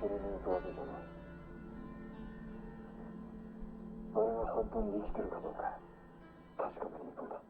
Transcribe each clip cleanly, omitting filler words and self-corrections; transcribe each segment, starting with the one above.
知り抜いたわけじゃない。あれが本当に生きてるかどうか確かめに行くんだ。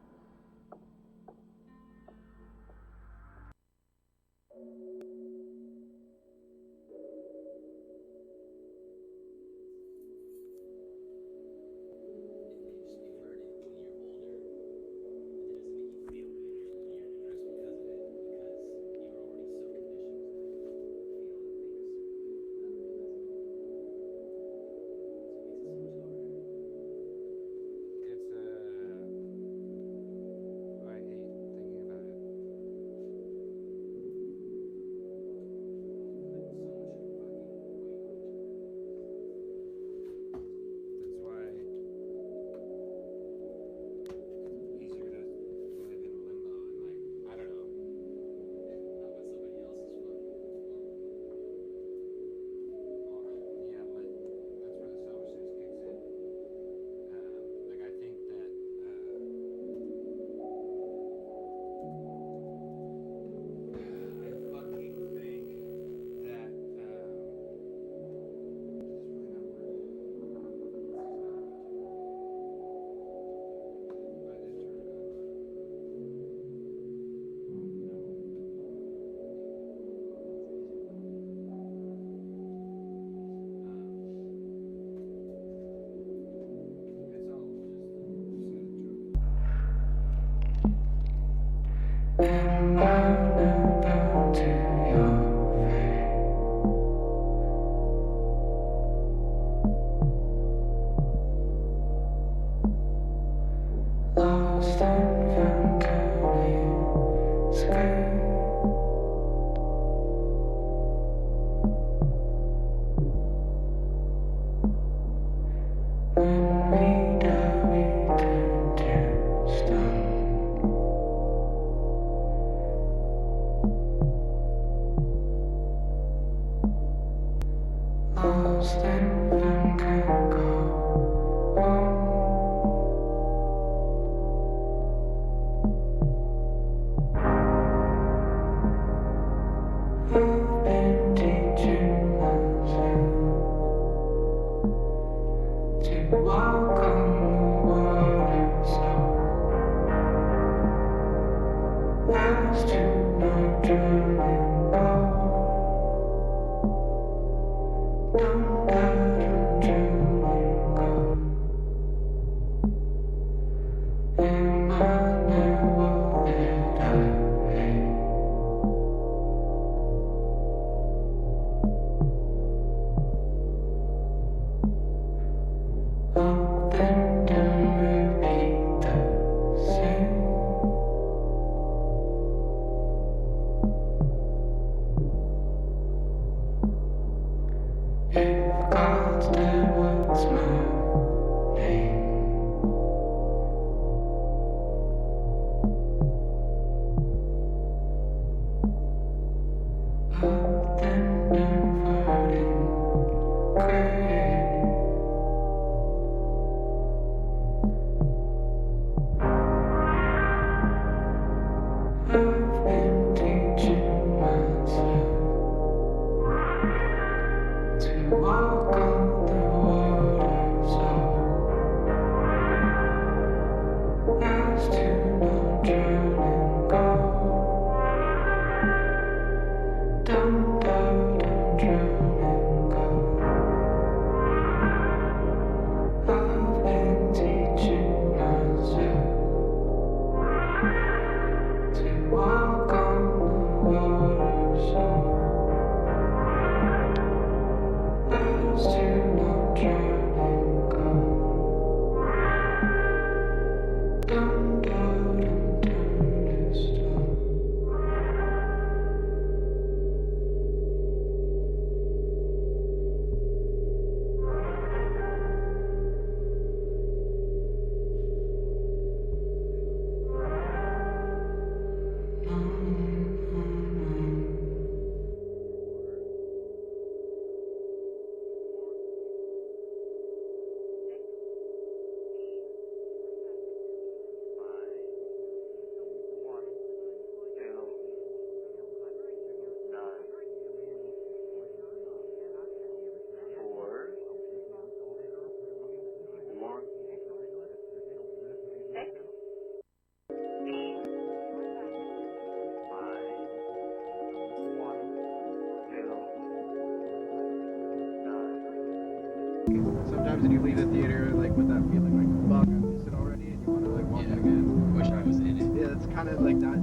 Sometimes when you leave the theater, like with that feeling, like fuck, I missed it already, and you want to like watch it again. Wish I was in it. Yeah, it's kind of like that.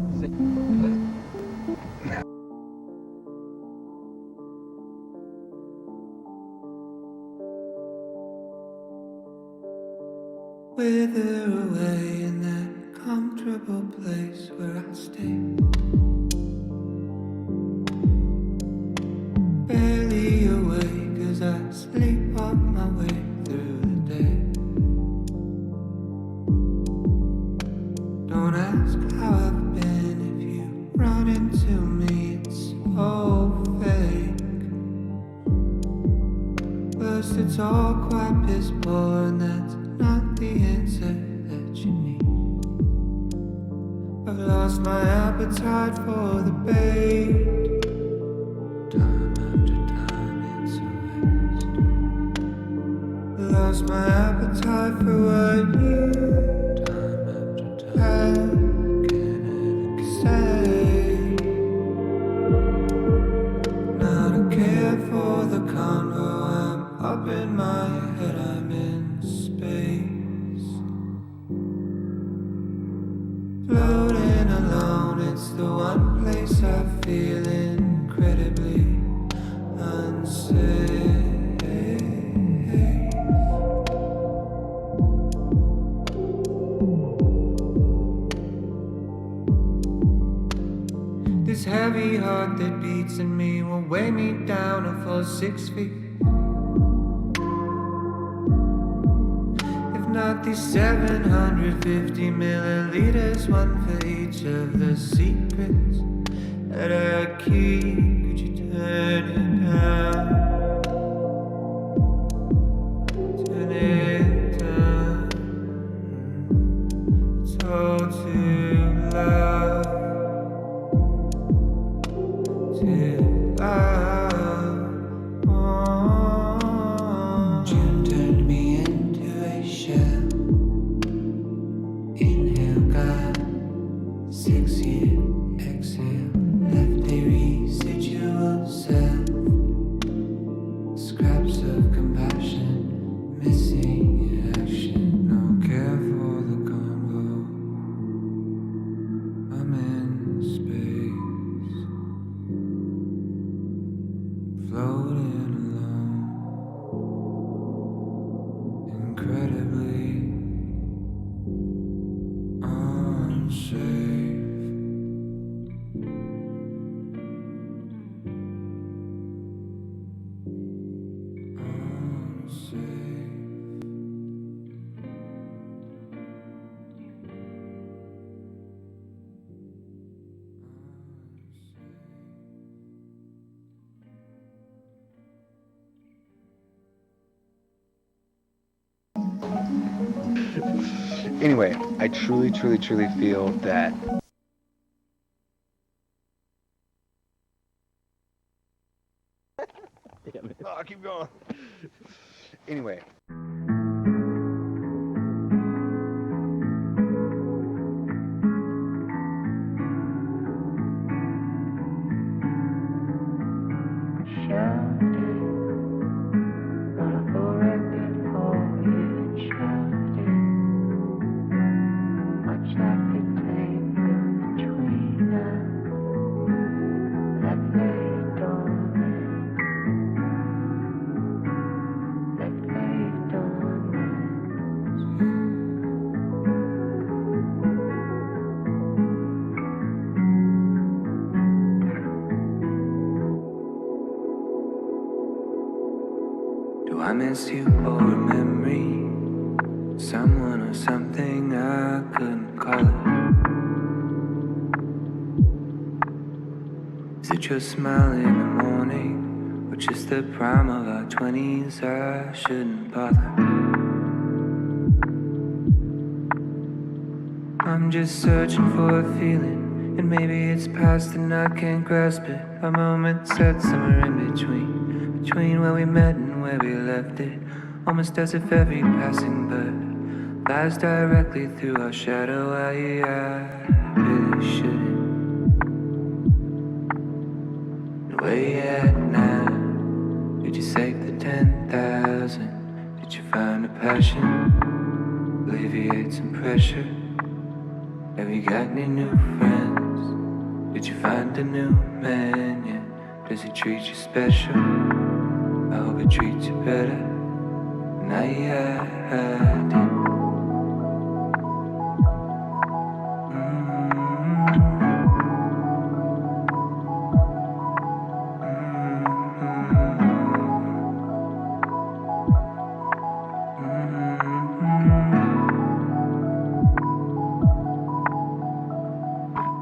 Wither away in that comfortable place where I stay. Barely awake as I sleepwalk my way through the day. Don't ask how I've been if you run into me, it's so fake. First it's all quite piss poor and that's not the answer that you need. I've lost my appetite for the bait. Time after time it's a waste. Lost my appetite for what you time after time can ever say. Now I don't care for the convo, I'm up in my head, I'm in space. Floating alone, it's the one place I feel incredibly unsafe. This heavy heart that beats in me will weigh me down a full 6 feet. If not these 750 milliliters, one for each of the secrets that I keep. Could you turn it down? Turn it down. It's all too loud. June turned me into a shell. Inhale, God. 6 year exhale. Left a residual self. Scraps of compassion. Missing in action. No care for the convo. I'm in space. Floating alone, incredibly unsafe. Anyway, I truly feel that oh, keep going. Anyway. Do I miss you or a memory? Someone or something I couldn't call it. Is it your smile in the morning? Or just the prime of our 20s? I shouldn't bother. I'm just searching for a feeling, and maybe it's past and I can't grasp it. A moment set somewhere in between where we met and where we left it. Almost as if every passing bird flies directly through our shadow. I really shouldn't. Where you at now? Did you save the 10,000? Did you find a passion? Alleviate some pressure? Have you got any new friends? Did you find a new man yet? Does he treat you special? I hope he treats you better than I had it.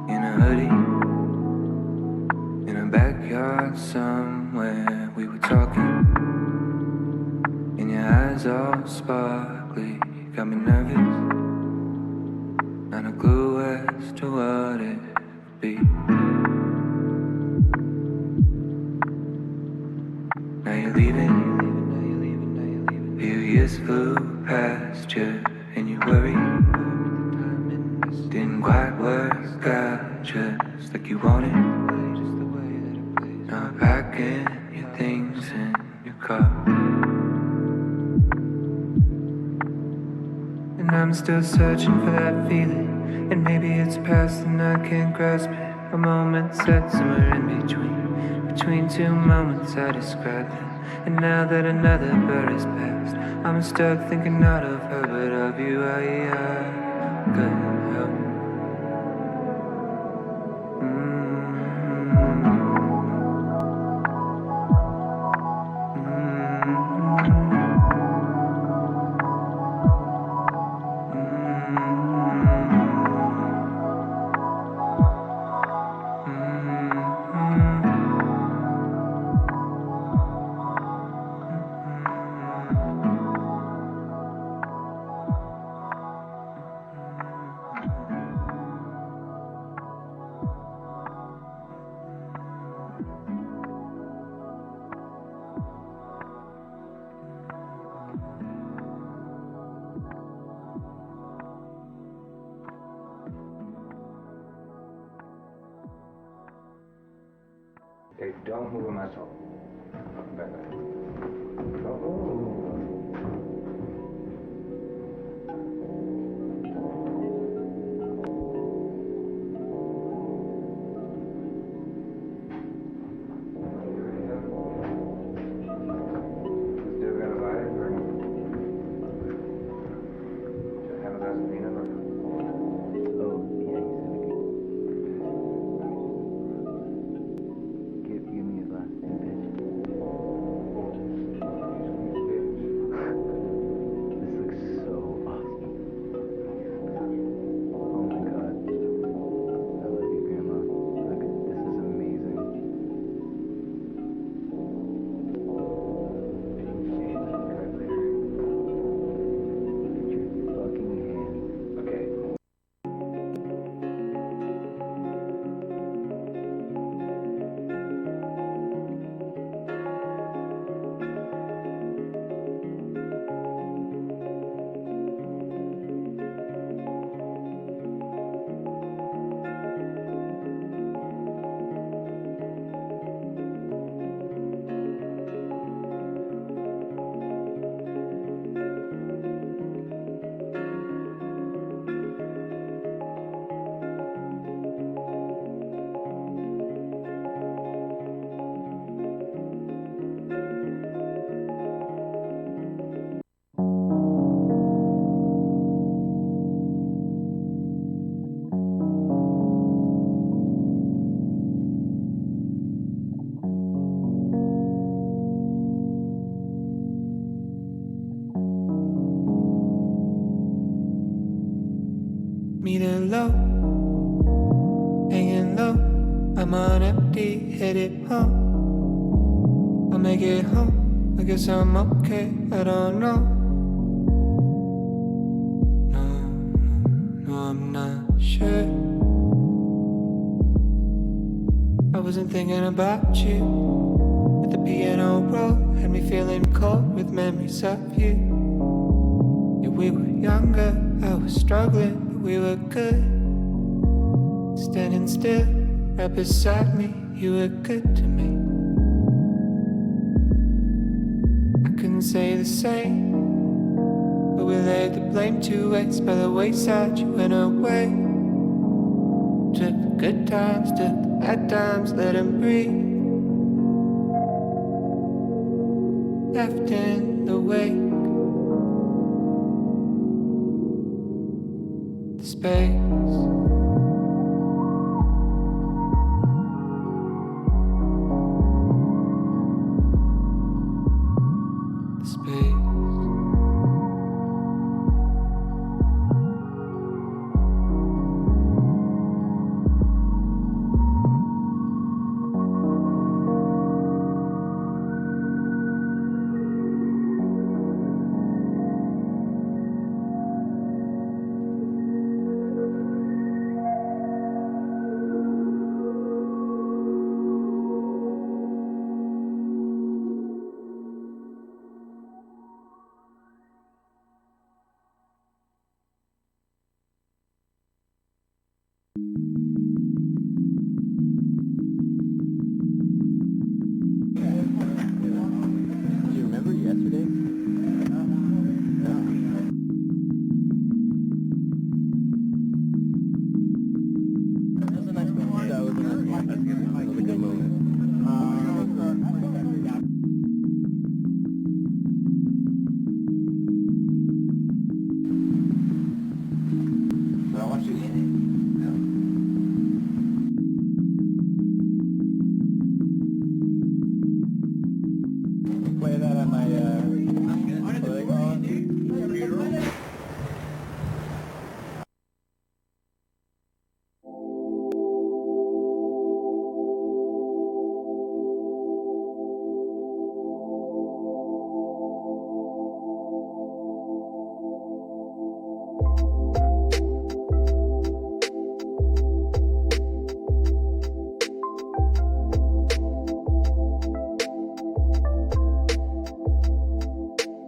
In a hoodie, in a backyard somewhere, we were talking. And your eyes all sparkly, got me nervous. Not a clue as to what it would be. Now you're leaving. Few years flew past you, and you worry. Didn't quite work out just like you wanted. Now packing your things in your car. And I'm still searching for that feeling. And maybe it's past and I can't grasp it. A moment set somewhere in between two moments I described it. And now that another bird has passed, I'm stuck thinking not of her but of you. I couldn't help it. Hey, don't move on my toe. Back. Oh. Still got a light or should I have a glass of peanut or? Oh, yeah, give me his last name, bitch. This looks so awesome. Oh my god. I love you, Grandma. Look, this is amazing. Look at your fucking hands. Okay. Meeting low, hanging low. I'm on empty, headed home. I'll make it home. I guess I'm okay. I don't know. No, I'm not sure. I wasn't thinking about you. But the piano roll had me feeling cold with memories of you. Yeah, we were younger. I was struggling. We were good, standing still, right beside me. You were good to me. I couldn't say the same but we laid the blame to waste. By the wayside, you went away. Took the good times, took the bad times, let them breathe. Left in the wake, the space.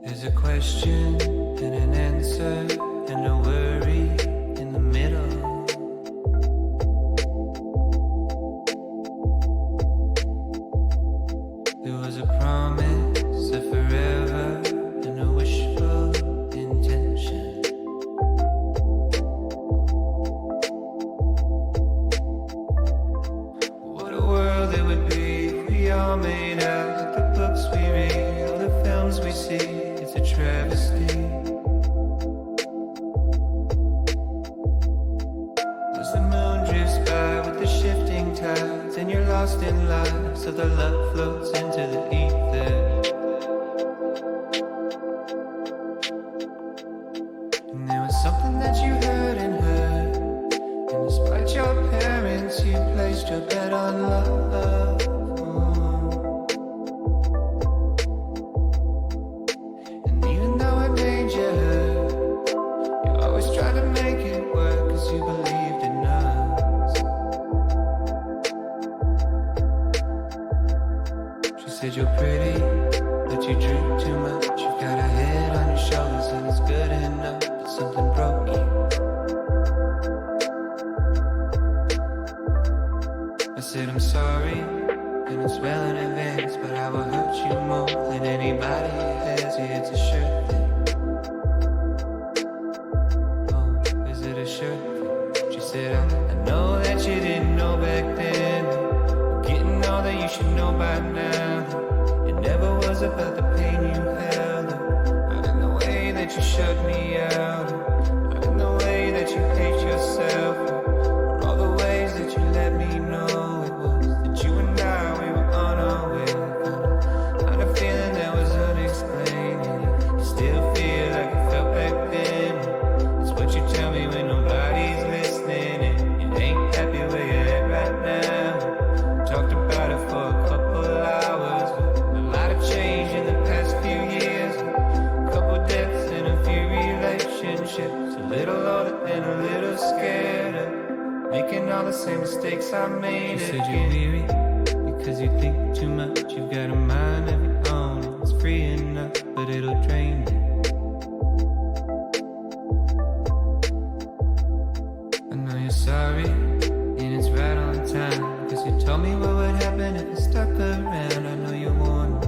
There's a question and an answer and a worry in the middle. There was a promise of forever and a wishful intention. What a world it would be if we all made out the books we read, all the films we see. It's a travesty. As the moon drifts by with the shifting tides, and you're lost in light, so the love floats into the ether. And there was something that you heard and heard, and despite your parents, you placed your bet on love. Said you're pretty, but you drink too much. You've got a head on your shoulders and it's good enough, but something broke you. I said I'm sorry, and it's well in advance, but I will hurt you more than anybody has. Yeah, it's a sure thing. Oh, is it a sure thing? She said, I know that you didn't know back then. Getting all that you should know by now. It never was about the pain you held, not in the way that you shut me out, not in the way that you hate yourself, or all the ways that you let me know it was that you and I, we were on our way. Kind of feeling that was unexplained, and you still feel like it felt back then. It's what you tell me when nobody's listening, and you ain't happy where you're at right now. Talked about it for a couple hours, but a lot of change in the past few years. A couple deaths and a few relationships. A little older and a little scared of making all the same mistakes I made. You said you're weary because you think too much. You've got a mind of your own. It's free enough, but it'll drain you. I know you're sorry, and it's right on time, cause you told me what would happen if I stuck around. I know you warned me.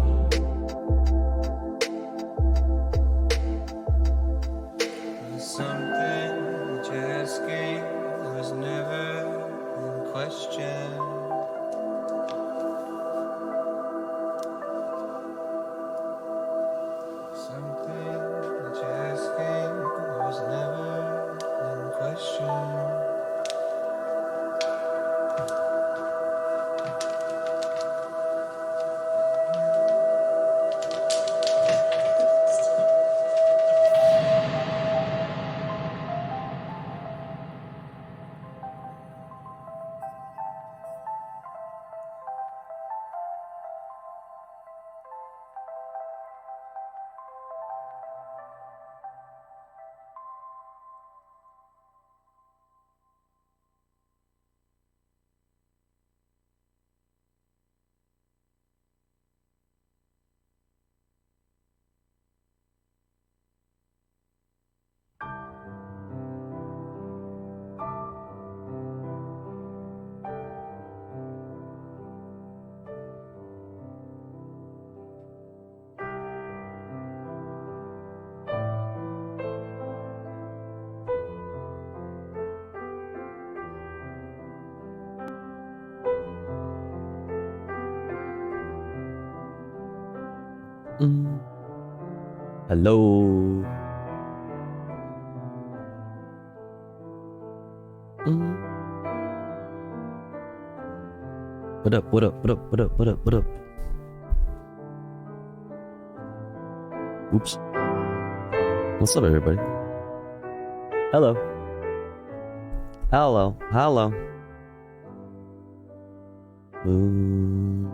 Hello. What up, what up, what up, what up, what up, what up? Oops. What's up, everybody? Hello. Hello, hello. Moon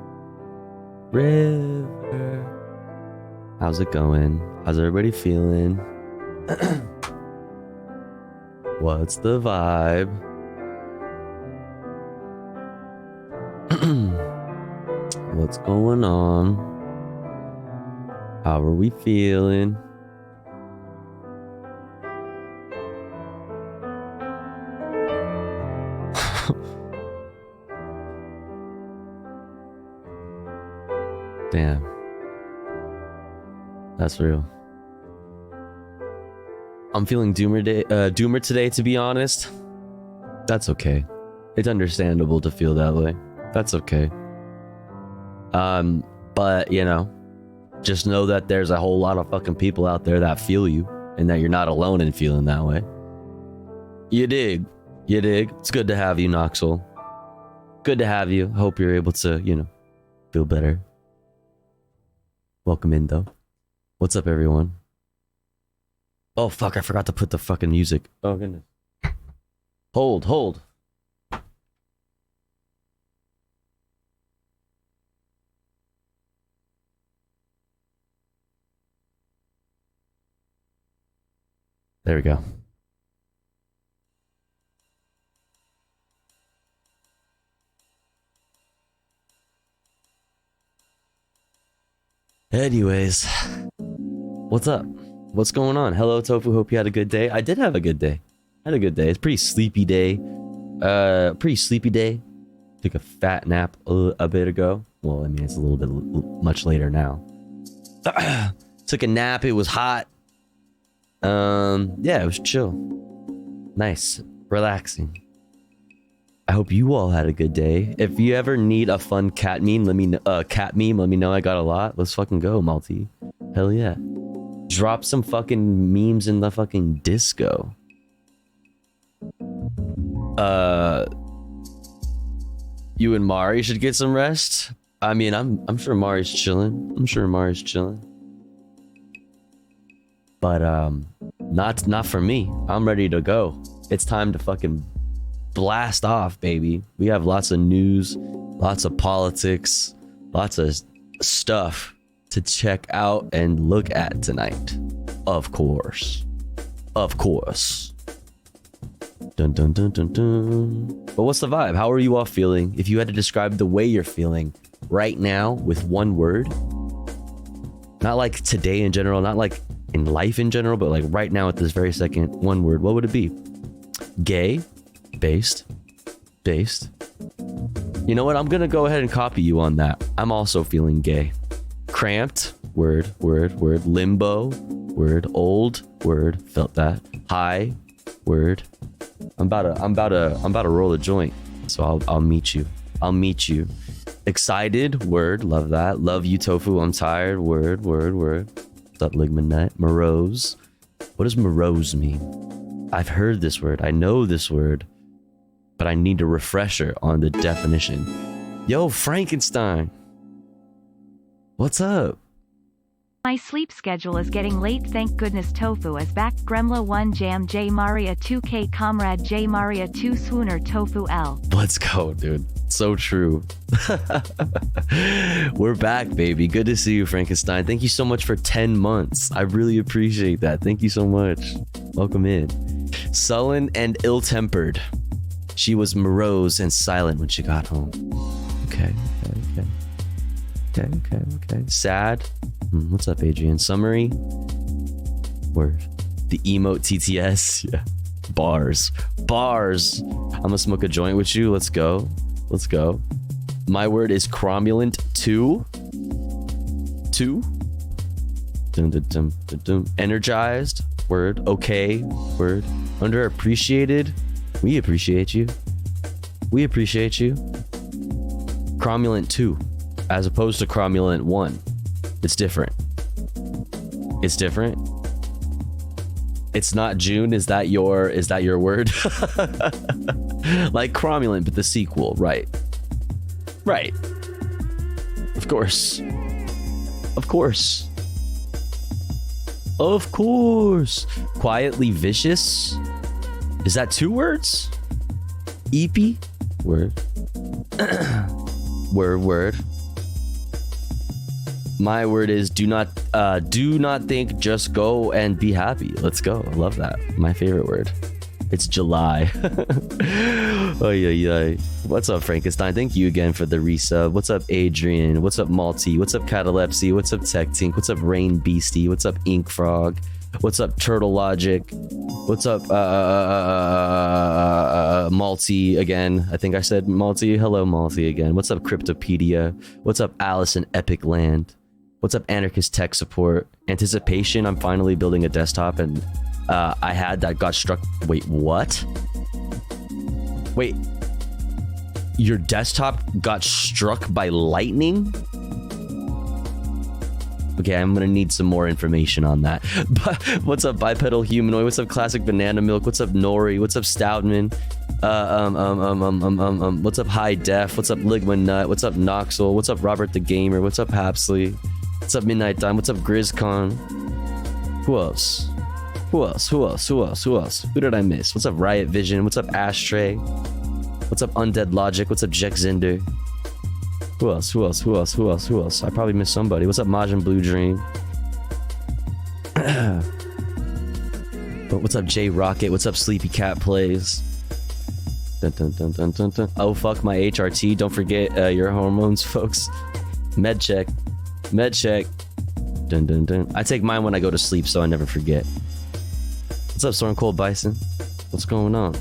River. How's it going? How's everybody feeling? What's the vibe? What's going on? How are we feeling? Damn. That's real. I'm feeling doomer today, to be honest. That's okay. It's understandable to feel that way. That's okay. But you know, just know that there's a whole lot of fucking people out there that feel you, and that you're not alone in feeling that way. You dig? You dig? It's good to have you, Noxel. Good to have you. Hope you're able to, you know, feel better. Welcome in, though. What's up, everyone? Oh, fuck, I forgot to put the fucking music. Oh, goodness. Hold. There we go. Anyways, what's up? What's going on? Hello, Tofu. Hope you had a good day. I did have a good day. I had a good day. It's a pretty sleepy day. Took a fat nap a bit ago. Well, I mean, it's a little bit much later now. Took a nap. It was hot. Yeah, it was chill. Nice. Relaxing. I hope you all had a good day. If you ever need a fun cat meme, let me know. I got a lot. Let's fucking go, Malty. Hell yeah. Drop some fucking memes in the fucking disco. You and Mari should get some rest. I mean, I'm sure Mari's chilling. But not for me. I'm ready to go. It's time to fucking blast off, baby. We have lots of news, lots of politics, lots of stuff to check out and look at tonight. Of course. Dun dun dun dun dun. But what's the vibe? How are you all feeling? If you had to describe the way you're feeling right now with one word, not like today in general, not like in life in general, but like right now at this very second, one word, what would it be? Gay? Based. You know what? I'm gonna go ahead and copy you on that. I'm also feeling gay. Cramped? Word. Limbo? Word. Old? Word. Felt that. High? Word. I'm about to roll a joint. So I'll meet you. Excited? Word. Love that. Love you, Tofu. I'm tired. Word. What's up, Ligmanite? Morose. What does morose mean? I've heard this word. I know this word. But I need a refresher on the definition. Yo, Frankenstein. What's up? My sleep schedule is getting late. Thank goodness Tofu is back. Gremla 1 Jam J Maria 2K Comrade J Maria 2 Swooner Tofu L. Let's go, dude. So true. We're back, baby. Good to see you, Frankenstein. Thank you so much for 10 months. I really appreciate that. Thank you so much. Welcome in. Sullen and ill-tempered. She was morose and silent when she got home. Okay. Sad. What's up, Adrian? Summary. Word. The emote TTS. Yeah. Bars. I'm gonna smoke a joint with you. Let's go. My word is cromulent 2. Energized. Word. Okay. Word. Underappreciated. We appreciate you. Cromulent 2, as opposed to cromulent 1. It's different. It's different. It's not June. Is that your word? Like Cromulent, but the sequel, right? Right. Of course. Of course. Of course. Quietly vicious. Is that 2 words? EP? Word. Word. My word is do not think, just go and be happy. Let's go. I love that. My favorite word. It's July. Oy. What's up, Frankenstein? Thank you again for the resub. What's up, Adrian? What's up, Malty? What's up, Catalepsy? What's up, Tech Tink? What's up, Rain Beastie? What's up, Ink Frog? What's up, Turtle Logic? What's up, Malty again? I think I said Malty. Hello, Malty again. What's up, Cryptopedia? What's up, Allison Epic Land? What's up, Anarchist Tech Support? Anticipation, I'm finally building a desktop and I had that got struck. Wait, what? Wait, your desktop got struck by lightning? Okay, I'm gonna need some more information on that. But what's up, Bipedal Humanoid? What's up, Classic Banana Milk? What's up, Nori? What's up, Stoutman? What's up, High Def? What's up, Ligma Nut? What's up, Noxel? What's up, Robert the Gamer? What's up, Hapsley? What's up, Midnight Time? What's up, GrizzCon? Who else? Who did I miss? What's up, Riot Vision? What's up, Ashtray? What's up, Undead Logic? What's up, Jack Zinder? Who else? I probably missed somebody. What's up, Majin Blue Dream? But what's up, J Rocket? What's up, Sleepy Cat Plays? Dun, dun, dun, dun, dun, dun. Oh, fuck my HRT. Don't forget your hormones, folks. Med check. Dun, dun, dun. I take mine when I go to sleep, so I never forget. What's up, Storm Cold Bison? What's going on?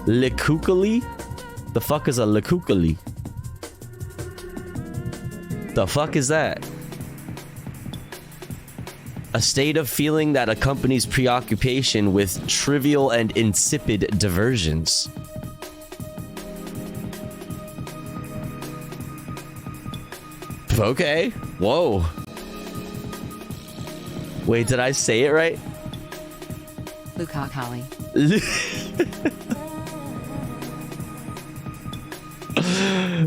Lekukali? The fuck is a Lekukali? The fuck is that? A state of feeling that accompanies preoccupation with trivial and insipid diversions. Okay. Whoa. Wait, did I say it right? Lukaku Holly.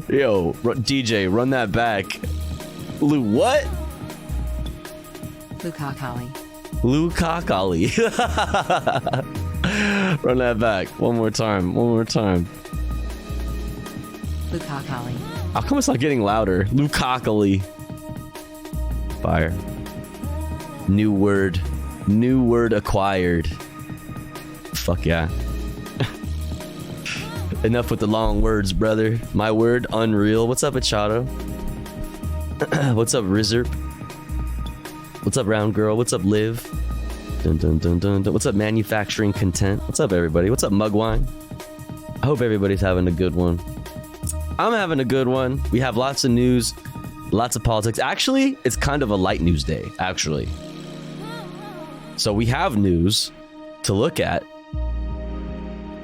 Yo, DJ, run that back. What? Lukaku Holly. Lukaku. Run that back. One more time. Lukaku Holly. How come it's not getting louder? Lukaku. Fire. New word acquired. Fuck yeah. Enough with the long words, brother. My word, unreal. What's up, Achado? What's up, Rizerp? What's up, Round Girl? What's up, Liv? Dun, dun, dun, dun, dun. What's up, Manufacturing Content? What's up, everybody? What's up, Mugwine? I hope everybody's having a good one. I'm having a good one. We have lots of news, lots of politics. Actually, it's kind of a light news day, actually. So we have news to look at.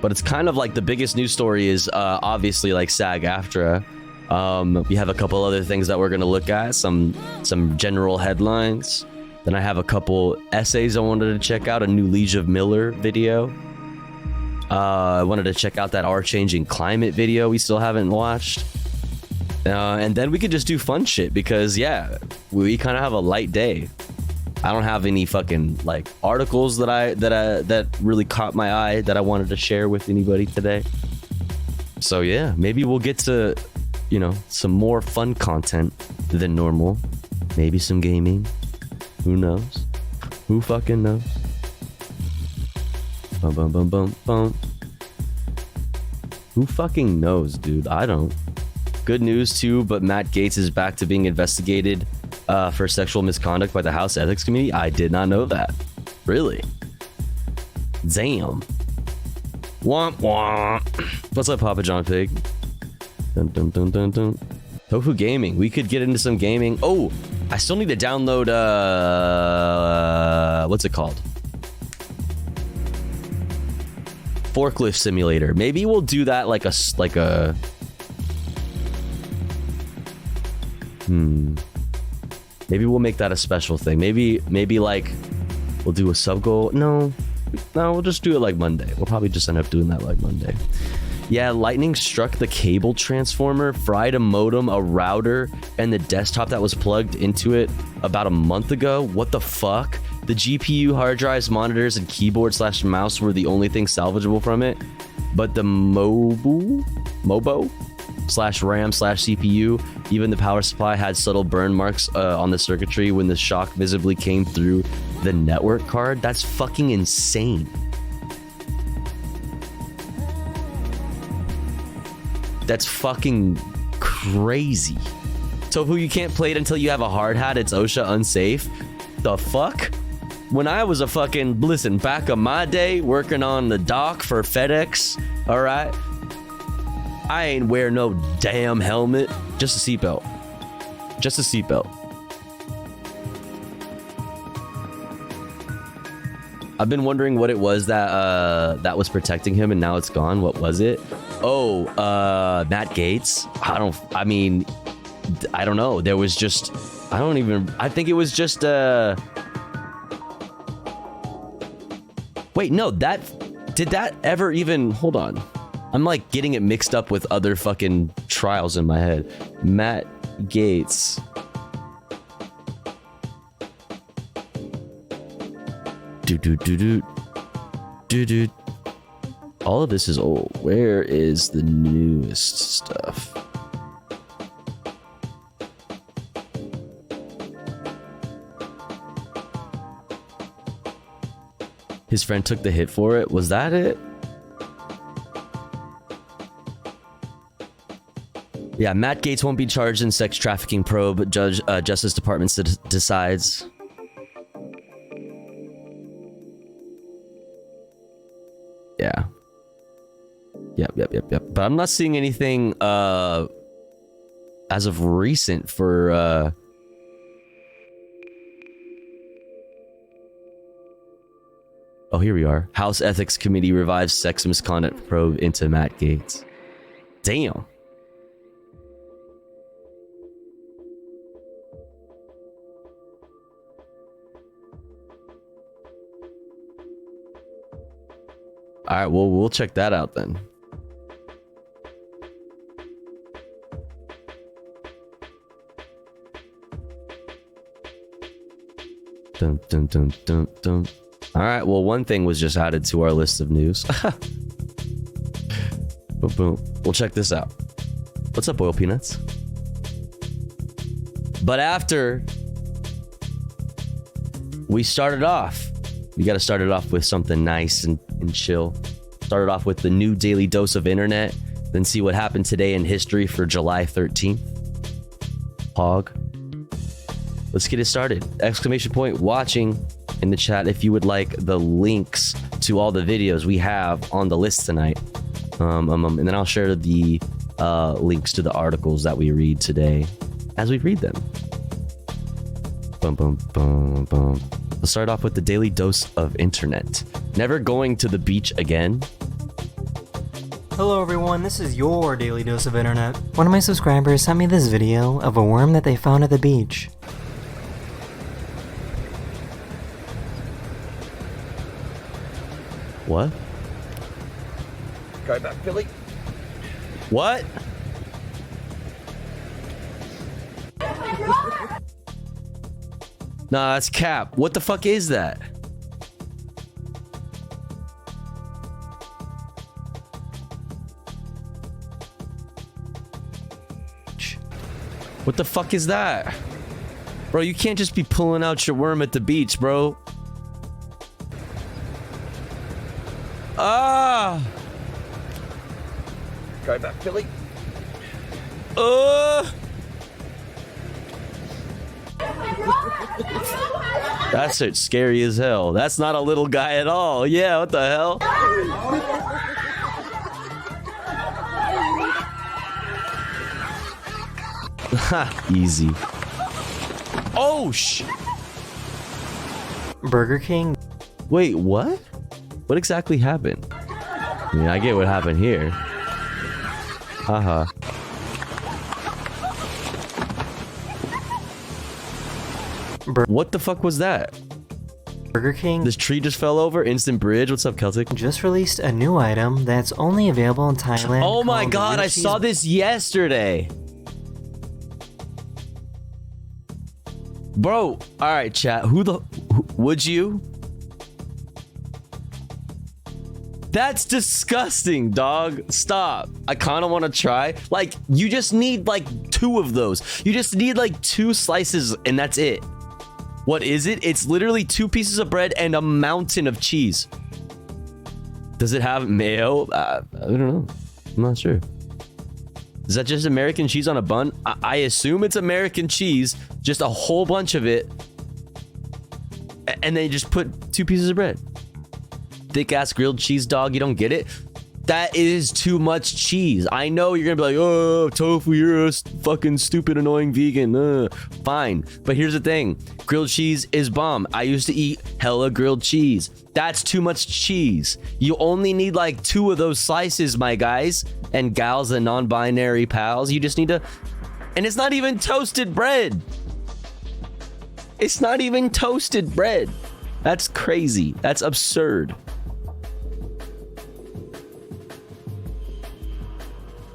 But it's kind of like the biggest news story is obviously like SAG-AFTRA. We have a couple other things that we're going to look at, some general headlines. Then I have a couple essays I wanted to check out, a new Liege of Miller video. I wanted to check out that Our Changing Climate video we still haven't watched. And then we could just do fun shit because, yeah, we kind of have a light day. I don't have any fucking like articles that really caught my eye that I wanted to share with anybody today. So yeah, maybe we'll get to, you know, some more fun content than normal. Maybe some gaming. Who knows? Who fucking knows? Bum bum bum bum bum. Who fucking knows, dude? I don't. Good news too, but Matt Gaetz is back to being investigated for sexual misconduct by the House Ethics Committee. I did not know that. Really? Damn. Womp womp. What's up, Papa John Pig? Dun dun dun dun dun. Tofu Gaming. We could get into some gaming. Oh, I still need to download what's it called? Forklift Simulator. Maybe we'll do that like a Maybe we'll make that a special thing. Maybe like we'll do a sub goal. No, we'll just do it like Monday. We'll probably just end up doing that like Monday. Yeah, lightning struck the cable transformer, fried a modem, a router, and the desktop that was plugged into it about a month ago. What the fuck? The GPU, hard drives, monitors, and keyboard/mouse were the only thing salvageable from it. But the Mobo/RAM/CPU, even the power supply had subtle burn marks on the circuitry when the shock visibly came through the network card. That's fucking insane. That's fucking crazy. Tofu, you can't play it until you have a hard hat. It's OSHA unsafe. The fuck? When I was a fucking, listen, back in my day, working on the dock for FedEx, all right? I ain't wear no damn helmet. Just a seatbelt. Just a seatbelt. I've been wondering what it was that that was protecting him, and now it's gone. What was it? Oh, Matt Gaetz. I don't know. There was just, I think it was just, wait, no, did that ever even, hold on. I'm like getting it mixed up with other fucking trials in my head. Matt Gaetz. Do. All of this is old. Where is the newest stuff? His friend took the hit for it. Was that it? Yeah, Matt Gaetz won't be charged in sex trafficking probe. Justice Department decides. Yeah. Yep. But I'm not seeing anything as of recent for oh, here we are. House Ethics Committee revives sex misconduct probe into Matt Gaetz. Damn. All right, well, we'll check that out then. Dun, dun, dun, dun, dun. All right, well, one thing was just added to our list of news. Boom, boom. We'll check this out. What's up, Oil Peanuts? But after we started off, we got to start it off with something nice and chill. Started off with the new daily dose of internet, then see what happened today in history for July 13th. Hog. Let's get it started. Exclamation point watching in the chat if you would like the links to all the videos we have on the list tonight. And then I'll share the links to the articles that we read today as we read them. Boom, boom, boom, boom. Let's start off with the daily dose of internet. Never going to the beach again. Hello everyone, this is your daily dose of internet. One of my subscribers sent me this video of a worm that they found at the beach. What? Drive back, Philly. What? Nah, that's cap. What the fuck is that? What the fuck is that? Bro, you can't just be pulling out your worm at the beach, bro. Ah! Drive back, Philly. That's it, scary as hell. That's not a little guy at all. Yeah, what the hell? Ha, easy. Oh, Burger King? Wait, what? What exactly happened? I mean, I get what happened here. Haha. What the fuck was that? Burger King This tree just fell over. Instant bridge. What's up, Celtic? just released a new item that's only available in Thailand. Oh my called god, Real I saw this yesterday. Bro, alright chat, would you? That's disgusting, dog. Stop. I kind of want to try. Like, you just need like 2 of those. You just need like 2 slices and that's it. What is it? It's literally 2 pieces of bread and a mountain of cheese. Does it have mayo? I don't know. I'm not sure. Is that just American cheese on a bun? I assume it's American cheese, just a whole bunch of it. And then you just put 2 pieces of bread. Thick ass grilled cheese, dog. You don't get it? That is too much cheese. I know you're gonna be like, oh, tofu, you're a fucking stupid, annoying vegan. Fine. But here's the thing. Grilled cheese is bomb. I used to eat hella grilled cheese. That's too much cheese. You only need like 2 of those slices, my guys and gals and non-binary pals. You just need to... And it's not even toasted bread. It's not even toasted bread. That's crazy. That's absurd.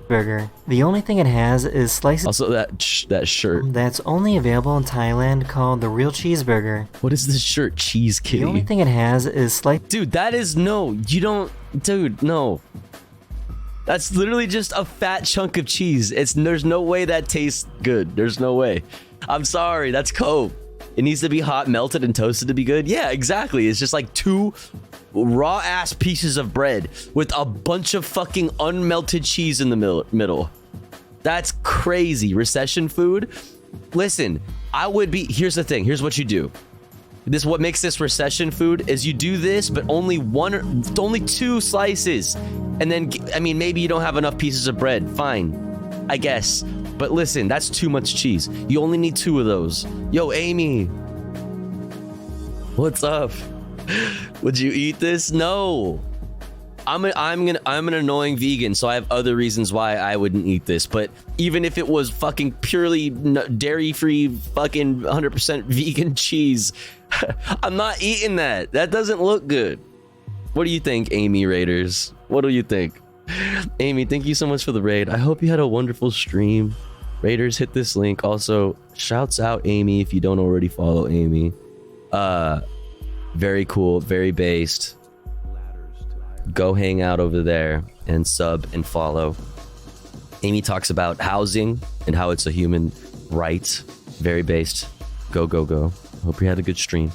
Burger. The only thing it has is slices. Also, that shirt. That's only available in Thailand called the Real Cheeseburger. What is this shirt? Cheese Kitty. The only thing it has is slices. Dude, that is no. You don't. Dude, no. That's literally just a fat chunk of cheese. There's no way that tastes good. There's no way. I'm sorry. That's coke. It needs to be hot, melted, and toasted to be good. Yeah, exactly. It's just like 2 raw ass pieces of bread with a bunch of fucking unmelted cheese in the middle. That's crazy. Recession food. Listen, I would be... Here's the thing. Here's what you do. What makes this recession food is you do this, but only 2 slices. And then, I mean, maybe you don't have enough pieces of bread. Fine, I guess. But listen, that's too much cheese. You only need 2 of those. Yo, Amy. What's up? Would you eat this? No. I'm an annoying vegan, so I have other reasons why I wouldn't eat this. But even if it was fucking purely dairy-free, fucking 100% vegan cheese, I'm not eating that. That doesn't look good. What do you think, Amy Raiders? What do you think? Amy, thank you so much for the raid. I hope you had a wonderful stream. Raiders, hit this link. Also, shouts out Amy if you don't already follow Amy. Very cool, very based. Go hang out over there and sub and follow. Amy talks about housing and how it's a human right. Very based. Go, go, go. Hope you had a good stream.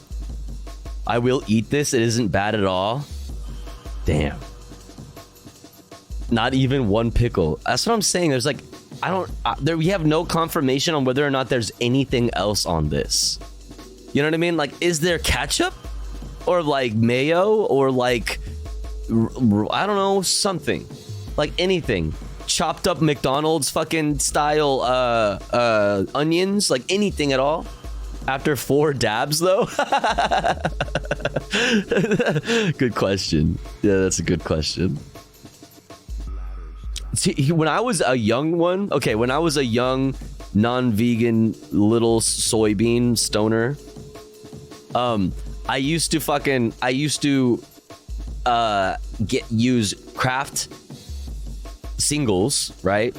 I will eat this. It isn't bad at all. Damn. Not even 1 pickle. That's what I'm saying. There's like, we have no confirmation on whether or not there's anything else on this. You know what I mean? Like, is there ketchup? Or like mayo? Or like, I don't know, something. Like anything. Chopped up McDonald's fucking style onions? Like anything at all? After 4 dabs though? Good question. Yeah, that's a good question. See, when I was a young one, when I was a young non-vegan little soybean stoner, I used to use Kraft singles, right?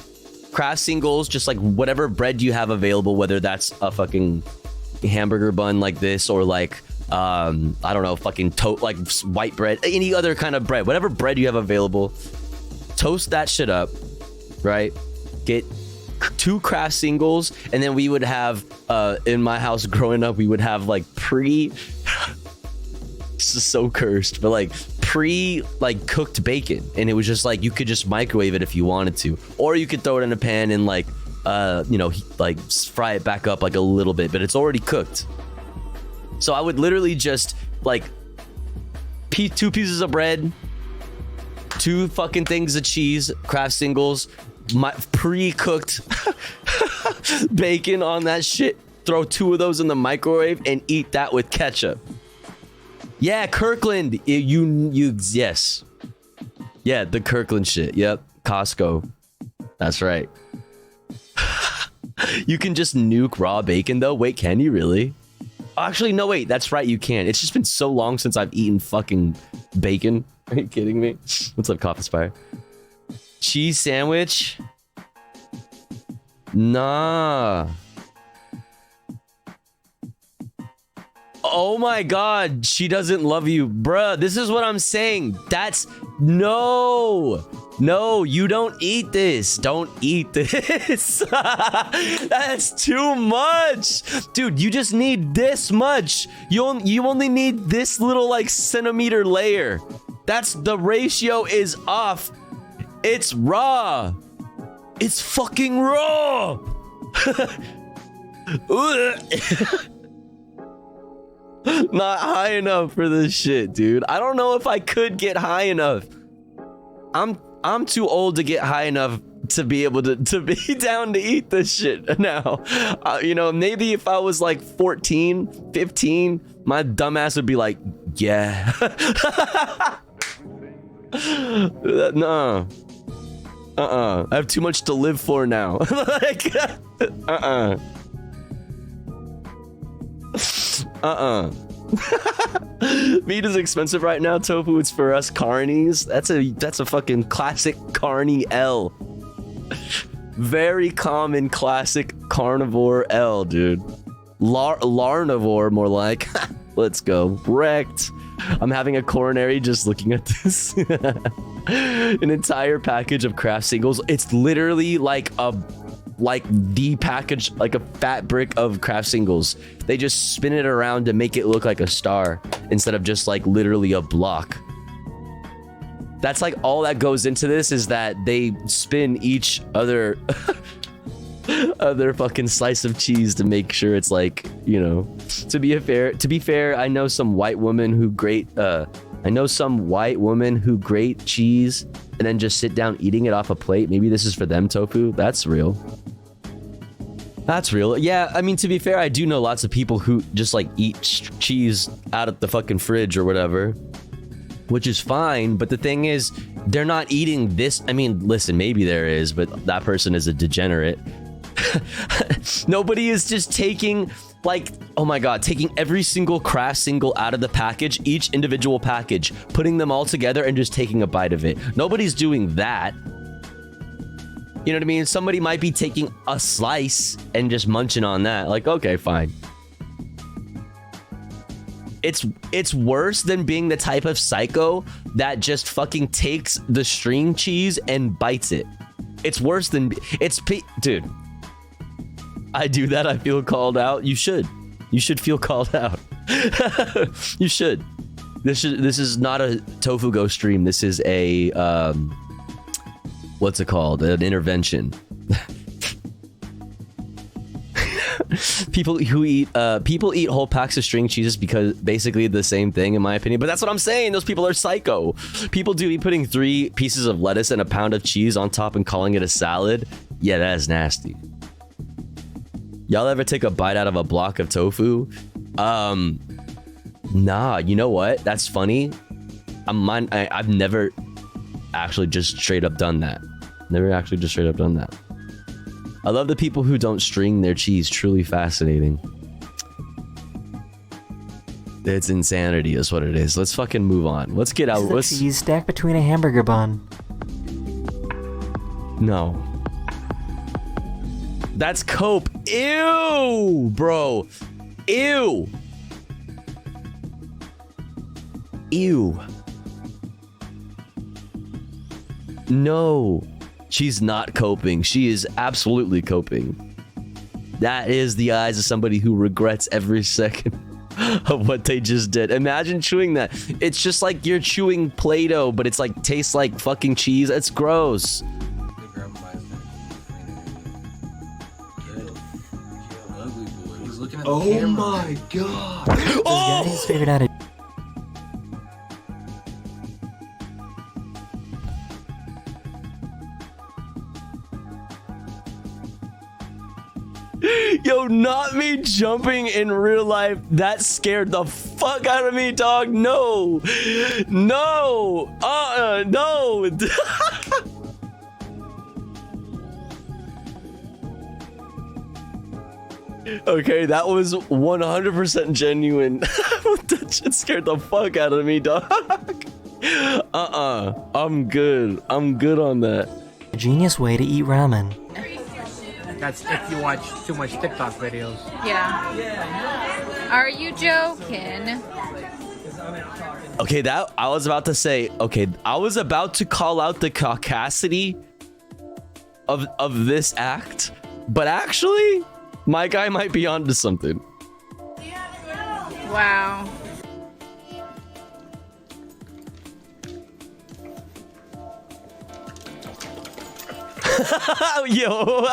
Kraft singles, just like whatever bread you have available, whether that's a fucking hamburger bun like this or like I don't know, fucking like white bread, any other kind of bread, whatever bread you have available, toast that shit up, right? Get 2 Kraft singles, and then we would have in my house growing up, we would have like this is so cursed, but like cooked bacon, and it was just like you could just microwave it if you wanted to, or you could throw it in a pan and like like fry it back up like a little bit, but it's already cooked. So I would literally just like 2 pieces of bread, 2 fucking things of cheese, Kraft singles, my pre-cooked bacon on that shit, throw 2 of those in the microwave and eat that with ketchup. Yeah, Kirkland. Yes. Yeah, the Kirkland shit. Yep. Costco. That's right. You can just nuke raw bacon though. Wait, can you really? Actually, no, wait. That's right. You can. It's just been so long since I've eaten fucking bacon. Are you kidding me? What's up, Coffee Spire? Cheese sandwich? Nah. Oh my god, she doesn't love you. Bruh, this is what I'm saying. That's... No! No, you don't eat this. Don't eat this. That's too much. Dude, you just need this much. You only need this little, like, centimeter layer. That's... The ratio is off. It's raw. It's fucking raw. Not high enough for this shit, dude. I don't know if I could get high enough. I'm too old to get high enough to be able to be down to eat this shit now. You know, maybe if I was like 14, 15, my dumbass would be like, yeah. No. I have too much to live for now. Like, Meat is expensive right now. Tofu, it's for us carnies. That's a fucking classic carny L. Very common classic carnivore L, dude. Larnivore, more like. Let's go. Wrecked. I'm having a coronary just looking at this. An entire package of craft singles. It's literally like the package, like a fat brick of craft singles. They just spin it around to make it look like a star instead of just like literally a block. That's like all that goes into this, is that they spin each other fucking slice of cheese to make sure it's like, you know. To be fair, I know some white woman who grate cheese and then just sit down eating it off a plate. Maybe this is for them, Tofu. That's real. That's real. Yeah, I mean, to be fair, I do know lots of people who just like eat cheese out of the fucking fridge or whatever, which is fine. But the thing is, they're not eating this. I mean, listen, maybe there is, but that person is a degenerate. Nobody is just taking, like, oh my god, taking every single craft single out of the package, each individual package, putting them all together and just taking a bite of it. Nobody's doing that. You know what I mean? Somebody might be taking a slice and just munching on that. Like, okay, fine. It's worse than being the type of psycho that just fucking takes the string cheese and bites it. It's worse than... Dude. I do that, I feel called out. You should. You should feel called out. You should. This is not a Tofu Go stream. This is a... what's it called? An intervention. People eat whole packs of string cheeses because basically the same thing, in my opinion. But that's what I'm saying. Those people are psycho. People do be putting 3 pieces of lettuce and a pound of cheese on top and calling it a salad. Yeah, that is nasty. Y'all ever take a bite out of a block of tofu? Nah, you know what? That's funny. I've never actually just straight up done that. Never actually just straight up done that. I love the people who don't string their cheese. Truly fascinating. It's insanity is what it is. Let's fucking move on. Let's get out. Let's cheese stacked between a hamburger bun. No. That's cope. Ew, bro. Ew. Ew. No. She's not coping. She is absolutely coping. That is the eyes of somebody who regrets every second of what they just did. Imagine chewing that. It's just like you're chewing Play-Doh, but it's like tastes like fucking cheese. It's gross. Oh my god! Oh! This guy figured out a Yo, not me jumping in real life. That scared the fuck out of me, dog. No. No. No. Okay, that was 100% genuine. That shit scared the fuck out of me, dog. I'm good. I'm good on that. A genius way to eat ramen. That's if you watch too much TikTok videos. Yeah. Are you joking? Okay, that I was about to say. Okay, I was about to call out the caucasity of this act, but actually, my guy might be onto something. Wow. Yo.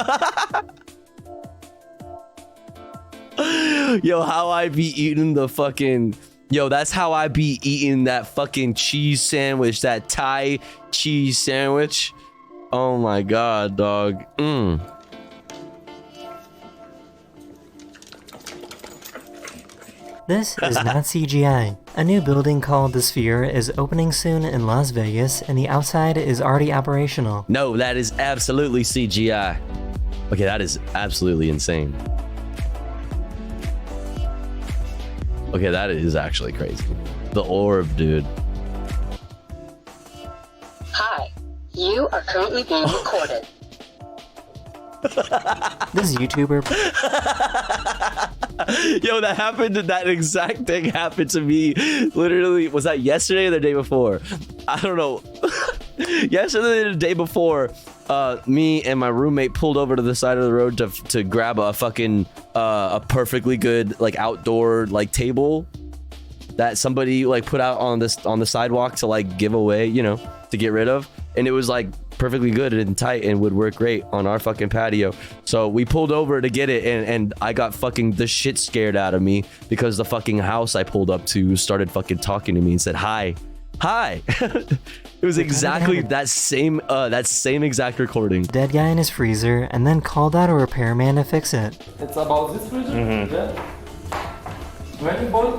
Yo, how I be eating the fucking... Yo, that's how I be eating that fucking cheese sandwich, that Thai cheese sandwich. Oh my god, dog. This is not CGI. A new building called The Sphere is opening soon in Las Vegas, and the outside is already operational. No, that is absolutely CGI. Okay, that is absolutely insane. Okay, that is actually crazy. The orb, dude. Hi, you are currently being recorded. This YouTuber... Yo, that happened. That exact thing happened to me. Literally, was that yesterday or the day before? I don't know. Yesterday or the day before, me and my roommate pulled over to the side of the road to grab a fucking a perfectly good like outdoor like table that somebody like put out on the sidewalk to like give away, you know, to get rid of, and it was like perfectly good and tight and would work great on our fucking patio. So we pulled over to get it, and I got fucking the shit scared out of me because the fucking house I pulled up to started fucking talking to me and said hi. It was exactly that same exact recording. Dead guy in his freezer, and then called out a repairman to fix it. It's about this freezer? Mm-hmm. Yeah. When, boy?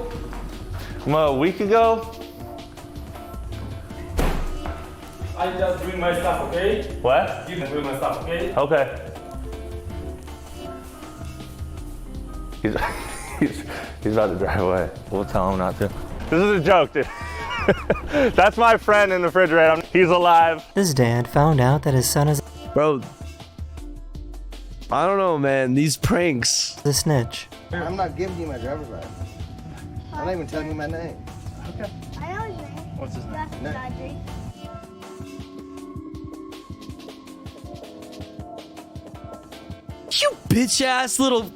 Well, a week ago. I just bring my stuff, okay? What? You can bring my stuff, okay? Okay. He's about to drive away. We'll tell him not to. This is a joke, dude. That's my friend in the refrigerator. He's alive. This dad found out that his son is... Bro, I don't know, man. These pranks. The snitch. I'm not giving you my driver's license. I'm not even telling you my name. Okay. I know his name. What's his name? Rodrigue. You bitch ass little...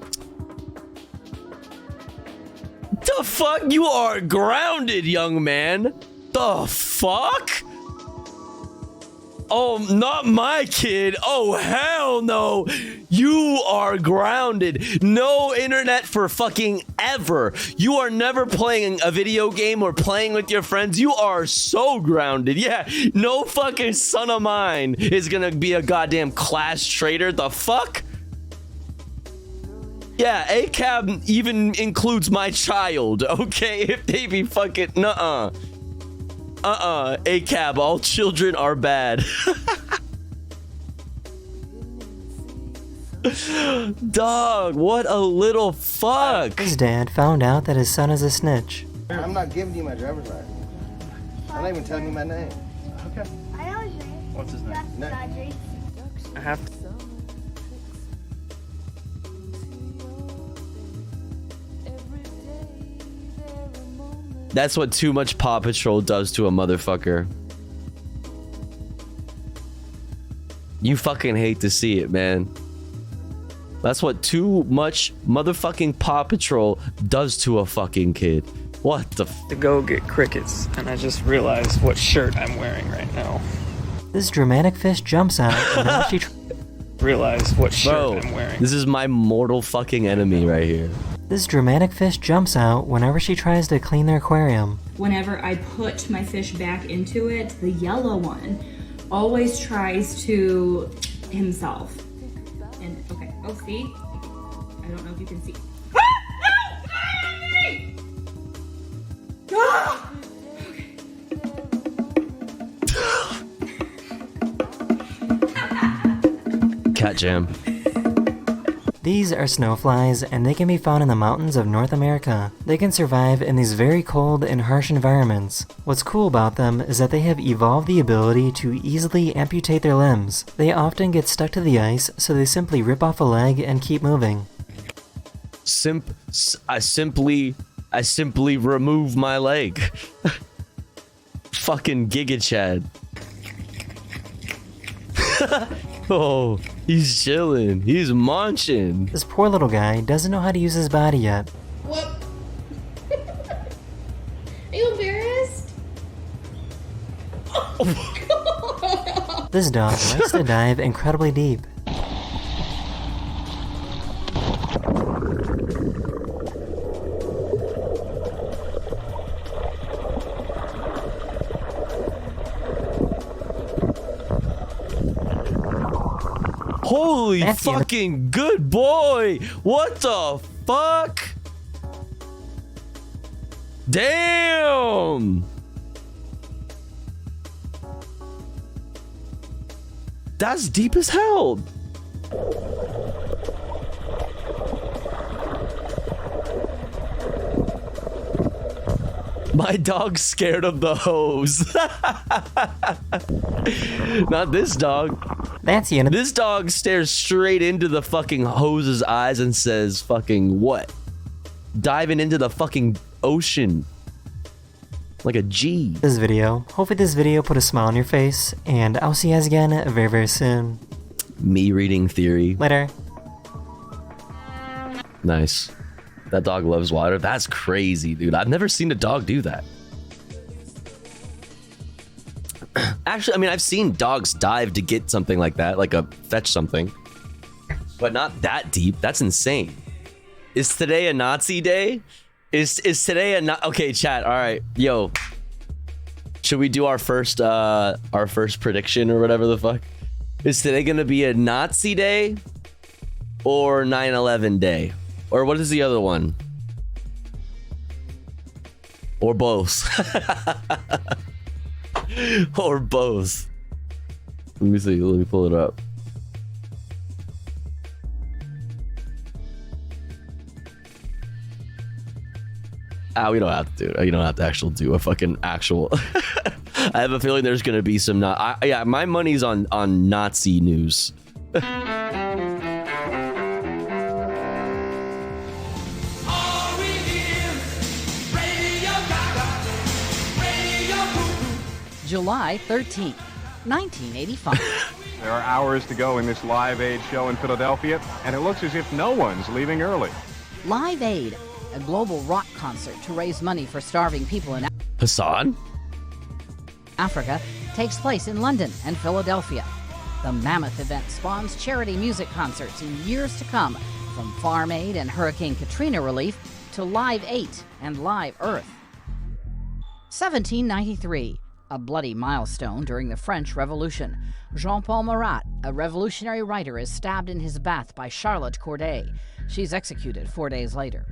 The fuck? You are grounded, young man. The fuck? Oh, not my kid. Oh, hell no. You are grounded. No internet for fucking ever. You are never playing a video game or playing with your friends. You are so grounded. Yeah, no fucking son of mine is gonna be a goddamn class traitor. The fuck? Yeah, ACAB even includes my child, okay? If they be fucking... Nuh-uh. ACAB, all children are bad. Dog, what a little fuck. His dad found out that his son is a snitch. I'm not giving you my driver's license. I'm not even telling you my name. Okay. I know his name. What's his name? Rodrigue. I have to. That's what too much Paw Patrol does to a motherfucker. You fucking hate to see it, man. That's what too much motherfucking Paw Patrol does to a fucking kid. What the f- To go get crickets, and I just realized what shirt I'm wearing right now. This dramatic fish jumps out, and then she... Realize what shirt Bro, I'm wearing. this is my mortal fucking enemy right here. This dramatic fish jumps out whenever she tries to clean their aquarium. Whenever I put my fish back into it, the yellow one always tries to himself. And okay, oh see? I don't know if you can see. Ah! Cat jam. These are snowflies, and they can be found in the mountains of North America. They can survive in these very cold and harsh environments. What's cool about them is that they have evolved the ability to easily amputate their limbs. They often get stuck to the ice, so they simply rip off a leg and keep moving. I simply remove my leg. Fucking Giga Chad. Oh, he's chilling. He's munching. This poor little guy doesn't know how to use his body yet. What? Are you embarrassed? This dog likes to dive incredibly deep. Holy fucking good boy! What the fuck? Damn! That's deep as hell. My dog's scared of the hose. Not this dog. That's you. This dog stares straight into the fucking hose's eyes and says fucking what? Diving into the fucking ocean. Like a G. This video. Hopefully this video put a smile on your face, and I'll see you guys again very, very soon. Me reading theory. Later. Nice. That dog loves water. That's crazy, dude. I've never seen a dog do that. Actually, I mean, I've seen dogs dive to get something like that, like a fetch something. But not that deep. That's insane. Is today a Nazi day? Is today a okay, chat. All right. Yo. Should we do our first prediction or whatever the fuck? Is today gonna be a Nazi day or 9/11 day? Or what is the other one? Or both. Or both. Let me see. Let me pull it up. We don't have to do it. You don't have to actually do a fucking actual. I have a feeling there's gonna be some yeah, my money's on Nazi news. July 13th, 1985. There are hours to go in this Live Aid show in Philadelphia, and it looks as if no one's leaving early. Live Aid, a global rock concert to raise money for starving people in Hassan? Africa, takes place in London and Philadelphia. The mammoth event spawns charity music concerts in years to come, from Farm Aid and Hurricane Katrina relief to Live 8 and Live Earth. 1793. A bloody milestone during the French Revolution. Jean-Paul Marat, a revolutionary writer, is stabbed in his bath by Charlotte Corday. She's executed 4 days later.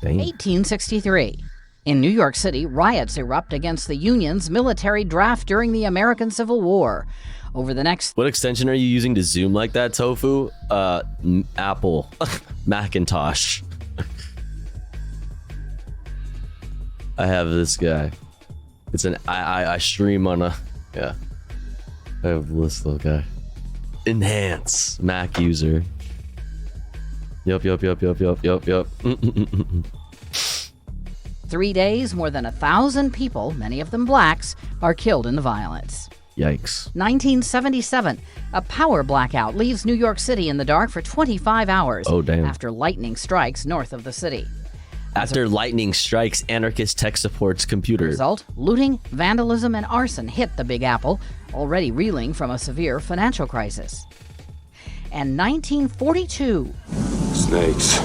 Dang. 1863. In New York City, riots erupt against the Union's military draft during the American Civil War. Over the next... What extension are you using to zoom like that, Tofu? Apple. Macintosh. I have this guy. It's an I stream on a yeah. I have this little guy. Enhance Mac user. Yup. 3 days, more than 1,000 people, many of them blacks, are killed in the violence. Yikes. 1977, a power blackout leaves New York City in the dark for 25 hours. Oh, damn. After lightning strikes north of the city. After lightning strikes anarchist tech support's computer. Result, looting, vandalism, and arson hit the Big Apple, already reeling from a severe financial crisis. And 1942. Snakes.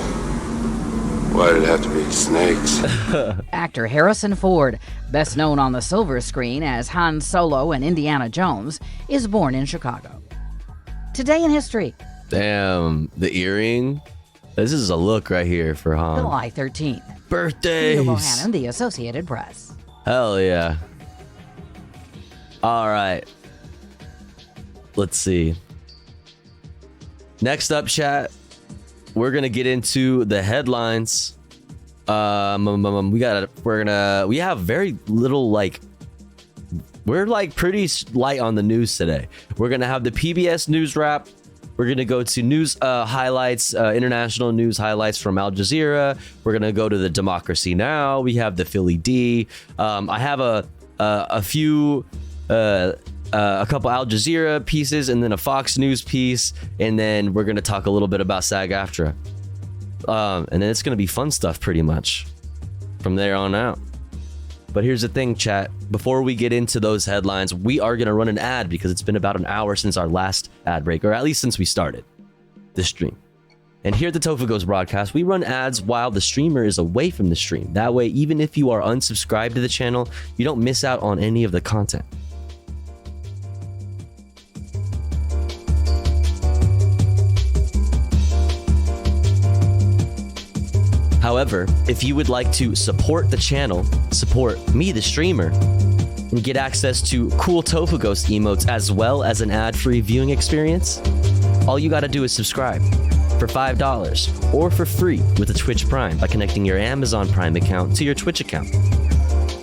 Why did it have to be snakes? Actor Harrison Ford, best known on the silver screen as Han Solo in Indiana Jones, is born in Chicago. Today in history. Damn, the earring. This is a look right here for Han. July 13th. Birthdays. Peter Bohannon, The Associated Press. Hell yeah. All right. Let's see. Next up, chat. we're gonna get into the headlines. We have very little, like, we're like pretty light on the news today. We're gonna have the PBS news wrap. We're gonna go to news highlights, international news highlights from Al Jazeera. We're gonna go to the Democracy Now. We have the Philly D. I have a couple Al Jazeera pieces and then a Fox News piece, and then we're gonna talk a little bit about SAG-AFTRA. And then it's gonna be fun stuff pretty much from there on out. But here's the thing, chat. Before we get into those headlines, we are gonna run an ad because it's been about an hour since our last ad break, or at least since we started this stream. And here at the Tofu Ghost broadcast, we run ads while the streamer is away from the stream. That way, even if you are unsubscribed to the channel, you don't miss out on any of the content. However, if you would like to support the channel, support me, the streamer, and get access to cool Tofu Ghost emotes as well as an ad-free viewing experience, all you gotta do is subscribe for $5 or for free with a Twitch Prime by connecting your Amazon Prime account to your Twitch account.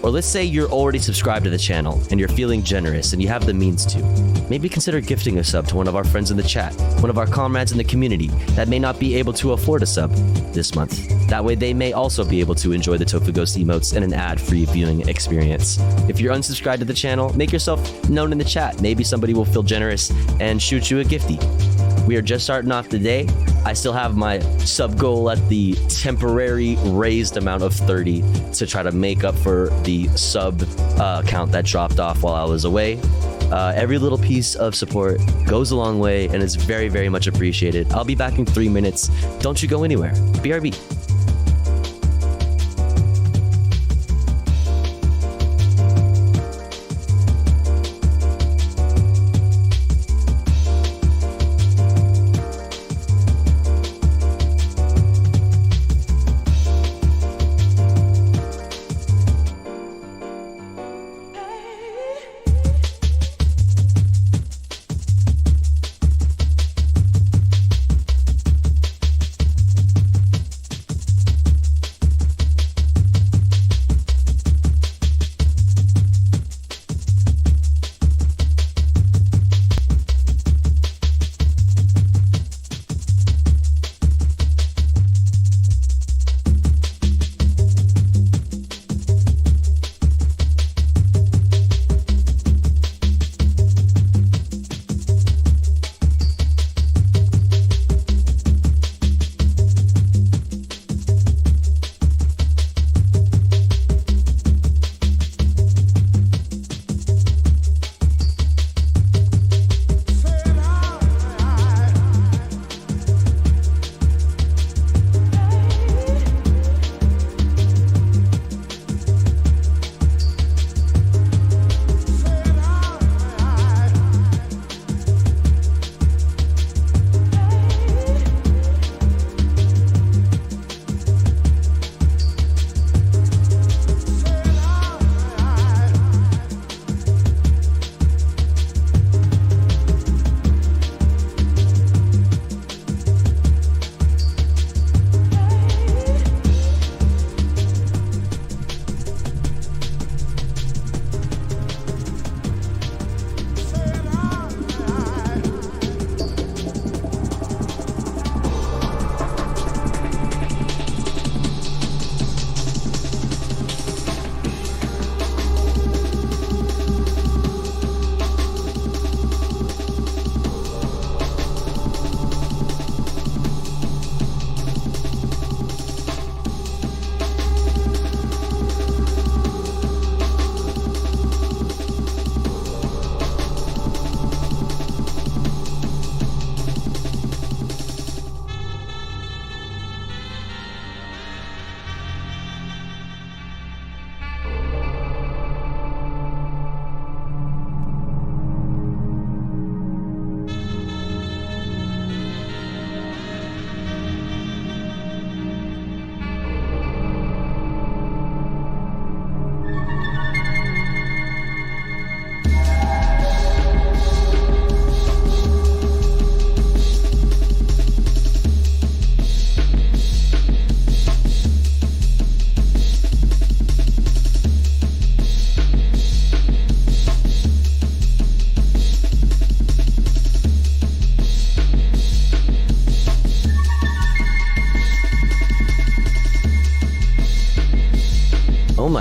Or let's say you're already subscribed to the channel and you're feeling generous and you have the means to. Maybe consider gifting a sub to one of our friends in the chat, one of our comrades in the community that may not be able to afford a sub this month. That way they may also be able to enjoy the Tofu Ghost emotes and an ad-free viewing experience. If you're unsubscribed to the channel, make yourself known in the chat. Maybe somebody will feel generous and shoot you a gifty. We are just starting off the day. I still have my sub goal at the temporary raised amount of 30 to try to make up for the sub count that dropped off while I was away. Every little piece of support goes a long way and is very, very much appreciated. I'll be back in 3 minutes. Don't you go anywhere. BRB.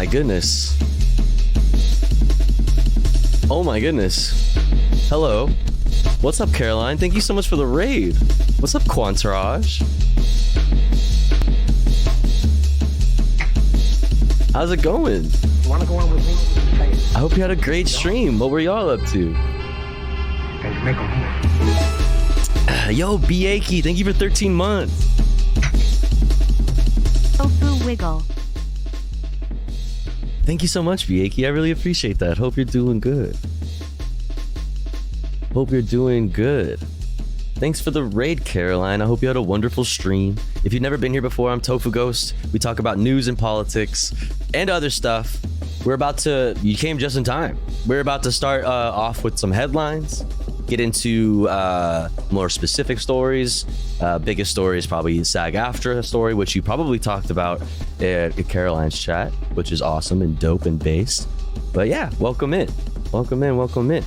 my goodness. Oh my goodness. Hello. What's up, Caroline? Thank you so much for the raid. What's up, Quantarage? How's it going? Wanna go on with me? I hope you had a great stream. What were y'all up to? Yo, Biaki, thank you for 13 months. Tofu Wiggle. Thank you so much, Biaki. I really appreciate that. Hope you're doing good. Hope you're doing good. Thanks for the raid, Caroline. I hope you had a wonderful stream. If you've never been here before, I'm Tofu Ghost. We talk about news and politics and other stuff. You came just in time. We're about to start off with some headlines, get into more specific stories. Biggest story is probably SAG-AFTRA story, which you probably talked about at Caroline's chat, which is awesome and dope and based. But yeah, welcome in. Welcome in, welcome in.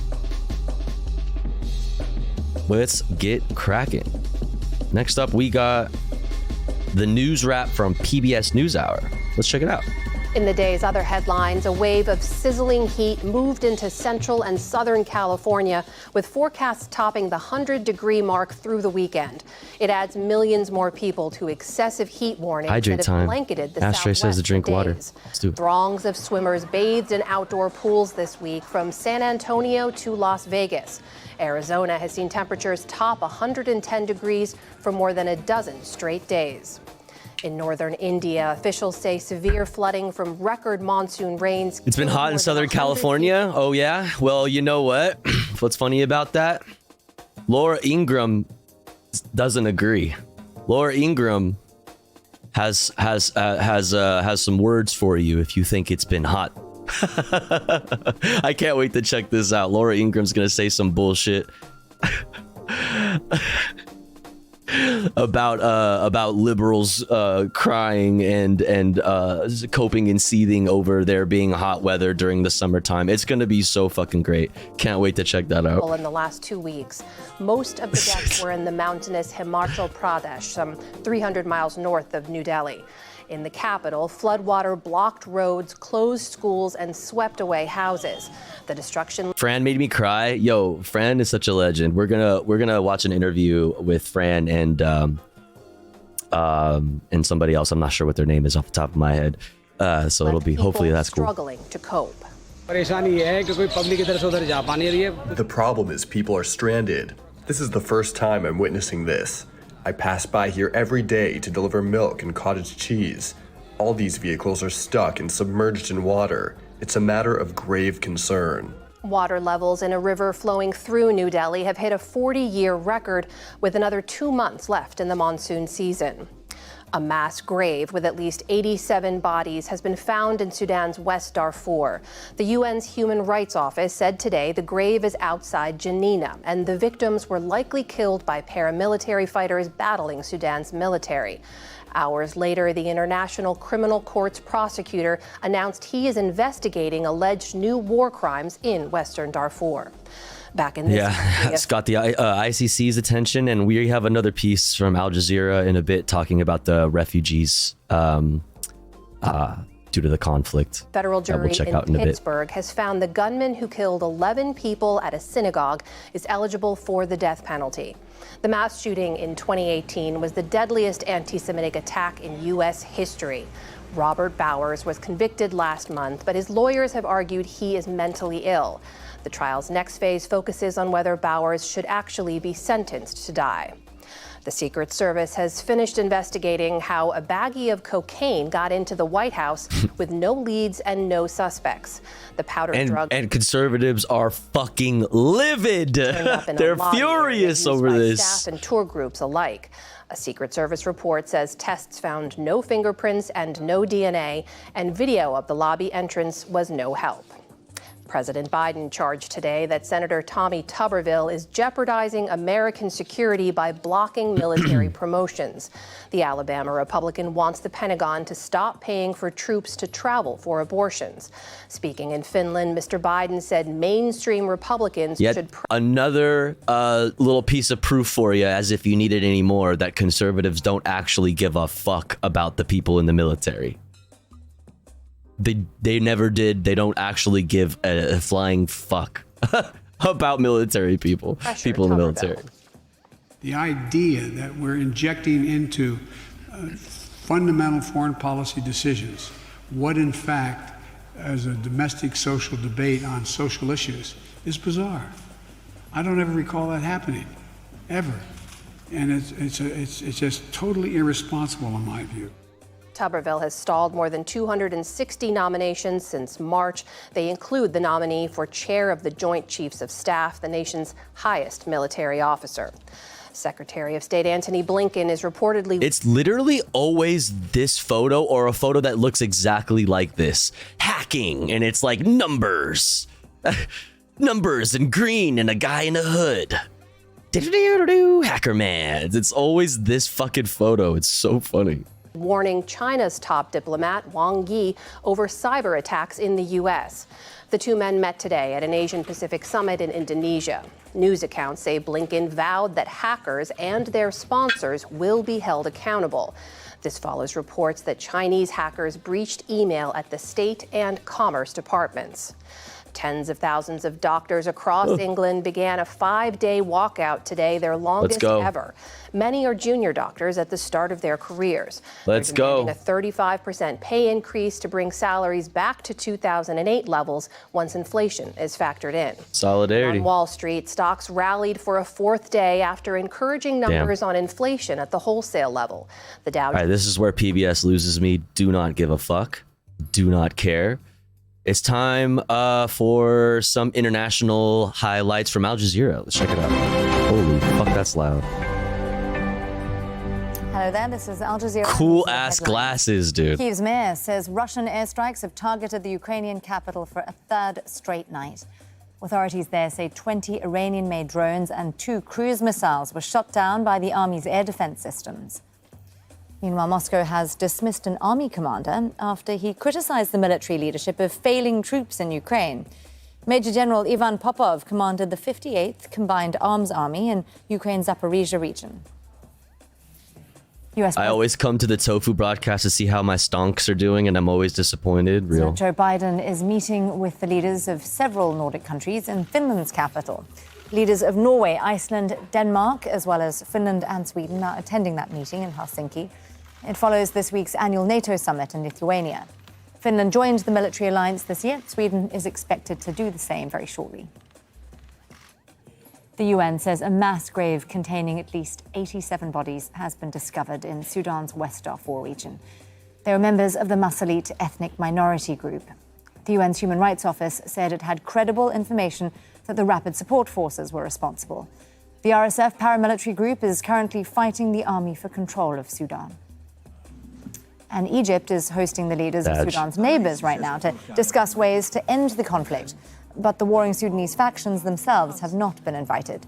Let's get cracking. Next up, we got the news wrap from PBS NewsHour. Let's check it out. In the day's other headlines, a wave of sizzling heat moved into central and southern California, with forecasts topping the 100-degree mark through the weekend. It adds millions more people to excessive heat warnings Hydrate that have time. blanketed the Ashtray Southwest says to drink for water. days. Let's do it. Throngs of swimmers bathed in outdoor pools this week, from San Antonio to Las Vegas. Arizona has seen temperatures top 110 degrees for more than a dozen straight days. In northern India, officials say severe flooding from record monsoon rains. It's been hot in Southern California. Oh yeah? Well, you know what? What's funny about that? Laura Ingraham doesn't agree. Laura Ingraham has some words for you if you think it's been hot. I can't wait to check this out. Laura Ingraham's gonna say some bullshit about liberals crying and coping and seething over there being hot weather during the summertime. It's gonna be so fucking great. Can't wait to check that out. In the last 2 weeks, most of the deaths were in the mountainous Himachal Pradesh, some 300 miles north of New Delhi. In the capital, floodwater blocked roads, closed schools, and swept away houses. The destruction. Fran made me cry. Yo, Fran is such a legend. We're gonna watch an interview with Fran and somebody else. I'm not sure what their name is off the top of my head. So it'll be, hopefully that's cool. Struggling to cope. The problem is people are stranded. This is the first time I'm witnessing this. I pass by here every day to deliver milk and cottage cheese. All these vehicles are stuck and submerged in water. It's a matter of grave concern. Water levels in a river flowing through New Delhi have hit a 40-year record, with another 2 months left in the monsoon season. A mass grave with at least 87 bodies has been found in Sudan's West Darfur. The UN's Human Rights Office said today the grave is outside Janina, and the victims were likely killed by paramilitary fighters battling Sudan's military. Hours later, the International Criminal Court's prosecutor announced he is investigating alleged new war crimes in Western Darfur. Back in this it's got the ICC's attention, and we have another piece from Al Jazeera in a bit talking about the refugees due to the conflict. Federal jury we'll check out in a bit. Pittsburgh has found the gunman who killed 11 people at a synagogue is eligible for the death penalty. The mass shooting in 2018 was the deadliest anti-Semitic attack in U.S. history. Robert Bowers was convicted last month, but his lawyers have argued he is mentally ill. The trial's next phase focuses on whether Bowers should actually be sentenced to die. The Secret Service has finished investigating how a baggie of cocaine got into the White House with no leads and no suspects. The powder drug and conservatives are fucking livid. They're furious over this. Staff and tour groups alike. A Secret Service report says tests found no fingerprints and no DNA, and video of the lobby entrance was no help. President Biden charged today that Senator Tommy Tuberville is jeopardizing American security by blocking military promotions. The Alabama Republican wants the Pentagon to stop paying for troops to travel for abortions. Speaking in Finland, Mr. Biden said mainstream Republicans should... Another little piece of proof for you, as if you needed any more, that conservatives don't actually give a fuck about the people in the military. They never did. They don't actually give a flying fuck about military people, people in the military. The idea that we're injecting into fundamental foreign policy decisions what in fact as a domestic social debate on social issues is bizarre. I don't ever recall that happening, ever. And it's just totally irresponsible in my view. Tuberville has stalled more than 260 nominations since March. They include the nominee for chair of the Joint Chiefs of Staff, the nation's highest military officer. Secretary of State Antony Blinken is reportedly... It's literally always this photo or a photo that looks exactly like this. Hacking, and it's like numbers. Numbers and green and a guy in a hood. Hacker man. It's always this fucking photo. It's so funny. Warning China's top diplomat, Wang Yi, over cyber attacks in the U.S. The two men met today at an Asian-Pacific summit in Indonesia. News accounts say Blinken vowed that hackers and their sponsors will be held accountable. This follows reports that Chinese hackers breached email at the State and Commerce departments. Tens of thousands of doctors across England began a 5-day walkout today, their longest ever. Many are junior doctors at the start of their careers. Let's go. A 35% pay increase to bring salaries back to 2008 levels once inflation is factored in. Solidarity. On Wall Street, stocks rallied for a fourth day after encouraging numbers on inflation at the wholesale level. The Dow. All right, this is where PBS loses me. Do not give a fuck. Do not care. It's time for some international highlights from Al Jazeera. Let's check it out. Holy fuck, that's loud. Hello there, this is Al Jazeera. Cool ass glasses, dude. Kyiv's mayor says Russian airstrikes have targeted the Ukrainian capital for a third straight night. Authorities there say 20 Iranian-made drones and 2 cruise missiles were shot down by the army's air defense systems. Meanwhile, Moscow has dismissed an army commander after he criticized the military leadership of failing troops in Ukraine. Major General Ivan Popov commanded the 58th Combined Arms Army in Ukraine's Zaporizhia region. I always come to the Tofu broadcast to see how my stonks are doing, and I'm always disappointed. Real. Joe Biden is meeting with the leaders of several Nordic countries in Finland's capital. Leaders of Norway, Iceland, Denmark, as well as Finland and Sweden are attending that meeting in Helsinki. It follows this week's annual NATO summit in Lithuania. Finland joined the military alliance this year. Sweden is expected to do the same very shortly. The UN says a mass grave containing at least 87 bodies has been discovered in Sudan's West Darfur region. They were members of the Masalit ethnic minority group. The UN's Human Rights Office said it had credible information that the Rapid Support Forces were responsible. The RSF paramilitary group is currently fighting the army for control of Sudan. And Egypt is hosting the leaders of Sudan's neighbors right now to discuss ways to end the conflict. But the warring Sudanese factions themselves have not been invited.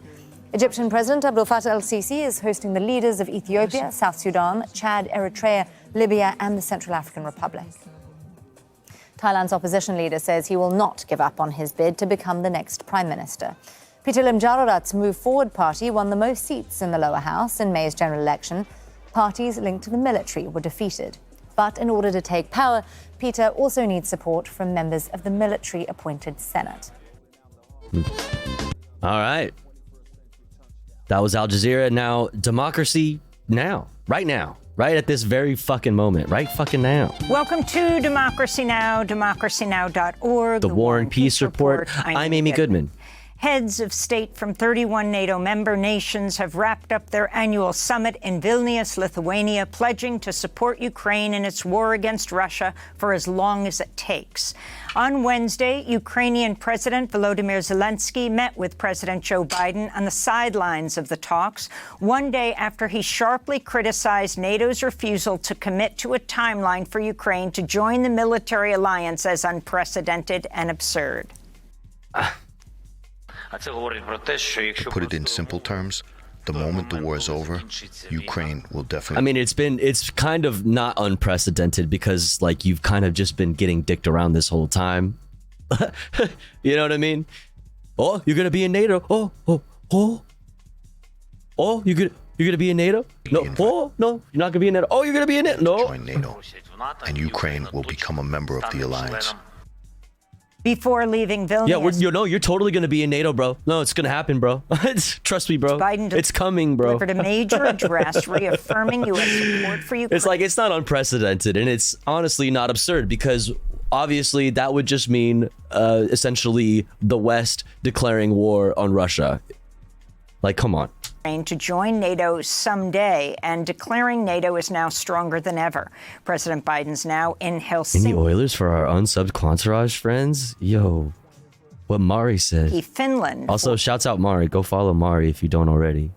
Egyptian President Abdel Fattah el-Sisi is hosting the leaders of Ethiopia, South Sudan, Chad, Eritrea, Libya, and the Central African Republic. Thailand's opposition leader says he will not give up on his bid to become the next prime minister. Peter Limjarorat's Move Forward party won the most seats in the lower house in May's general election. Parties linked to the military were defeated. But in order to take power, Peter also needs support from members of the military-appointed Senate. All right. That was Al Jazeera. Now, democracy now. Right now. Right at this very fucking moment. Right fucking now. Welcome to Democracy Now!, democracynow.org. The War and Peace Report. I'm Amy Goodman. Heads of state from 31 NATO member nations have wrapped up their annual summit in Vilnius, Lithuania, pledging to support Ukraine in its war against Russia for as long as it takes. On Wednesday, Ukrainian President Volodymyr Zelensky met with President Joe Biden on the sidelines of the talks, one day after he sharply criticized NATO's refusal to commit to a timeline for Ukraine to join the military alliance as unprecedented and absurd. To put it in simple terms, the moment the war is over, Ukraine will definitely... I mean, it's kind of not unprecedented because, like, you've kind of just been getting dicked around this whole time. You know what I mean? Oh, you're going to be in NATO. Oh, you're going to... You're gonna be in NATO? No. Oh, no. You're not gonna be in NATO. Oh, you're gonna be in it? No. Join NATO, and Ukraine will become a member of the alliance. Before leaving Vilnius, Yeah, you're totally gonna be in NATO, bro. No, it's gonna happen, bro. Trust me, bro. Biden It's coming, bro. delivered a major address reaffirming U.S. support for Ukraine. It's like, it's not unprecedented, and it's honestly not absurd, because obviously that would just mean essentially the West declaring war on Russia. Like, come on. To join NATO someday, and declaring NATO is now stronger than ever. President Biden's now in Helsinki. Any Oilers for our unsubbed Quantarage friends? Yo, what Mari said. Finland. Also, shouts out Mari. Go follow Mari if you don't already.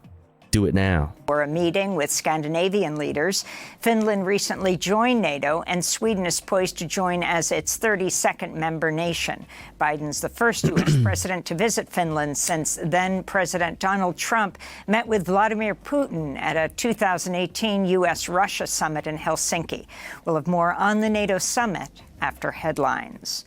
Do it now. For a meeting with Scandinavian leaders. Finland recently joined NATO, and Sweden is poised to join as its 32nd member nation. Biden's the first U.S. president to visit Finland since then-President Donald Trump met with Vladimir Putin at a 2018 U.S.-Russia summit in Helsinki. We'll have more on the NATO summit after headlines.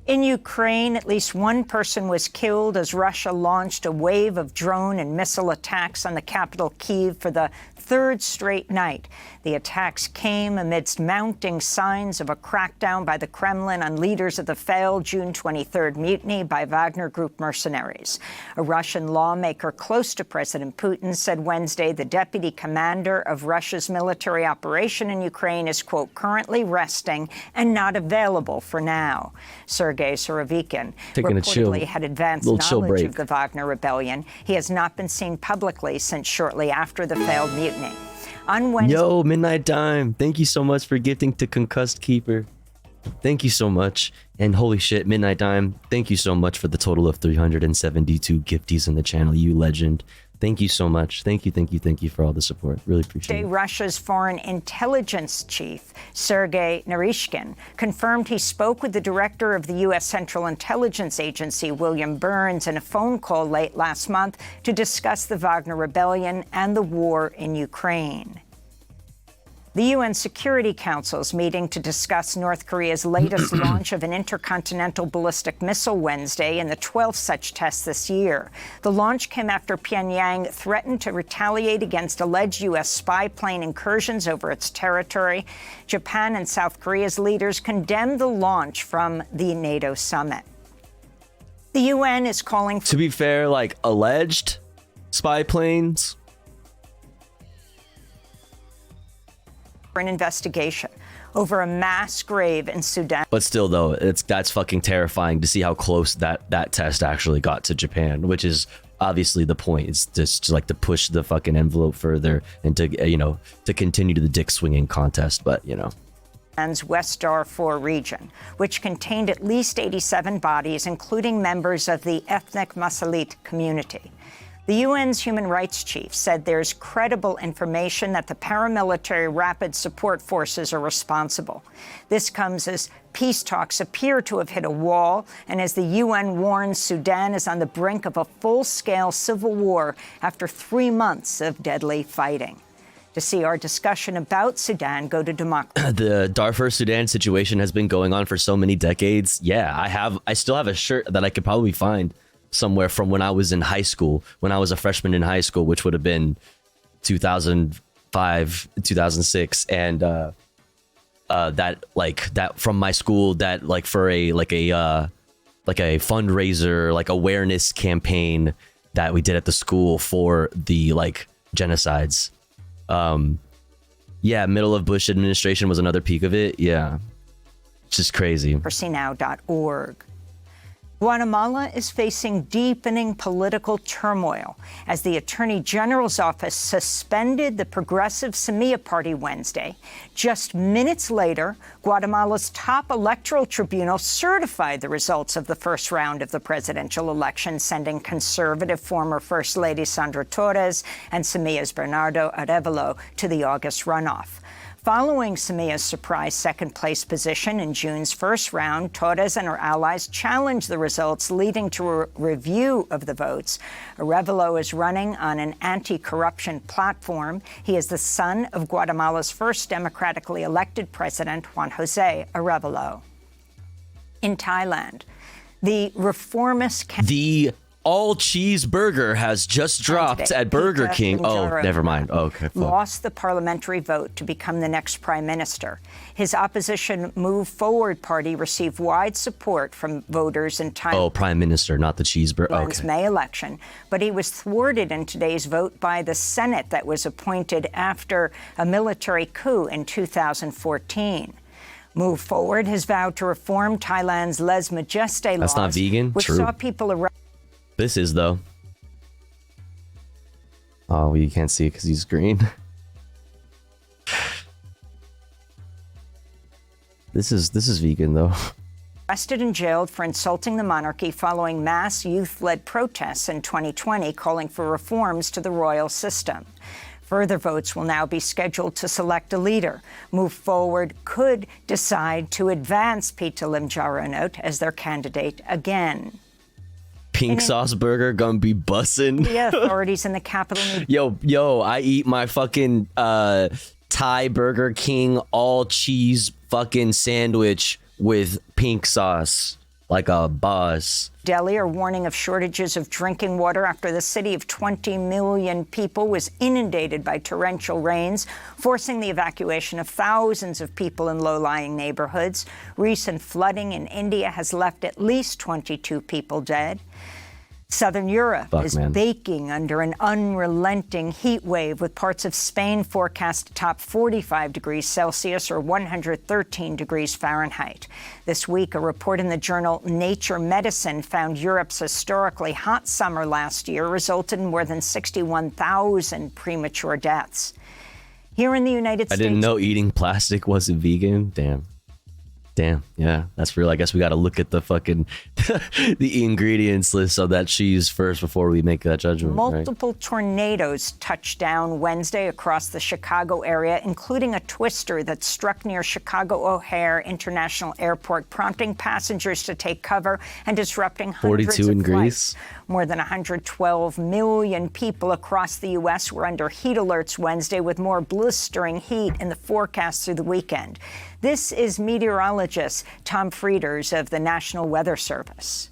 In Ukraine, at least one person was killed as Russia launched a wave of drone and missile attacks on the capital, Kyiv, for the third straight night. The attacks came amidst mounting signs of a crackdown by the Kremlin on leaders of the failed June 23rd mutiny by Wagner Group mercenaries. A Russian lawmaker close to President Putin said Wednesday the deputy commander of Russia's military operation in Ukraine is, quote, currently resting and not available for now. Sergei Surovikin reportedly had advanced knowledge of the Wagner rebellion. He has not been seen publicly since shortly after the failed mutiny. On Wednesday, Yo, Midnight Dime, thank you so much for gifting to Concussed Keeper. Thank you so much. And holy shit, Midnight Dime, thank you so much for the total of 372 gifties in the channel, you legend. Thank you so much. Thank you for all the support. Really appreciate it. Russia's foreign intelligence chief, Sergei Naryshkin, confirmed he spoke with the director of the U.S. Central Intelligence Agency, William Burns, in a phone call late last month to discuss the Wagner Rebellion and the war in Ukraine. The UN Security Council is meeting to discuss North Korea's latest launch of an intercontinental ballistic missile Wednesday and the 12th such test this year. The launch came after Pyongyang threatened to retaliate against alleged U.S. spy plane incursions over its territory. Japan and South Korea's leaders condemned the launch from the NATO summit. The UN is calling for— To be fair, like, alleged spy planes— an investigation over a mass grave in Sudan. But still, though, that's fucking terrifying to see how close that test actually got to Japan, which is obviously the point. It's just like to push the fucking envelope further and to, you know, to continue to the dick swinging contest. But, you know. West Darfur region, which contained at least 87 bodies, including members of the ethnic Masalit community. The UN's human rights chief said there's credible information that the paramilitary rapid support forces are responsible. This comes as peace talks appear to have hit a wall, and as the UN warns Sudan is on the brink of a full-scale civil war after 3 months of deadly fighting. To see our discussion about Sudan, go to democracy. The Darfur Sudan situation has been going on for so many decades. Yeah, I still have a shirt that I could probably find somewhere from when I was in high school, when I was a freshman in high school, which would have been 2005, 2006. And that from my school, that like for a fundraiser, like awareness campaign that we did at the school for the like genocides. Yeah, middle of Bush administration was another peak of it. Yeah, it's just crazy. democracynow.org. Guatemala is facing deepening political turmoil as the Attorney General's office suspended the Progressive Semilla Party Wednesday. Just minutes later, Guatemala's top electoral tribunal certified the results of the first round of the presidential election, sending conservative former First Lady Sandra Torres and Semilla's Bernardo Arevalo to the August runoff. Following Semilla's surprise second-place position in June's first round, Torres and her allies challenged the results, leading to a review of the votes. Arevalo is running on an anti-corruption platform. He is the son of Guatemala's first democratically elected president, Juan José Arevalo. In Thailand, the reformist... The all cheeseburger has just dropped at Burger King. Oh, never mind. Okay. Fuck. Lost the parliamentary vote to become the next prime minister. His opposition Move Forward party received wide support from voters in Oh, prime minister, not the cheeseburger. Okay. May election, but he was thwarted in today's vote by the Senate that was appointed after a military coup in 2014. Move Forward has vowed to reform Thailand's lèse-majesté laws. That's not vegan? Which True. saw people around. This is, though. Oh, well, you can't see it because he's green. This is vegan, though. Arrested and jailed for insulting the monarchy following mass youth-led protests in 2020 calling for reforms to the royal system. Further votes will now be scheduled to select a leader. Move Forward could decide to advance Pita Limjaroenrat as their candidate again. Pink sauce burger gonna be bussin'. The authorities in the capital need Yo, I eat my fucking Thai Burger King all cheese fucking sandwich with pink sauce like a boss. Delhi are warning of shortages of drinking water after the city of 20 million people was inundated by torrential rains, forcing the evacuation of thousands of people in low-lying neighborhoods. Recent flooding in India has left at least 22 people dead. Southern Europe is baking under an unrelenting heat wave, with parts of Spain forecast to top 45 degrees Celsius or 113 degrees Fahrenheit. This week, a report in the journal Nature Medicine found Europe's historically hot summer last year resulted in more than 61,000 premature deaths. Here in the United States... I didn't know eating plastic wasn't vegan. Damn, yeah, that's real. I guess we got to look at the fucking the ingredients list of that cheese first before we make that judgment. Multiple tornadoes touched down Wednesday across the Chicago area, including a twister that struck near Chicago O'Hare International Airport, prompting passengers to take cover and disrupting hundreds 42 in of Greece. flights. More than 112 million people across the U.S. were under heat alerts Wednesday, with more blistering heat in the forecast through the weekend. This is meteorologist Tom Frieders of the National Weather Service.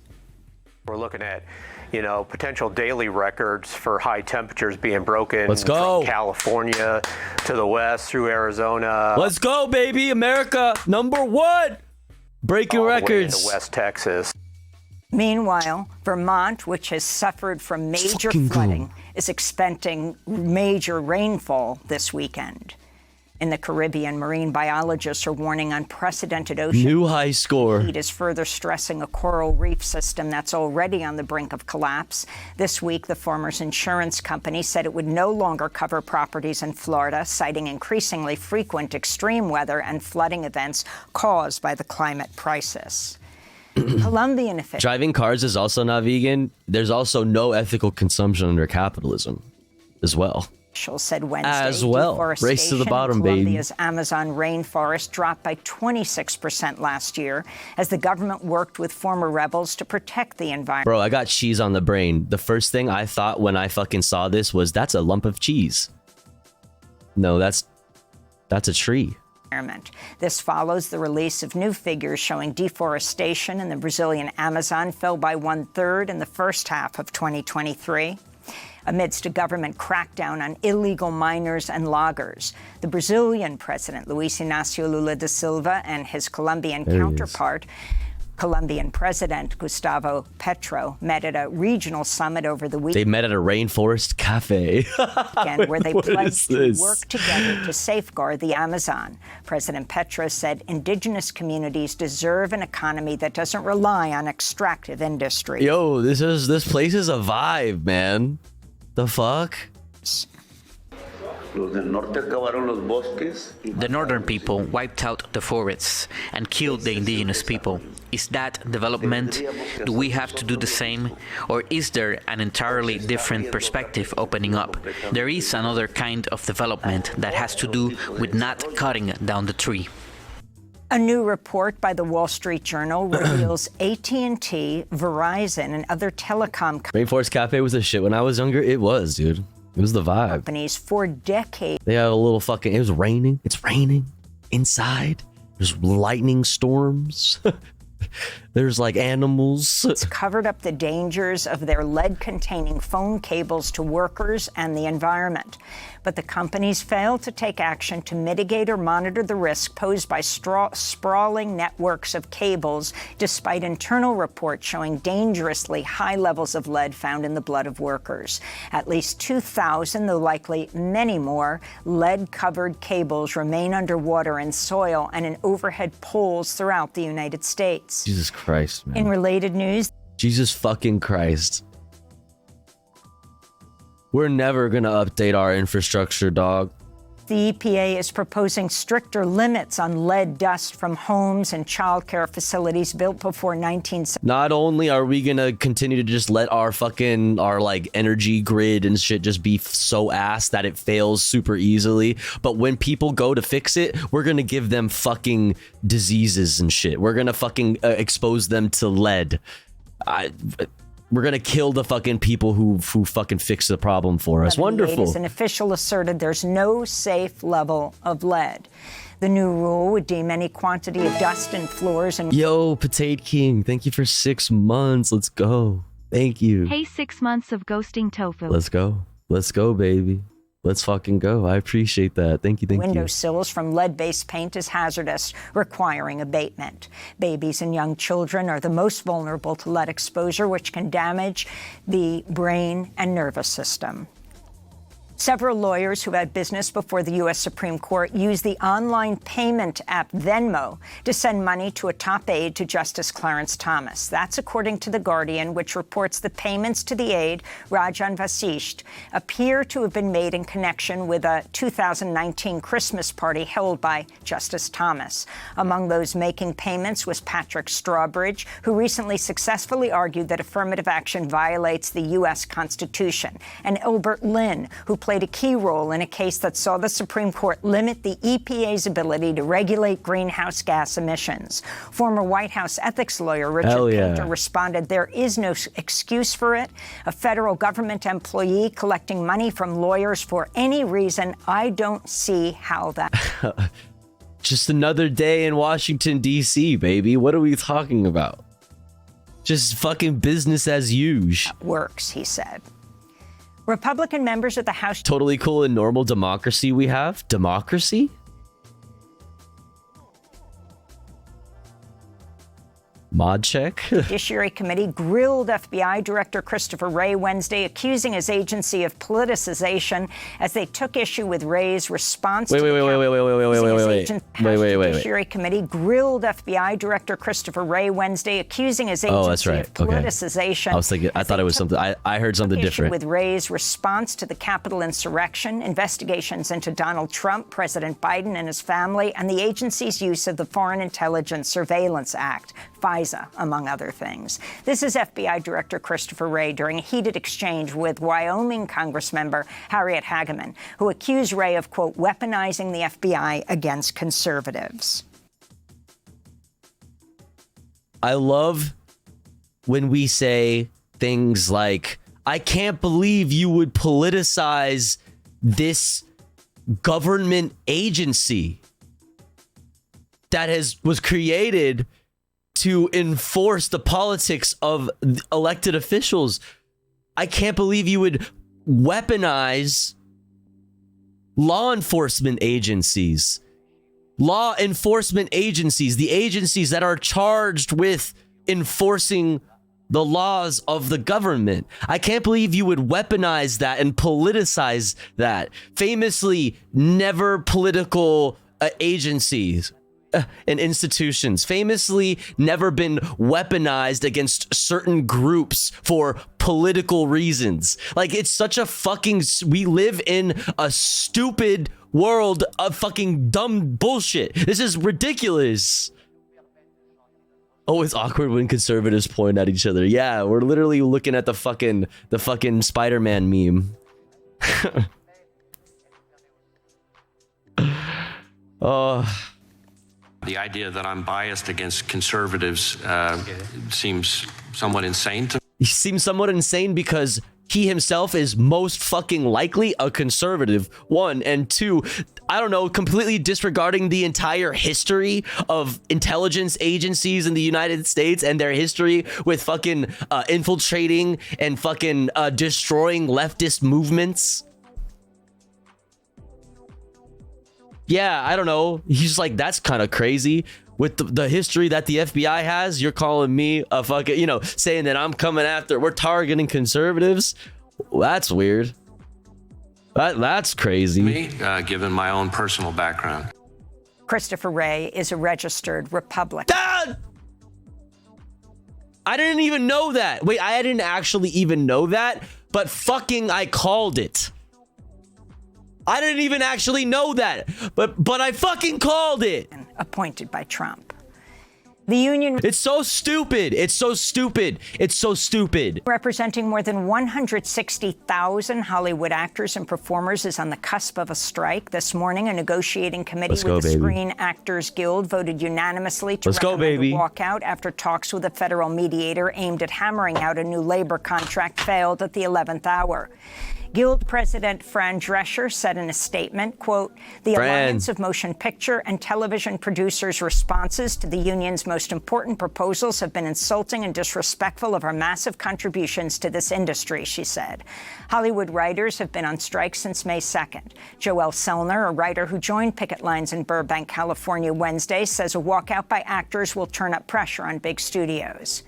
We're looking at, potential daily records for high temperatures being broken. Let's go. From California to the west through Arizona. Let's go, baby. America, #1. Breaking all the way records. into West Texas. Meanwhile, Vermont, which has suffered from major flooding, is expecting major rainfall this weekend. In the Caribbean, marine biologists are warning unprecedented ocean new high score. heat is further stressing a coral reef system that's already on the brink of collapse. This week, the Farmers Insurance Company said it would no longer cover properties in Florida, citing increasingly frequent extreme weather and flooding events caused by the climate crisis. Colombian officials... Driving cars is also not vegan. There's also no ethical consumption under capitalism as well. Said Wednesday, as well. Race to the bottom, in baby. Colombia's Amazon rainforest dropped by 26% last year as the government worked with former rebels to protect the environment. Bro, I got cheese on the brain. The first thing I thought when I fucking saw this was, that's a lump of cheese. No, that's a tree. This follows the release of new figures showing deforestation in the Brazilian Amazon fell by 1/3 in the first half of 2023. Amidst a government crackdown on illegal miners and loggers, the Brazilian president, Luiz Inácio Lula da Silva, and his Colombian counterpart, Colombian President Gustavo Petro, met at a regional summit over the weekend. They met at a rainforest cafe. Where they pledged to work together to safeguard the Amazon. President Petro said indigenous communities deserve an economy that doesn't rely on extractive industry. Yo, this place is a vibe, man. The fuck? The northern people wiped out the forests and killed the indigenous people. Is that development? Do we have to do the same? Or is there an entirely different perspective opening up? There is another kind of development that has to do with not cutting down the tree. A new report by the Wall Street Journal reveals AT&T, Verizon, and other telecom Rainforest Cafe was the shit when I was younger. It was, dude. It was the vibe. companies for decades. They had a little fucking... It was raining. It's raining inside. There's lightning storms. There's like animals. It's covered up the dangers of their lead-containing phone cables to workers and the environment. But the companies failed to take action to mitigate or monitor the risk posed by sprawling networks of cables, despite internal reports showing dangerously high levels of lead found in the blood of workers. At least 2,000, though likely many more, lead-covered cables remain underwater in soil and in overhead poles throughout the United States. Jesus Christ, man. In related news, Jesus fucking Christ. We're never gonna update our infrastructure, dog. the EPA is proposing stricter limits on lead dust from homes and childcare facilities built before 1970. Not only are we gonna continue to just let our like energy grid and shit just be so ass that it fails super easily, but when people go to fix it, we're gonna give them fucking diseases and shit. We're gonna fucking expose them to lead. We're gonna kill the fucking people who fucking fix the problem for us. Wonderful. An official asserted there's no safe level of lead. The new rule would deem any quantity of dust in floors and... Yo, Potato King, thank you for 6 months. Let's go. Thank you. Hey, 6 months of ghosting tofu. Let's go. Let's go, baby. Let's fucking go. I appreciate that. Thank you, thank you. Windowsills from lead-based paint is hazardous, requiring abatement. Babies and young children are the most vulnerable to lead exposure, which can damage the brain and nervous system. Several lawyers who had business before the U.S. Supreme Court used the online payment app Venmo to send money to a top aide to Justice Clarence Thomas. That's according to The Guardian, which reports the payments to the aide, Rajan Vasisht, appear to have been made in connection with a 2019 Christmas party held by Justice Thomas. Among those making payments was Patrick Strawbridge, who recently successfully argued that affirmative action violates the U.S. Constitution, and Elbert Lynn, who played a key role in a case that saw the Supreme Court limit the EPA's ability to regulate greenhouse gas emissions. Former White House ethics lawyer Richard Painter responded, "There is no excuse for it. A federal government employee collecting money from lawyers for any reason, I don't see how that..." Just another day in Washington, D.C., baby. What are we talking about? Just fucking business as usual. Works, he said. Republican members of the House... Totally cool and normal democracy we have. Democracy? Mod check. Judiciary Committee grilled FBI Director Christopher Wray Wednesday, accusing his agency of politicization as they took issue with Wray's response to Judiciary Committee grilled FBI Director Christopher Wray Wednesday, accusing his agency of politicization. I was thinking, I thought it was something, I heard something different. With Wray's response to the Capitol insurrection, investigations into Donald Trump, President Biden and his family, and the agency's use of the Foreign Intelligence Surveillance Act, FISA, among other things. This is FBI Director Christopher Wray during a heated exchange with Wyoming Congressmember Harriet Hageman, who accused Wray of, quote, weaponizing the FBI against conservatives. I love when we say things like, I can't believe you would politicize this government agency that was created to enforce the politics of elected officials. I can't believe you would weaponize law enforcement agencies. Law enforcement agencies, the agencies that are charged with enforcing the laws of the government. I can't believe you would weaponize that and politicize that. Famously, never political agencies and institutions, famously never been weaponized against certain groups for political reasons. Like, it's such a fucking, we live in a stupid world of fucking dumb bullshit. This is ridiculous. Oh, it's awkward when conservatives point at each other. Yeah, we're literally looking at the fucking Spider-Man meme. Oh. The idea that I'm biased against conservatives seems somewhat insane to me. He seems somewhat insane because he himself is most fucking likely a conservative, one, and two, I don't know, completely disregarding the entire history of intelligence agencies in the United States and their history with fucking infiltrating and fucking destroying leftist movements. Yeah, I don't know. He's like, that's kind of crazy. With the history that the FBI has, you're calling me a fucking, you know, saying that I'm coming after, we're targeting conservatives. That's weird. That's crazy. Me, given my own personal background. Christopher Wray is a registered Republican. I didn't even know that. Wait, I didn't actually even know that, but fucking I called it. I didn't even actually know that, but I fucking called it. Appointed by Trump. The union... It's so stupid. It's so stupid. It's so stupid. Representing more than 160,000 Hollywood actors and performers is on the cusp of a strike. This morning, a negotiating committee with the Screen Actors Guild voted unanimously to recommend a walkout after talks with a federal mediator aimed at hammering out a new labor contract failed at the 11th hour. Guild President Fran Drescher said in a statement, quote, the Alliance of Motion Picture and Television Producers' responses to the union's most important proposals have been insulting and disrespectful of our massive contributions to this industry, she said. Hollywood writers have been on strike since May 2nd. Joelle Selner, a writer who joined picket lines in Burbank, California Wednesday, says a walkout by actors will turn up pressure on big studios.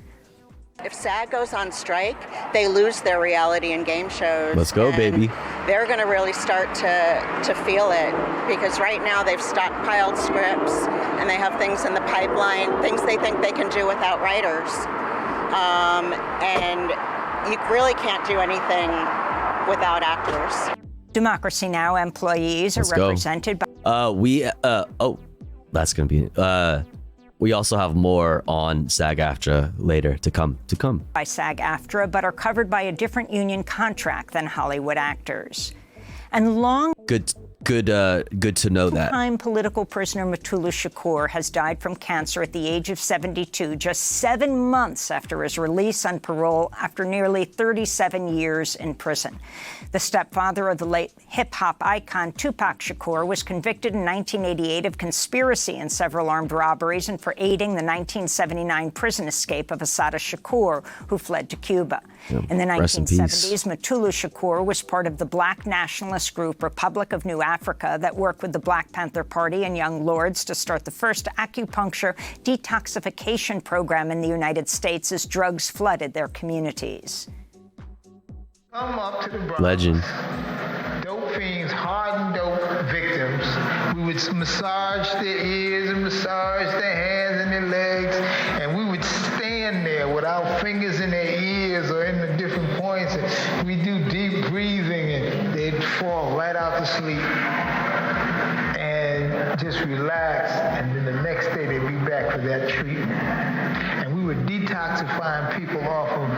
If SAG goes on strike, they lose their reality and game shows. Let's go, baby. They're going to really start to feel it, because right now they've stockpiled scripts and they have things in the pipeline, things they think they can do without writers. And you really can't do anything without actors. Democracy Now! Employees are represented by... that's going to be... we also have more on SAG-AFTRA later to come. By SAG-AFTRA, but are covered by a different union contract than Hollywood actors. And Good to know that. Time political prisoner Mutulu Shakur has died from cancer at the age of 72, just 7 months after his release on parole after nearly 37 years in prison. The stepfather of the late hip-hop icon Tupac Shakur was convicted in 1988 of conspiracy in several armed robberies and for aiding the 1979 prison escape of Assata Shakur, who fled to Cuba. In the 1970s, Mutulu Shakur was part of the black nationalist group Republic of New Africa that worked with the Black Panther Party and Young Lords to start the first acupuncture detoxification program in the United States as drugs flooded their communities. Come up to the Bronx. Legend. Dope fiends, hardened dope victims. We would massage their ears and massage their hands and their legs, and we would stand there with our fingers in their ears or in the different points, and we do deep breathing, and they'd fall right out to sleep and just relax, and then the next day they'd be back for that treatment. And we were detoxifying people off of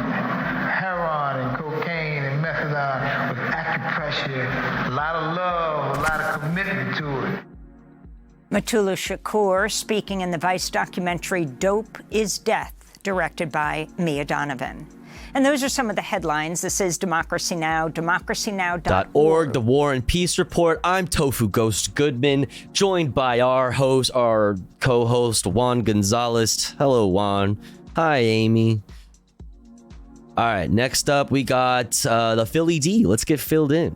heroin and cocaine and methadone with acupressure, a lot of love, a lot of commitment to it. Mutulu Shakur speaking in the Vice documentary Dope is Death, directed by Mia Donovan. And those are some of the headlines. This is Democracy Now!, democracynow.org. The War and Peace Report. I'm Tofu Ghost Goodman, joined by our co-host, Juan Gonzalez. Hello, Juan. Hi, Amy. All right, next up, we got the Philly D. Let's get filled in.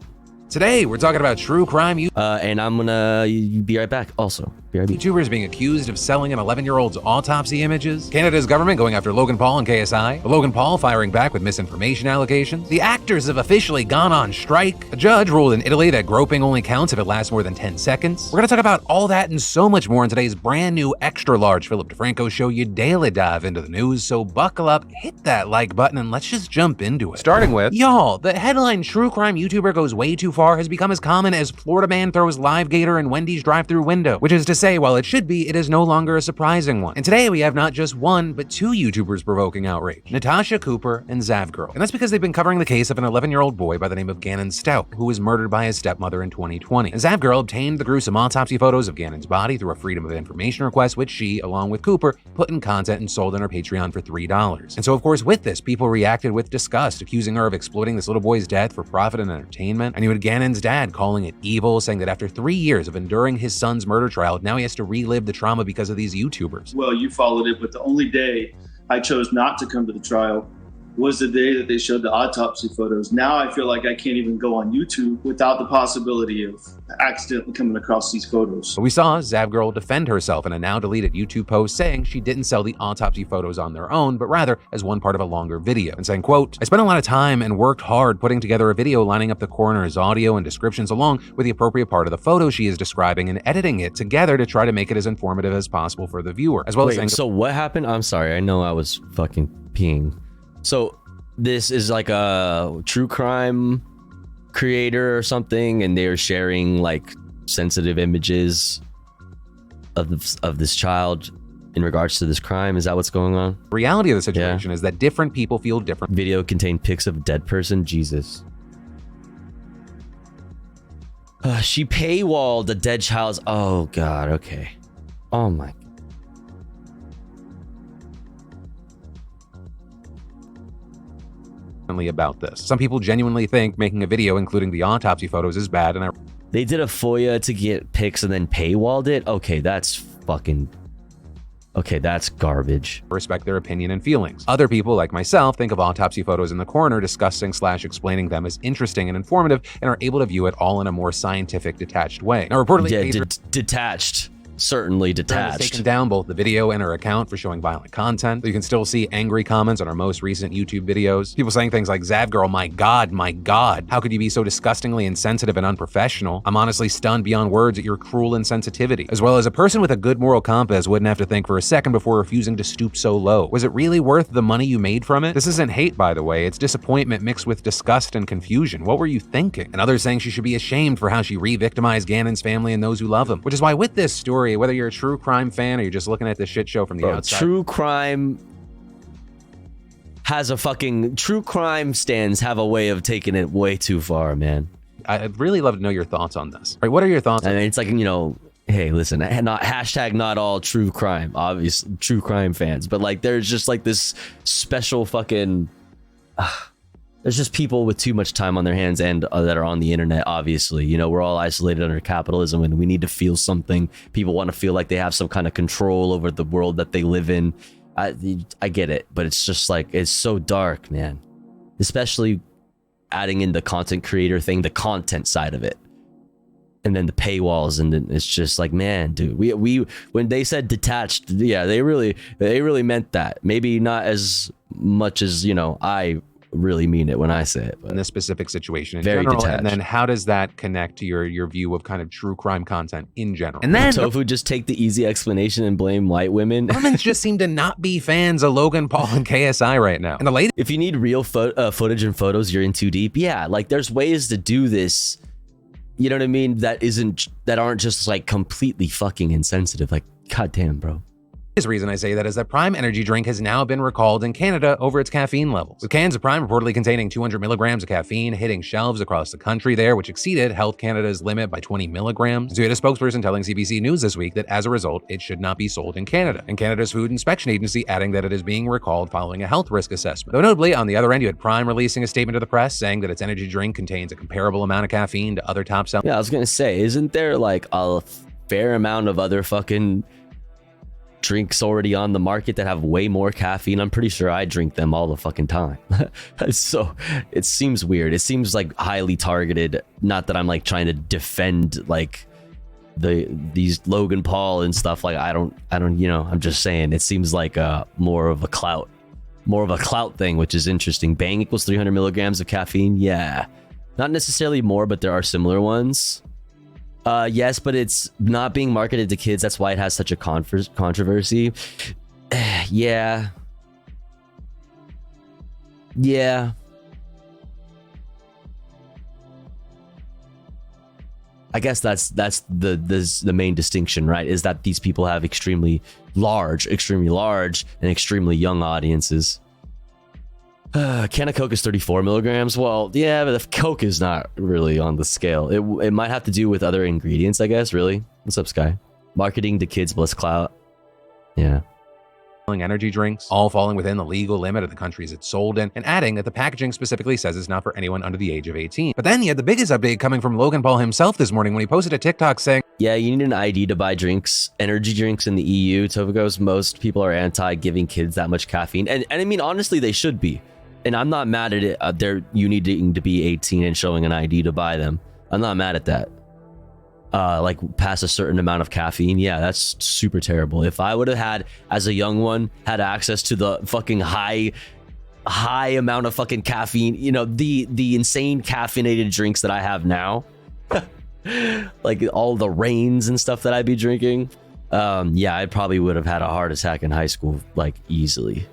Today, we're talking about true crime. And I'm gonna be right back also. YouTubers being accused of selling an 11-year-old's autopsy images. Canada's government going after Logan Paul and KSI. Logan Paul firing back with misinformation allegations. The actors have officially gone on strike. A judge ruled in Italy that groping only counts if it lasts more than 10 seconds. We're gonna talk about all that and so much more in today's brand new extra-large Philip DeFranco show. You daily dive into the news, so buckle up, hit that like button, and let's just jump into it. Starting with, y'all, the headline true crime YouTuber goes way too far has become as common as Florida man throws live gator in Wendy's drive-thru window, which is to say, while it should be, it is no longer a surprising one. And today we have not just one, but two YouTubers provoking outrage, Natasha Cooper and Zavgirl. And that's because they've been covering the case of an 11-year-old boy by the name of Gannon Stout, who was murdered by his stepmother in 2020. And Zavgirl obtained the gruesome autopsy photos of Gannon's body through a Freedom of Information request, which she, along with Cooper, put in content and sold on her Patreon for $3. And so, of course, with this, people reacted with disgust, accusing her of exploiting this little boy's death for profit and entertainment. And you had Gannon's dad calling it evil, saying that after 3 years of enduring his son's murder trial, now he has to relive the trauma because of these YouTubers. Well, you followed it, but the only day I chose not to come to the trial was the day that they showed the autopsy photos. Now I feel like I can't even go on YouTube without the possibility of accidentally coming across these photos. We saw Zavgirl defend herself in a now deleted YouTube post, saying she didn't sell the autopsy photos on their own, but rather as one part of a longer video, and saying, quote, "I spent a lot of time and worked hard putting together a video lining up the coroner's audio and descriptions along with the appropriate part of the photo she is describing and editing it together to try to make it as informative as possible for the viewer, as well as saying..." So what happened? I'm sorry, I know I was fucking peeing. So this is like a true crime creator or something, and they're sharing like sensitive images of this child in regards to this crime. Is that what's going on? Reality of the situation is that different people feel different. Video contained pics of dead person. Jesus. She paywalled the dead child's. Oh God. Okay. Oh my. About this. Some people genuinely think making a video including the autopsy photos is bad, and they did a FOIA to get pics and then paywalled it. Okay, that's fucking... Okay, that's garbage. Respect their opinion and feelings. Other people, like myself, think of autopsy photos in the coroner discussing / explaining them as interesting and informative, and are able to view it all in a more scientific, detached way. Now, reportedly, detached. Certainly detached. Has taken down both the video and her account for showing violent content. You can still see angry comments on our most recent YouTube videos. People saying things like, "Zavgirl, my God, how could you be so disgustingly insensitive and unprofessional? I'm honestly stunned beyond words at your cruel insensitivity." As well as, "A person with a good moral compass wouldn't have to think for a second before refusing to stoop so low. Was it really worth the money you made from it?" This isn't hate, by the way. It's disappointment mixed with disgust and confusion. What were you thinking? And others saying she should be ashamed for how she re-victimized Gannon's family and those who love him. Which is why with this story, whether you're a true crime fan or you're just looking at this shit show from the outside. True crime has a fucking... True crime stands have a way of taking it way too far, man. I'd really love to know your thoughts on this. Right, what are your thoughts on it's like, you know, hey, listen, not all true crime, obviously, true crime fans, but like there's just like this special fucking... there's just people with too much time on their hands and that are on the internet, obviously. You know, we're all isolated under capitalism and we need to feel something. People want to feel like they have some kind of control over the world that they live in. I get it, but it's just like, it's so dark, man. Especially adding in the content creator thing, the content side of it. And then the paywalls, and then it's just like, man, dude, we when they said detached, yeah, they really meant that. Maybe not as much as, you know, I really mean it when I say it, but in this specific situation in very general, detached. and then how does that connect to your view of kind of true crime content in general? And then Tofu just take the easy explanation and blame white women. Women just seem to not be fans of Logan Paul and KSI right now. And the latest, if you need real footage and photos, you're in too deep. Yeah, like there's ways to do this. You know what I mean? That aren't just like completely fucking insensitive. Like, goddamn, bro. The reason I say that is that Prime energy drink has now been recalled in Canada over its caffeine levels, with cans of Prime reportedly containing 200 milligrams of caffeine hitting shelves across the country there, which exceeded Health Canada's limit by 20 milligrams. So we had a spokesperson telling CBC News this week that as a result, it should not be sold in Canada, and Canada's Food Inspection Agency adding that it is being recalled following a health risk assessment. Though notably, on the other end, you had Prime releasing a statement to the press saying that its energy drink contains a comparable amount of caffeine to other top sellers. Yeah, I was gonna say, isn't there like a fair amount of other fucking drinks already on the market that have way more caffeine? I'm pretty sure I drink them all the fucking time. So it seems weird. It seems like highly targeted. Not that I'm like trying to defend like these Logan Paul and stuff. Like I don't, you know, I'm just saying it seems like more of a clout thing, which is interesting. Bang equals 300 milligrams of caffeine. Yeah, not necessarily more, but there are similar ones. Yes, but it's not being marketed to kids. That's why it has such a controversy. Yeah. I guess that's the main distinction, right? Is that these people have extremely large and extremely young audiences. Can of Coke is 34 milligrams. Well, yeah, but the Coke is not really on the scale. It might have to do with other ingredients, I guess. Really? What's up, Sky? Marketing to kids plus clout. Yeah. Energy drinks, all falling within the legal limit of the countries it's sold in, and adding that the packaging specifically says it's not for anyone under the age of 18. But then you had the biggest update coming from Logan Paul himself this morning when he posted a TikTok saying, yeah, you need an ID to buy drinks, energy drinks in the EU. Topher goes, most people are anti giving kids that much caffeine. And I mean, honestly, they should be. And I'm not mad at it. You needing to be 18 and showing an ID to buy them. I'm not mad at that. Like past a certain amount of caffeine, yeah, that's super terrible. If I would have had, as a young one, had access to the fucking high amount of fucking caffeine, you know, the insane caffeinated drinks that I have now, like all the Reigns and stuff that I'd be drinking, yeah, I probably would have had a heart attack in high school, like easily.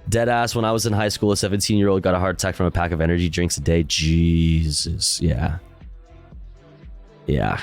Deadass, when I was in high school, a 17-year-old got a heart attack from a pack of energy drinks a day. Jesus, yeah. Yeah.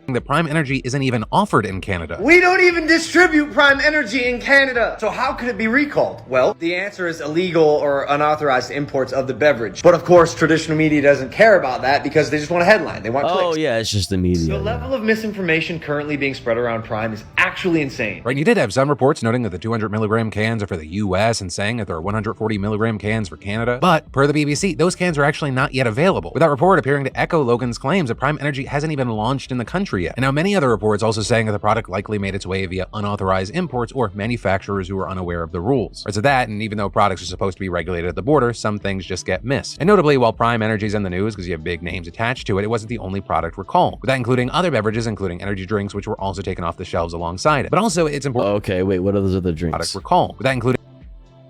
That Prime Energy isn't even offered in Canada. We don't even distribute Prime Energy in Canada. So how could it be recalled? Well, the answer is illegal or unauthorized imports of the beverage. But of course, traditional media doesn't care about that because they just want a headline. They want clicks. Oh yeah, it's just the media. The level of misinformation currently being spread around Prime is actually insane. Right, and you did have some reports noting that the 200 milligram cans are for the US and saying that there are 140 milligram cans for Canada. But per the BBC, those cans are actually not yet available, with that report appearing to echo Logan's claims that Prime Energy hasn't even launched in the country yet. And now many other reports also saying that the product likely made its way via unauthorized imports or manufacturers who are unaware of the rules. Right, so that, and even though products are supposed to be regulated at the border, some things just get missed. And notably, while Prime Energy's in the news because you have big names attached to it, it wasn't the only product recalled, with that including other beverages, including energy drinks, which were also taken off the shelves alongside it. But also, it's important. Okay, wait, what are those other drinks? Product recall, with that including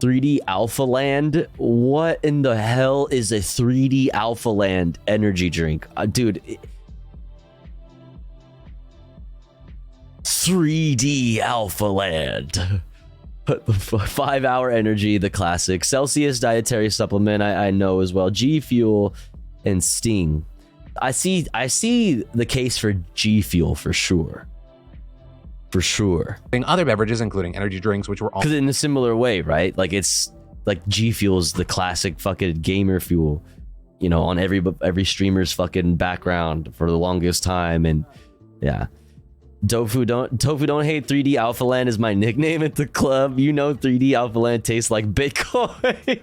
3D Alpha Land. What in the hell is a 3D Alpha Land energy drink? Dude, 3D Alpha Land. 5-hour energy, the classic. Celsius dietary supplement, I know as well. G Fuel and Sting. I see the case for G Fuel for sure. For sure. Other beverages, including energy drinks, which were all in a similar way, right? Like it's like G Fuel's the classic fucking gamer fuel, you know, on every streamer's fucking background for the longest time. And yeah. Tofu don't hate 3D Alpha Land is my nickname at the club. You know 3D Alpha Land tastes like Bitcoin.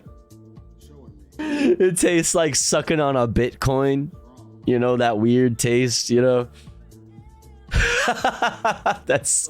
It tastes like sucking on a Bitcoin. You know, that weird taste, you know. That's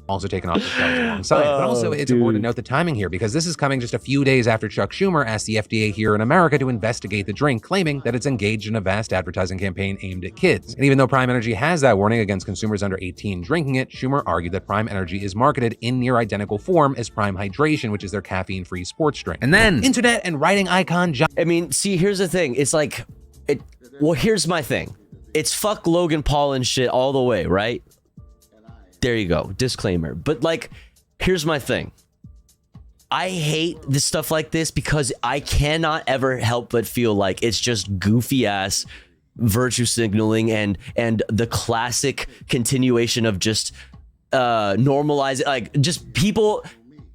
also taken off the shelves alongside. But also, it's important to note the timing here, because this is coming just a few days after Chuck Schumer asked the FDA here in America to investigate the drink, claiming that it's engaged in a vast advertising campaign aimed at kids. And even though Prime Energy has that warning against consumers under 18 drinking it, Schumer argued that Prime Energy is marketed in near identical form as Prime Hydration, which is their caffeine-free sports drink. And then, internet and writing icon John... I mean, see, here's the thing. It's like, well, here's my thing. It's fuck Logan Paul and shit all the way, right? There you go. Disclaimer. But like, here's my thing. I hate this stuff like this because I cannot ever help but feel like it's just goofy ass virtue signaling and the classic continuation of just normalizing, like just people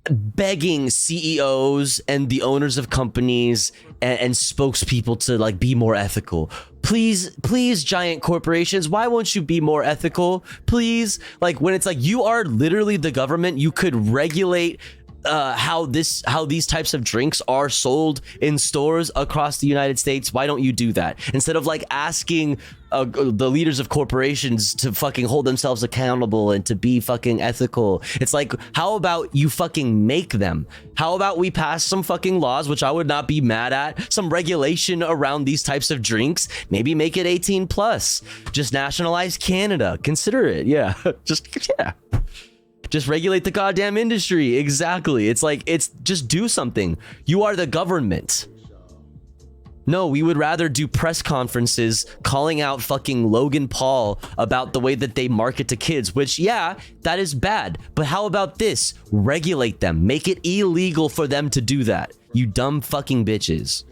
begging CEOs and the owners of companies and spokespeople to like be more ethical. Please, giant corporations, why won't you be more ethical? Please, like when it's like you are literally the government, you could regulate how these types of drinks are sold in stores across the United States. Why don't you do that instead of like asking the leaders of corporations to fucking hold themselves accountable and to be fucking ethical? It's like, how about you fucking make them? How about we pass some fucking laws, which I would not be mad at, some regulation around these types of drinks, maybe make it 18 plus, just nationalize Canada, consider it. Yeah. Just regulate the goddamn industry. Exactly. It's like, it's just do something. You are the government. No, we would rather do press conferences calling out fucking Logan Paul about the way that they market to kids, which, yeah, that is bad. But how about this? Regulate them. Make it illegal for them to do that. You dumb fucking bitches.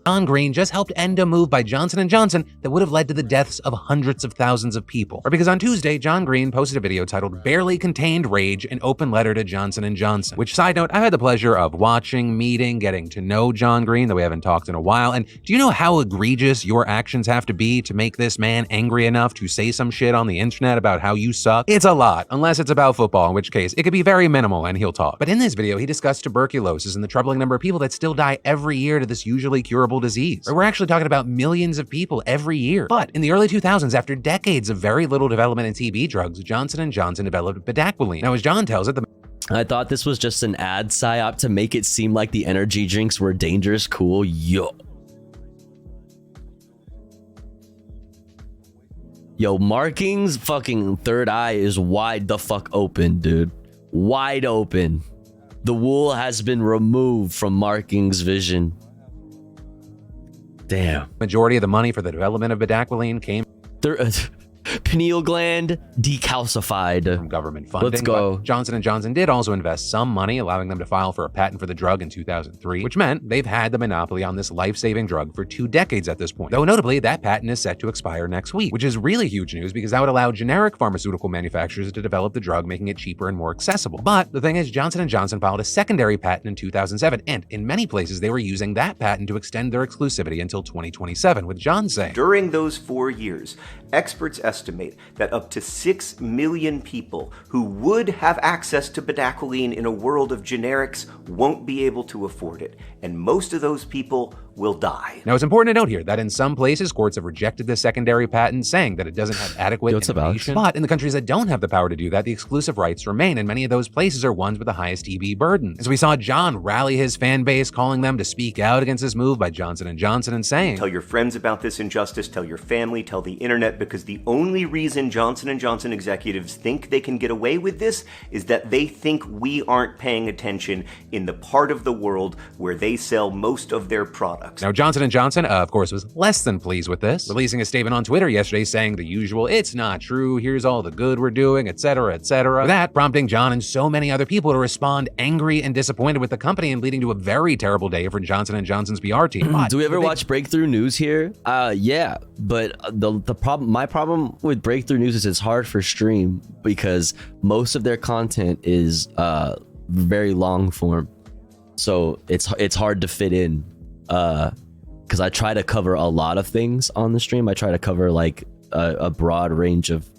John Green just helped end a move by Johnson & Johnson that would have led to the deaths of hundreds of thousands of people. Or because on Tuesday, John Green posted a video titled Barely Contained Rage, an open letter to Johnson & Johnson, which, side note, I had the pleasure of watching, meeting, getting to know John Green, though we haven't talked in a while. And do you know how egregious your actions have to be to make this man angry enough to say some shit on the internet about how you suck? It's a lot, unless it's about football, in which case it could be very minimal and he'll talk. But in this video, he discussed tuberculosis and the troubling number of people that still die every year to this usually curable disease. We're actually talking about millions of people every year. But in the early 2000s, after decades of very little development in TB drugs, Johnson & Johnson developed bedaquiline. Now, as John tells it, I thought this was just an ad psyop to make it seem like the energy drinks were dangerous. Cool. Yo, Marking's fucking third eye is wide the fuck open, dude. Wide open. The wool has been removed from Marking's vision. Damn. Majority of the money for the development of bedaquiline came pineal gland decalcified from government funding. Let's go. But Johnson & Johnson did also invest some money, allowing them to file for a patent for the drug in 2003, which meant they've had the monopoly on this life-saving drug for 2 decades at this point. Though notably, that patent is set to expire next week, which is really huge news because that would allow generic pharmaceutical manufacturers to develop the drug, making it cheaper and more accessible. But the thing is, Johnson & Johnson filed a secondary patent in 2007, and in many places, they were using that patent to extend their exclusivity until 2027, with John saying, during those 4 years, experts estimate that up to 6 million people who would have access to bedaquiline in a world of generics won't be able to afford it, and most of those people will die. Now, it's important to note here that in some places, courts have rejected this secondary patent, saying that it doesn't have adequate innovation. But in the countries that don't have the power to do that, the exclusive rights remain, and many of those places are ones with the highest TB burden. And so we saw John rally his fan base, calling them to speak out against this move by Johnson & Johnson and saying, tell your friends about this injustice, tell your family, tell the internet, because the only reason Johnson & Johnson executives think they can get away with this is that they think we aren't paying attention in the part of the world where they sell most of their products. Now, Johnson & Johnson, of course, was less than pleased with this, releasing a statement on Twitter yesterday saying the usual, it's not true, here's all the good we're doing, etc., etc. That prompting John and so many other people to respond angry and disappointed with the company and leading to a very terrible day for Johnson & Johnson's PR team. Do we ever watch Breakthrough News here? Yeah, but my problem with Breakthrough News is it's hard for stream because most of their content is very long form. So it's hard to fit in because I try to cover a lot of things on the stream. I try to cover like a broad range of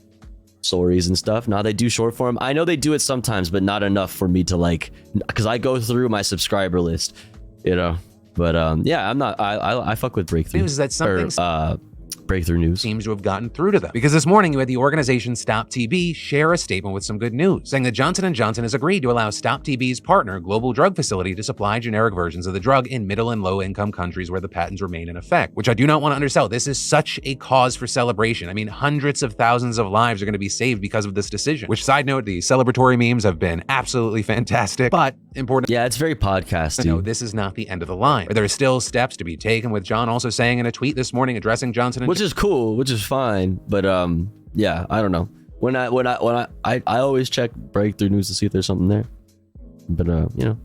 stories and stuff. Now they do short form. I know they do it sometimes, but not enough for me to like, because I go through my subscriber list, you know. But yeah, I fuck with Breakthrough. News that something Breakthrough News seems to have gotten through to them, because this morning you had the organization Stop TB share a statement with some good news, saying that Johnson & Johnson has agreed to allow Stop TB's partner, Global Drug Facility, to supply generic versions of the drug in middle and low income countries where the patents remain in effect, which I do not want to undersell. This is such a cause for celebration. I mean, hundreds of thousands of lives are going to be saved because of this decision, which, side note, the celebratory memes have been absolutely fantastic, but important. Yeah, it's very podcasty. No, this is not the end of the line. There are still steps to be taken, with John also saying in a tweet this morning addressing Johnson & Which is cool, which is fine, but yeah, I don't know. When I always check Breakthrough News to see if there's something there, but you know.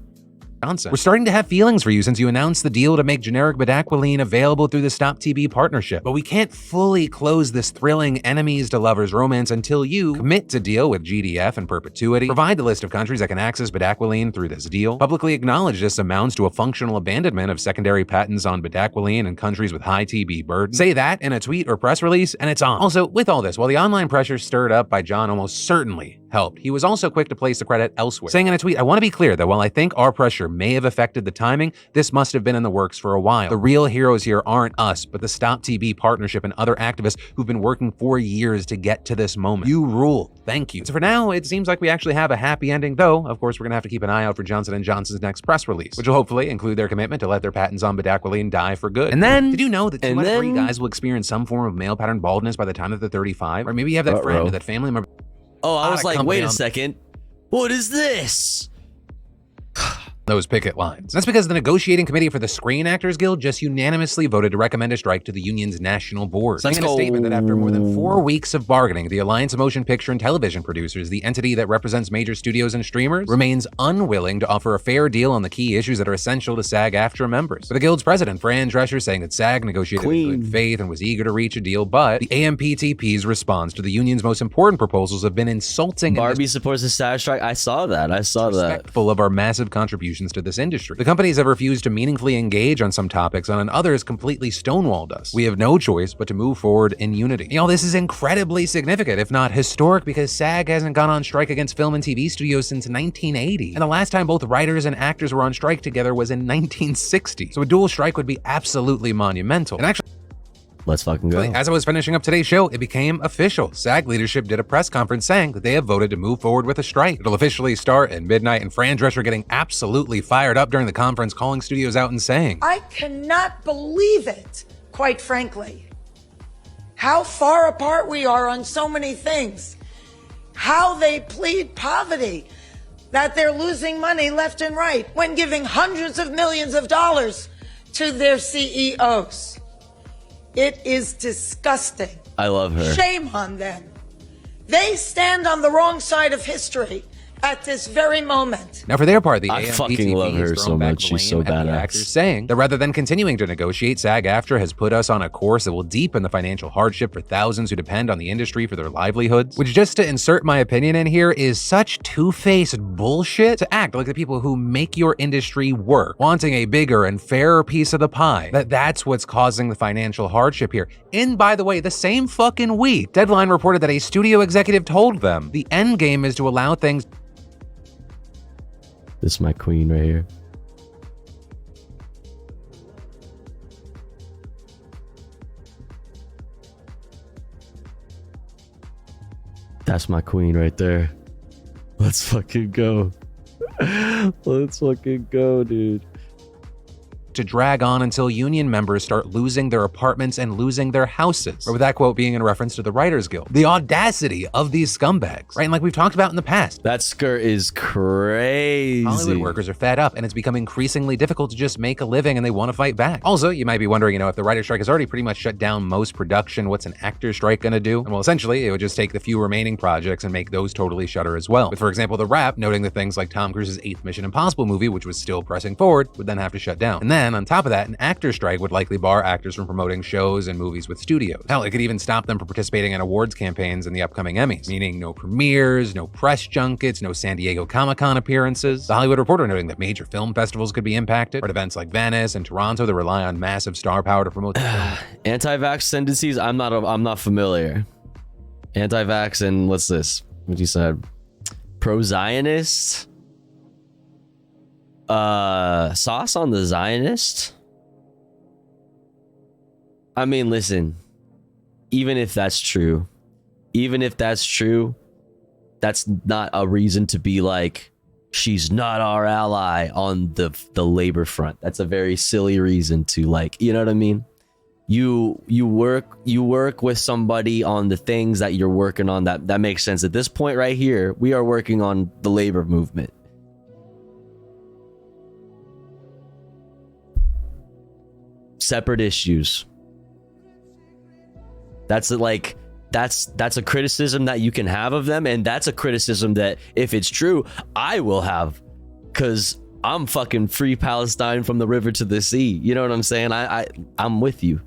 Johnson, we're starting to have feelings for you since you announced the deal to make generic bedaquiline available through the Stop TB partnership. But we can't fully close this thrilling enemies to lovers romance until you commit to deal with GDF in perpetuity, provide the list of countries that can access bedaquiline through this deal, publicly acknowledge this amounts to a functional abandonment of secondary patents on bedaquiline in countries with high TB burden. Say that in a tweet or press release, and it's on. Also, with all this, while the online pressure stirred up by John almost certainly helped, he was also quick to place the credit elsewhere, saying in a tweet, I want to be clear that while I think our pressure may have affected the timing, this must have been in the works for a while. The real heroes here aren't us, but the Stop TB partnership and other activists who've been working for years to get to this moment. You rule. Thank you. So for now, it seems like we actually have a happy ending, though, of course, we're gonna have to keep an eye out for Johnson & Johnson's next press release, which will hopefully include their commitment to let their patents on bedaquiline die for good. And then, did you know that 2 out of 3 guys will experience some form of male pattern baldness by the time that they're 35? Or maybe you have that friend or that family member. Oh, I was like, wait a second. What is this? those picket lines. That's because the negotiating committee for the Screen Actors Guild just unanimously voted to recommend a strike to the union's national board, saying in a statement that after more than 4 weeks of bargaining, the Alliance of Motion Picture and Television Producers, the entity that represents major studios and streamers, remains unwilling to offer a fair deal on the key issues that are essential to SAG-AFTRA members. But the Guild's president, Fran Drescher, saying that SAG negotiated in good faith and was eager to reach a deal, but the AMPTP's response to the union's most important proposals have been insulting. Barbie supports the SAG strike. I saw that. Full of our massive contributions to this industry. The companies have refused to meaningfully engage on some topics, and on others completely stonewalled us. We have no choice but to move forward in unity. You know, this is incredibly significant, if not historic, because SAG hasn't gone on strike against film and TV studios since 1980. And the last time both writers and actors were on strike together was in 1960. So a dual strike would be absolutely monumental. And actually, let's fucking go. As I was finishing up today's show, it became official. SAG leadership did a press conference saying that they have voted to move forward with a strike. It'll officially start at midnight, and Fran Drescher getting absolutely fired up during the conference, calling studios out and saying, I cannot believe it, quite frankly. How far apart we are on so many things. How they plead poverty, that they're losing money left and right when giving hundreds of millions of dollars to their CEOs. It is disgusting. I love her. Shame on them. They stand on the wrong side of history at this very moment. Now, for their part, the I AMPTP fucking love her so much. She's so badass. Actors saying that rather than continuing to negotiate, SAG-AFTRA has put us on a course that will deepen the financial hardship for thousands who depend on the industry for their livelihoods. Which, just to insert my opinion in here, is such two-faced bullshit to act like the people who make your industry work, wanting a bigger and fairer piece of the pie. That's what's causing the financial hardship here. And by the way, the same fucking week, Deadline reported that a studio executive told them the end game is to allow things. This is my queen right here. That's my queen right there. Let's fucking go. Let's fucking go, dude. To drag on until union members start losing their apartments and losing their houses. Or with that quote being in reference to the Writers Guild. The audacity of these scumbags, right? And like we've talked about in the past. That skirt is crazy. Hollywood workers are fed up, and it's become increasingly difficult to just make a living, and they want to fight back. Also, you might be wondering, if the writer's strike has already pretty much shut down most production, what's an actor's strike gonna do? And well, essentially, it would just take the few remaining projects and make those totally shutter as well. But for example, The Wrap, noting that things like Tom Cruise's 8th Mission Impossible movie, which was still pressing forward, would then have to shut down. And then, on top of that, an actor's strike would likely bar actors from promoting shows and movies with studios. Hell, it could even stop them from participating in awards campaigns in the upcoming Emmys, meaning no premieres, no press junkets, no San Diego Comic-Con appearances. The Hollywood Reporter noting that major film festivals could be impacted, or at events like Venice and Toronto that rely on massive star power to promote the film. Anti-vax tendencies, I'm not familiar. Anti-vax and what's this? What you said? Pro-Zionist? Sauce on the Zionist? I mean, listen, even if that's true, that's not a reason to be like, she's not our ally on the labor front. That's a very silly reason to, like, you know what I mean? You work with somebody on the things that you're working on. That makes sense. At this point right here, we are working on the labor movement. Separate issues. That's a criticism that you can have of them, and that's a criticism that, if it's true, I will have, because I'm fucking free Palestine from the river to the sea. You know what I'm saying? I'm with you.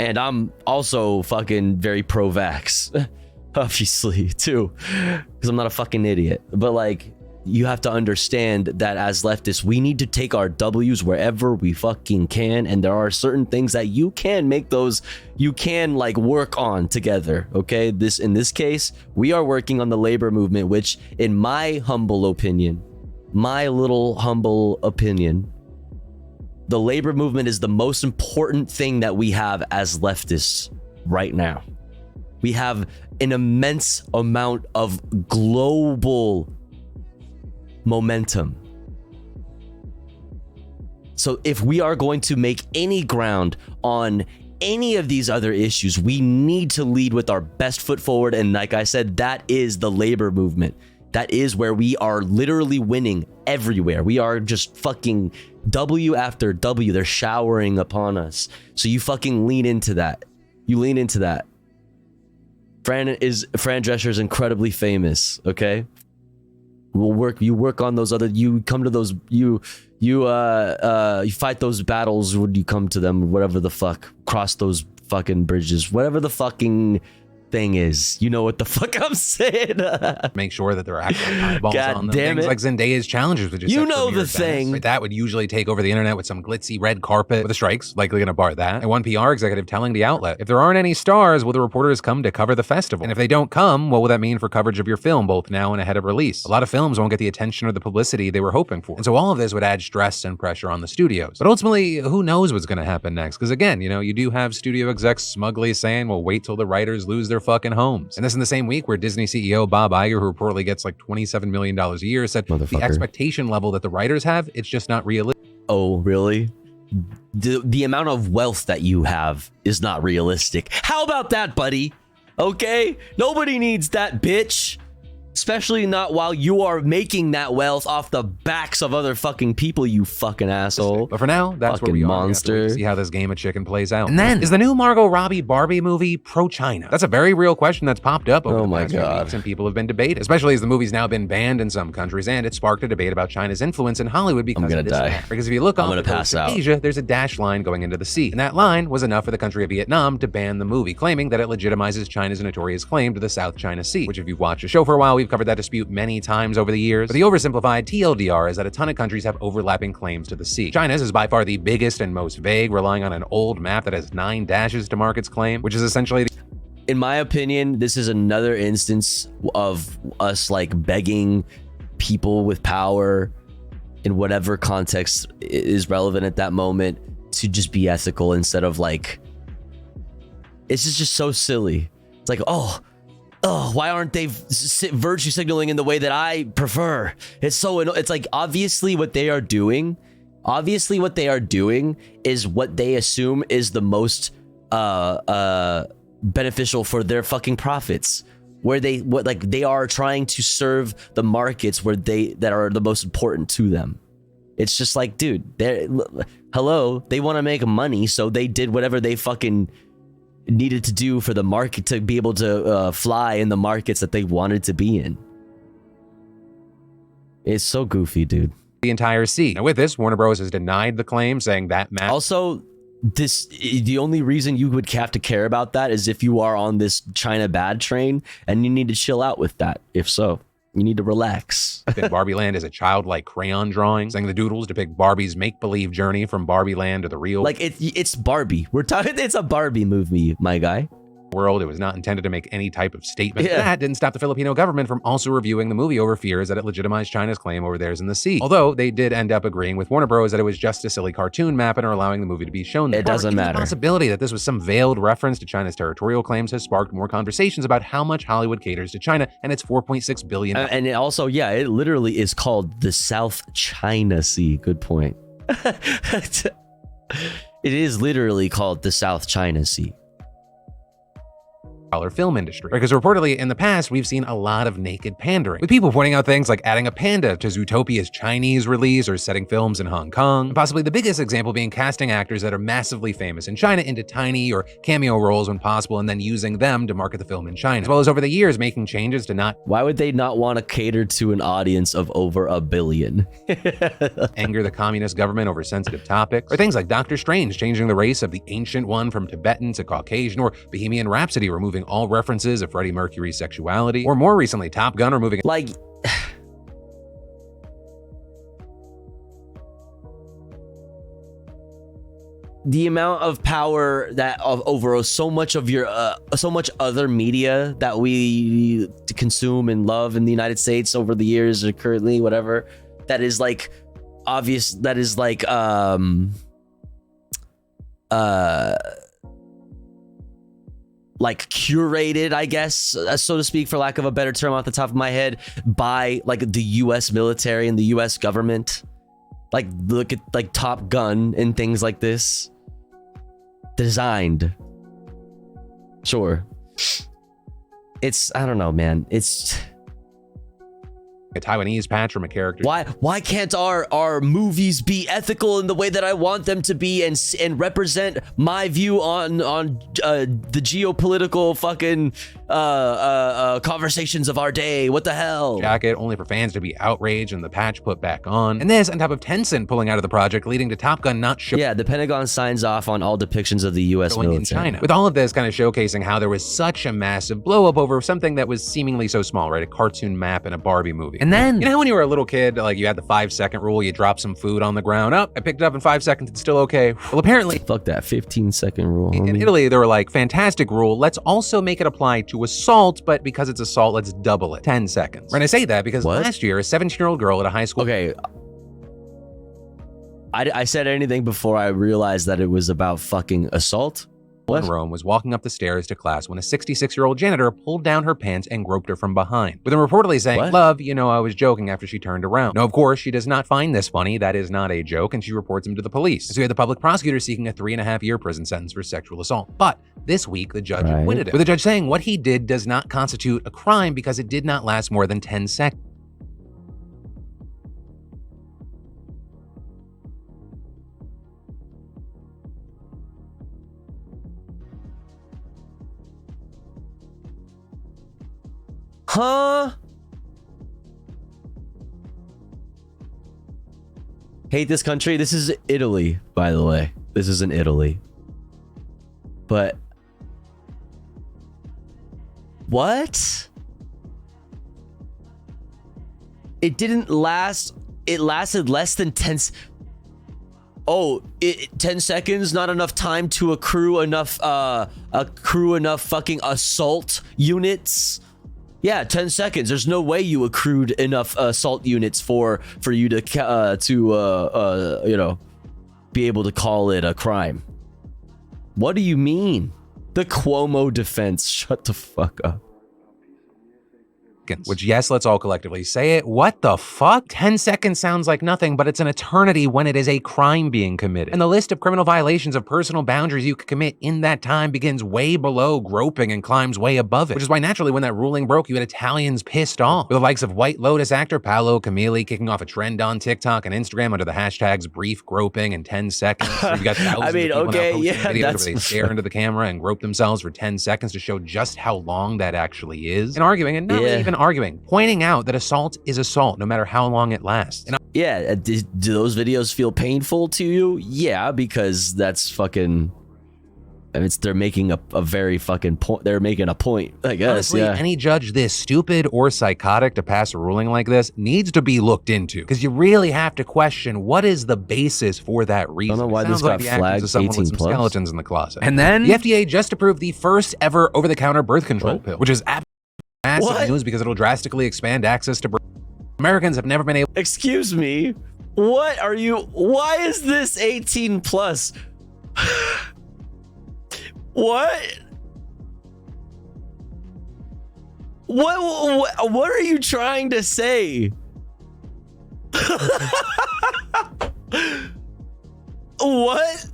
And I'm also fucking very pro-vax, obviously, too, because I'm not a fucking idiot. But, like, you have to understand that as leftists, we need to take our W's wherever we fucking can. And there are certain things that you can like work on together. Okay. In this case, we are working on the labor movement, which in my little humble opinion, the labor movement is the most important thing that we have as leftists right now. We have an immense amount of global momentum. So if we are going to make any ground on any of these other issues, we need to lead with our best foot forward. And like I said, that is the labor movement. That is where we are literally winning everywhere. We are just fucking W after W. They're showering upon us. So you fucking lean into that. You lean into that. Fran Drescher is incredibly famous, okay? You work on those other, you come to those, you fight those battles when you come to them, whatever the fuck, cross those fucking bridges, whatever the fucking thing is. You know what the fuck I'm saying? Make sure that there are actual eyeballs God on them. damn Things it. like Zendaya's challenges, which is You set for know mere the thing. Right? That would usually take over the internet with some glitzy red carpet. But the strikes likely going to bar that. And one PR executive telling the outlet, if there aren't any stars, will the reporters come to cover the festival? And if they don't come, what will that mean for coverage of your film, both now and ahead of release? A lot of films won't get the attention or the publicity they were hoping for. And so all of this would add stress and pressure on the studios. But ultimately, who knows what's going to happen next? Because again, you know, you do have studio execs smugly saying, well, wait till the writers lose their fucking homes. And this in the same week where Disney CEO Bob Iger, who reportedly gets like $27 million a year, said the expectation level that the writers have, it's just not realistic. Oh, really? The amount of wealth that you have is not realistic. How about that, buddy? Okay? Nobody needs that, bitch. Especially not while you are making that wealth off the backs of other fucking people, you fucking asshole. But for now, that's fucking where we are. monster. See how this game of chicken plays out. And then, is the new Margot Robbie Barbie movie pro-China? That's a very real question that's popped up over the past few weeks, and people have been debating, especially as the movie's now been banned in some countries, and it sparked a debate about China's influence in Hollywood because I'm gonna of this die. act. Because if you look I'm on gonna the pass coast of out. Asia, there's a dashed line going into the sea, and that line was enough for the country of Vietnam to ban the movie, claiming that it legitimizes China's notorious claim to the South China Sea, which if you've watched the show for a while, we've covered that dispute many times over the years. But the oversimplified TLDR is that a ton of countries have overlapping claims to the sea. China's is by far the biggest and most vague, relying on an old map that has 9 dashes to mark its claim, which is essentially in my opinion, this is another instance of us like begging people with power in whatever context is relevant at that moment to just be ethical instead of like, it's just so silly. It's like, oh, why aren't they virtue signaling in the way that I prefer? It's so, it's like, obviously what they are doing is what they assume is the most beneficial for their fucking profits, where they are trying to serve the markets that are the most important to them. It's just like, dude, hello, they want to make money, so they did whatever they fucking needed to do for the market to be able to fly in the markets that they wanted to be in. It's so goofy, dude. the entire sea. Now with this, Warner Bros. Has denied the claim, saying that map. Also, the only reason you would have to care about that is if you are on this China bad train and you need to chill out with that. If so, you need to relax. Barbie Land is a childlike crayon drawing, saying the doodles depict Barbie's make-believe journey from Barbie Land to the real. Like it's Barbie. We're talking. It's a Barbie movie, my guy. World. It was not intended to make any type of statement. Yeah. That didn't stop the Filipino government from also reviewing the movie over fears that it legitimized China's claim over theirs in the sea. Although they did end up agreeing with Warner Bros. That it was just a silly cartoon map and are allowing the movie to be shown there. It doesn't matter. The possibility that this was some veiled reference to China's territorial claims has sparked more conversations about how much Hollywood caters to China and its $4.6 billion. And it also, yeah, it literally is called the South China Sea. Good point. It is literally called the South China Sea. Film industry. Because reportedly in the past, we've seen a lot of naked pandering, with people pointing out things like adding a panda to Zootopia's Chinese release or setting films in Hong Kong. And possibly the biggest example being casting actors that are massively famous in China into tiny or cameo roles when possible and then using them to market the film in China. As well as over the years making changes to not... Why would they not want to cater to an audience of over 1 billion? anger the communist government over sensitive topics. Or things like Doctor Strange changing the race of the Ancient One from Tibetan to Caucasian, or Bohemian Rhapsody removing all references of Freddie Mercury's sexuality, or more recently, Top Gun removing... Like... the amount of power that over so much of your so much other media that we consume and love in the United States over the years or currently, whatever, that is like obvious, that is like like curated, I guess, so to speak, for lack of a better term off the top of my head, by like the US military and the US government. Like, look at like Top Gun and things like this. Designed. Sure. It's, I don't know, man. It's a Taiwanese patch from a character. Why can't our movies be ethical in the way that I want them to be and represent my view on the geopolitical fucking conversations of our day? What the hell? Jacket only for fans to be outraged and the patch put back on. And this on top of Tencent pulling out of the project, leading to Top Gun not showing. Yeah, the Pentagon signs off on all depictions of the U.S. military in China. With all of this kind of showcasing how there was such a massive blow up over something that was seemingly so small, right? A cartoon map in a Barbie movie. And then, you know how when you were a little kid, like you had the 5-second rule, you drop some food on the ground, I picked it up in 5 seconds, it's still okay. Well, apparently, fuck that 15-second rule. In Italy, they were like, fantastic rule, let's also make it apply to assault, but because it's assault, let's double it, 10 seconds. And I say that because last year, a 17-year-old girl at a high school. Okay. I said anything before I realized that it was about fucking assault? In Rome was walking up the stairs to class when a 66-year-old janitor pulled down her pants and groped her from behind, with him reportedly saying, "Love, you know I was joking," after she turned around. No, of course, she does not find this funny. That is not a joke, and she reports him to the police. So we had the public prosecutor seeking a 3.5-year prison sentence for sexual assault. But this week, the judge acquitted him, with the judge saying what he did does not constitute a crime because it did not last more than 10 seconds. Huh? Hate this country? This is Italy, by the way. This is in Italy. But what? It didn't last. It lasted less than 10. Oh, 10 seconds, not enough time to accrue enough fucking assault units. Yeah, 10 seconds. There's no way you accrued enough assault units for you to you know, be able to call it a crime. What do you mean? The Cuomo defense. Shut the fuck up. Which, yes, let's all collectively say it. What the fuck? 10 seconds sounds like nothing, but it's an eternity when it is a crime being committed. And the list of criminal violations of personal boundaries you could commit in that time begins way below groping and climbs way above it. Which is why naturally when that ruling broke, you had Italians pissed off. With the likes of White Lotus actor Paolo Camilli kicking off a trend on TikTok and Instagram under the hashtags brief groping and 10 seconds. So you got thousands of people now posting videos where they stare into the camera and grope themselves for 10 seconds to show just how long that actually is. And arguing, and not really even arguing, pointing out that assault is assault no matter how long it lasts. And yeah, do those videos feel painful to you? Yeah, because that's fucking, and they're making a very fucking point. They're making a point, I guess. Honestly, yeah. Any judge this stupid or psychotic to pass a ruling like this needs to be looked into, because you really have to question what is the basis for that reason. I don't know why this got flagged 18 plus. Skeletons in the closet. And then the FDA just approved the first ever over-the-counter birth control pill, which is massive news because it'll drastically expand access to birth. Americans have never been able. Excuse me. What are you? Why is this 18 plus? What? What are you trying to say? What?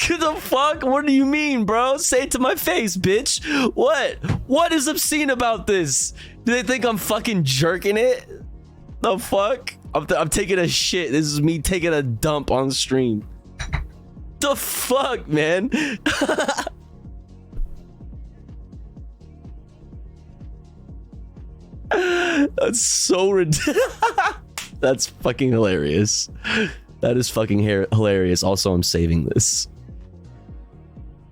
The fuck? What do you mean, bro? Say it to my face, bitch. What is obscene about this? Do they think I'm fucking jerking it? The fuck? I'm taking a shit. This is me taking a dump on stream. The fuck, man? That's so ridiculous. That's fucking hilarious. That is fucking hilarious. Also, I'm saving this.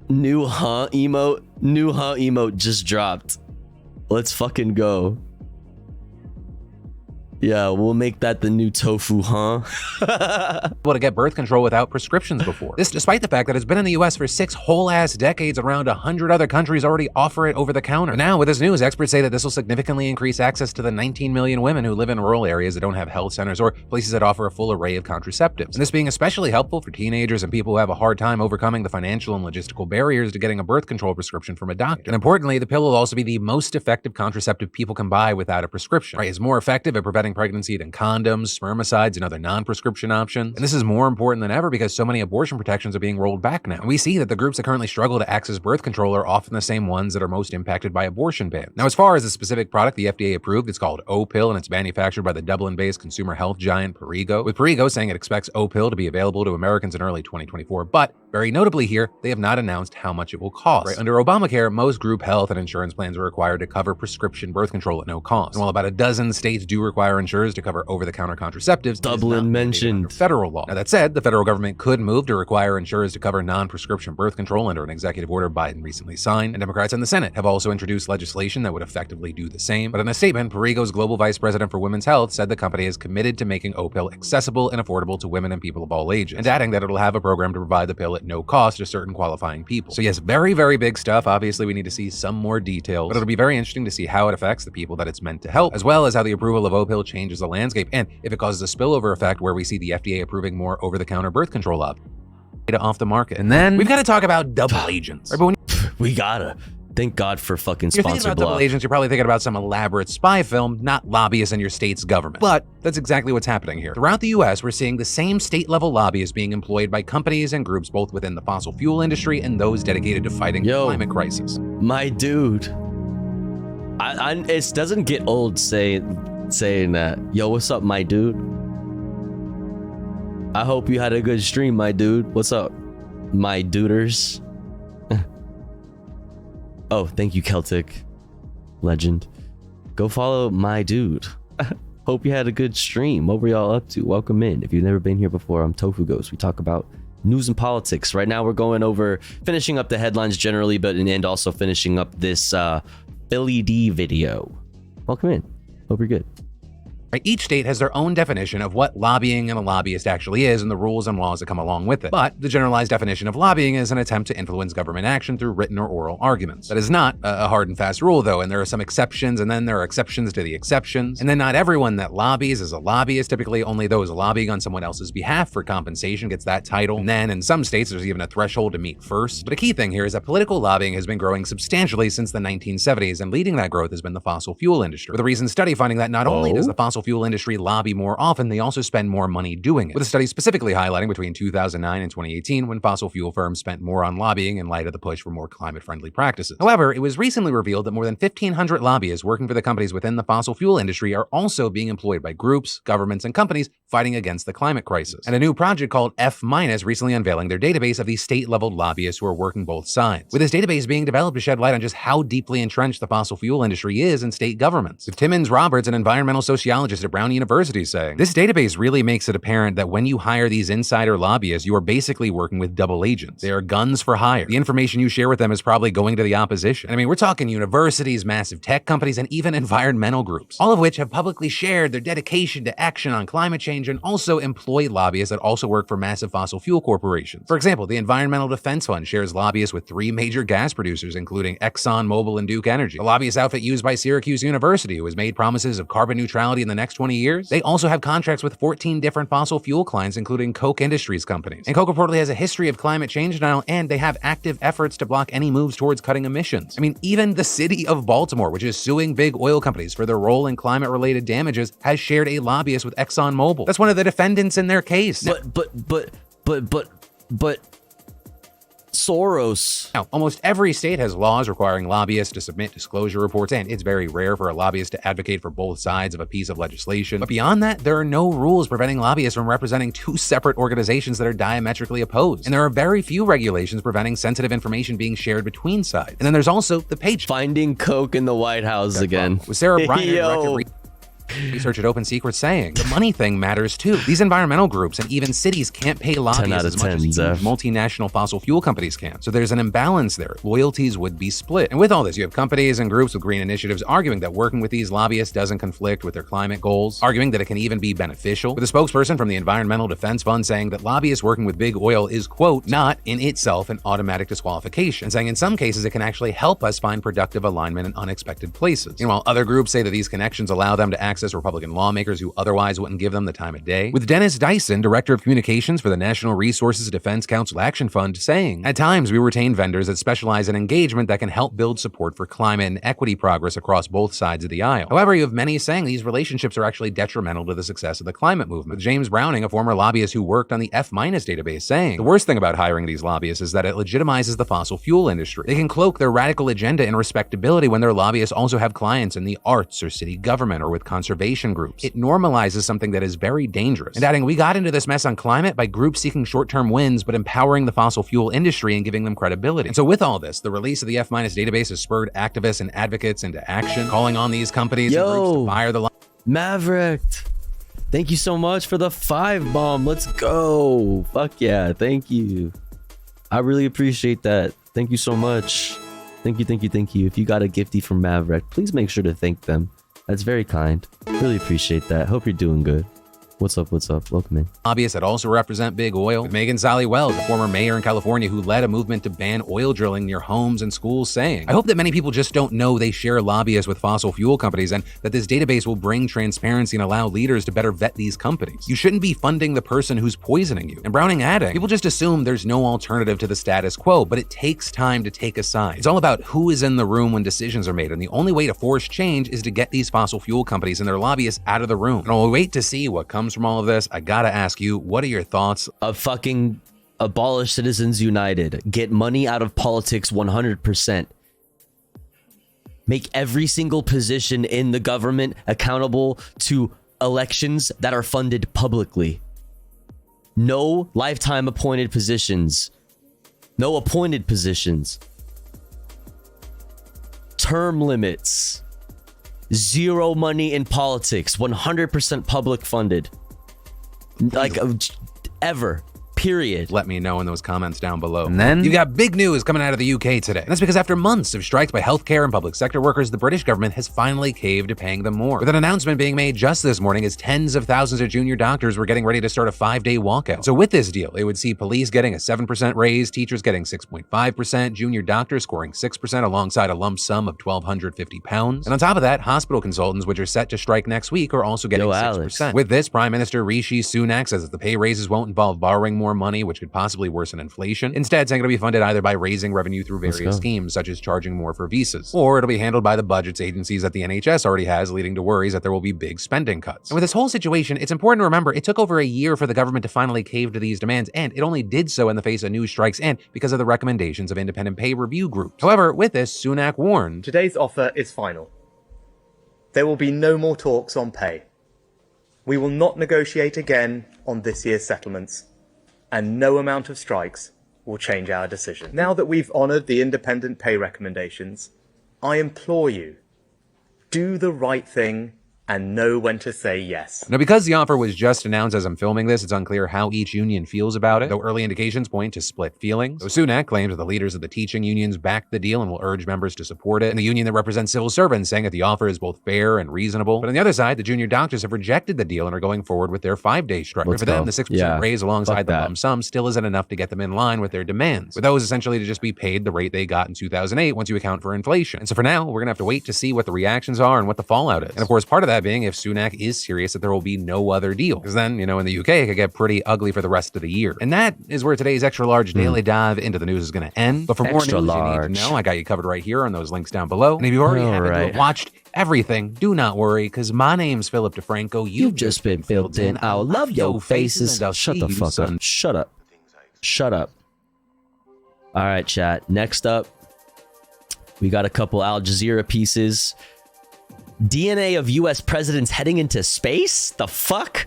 New huh emote. New huh emote just dropped. Let's fucking go. Yeah, we'll make that the new tofu, huh? Able to get birth control without prescriptions before. This despite the fact that it's been in the US for 6 whole ass decades, around 100 other countries already offer it over the counter. Now with this news, experts say that this will significantly increase access to the 19 million women who live in rural areas that don't have health centers or places that offer a full array of contraceptives. And this being especially helpful for teenagers and people who have a hard time overcoming the financial and logistical barriers to getting a birth control prescription from a doctor. And importantly, the pill will also be the most effective contraceptive people can buy without a prescription. Right? It's more effective at preventing preventing pregnancy than condoms, spermicides, and other non-prescription options. And this is more important than ever because so many abortion protections are being rolled back now. And we see that the groups that currently struggle to access birth control are often the same ones that are most impacted by abortion bans. Now, as far as the specific product the FDA approved, it's called Opill, and it's manufactured by the Dublin-based consumer health giant Perrigo, with Perrigo saying it expects Opill to be available to Americans in early 2024, but very notably here, they have not announced how much it will cost. Right? Under Obamacare, most group health and insurance plans are required to cover prescription birth control at no cost. And while about a dozen states do require insurers to cover over-the-counter contraceptives, Dublin mentioned federal law. Now that said, the federal government could move to require insurers to cover non-prescription birth control under an executive order Biden recently signed, and Democrats in the Senate have also introduced legislation that would effectively do the same. But in a statement, Perrigo's global vice president for women's health said the company is committed to making Opill accessible and affordable to women and people of all ages, and adding that it'll have a program to provide the pill at no cost to certain qualifying people. So yes, very, very big stuff. Obviously, we need to see some more details, but it'll be very interesting to see how it affects the people that it's meant to help, as well as how the approval of Opill changes the landscape, and if it causes a spillover effect where we see the FDA approving more over-the-counter birth control data off the market. And then we've got to talk about double agents. Right, but when we gotta. Thank God for fucking you're thinking sponsor about double block. agents, you're probably thinking about some elaborate spy film, not lobbyists in your state's government. But that's exactly what's happening here. Throughout the US, we're seeing the same state-level lobbyists being employed by companies and groups both within the fossil fuel industry and those dedicated to fighting the climate crisis. My dude. It doesn't get old saying that. Yo, what's up, my dude? I hope you had a good stream, my dude. What's up, my duders? Oh, thank you, Celtic legend. Go follow my dude. Hope you had a good stream. What were y'all up to? Welcome in. If you've never been here before, I'm Tofu Ghost. We talk about news and politics. Right now, we're going over finishing up the headlines generally, but and also finishing up this Philly D video. Welcome in. Hope you're good. Right? Each state has their own definition of what lobbying and a lobbyist actually is and the rules and laws that come along with it. But the generalized definition of lobbying is an attempt to influence government action through written or oral arguments. That is not a hard and fast rule, though, and there are some exceptions, and then there are exceptions to the exceptions. And then not everyone that lobbies is a lobbyist. Typically, only those lobbying on someone else's behalf for compensation gets that title. And then in some states, there's even a threshold to meet first. But a key thing here is that political lobbying has been growing substantially since the 1970s, and leading that growth has been the fossil fuel industry. With a recent study finding that not only does the fossil fuel industry lobby more often, they also spend more money doing it, with a study specifically highlighting between 2009 and 2018 when fossil fuel firms spent more on lobbying in light of the push for more climate-friendly practices. However, it was recently revealed that more than 1,500 lobbyists working for the companies within the fossil fuel industry are also being employed by groups, governments, and companies fighting against the climate crisis. And a new project called F- recently unveiling their database of these state-level lobbyists who are working both sides, with this database being developed to shed light on just how deeply entrenched the fossil fuel industry is in state governments. With Timmons Roberts, an environmental sociologist at Brown University, saying, this database really makes it apparent that when you hire these insider lobbyists, you are basically working with double agents. They are guns for hire. The information you share with them is probably going to the opposition. I mean, we're talking universities, massive tech companies, and even environmental groups, all of which have publicly shared their dedication to action on climate change and also employ lobbyists that also work for massive fossil fuel corporations. For example, the Environmental Defense Fund shares lobbyists with 3 major gas producers, including Exxon, Mobil, and Duke Energy. A lobbyist outfit used by Syracuse University, who has made promises of carbon neutrality in the next 20 years. They also have contracts with 14 different fossil fuel clients, including Koch Industries companies. And Koch reportedly has a history of climate change denial, and they have active efforts to block any moves towards cutting emissions. I mean, even the city of Baltimore, which is suing big oil companies for their role in climate-related damages, has shared a lobbyist with ExxonMobil. That's one of the defendants in their case. But Soros. Now, almost every state has laws requiring lobbyists to submit disclosure reports, and it's very rare for a lobbyist to advocate for both sides of a piece of legislation. But beyond that, there are no rules preventing lobbyists from representing 2 separate organizations that are diametrically opposed. And there are very few regulations preventing sensitive information being shared between sides. And then there's also the page. Finding Coke in the White House again. With Sarah Briner, research at Open Secrets, saying the money thing matters too. These environmental groups and even cities can't pay lobbyists as much as huge multinational fossil fuel companies can. So there's an imbalance there. Loyalties would be split. And with all this, you have companies and groups with green initiatives arguing that working with these lobbyists doesn't conflict with their climate goals, arguing that it can even be beneficial, with a spokesperson from the Environmental Defense Fund saying that lobbyists working with big oil is, quote, not in itself an automatic disqualification, and saying in some cases it can actually help us find productive alignment in unexpected places. Meanwhile, other groups say that these connections allow them to access Texas Republican lawmakers who otherwise wouldn't give them the time of day. With Dennis Dyson, Director of Communications for the National Resources Defense Council Action Fund, saying, "At times, we retain vendors that specialize in engagement that can help build support for climate and equity progress across both sides of the aisle." However, you have many saying these relationships are actually detrimental to the success of the climate movement. With James Browning, a former lobbyist who worked on the F- database, saying, "The worst thing about hiring these lobbyists is that it legitimizes the fossil fuel industry. They can cloak their radical agenda in respectability when their lobbyists also have clients in the arts or city government or with conservation groups. It normalizes something that is very dangerous." And adding, "We got into this mess on climate by groups seeking short-term wins but empowering the fossil fuel industry and giving them credibility." And so with all this, the release of the F- database has spurred activists and advocates into action, calling on these companies and groups to fire the Maverick, thank you so much for the 5 bomb. Let's go. Fuck yeah. Thank you. I really appreciate that. Thank you so much. Thank you, thank you, thank you. If you got a gifty from Maverick, please make sure to thank them. That's very kind. Really appreciate that. Hope you're doing good. What's up? What's up? Welcome in. Lobbyists that also represent big oil. With Megan Sally Wells, a former mayor in California who led a movement to ban oil drilling near homes and schools, saying, "I hope that many people just don't know they share lobbyists with fossil fuel companies and that this database will bring transparency and allow leaders to better vet these companies. You shouldn't be funding the person who's poisoning you." And Browning adding, "People just assume there's no alternative to the status quo, but it takes time to take a side. It's all about who is in the room when decisions are made, and the only way to force change is to get these fossil fuel companies and their lobbyists out of the room. And I'll wait to see what comes from all of this. I gotta ask you, what are your thoughts?" Fucking abolish Citizens United. Get money out of politics 100%. Make every single position in the government accountable to elections that are funded publicly. No lifetime appointed positions. No appointed positions. Term limits. Zero money in politics. 100% public funded. Like, ever. Period. Let me know in those comments down below. And then you got big news coming out of the UK today. And that's because after months of strikes by healthcare and public sector workers, the British government has finally caved to paying them more. With an announcement being made just this morning as tens of thousands of junior doctors were getting ready to start a 5-day walkout. So with this deal, it would see police getting a 7% raise, teachers getting 6.5%, junior doctors scoring 6% alongside a lump sum of £1,250. And on top of that, hospital consultants, which are set to strike next week, are also getting 6%. With this, Prime Minister Rishi Sunak says that the pay raises won't involve borrowing more money, which could possibly worsen inflation. Instead, saying it'll be funded either by raising revenue through various schemes, such as charging more for visas, or it'll be handled by the budgets agencies that the NHS already has, leading to worries that there will be big spending cuts. And with this whole situation, it's important to remember it took over a year for the government to finally cave to these demands, and it only did so in the face of new strikes and because of the recommendations of independent pay review groups. However, with this, Sunak warned, "Today's offer is final. There will be no more talks on pay. We will not negotiate again on this year's settlements, and no amount of strikes will change our decision. Now that we've honoured the independent pay recommendations, I implore you, do the right thing and know when to say yes." Now, because the offer was just announced as I'm filming this, it's unclear how each union feels about it, though early indications point to split feelings. So Sunak claims that the leaders of the teaching unions backed the deal and will urge members to support it, and the union that represents civil servants saying that the offer is both fair and reasonable. But on the other side, the junior doctors have rejected the deal and are going forward with their 5-day strike. For them, the 6% raise alongside the lump sum still isn't enough to get them in line with their demands, with those essentially to just be paid the rate they got in 2008 once you account for inflation. And so for now, we're gonna have to wait to see what the reactions are and what the fallout is. And of course, part of that being if Sunak is serious that there will be no other deal, because then, you know, in the UK, it could get pretty ugly for the rest of the year. And that is where today's extra large daily dive into the news is going to end. But for more news you need to know, I got you covered right here on those links down below. And if you've already happened to have watched everything, do not worry, because my name's Philip DeFranco. You've just been filled in. I'll love your faces. Shut the fuck up. Shut up. Shut up. All right, chat. Next up, we got a couple Al Jazeera pieces. DNA of U.S. presidents heading into space? The fuck?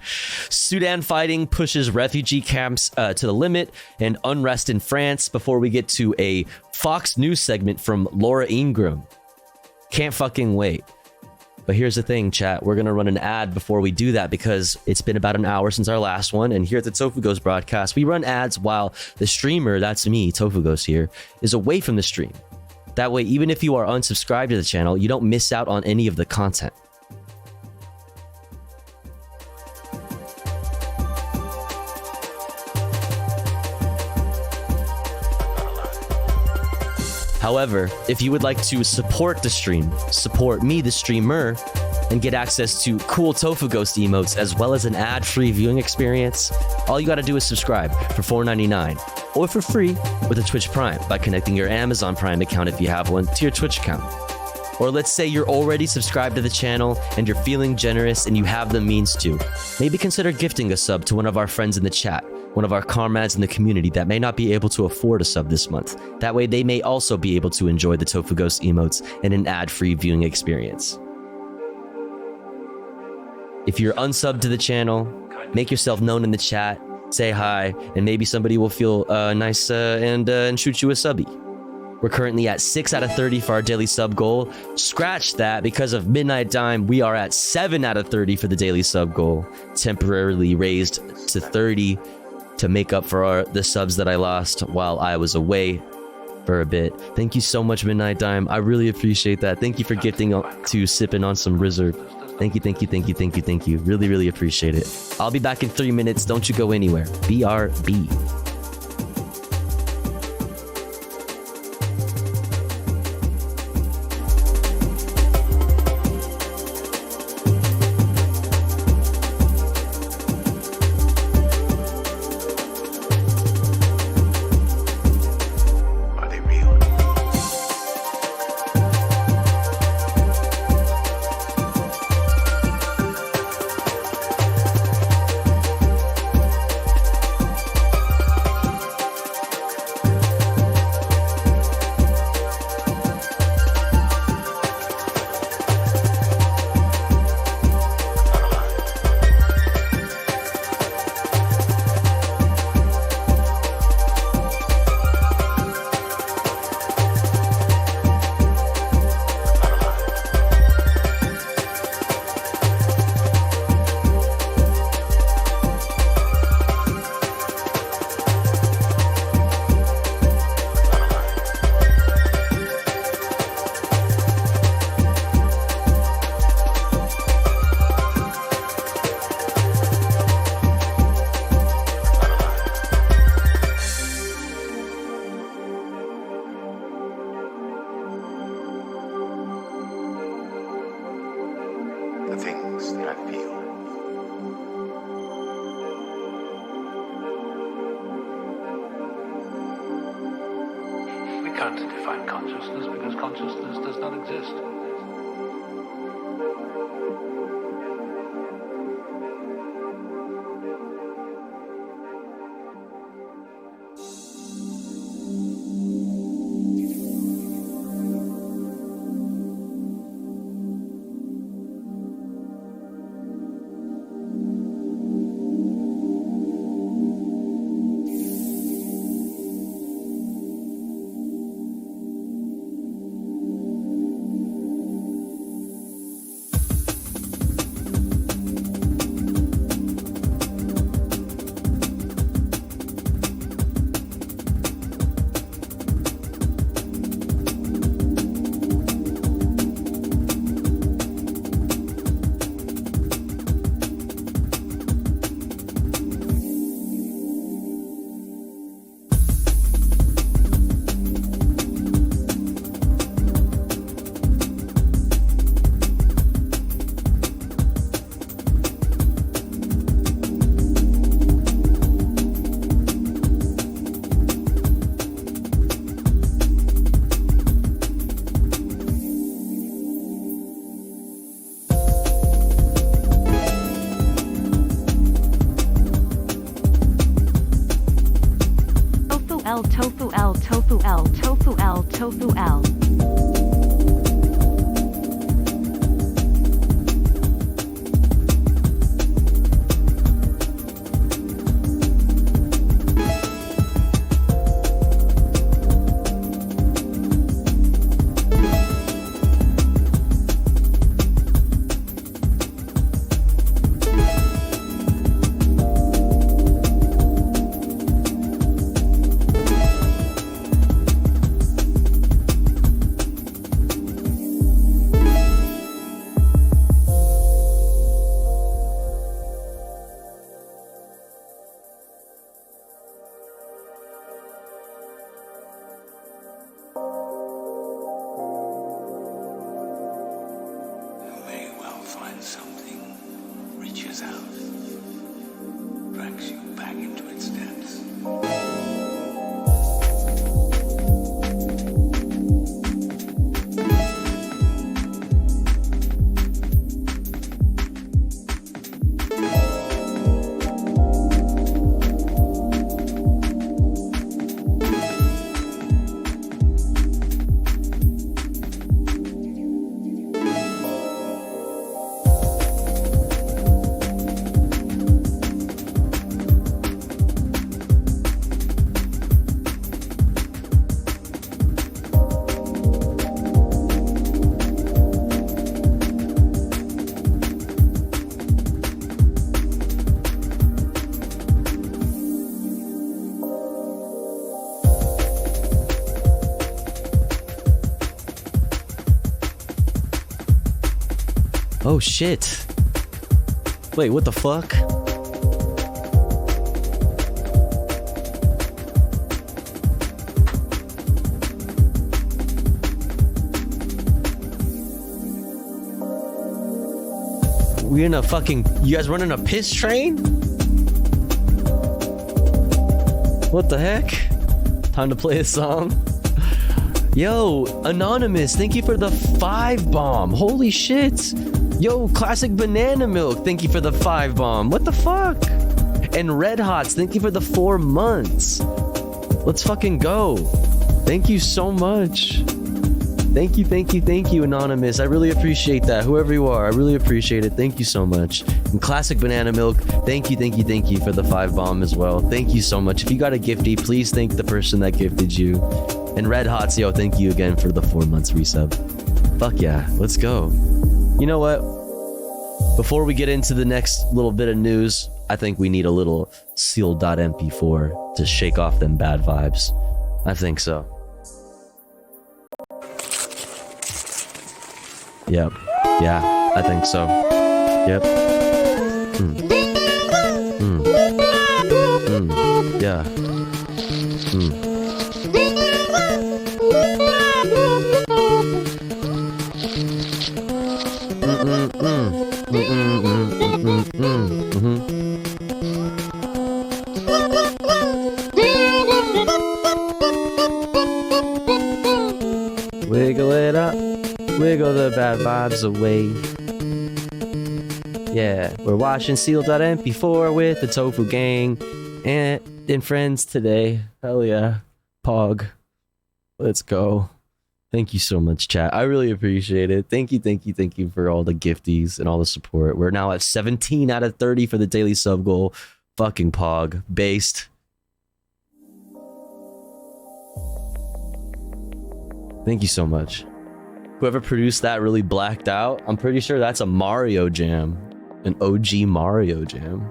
Sudan fighting pushes refugee camps to the limit, and unrest in France, before we get to a Fox News segment from Laura Ingraham. Can't fucking wait. But here's the thing, chat. We're going to run an ad before we do that because it's been about an hour since our last one. And here at the Tofu Ghost broadcast, we run ads while the streamer, that's me, Tofu Ghost here, is away from the stream. That way, even if you are unsubscribed to the channel, you don't miss out on any of the content. However, if you would like to support the stream, support me, the streamer, and get access to cool Tofu Ghost emotes as well as an ad-free viewing experience, all you gotta do is subscribe for $4.99 or for free with a Twitch Prime by connecting your Amazon Prime account if you have one to your Twitch account. Or let's say you're already subscribed to the channel and you're feeling generous and you have the means to. Maybe consider gifting a sub to one of our friends in the chat, one of our comrades in the community that may not be able to afford a sub this month. That way they may also be able to enjoy the Tofu Ghost emotes and an ad-free viewing experience. If you're unsubbed to the channel, make yourself known in the chat, say hi, and maybe somebody will feel nice and shoot you a subby. We're currently at 6 out of 30 for our daily sub goal. Scratch that, because of Midnight Dime, we are at 7 out of 30 for the daily sub goal, temporarily raised to 30 to make up for the subs that I lost while I was away for a bit. Thank you so much, Midnight Dime. I really appreciate that. Thank you for gifting to Sipping on Some Rizzard. Thank you, thank you, thank you, thank you, thank you. Really, really appreciate it. I'll be back in 3 minutes. Don't you go anywhere. BRB. The things that I feel. We can't define consciousness because consciousness does not exist. Tofu L, Tofu L, Tofu L, Tofu L. find something reaches out, drags you back into its depths. Oh shit. Wait, what the fuck? We in a fucking... You guys running a piss train? What the heck? Time to play a song. Yo, Anonymous, thank you for the 5 bomb. Holy shit. Yo, Classic Banana Milk, thank you for the 5 bomb. What the fuck? And Red Hots, thank you for the 4 months. Let's fucking go. Thank you so much. Thank you, Anonymous. I really appreciate that. Whoever you are, I really appreciate it. Thank you so much. And Classic Banana Milk, thank you for the 5 bomb as well. Thank you so much. If you got a gifty, please thank the person that gifted you. And Red Hots, yo, thank you again for the 4 months resub. Fuck yeah, let's go. You know what? Before we get into the next little bit of news, I think we need a little Seal.mp4 to shake off them bad vibes. I think so. Yep. Yeah, I think so. Yep. Yeah. Wiggle it up, wiggle the bad vibes away. Yeah, we're watching Seal.mp4 with the Tofu Gang and friends today. Hell yeah. Pog. Let's go. Thank you so much, chat. I really appreciate it. Thank you for all the gifties and all the support. We're now at 17 out of 30 for the daily sub goal. Fucking Pog. Based. Thank you so much. Whoever produced that really blacked out. I'm pretty sure that's a Mario jam. An OG Mario jam.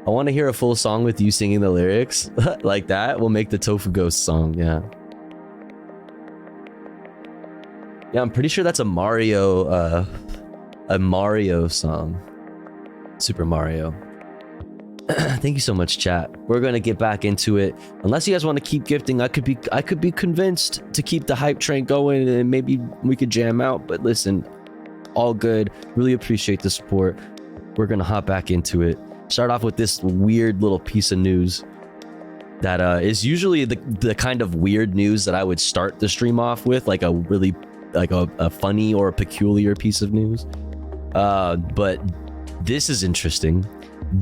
I want to hear a full song with you singing the lyrics. Like that. We'll make the Tofu Ghost song. Yeah. Yeah, I'm pretty sure that's a Mario song. Super Mario. Thank you so much, chat. We're gonna get back into it. Unless you guys want to keep gifting, I could be convinced to keep the hype train going and maybe we could jam out. But listen, all good. Really appreciate the support. We're gonna hop back into it. Start off with this weird little piece of news that is usually the kind of weird news that I would start the stream off with, like a really a funny or a peculiar piece of news. But this is interesting.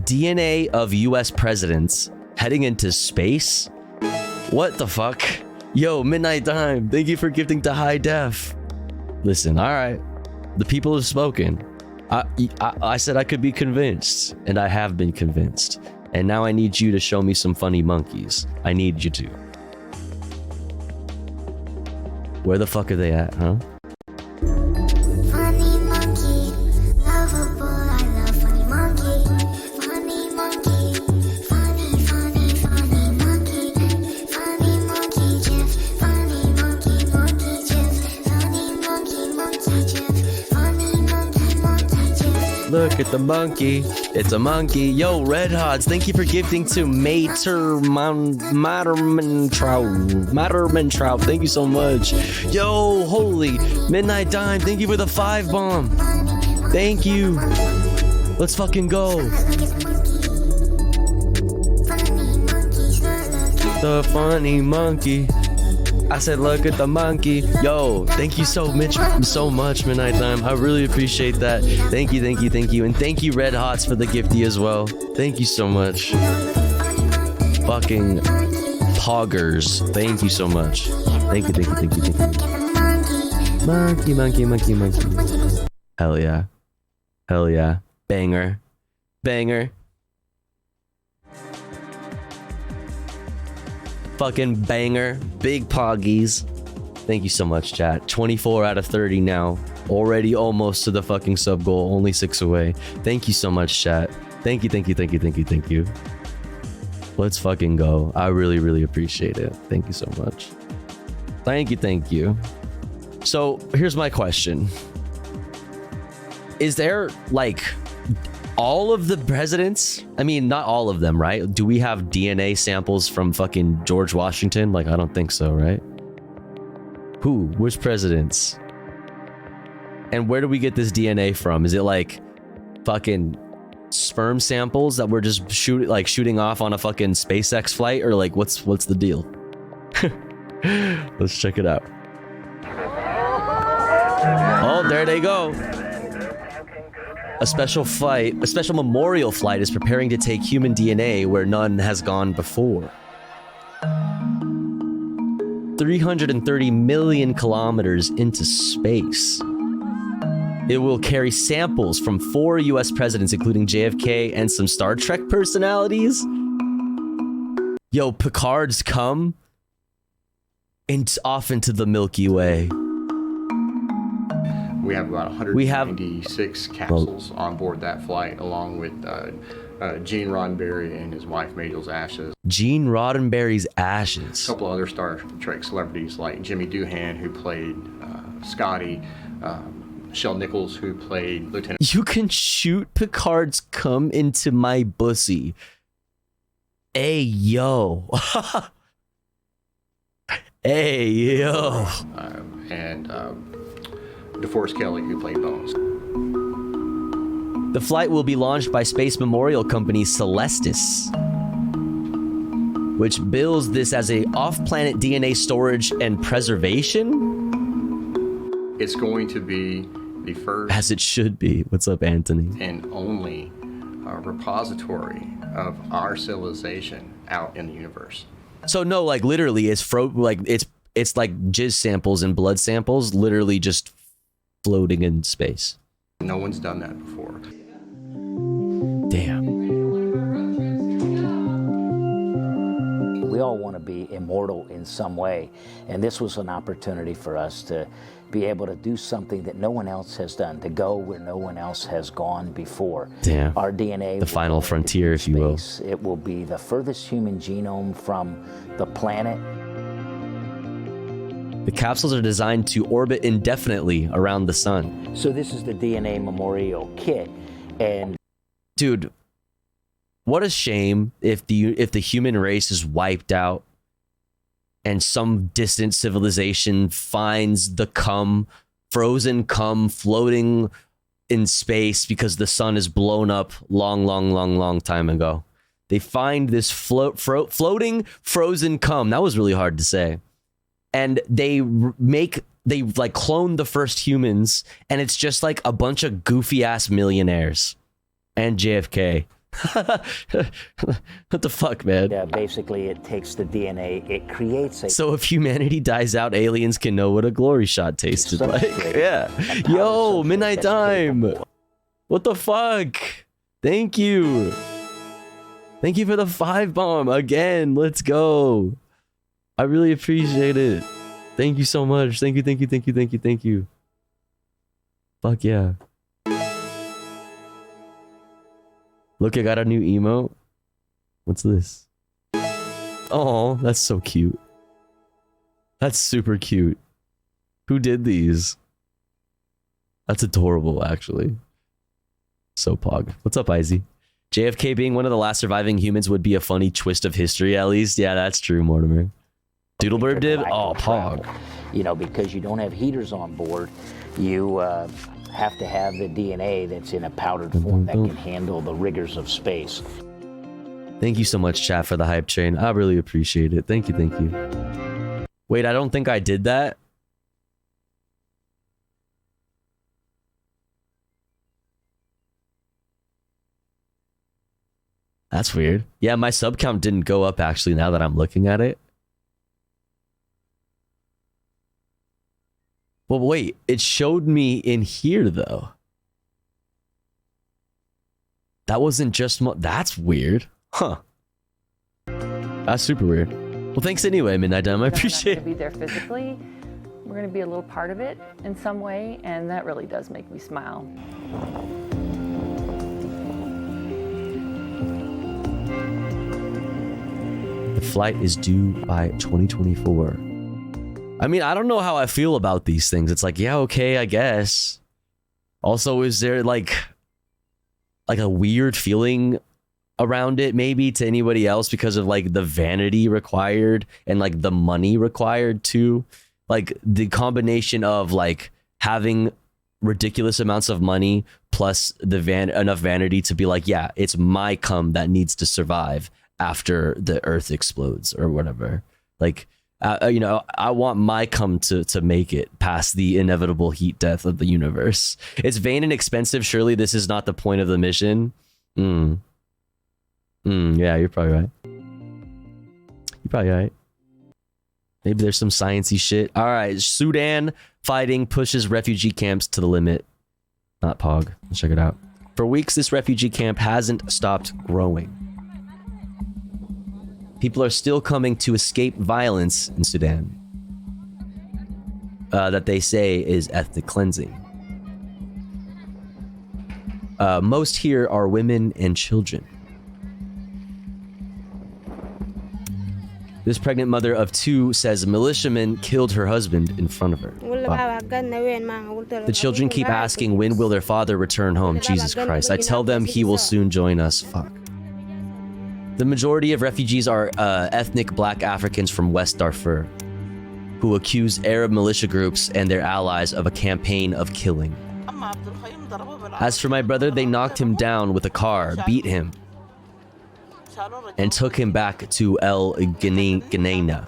DNA of US presidents heading into space? What the fuck? Yo, Midnight Dime, thank you for gifting to High Def. Listen, all right. The people have spoken. I said I could be convinced, and I have been convinced. And now I need you to show me some funny monkeys. I need you to. Where the fuck are they at, huh? Funny monkey, lovable, I love funny monkey. Funny monkey, funny monkey. Funny monkey Jeff, funny monkey Jeff. Funny monkey Jeff, funny monkey Jeff. Look at the monkey. It's a monkey. Yo, Red Hots, thank you for gifting to Matterman. Thank you so much. Yo, holy Midnight Dime, thank you for the 5 bomb. Thank you. Let's fucking go. The funny monkey. I said, look at the monkey. Yo, thank you so much, Midnight Time. I really appreciate that. Thank you. And thank you, Red Hots, for the gifty as well. Thank you so much. Fucking poggers. Thank you so much. Thank you. Monkey. Hell yeah. Banger. Fucking banger. Big poggies. Thank you so much, chat. 24 out of 30 now. Already almost to the fucking sub goal. Only 6 away. Thank you so much, chat. Thank you. Let's fucking go. I really appreciate it. Thank you so much. Thank you. So here's my question. Is there like all of the presidents? I mean, not all of them, right? Do we have DNA samples from fucking George Washington? Like, I don't think so, right? Who? Which presidents? And where do we get this DNA from? Is it like fucking sperm samples that we're just shooting off on a fucking SpaceX flight, or like what's the deal? Let's check it out. Oh, there they go. A special memorial flight is preparing to take human DNA where none has gone before. 330 million kilometers into space. It will carry samples from 4 US presidents, including JFK and some Star Trek personalities. Yo, Picard's come off into the Milky Way. We have about 196 capsules on board that flight, along with Gene Roddenberry and his wife Majel's ashes. Gene Roddenberry's ashes. A couple other Star Trek celebrities like Jimmy Doohan, who played Scotty, Michelle Nichols, who played Lieutenant. You can shoot Picard's cum into my bussy. Hey, yo. Hey, yo. And DeForest Kelley, who played Bones. The flight will be launched by space memorial company Celestis, which bills this as a off-planet DNA storage and preservation. It's going to be the first, as it should be. What's up, Anthony? And only repository of our civilization out in the universe. So no, like literally, it's like jizz samples and blood samples, literally just floating in space. No one's done that before. Damn. We all want to be immortal in some way, and this was an opportunity for us to be able to do something that no one else has done, to go where no one else has gone before. Damn. Our DNA, the final frontier, if you will. It will be the furthest human genome from the planet. The capsules are designed to orbit indefinitely around the sun. So this is the DNA Memorial Kit, and dude, what a shame if the human race is wiped out and some distant civilization finds the frozen cum floating in space because the sun is blown up long time ago. They find this floating frozen cum. That was really hard to say. And they clone the first humans, and it's just like a bunch of goofy ass millionaires and JFK. What the fuck, man? Yeah, basically it takes the DNA, it creates a... So if humanity dies out, aliens can know what a glory shot tasted like. Yeah. Yo, Midnight Time. What the fuck? Thank you. Thank you for the 5 bomb again. Let's go. I really appreciate it. Thank you so much. Thank you. Fuck yeah. Look, I got a new emote. What's this? Oh, that's so cute. That's super cute. Who did these? That's adorable, actually. So pog. What's up, Izzy? JFK being one of the last surviving humans would be a funny twist of history, at least. Yeah, that's true, Mortimer. Doodleburb did? Oh, pog. You know, because you don't have heaters on board, you have to have the DNA that's in a powdered form that can handle the rigors of space. Thank you so much, chat, for the hype train. I really appreciate it. Thank you, thank you. Wait, I don't think I did that. That's weird. Yeah, my sub count didn't go up actually now that I'm looking at it. Well, wait, it showed me in here though. That wasn't just that's weird. Huh. That's super weird. Well, thanks anyway, Midnight Dime. I appreciate it. We're not going to be there physically. We're going to be a little part of it in some way, and that really does make me smile. The flight is due by 2024. I mean, I don't know how I feel about these things. It's like, yeah, okay, I guess. Also, is there like a weird feeling around it maybe to anybody else because of like the vanity required and like the money required too? Like the combination of like having ridiculous amounts of money plus the enough vanity to be like, yeah, it's my cum that needs to survive after the earth explodes or whatever. Like, you know, I want my cum to make it past the inevitable heat death of the universe. It's vain and expensive. Surely this is not the point of the mission. Yeah, you're probably right. You're probably right. Maybe there's some sciencey shit. All right, Sudan fighting pushes refugee camps to the limit. Not Pog. Let's check it out. For weeks, this refugee camp hasn't stopped growing. People are still coming to escape violence in Sudan that they say is ethnic cleansing. Most here are women and children. This pregnant mother of two says militiamen killed her husband in front of her. Wow. The children keep asking, when will their father return home? Jesus Christ. I tell them he will soon join us. Fuck. The majority of refugees are ethnic black Africans from West Darfur, who accuse Arab militia groups and their allies of a campaign of killing. As for my brother, they knocked him down with a car, beat him, and took him back to El Geneina.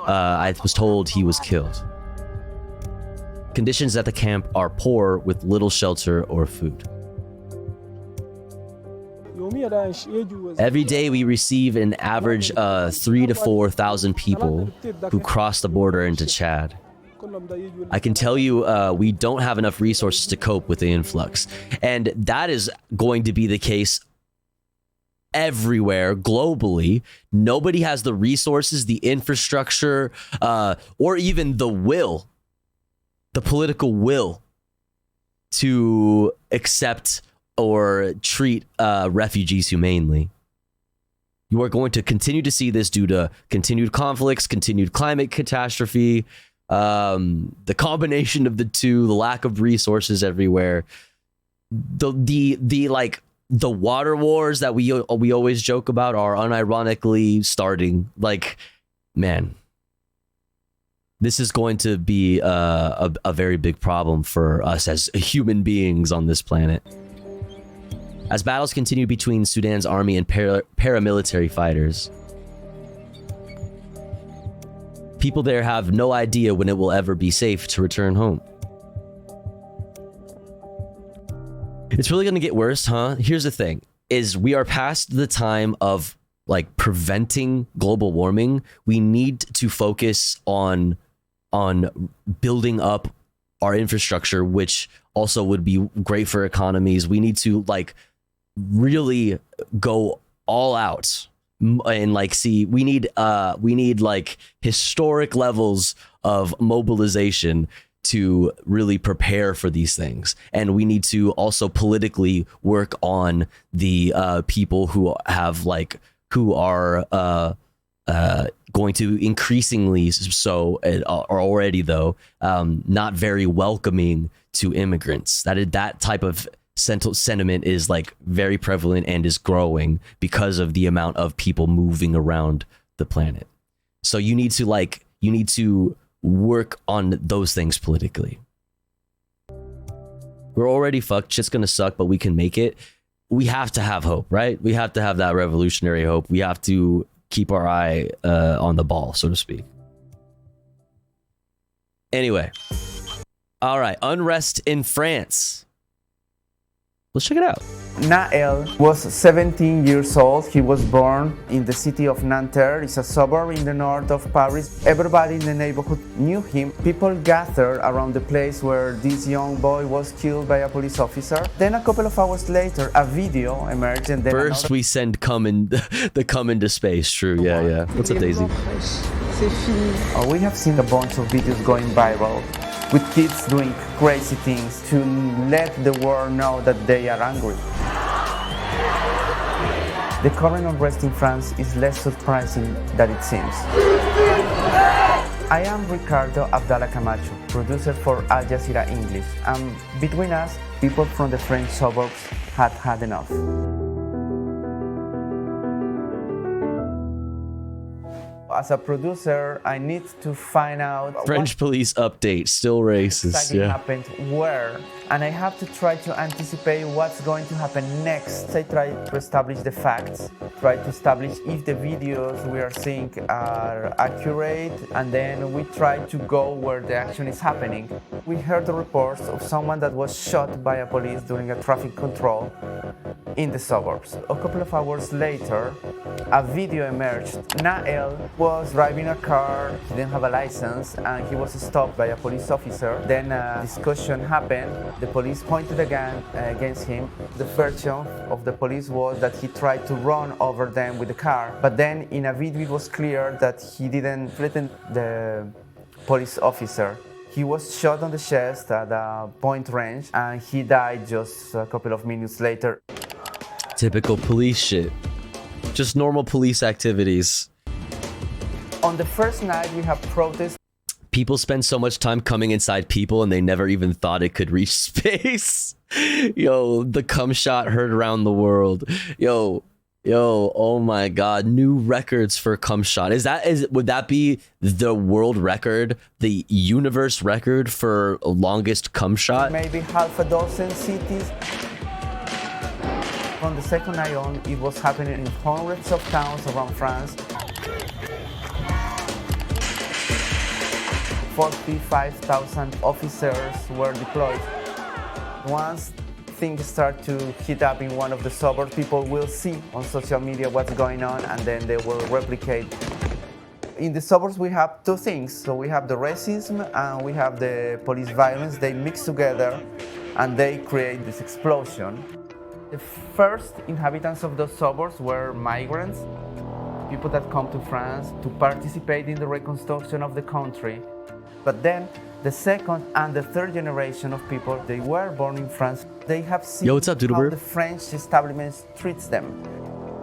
I was told he was killed. Conditions at the camp are poor with little shelter or food. Every day we receive an average 3,000 to 4,000 people who cross the border into Chad. I can tell you we don't have enough resources to cope with the influx. And that is going to be the case everywhere, globally. Nobody has the resources, the infrastructure, or even the will, the political will to accept or treat refugees humanely. You are going to continue to see this due to continued conflicts, continued climate catastrophe, the combination of the two, the lack of resources everywhere, the water wars that we always joke about are unironically starting. Like, man, this is going to be a very big problem for us as human beings on this planet. As battles continue between Sudan's army and paramilitary fighters, people there have no idea when it will ever be safe to return home. It's really going to get worse, huh? Here's the thing, is we are past the time of like preventing global warming. We need to focus on building up our infrastructure, which also would be great for economies. We need to like really go all out and like we need like historic levels of mobilization to really prepare for these things. And we need to also politically work on the people who are going to increasingly so are already though not very welcoming to immigrants. That type of sentiment is like very prevalent and is growing because of the amount of people moving around the planet. So you need to work on those things politically. We're already fucked. Shit's gonna suck, but we can make it. We have to have hope, right? We have to have that revolutionary hope. We have to keep our eye on the ball, so to speak. Anyway. All right. Unrest in France. Let's check it out. Naël was 17 years old. He was born in the city of Nanterre. It's a suburb in the north of Paris. Everybody in the neighborhood knew him. People gathered around the place where this young boy was killed by a police officer. Then a couple of hours later, a video emerged. And then first we send cum in the cum into space. True. Yeah. What's up, Daisy? We have seen a bunch of videos going viral with kids doing crazy things to let the world know that they are angry. The current unrest in France is less surprising than it seems. I am Ricardo Abdallah Camacho, producer for Al Jazeera English, and between us, people from the French suburbs had had enough. As a producer, I need to find out French police update, still racist. exactly Yeah. happened where, and I have to try to anticipate what's going to happen next. I try to establish the facts, try to establish if the videos we are seeing are accurate, and then we try to go where the action is happening. We heard the reports of someone that was shot by a police during a traffic control in the suburbs. A couple of hours later, a video emerged. Naël was driving a car, he didn't have a license, and he was stopped by a police officer. Then a discussion happened. The police pointed a gun against him. The version of the police was that he tried to run over them with the car, but then in a video it was clear that he didn't threaten the police officer. He was shot on the chest at a point range, and he died just a couple of minutes later. Typical police shit. Just normal police activities. On the first night, we have protests. People spend so much time coming inside people and they never even thought it could reach space. Yo, the cum shot heard around the world. Yo, oh my god, new records for cum shot. Would that be the world record, the universe record for longest cum shot? Maybe half a dozen cities. From the second night on, it was happening in hundreds of towns around France. 45,000 officers were deployed. Once things start to heat up in one of the suburbs, people will see on social media what's going on, and then they will replicate. In the suburbs, we have two things. So we have the racism and we have the police violence. They mix together and they create this explosion. The first inhabitants of those suburbs were migrants, people that come to France to participate in the reconstruction of the country. But then the second and the third generation of people, they were born in France. They have seen what's up, how the French establishment treats them.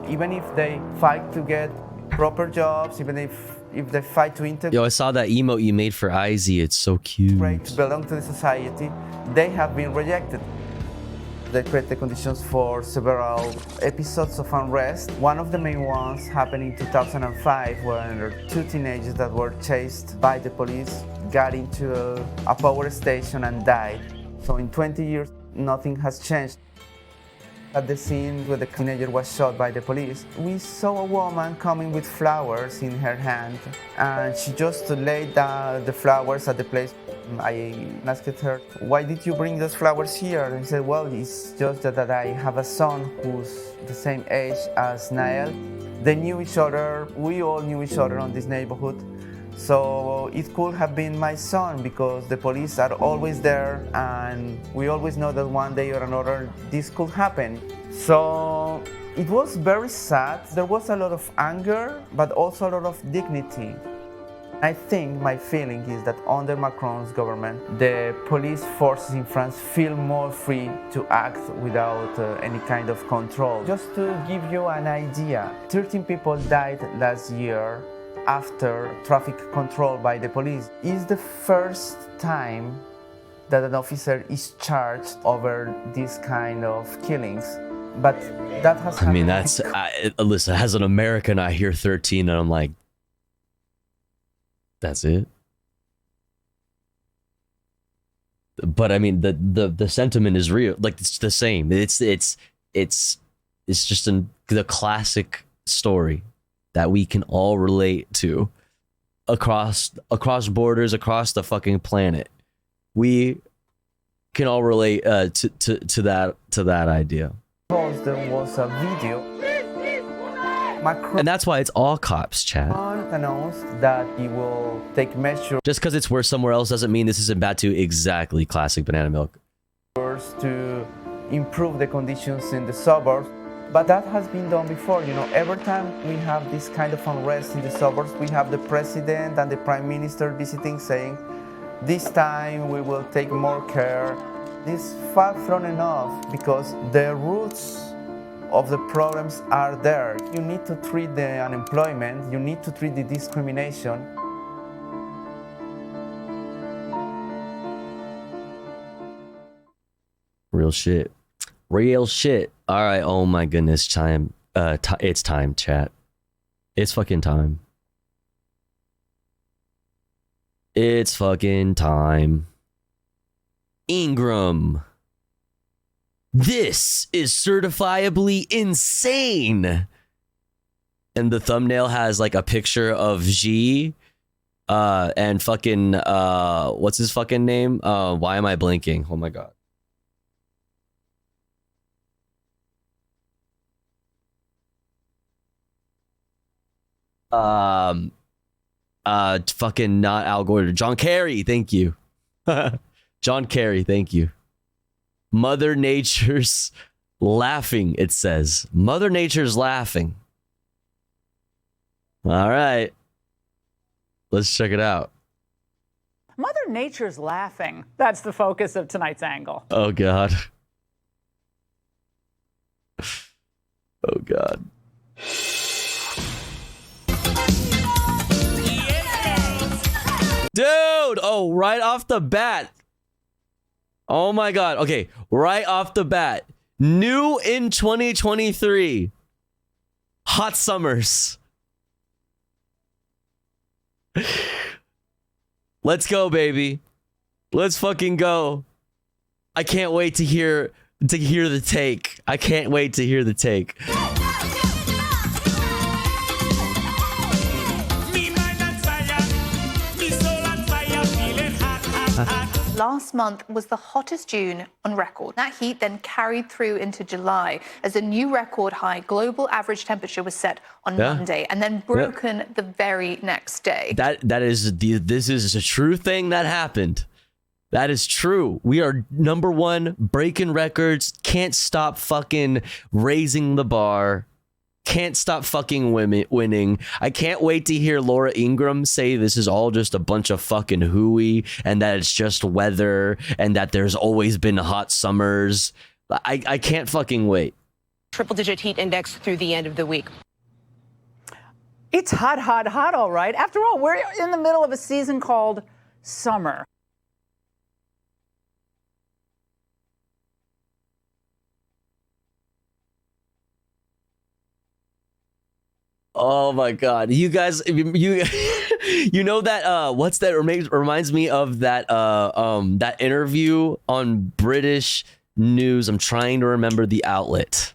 Even if they fight to get proper jobs, even if they fight to integrate, Yo, I saw that emote you made for Izzy. It's so cute. belong to the society, they have been rejected. They create the conditions for several episodes of unrest. One of the main ones happened in 2005 when two teenagers that were chased by the police got into a power station and died. So in 20 years, nothing has changed. At the scene where the teenager was shot by the police, we saw a woman coming with flowers in her hand, and she just laid down the flowers at the place. I asked her, why did you bring those flowers here? And she said, well, it's just that I have a son who's the same age as Naël. They knew each other, we all knew each other on this neighborhood. So it could have been my son because the police are always there and we always know that one day or another this could happen. So it was very sad. There was a lot of anger, but also a lot of dignity. I think my feeling is that under Macron's government, the police forces in France feel more free to act without any kind of control. Just to give you an idea, 13 people died last year after traffic control by the police. It's the first time that an officer is charged over this kind of killings. But that has I mean, that's listen, as an American, I hear 13 and I'm like, that's it. But I mean, the sentiment is real. Like, it's the same. It's just the classic story that we can all relate to across borders, across the fucking planet. We can all relate to that idea. There was a video. Macron And that's why it's all cops, chat. announced that he will take measures Just because it's worse somewhere else doesn't mean this isn't bad too. Exactly, classic banana milk. to improve the conditions in the suburbs. But that has been done before. You know, every time we have this kind of unrest in the suburbs, we have the president and the prime minister visiting saying, this time we will take more care. This is far from enough because the roots of the problems are there. You need to treat the unemployment, you need to treat the discrimination. Real shit. Real shit. All right. Oh my goodness. Time. It's time, chat. It's fucking time. It's fucking time. Ingram. This is certifiably insane. And the thumbnail has like a picture of G and fucking what's his fucking name? Why am I blinking? Oh my god. Fucking not Al Gore. John Kerry, thank you. John Kerry, thank you. Mother Nature's laughing, it says. Mother Nature's laughing. All right. Let's check it out. Mother Nature's laughing. That's the focus of tonight's angle. Oh, God. Oh, God. Dude! Oh, right off the bat. Oh, my God. Okay, right off the bat. New in 2023. Hot summers. Let's go, baby. Let's fucking go. I can't wait to hear the take. I can't wait to hear the take. Last month was the hottest June on record. That heat then carried through into July as a new record high global average temperature was set on Monday and then broken the very next day. This is a true thing that happened. That is true. We are number one, breaking records, can't stop fucking raising the bar. Can't stop fucking winning. I can't wait to hear Laura Ingraham say this is all just a bunch of fucking hooey and that it's just weather and that there's always been hot summers. I can't fucking wait. Triple-digit heat index through the end of the week. It's hot, hot, hot, all right. After all, we're in the middle of a season called summer. Oh my god, you guys, you know that what's that reminds me of that that interview on British news. I'm trying to remember the outlet.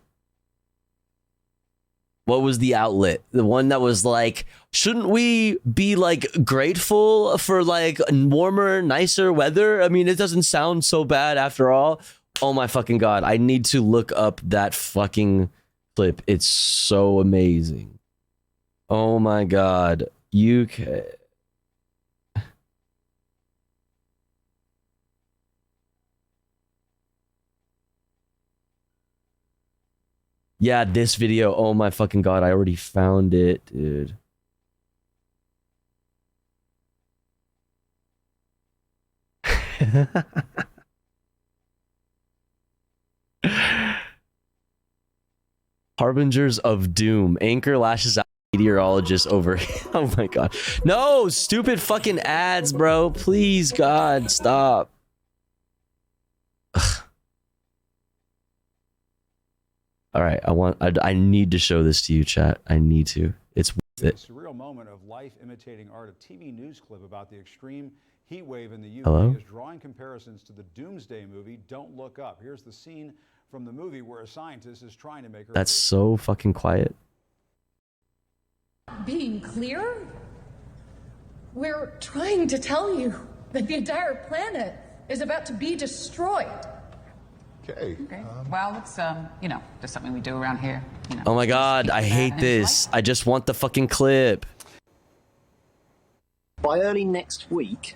What was the outlet? The one that was like, shouldn't we be like grateful for like warmer, nicer weather? I mean, it doesn't sound so bad after all. Oh my fucking god, I need to look up that fucking clip. It's so amazing. Oh my god, UK. Yeah, this video. Oh my fucking god, I already found it, dude. Harbingers of Doom. Anchor lashes out meteorologist over. Oh my god. No, stupid fucking ads, bro. Please, God, stop. Ugh. All right, I need to show this to you, chat. I need to. It's A surreal moment of life imitating art. A TV news clip about the extreme heat wave in the UK Hello? is drawing comparisons to the Doomsday movie, Don't Look Up. Here's the scene from the movie where a scientist is trying to make her... That's so fucking quiet. Being clear? We're trying to tell you that the entire planet is about to be destroyed. Okay. Well, it's just something we do around here. Oh my god, I hate this. I just want the fucking clip. By early next week,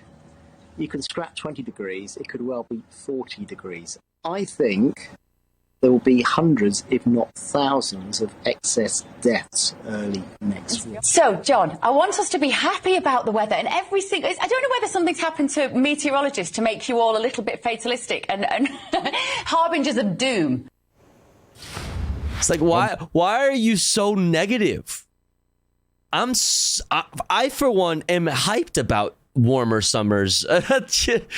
you can scrap 20 degrees. It could well be 40 degrees. I think there will be hundreds, if not thousands, of excess deaths early next week. So, John, I want us to be happy about the weather and every single... I don't know whether something's happened to meteorologists to make you all a little bit fatalistic and harbingers of doom. It's like, why are you so negative? I for one am hyped about warmer summers.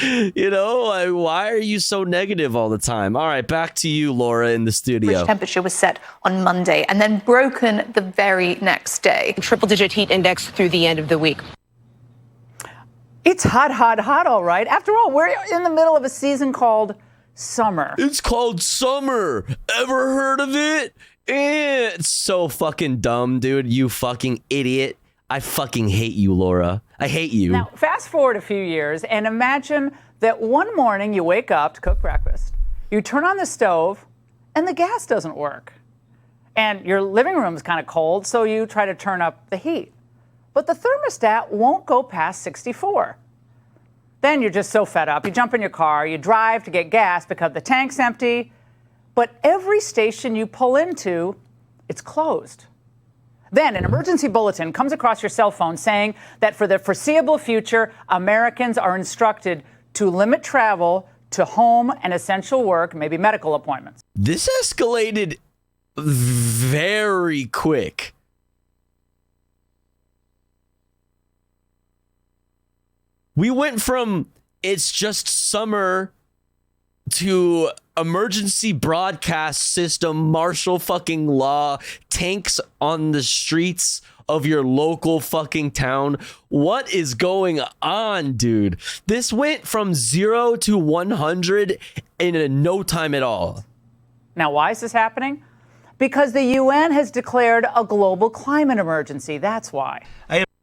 You know, like, why are you so negative all the time? All right, back to you, Laura, in the studio. Average temperature was set on Monday and then broken the very next day. Triple-digit heat index through the end of the week. It's hot, hot, hot, all right. After all, we're in the middle of a season called summer. It's called summer. Ever heard of it? It's so fucking dumb, dude. You fucking idiot. I fucking hate you, Laura. I hate you. Now, fast forward a few years and imagine that one morning you wake up to cook breakfast, you turn on the stove, and the gas doesn't work. And your living room is kind of cold, so you try to turn up the heat. But the thermostat won't go past 64. Then you're just so fed up. You jump in your car, you drive to get gas because the tank's empty, but every station you pull into, it's closed. Then an emergency bulletin comes across your cell phone saying that for the foreseeable future, Americans are instructed to limit travel to home and essential work, maybe medical appointments. This escalated very quick. We went from it's just summer to emergency broadcast system, martial fucking law, tanks on the streets of your local fucking town. What is going on, dude? This went from 0 to 100 in no time at all. Now, why is this happening? Because the UN has declared a global climate emergency. That's why.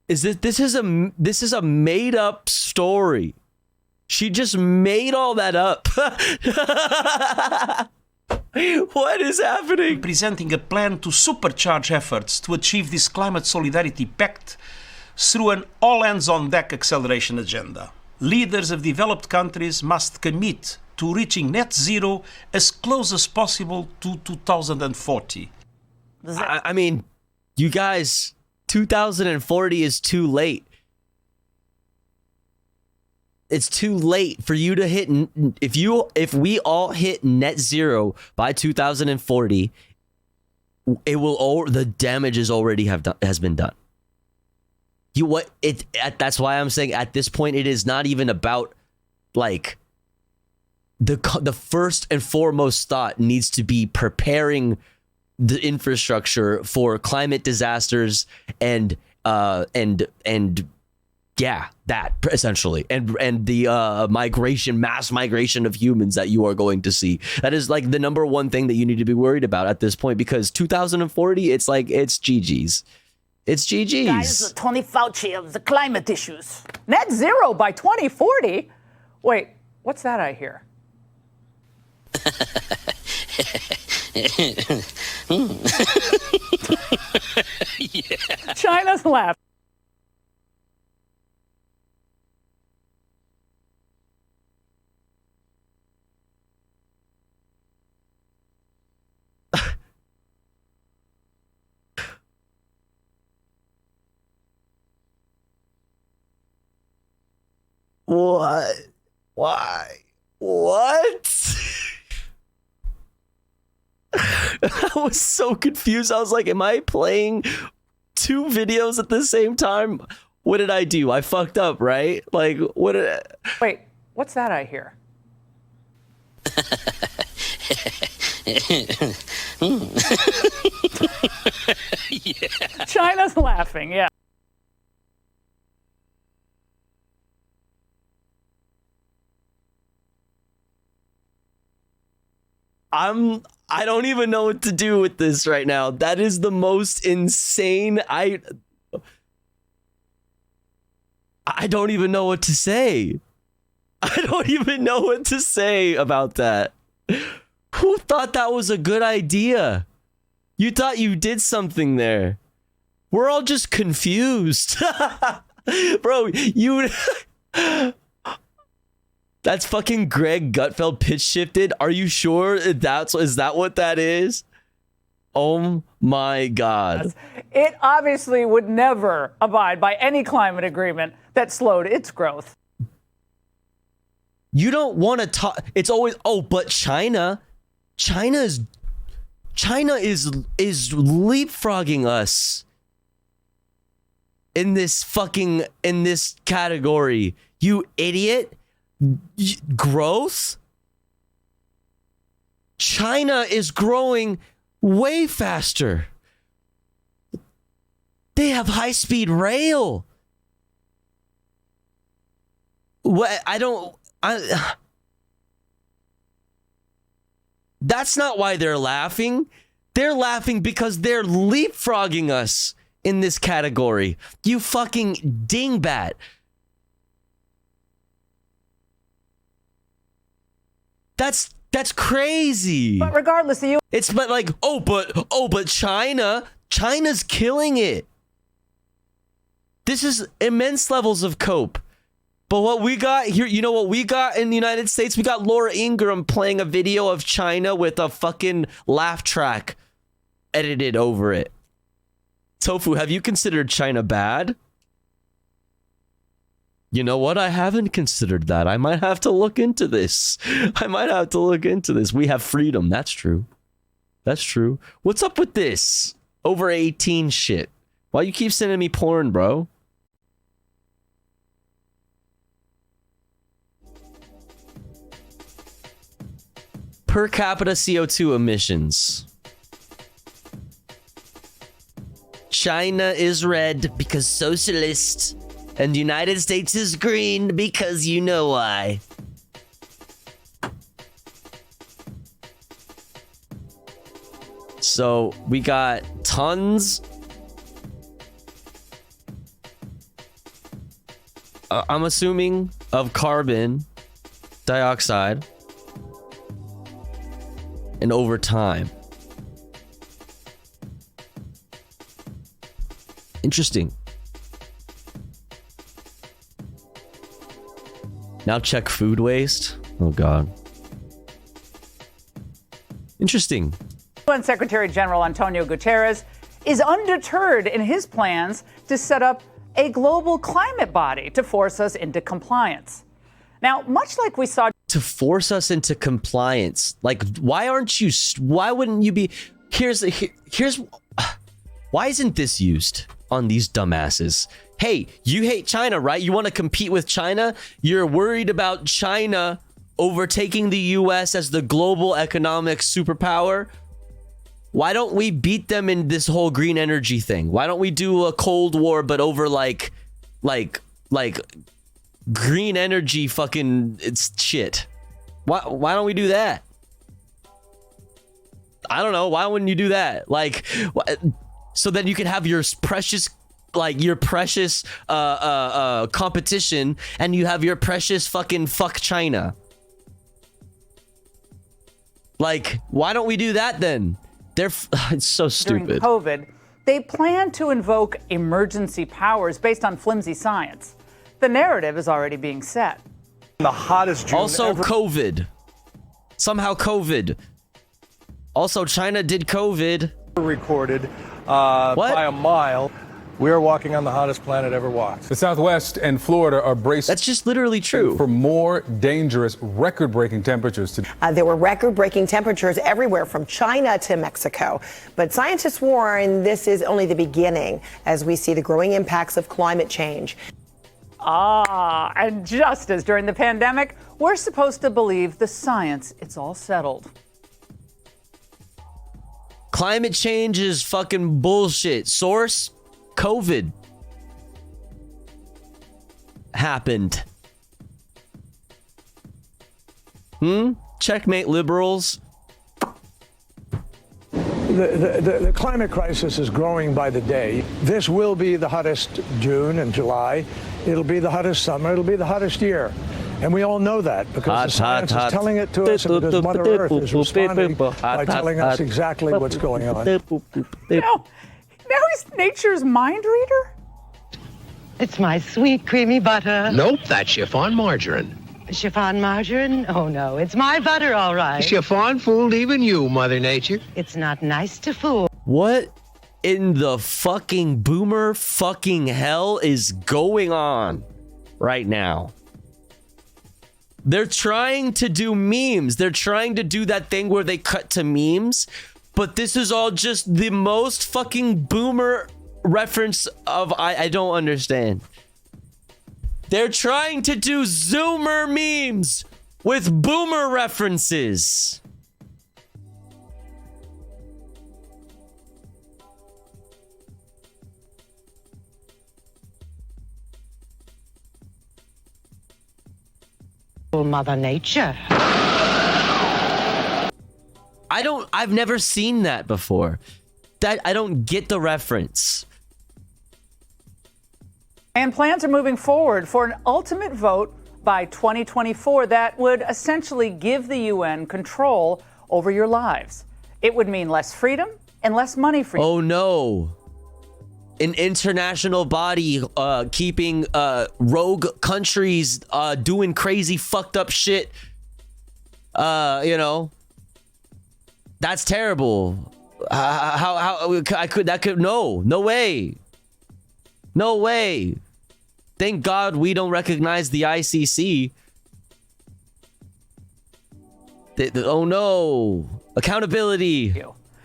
This is a made up story. She just made all that up. What is happening? Presenting a plan to supercharge efforts to achieve this climate solidarity pact through an all-hands-on-deck acceleration agenda. Leaders of developed countries must commit to reaching net zero as close as possible to 2040. I mean, you guys, 2040 is too late. It's too late for you to hit. If we all hit net zero by 2040, the damage has been done. That's why I'm saying at this point it is not even about like the first and foremost thought needs to be preparing the infrastructure for climate disasters and yeah, that essentially, and the mass migration of humans that you are going to see. That is like the number one thing that you need to be worried about at this point, because 2040, it's like it's GG's. It's GG's. Guys, Tony Fauci of the climate issues. Net zero by 2040. Wait, what's that I hear? Yeah. China's laugh. What? Why? What? I was so confused. I was like, am I playing two videos at the same time? What did I do? I fucked up, right? Like, what did Wait, what's that I hear? Yeah. China's was laughing, yeah. I don't even know what to do with this right now. That is the most insane. I don't even know what to say. I don't even know what to say about that. Who thought that was a good idea? You thought you did something there. We're all just confused. Bro, you... That's fucking Greg Gutfeld pitch shifted. Are you sure is that what that is? Oh my God. It obviously would never abide by any climate agreement that slowed its growth. You don't want to talk. It's always, oh, but China is leapfrogging us in this category. You idiot. Growth? China is growing way faster. They have high-speed rail. What? That's not why they're laughing. They're laughing because they're leapfrogging us in this category. You fucking dingbat. That's crazy. But regardless, but China's killing it. This is immense levels of cope. But what we got here, you know what we got in the United States? We got Laura Ingraham playing a video of China with a fucking laugh track edited over it. Tofu, have you considered China bad? You know what? I haven't considered that. I might have to look into this. We have freedom. That's true. What's up with this over 18 shit? Why you keep sending me porn, bro? Per capita CO2 emissions. China is red because socialist. And the United States is green because you know why. So we got tons. I'm assuming of carbon dioxide. And over time. Interesting. Now check food waste. Oh, God. Interesting. UN Secretary General Antonio Guterres is undeterred in his plans to set up a global climate body to force us into compliance. Now, much like we saw... To force us into compliance. Like, why wouldn't you be... Here's... Why isn't this used on these dumbasses? Hey, you hate China, right? You want to compete with China? You're worried about China overtaking the US as the global economic superpower? Why don't we beat them in this whole green energy thing? Why don't we do a Cold War, but over like green energy fucking it's shit? Why don't we do that? I don't know. Why wouldn't you do that? Like, so then you can have your precious competition, and you have your precious fucking fuck China. Like, why don't we do that then? It's so stupid. During COVID, they plan to invoke emergency powers based on flimsy science. The narrative is already being set. The hottest June also ever. COVID. Somehow COVID. Also, China did COVID. Recorded by a mile. We are walking on the hottest planet ever walked. The Southwest and Florida are braced. That's just literally true. For more dangerous, record-breaking temperatures today. There were record-breaking temperatures everywhere from China to Mexico. But scientists warn this is only the beginning as we see the growing impacts of climate change. And just as during the pandemic, we're supposed to believe the science, it's all settled. Climate change is fucking bullshit. Source? COVID happened. Checkmate, liberals. The climate crisis is growing by the day. This will be the hottest June and July. It'll be the hottest summer. It'll be the hottest year. And we all know that because the science is telling it to us and because Mother Earth is responding by telling us exactly what's going on. Now he's nature's mind reader? It's my sweet creamy butter. Nope, that's chiffon margarine. Chiffon margarine? Oh no, it's my butter, all right. Chiffon fooled even you, Mother Nature. It's not nice to fool. What in the fucking boomer fucking hell is going on right now? They're trying to do memes. They're trying to do that thing where they cut to memes, but this is all just the most fucking boomer reference of I don't understand. They're trying to do Zoomer memes with boomer references. Mother Nature. I've never seen that before. I don't get the reference. And plans are moving forward for an ultimate vote by 2024 that would essentially give the UN control over your lives. It would mean less freedom and less money for you. Oh no. An international body keeping rogue countries doing crazy fucked up shit. You know. That's terrible. How no way. No way. Thank God we don't recognize the ICC. Oh no. Accountability.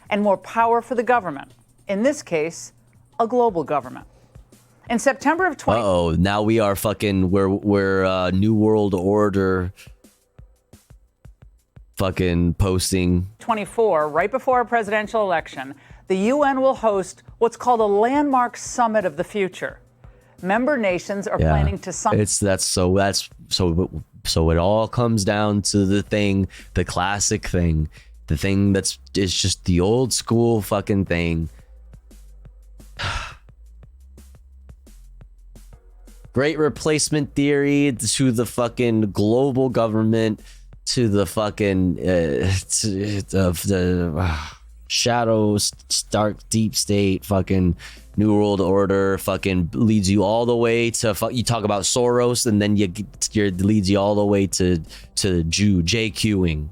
And more power for the government. In this case, a global government. In September of 20... Uh-oh, now we are fucking... We're New World Order... fucking posting. 24, right before a presidential election, the UN will host what's called a landmark summit of the future. Member nations are planning to So it all comes down to the thing, the classic thing, the thing it's just the old school fucking thing. Great replacement theory to the fucking global government, to the fucking shadow, dark, deep state, fucking New World Order, fucking leads you all the way to you talk about Soros, and then leads you all the way to JQing.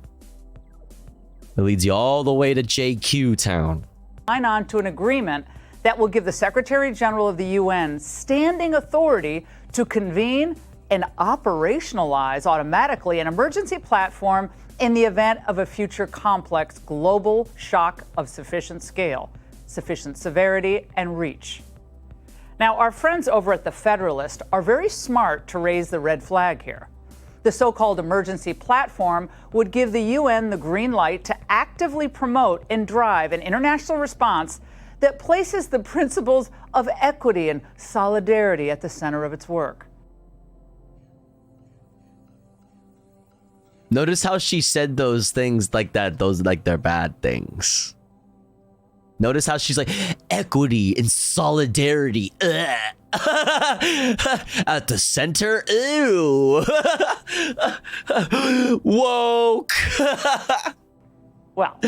It leads you all the way to JQ town. Sign on to an agreement that will give the Secretary General of the UN standing authority to convene and operationalize automatically an emergency platform in the event of a future complex global shock of sufficient scale, sufficient severity, and reach. Now, our friends over at The Federalist are very smart to raise the red flag here. The so-called emergency platform would give the UN the green light to actively promote and drive an international response that places the principles of equity and solidarity at the center of its work. Notice how she said those things like that, those like they're bad things. Notice how she's like, equity and solidarity. At the center, ew. Woke. Well,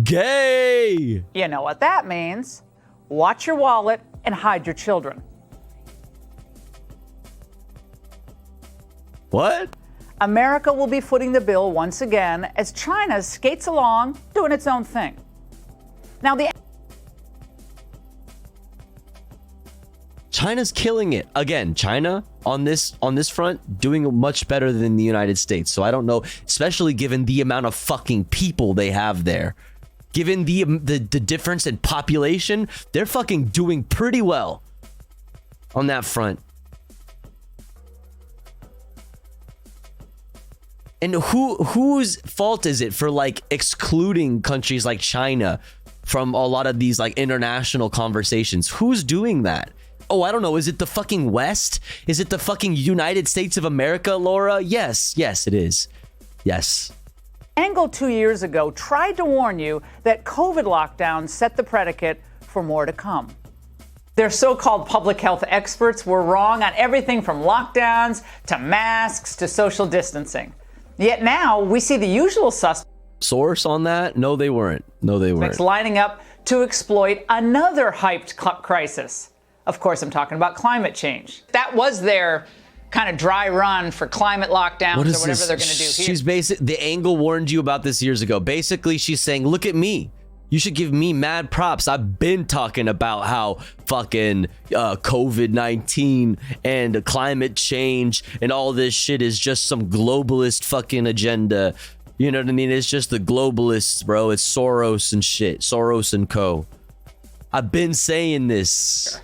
gay. You know what that means. Watch your wallet and hide your children. What? America will be footing the bill once again as China skates along doing its own thing. Now, China's killing it. Again, China on this front doing much better than the United States. So I don't know, especially given the amount of fucking people they have there. Given the difference in population, they're fucking doing pretty well on that front. And whose fault is it for like excluding countries like China from a lot of these like international conversations. Who's doing that? Oh, I don't know. Is it the fucking West? Is it the fucking United States of America, Laura? Yes, it is. Yes. Angle 2 years ago tried to warn you that COVID lockdowns set the predicate for more to come. Their so-called public health experts were wrong on everything from lockdowns to masks to social distancing. Yet now we see the usual suspects. Source on that? No, they weren't. Lining up to exploit another hyped crisis. Of course, I'm talking about climate change. That was their kind of dry run for climate lockdowns or whatever they're going to do here. She's the Angle warned you about this years ago. Basically, she's saying, look at me. You should give me mad props. I've been talking about how fucking COVID-19 and climate change and all this shit is just some globalist fucking agenda. You know what I mean? It's just the globalists, bro. It's Soros and shit. Soros and co. I've been saying this.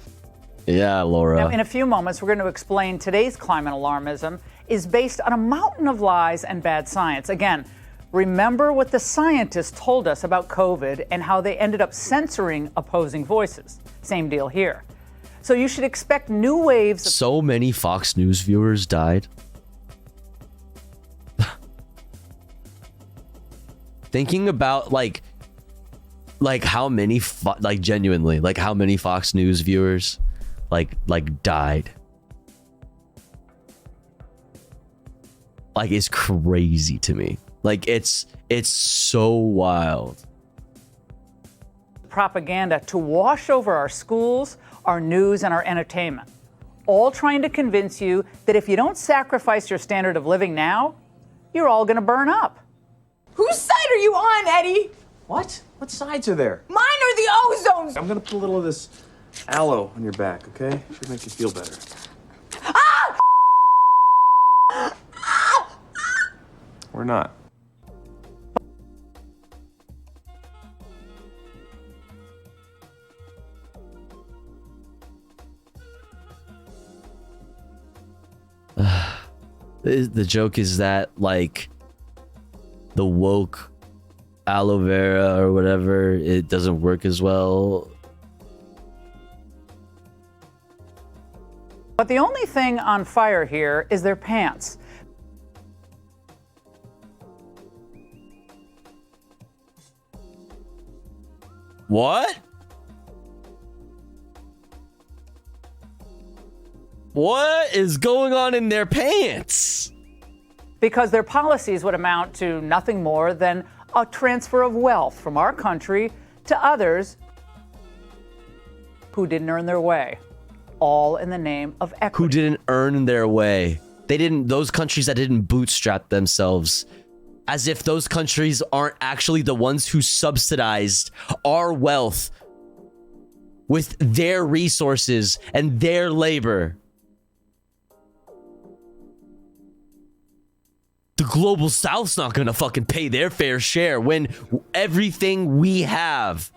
Yeah, Laura. Now, in a few moments, we're going to explain today's climate alarmism is based on a mountain of lies and bad science. Again, remember what the scientists told us about COVID and how they ended up censoring opposing voices. Same deal here. So you should expect new waves of... So many Fox News viewers died. Thinking about like how many genuinely like how many Fox News viewers like died. Like, it's crazy to me. Like, it's so wild. Propaganda to wash over our schools, our news, and our entertainment. All trying to convince you that if you don't sacrifice your standard of living now, you're all going to burn up. Whose side are you on, Eddie? What? What sides are there? Mine or the ozone? I'm gonna put a little of this aloe on your back, okay? Should make you feel better. Ah! Or not. The joke is that, like, the woke aloe vera or whatever, it doesn't work as well. But the only thing on fire here is their pants. What? What is going on in their pants? Because their policies would amount to nothing more than a transfer of wealth from our country to others who didn't earn their way, all in the name of equity. Who didn't earn their way. Those countries that didn't bootstrap themselves. As if those countries aren't actually the ones who subsidized our wealth with their resources and their labor. The global South's not gonna fucking pay their fair share when everything we have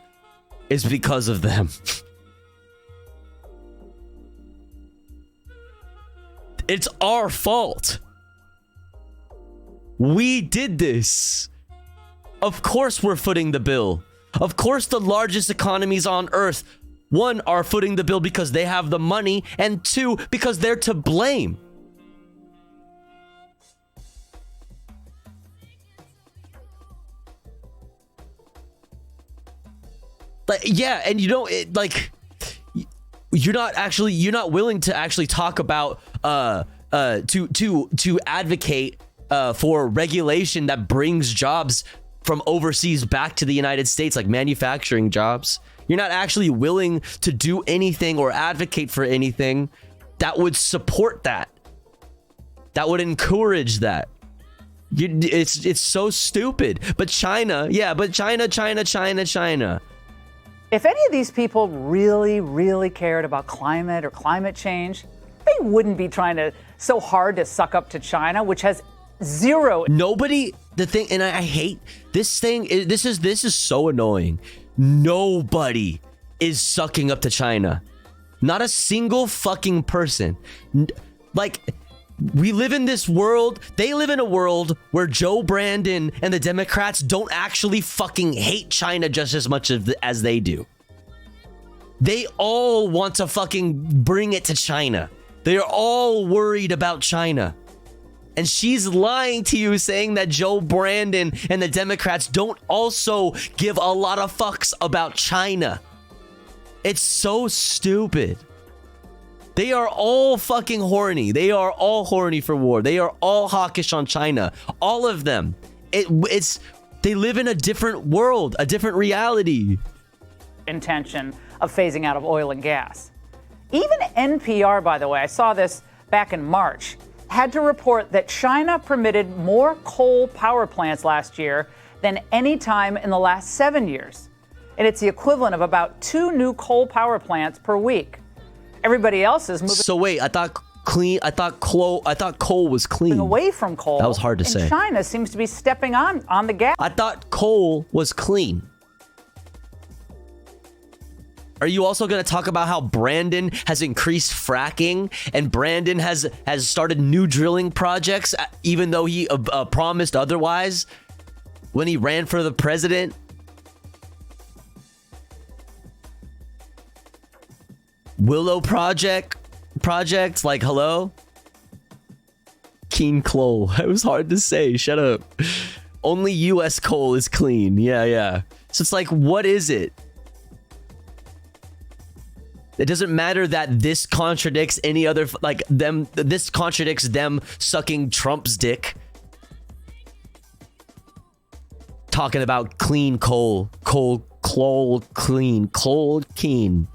is because of them. It's our fault. We did this. Of course we're footing the bill. Of course the largest economies on earth, one, are footing the bill because they have the money, and two, because they're to blame. Like, yeah, and you know, you're not willing to actually talk about to advocate for regulation that brings jobs from overseas back to the United States, like manufacturing jobs. You're not actually willing to do anything or advocate for anything that would support that, that would encourage that. It's so stupid. But China. If any of these people really, really cared about climate or climate change, they wouldn't be trying so hard to suck up to China, which has zero. Nobody, the thing, and I hate this thing. This is so annoying. Nobody is sucking up to China. Not a single fucking person. Like, We live in this world. They live in a world where Joe Brandon and the Democrats don't actually fucking hate China just as much as they do. They all want to fucking bring it to China. They're all worried about China. And she's lying to you saying that Joe Brandon and the Democrats don't also give a lot of fucks about China. It's so stupid. They are all fucking horny. They are all horny for war. They are all hawkish on China. All of them. They live in a different world, a different reality. Intention of phasing out of oil and gas. Even NPR, by the way, I saw this back in March, had to report that China permitted more coal power plants last year than any time in the last 7 years. And it's the equivalent of about 2 new coal power plants per week. Everybody else is moving. So wait, I thought coal was clean. Away from coal. That was hard to say. China seems to be stepping on the gas. I thought coal was clean. Are you also going to talk about how Brandon has increased fracking and Brandon has started new drilling projects, even though he promised otherwise when he ran for the president? Willow projects, like, hello? Keen coal. It was hard to say. Shut up. Only U.S. coal is clean. Yeah. So it's like, what is it? It doesn't matter that this contradicts any other, like, them. This contradicts them sucking Trump's dick. Talking about clean coal keen.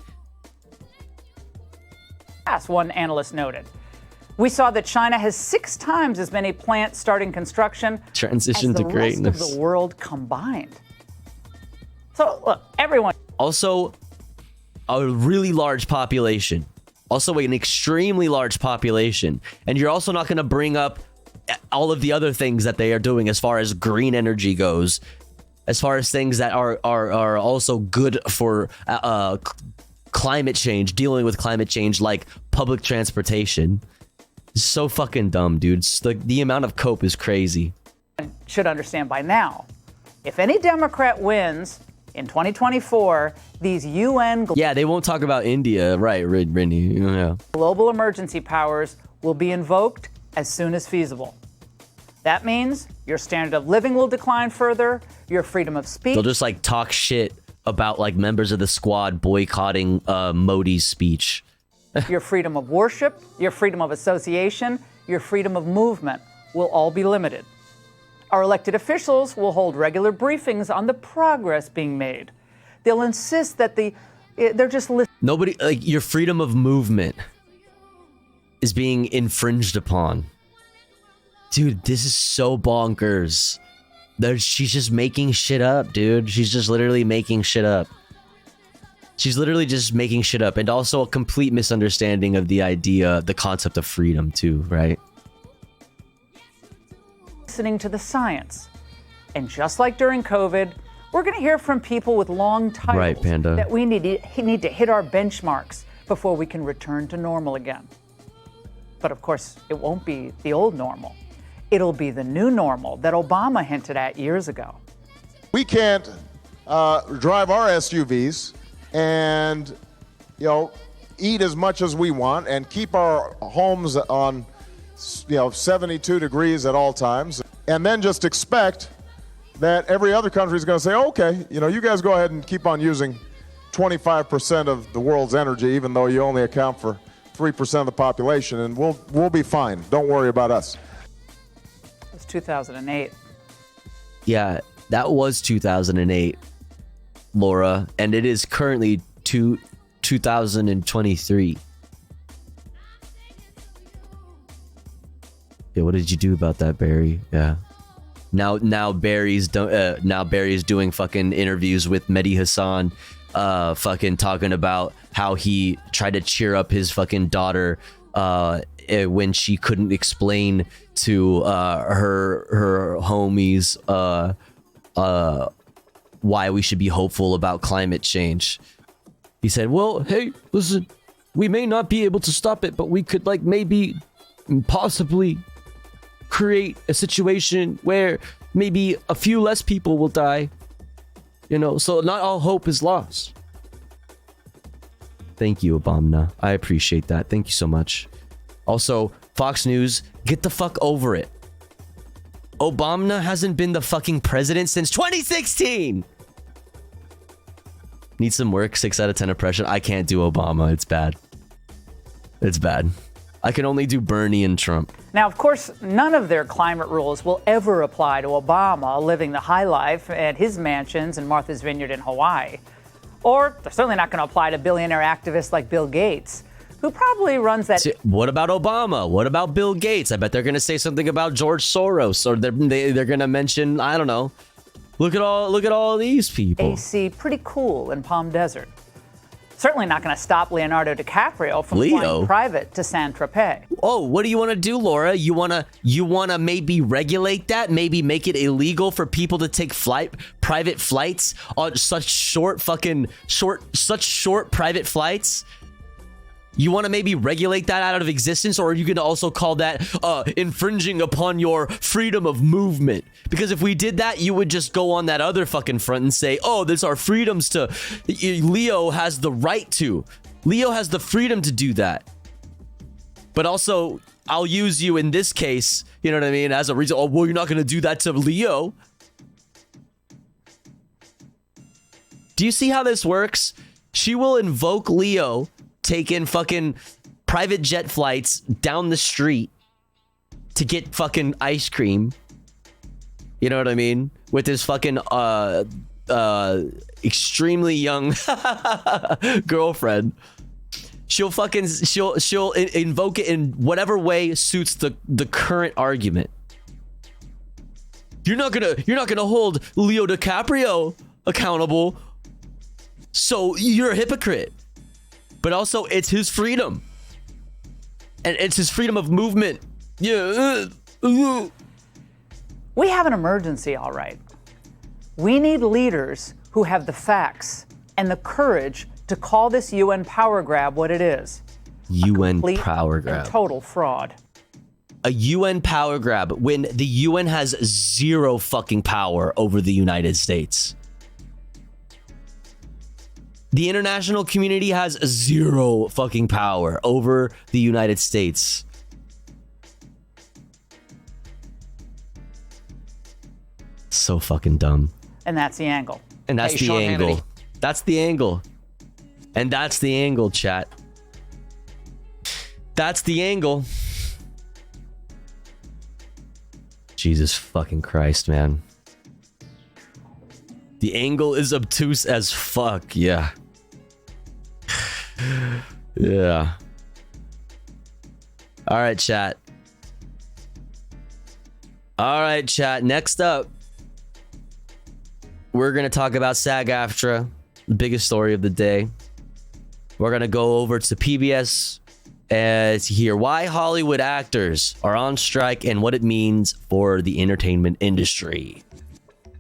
As one analyst noted. We saw that China has 6 times as many plants starting construction Transition as to the greatness. rest of the world combined. So look, everyone. Also, a really large population. Also, an extremely large population. And you're also not going to bring up all of the other things that they are doing as far as green energy goes, as far as things that are also good for climate change, dealing with climate change, like public transportation. It's so fucking dumb, dude. The amount of cope is crazy. Should understand by now, if any Democrat wins in 2024, these UN Yeah, they won't talk about India, right, Rinny? Yeah. global emergency powers will be invoked as soon as feasible. That means your standard of living will decline further, your freedom of speech. They'll just like talk shit about like members of the squad boycotting Modi's speech. Your freedom of worship, your freedom of association, your freedom of movement will all be limited. Our elected officials will hold regular briefings on the progress being made. They'll insist that they're just listening. Nobody, like, your freedom of movement is being infringed upon. Dude, this is so bonkers. She's just making shit up, dude. She's just literally making shit up. She's literally just making shit up. And also a complete misunderstanding of the idea, the concept of freedom too, right? Listening to the science. And just like during COVID, we're going to hear from people with long titles Right, Panda. that we need to hit our benchmarks before we can return to normal again. But of course, it won't be the old normal. It'll be the new normal that Obama hinted at years ago. We can't drive our SUVs and, eat as much as we want and keep our homes on, 72 degrees at all times, and then just expect that every other country is going to say, okay, you guys go ahead and keep on using 25% of the world's energy, even though you only account for 3% of the population, and we'll be fine. Don't worry about us. It was 2008. Yeah, that was 2008, Laura, and it is currently 2023. Yeah, what did you do about that, Barry? Yeah. Now Barry's doing fucking interviews with Mehdi Hassan, fucking talking about how he tried to cheer up his fucking daughter when she couldn't explain to her homies why we should be hopeful about climate change. He said, well, hey, listen, we may not be able to stop it, but we could maybe possibly create a situation where maybe a few less people will die. You know, so not all hope is lost. Thank you, Obama. I appreciate that. Thank you so much. Also, Fox News, get the fuck over it. Obama hasn't been the fucking president since 2016. Need some work, 6 out of 10 impression. I can't do Obama. It's bad. It's bad. I can only do Bernie and Trump. Now, of course, none of their climate rules will ever apply to Obama living the high life at his mansions in Martha's Vineyard in Hawaii. Or they're certainly not going to apply to billionaire activists like Bill Gates, who probably runs that. What about Obama? What about Bill Gates? I bet they're going to say something about George Soros, or they're going to mention, I don't know. Look at all these people. AC pretty cool in Palm Desert. Certainly not going to stop Leonardo DiCaprio from flying private to Saint-Tropez. Oh, what do you want to do, Laura? You want to maybe regulate that? Maybe make it illegal for people to take private flights on such short private flights? You want to maybe regulate that out of existence, or are you going to also call that infringing upon your freedom of movement? Because if we did that, you would just go on that other fucking front and say, oh, there's our freedoms to... Leo has the right to. Leo has the freedom to do that. But also, I'll use you in this case, you know what I mean, as a reason. Oh, well, you're not going to do that to Leo. Do you see how this works? She will invoke Leo... taking fucking private jet flights down the street to get fucking ice cream. You know what I mean? With his fucking extremely young girlfriend. She'll invoke it in whatever way suits the current argument. You're not gonna hold Leo DiCaprio accountable, so you're a hypocrite. But also, it's his freedom. And it's his freedom of movement. Yeah. We have an emergency, all right. We need leaders who have the facts and the courage to call this UN power grab what it is. UN power grab. And total fraud. A UN power grab when the UN has zero fucking power over the United States. The international community has zero fucking power over the United States. So fucking dumb. And that's the angle. And that's the angle. Hannity. That's the angle. And that's the angle, chat. That's the angle. Jesus fucking Christ, man. The angle is obtuse as fuck, yeah. Yeah. All right, chat. Next up, we're going to talk about SAG-AFTRA, the biggest story of the day. We're going to go over to PBS to hear why Hollywood actors are on strike and what it means for the entertainment industry.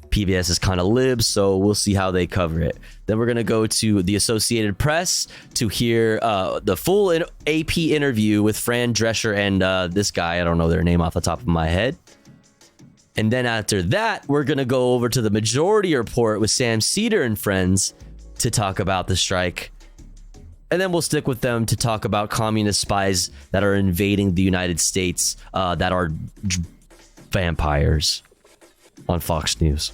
PBS is kind of libs, so we'll see how they cover it. Then we're going to go to the Associated Press to hear the full AP interview with Fran Drescher and this guy. I don't know their name off the top of my head. And then after that, we're going to go over to the Majority Report with Sam Seder and friends to talk about the strike. And then we'll stick with them to talk about communist spies that are invading the United States that are vampires on Fox News.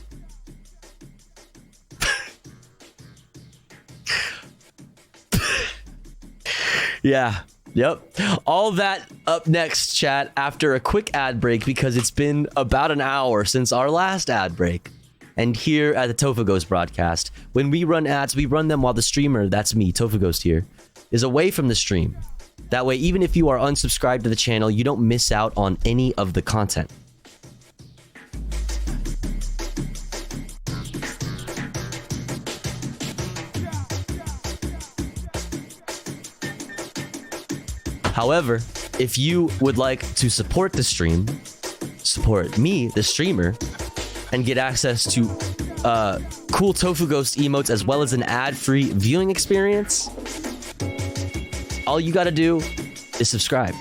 Yeah. Yep. All that up next, chat, after a quick ad break, because it's been about an hour since our last ad break. And here at the Tofu Ghost broadcast, when we run ads, we run them while the streamer, that's me, Tofu Ghost here, is away from the stream. That way, even if you are unsubscribed to the channel, you don't miss out on any of the content. However, if you would like to support the stream, support me, the streamer, and get access to cool Tofu Ghost emotes as well as an ad-free viewing experience, all you gotta do is subscribe.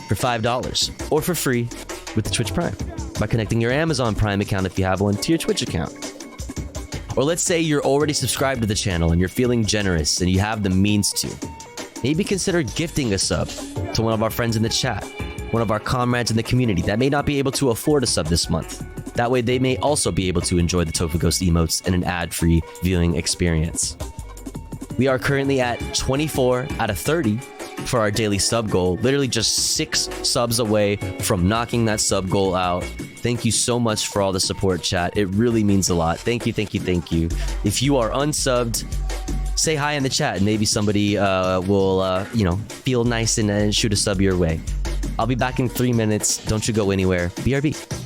for $5 or for free with the Twitch Prime by connecting your Amazon Prime account if you have one to your Twitch account. Or let's say you're already subscribed to the channel and you're feeling generous and you have the means to. Maybe consider gifting a sub to one of our friends in the chat, one of our comrades in the community that may not be able to afford a sub this month. That way they may also be able to enjoy the Tofu Ghost emotes and an ad-free viewing experience. We are currently at 24 out of 30 for our daily sub goal, literally just 6 subs away from knocking that sub goal out. Thank you so much for all the support, chat. It really means a lot. Thank you, thank you, thank you. If you are unsubbed, say hi in the chat and maybe somebody will, feel nice and shoot a sub your way. I'll be back in 3 minutes. Don't you go anywhere. BRB.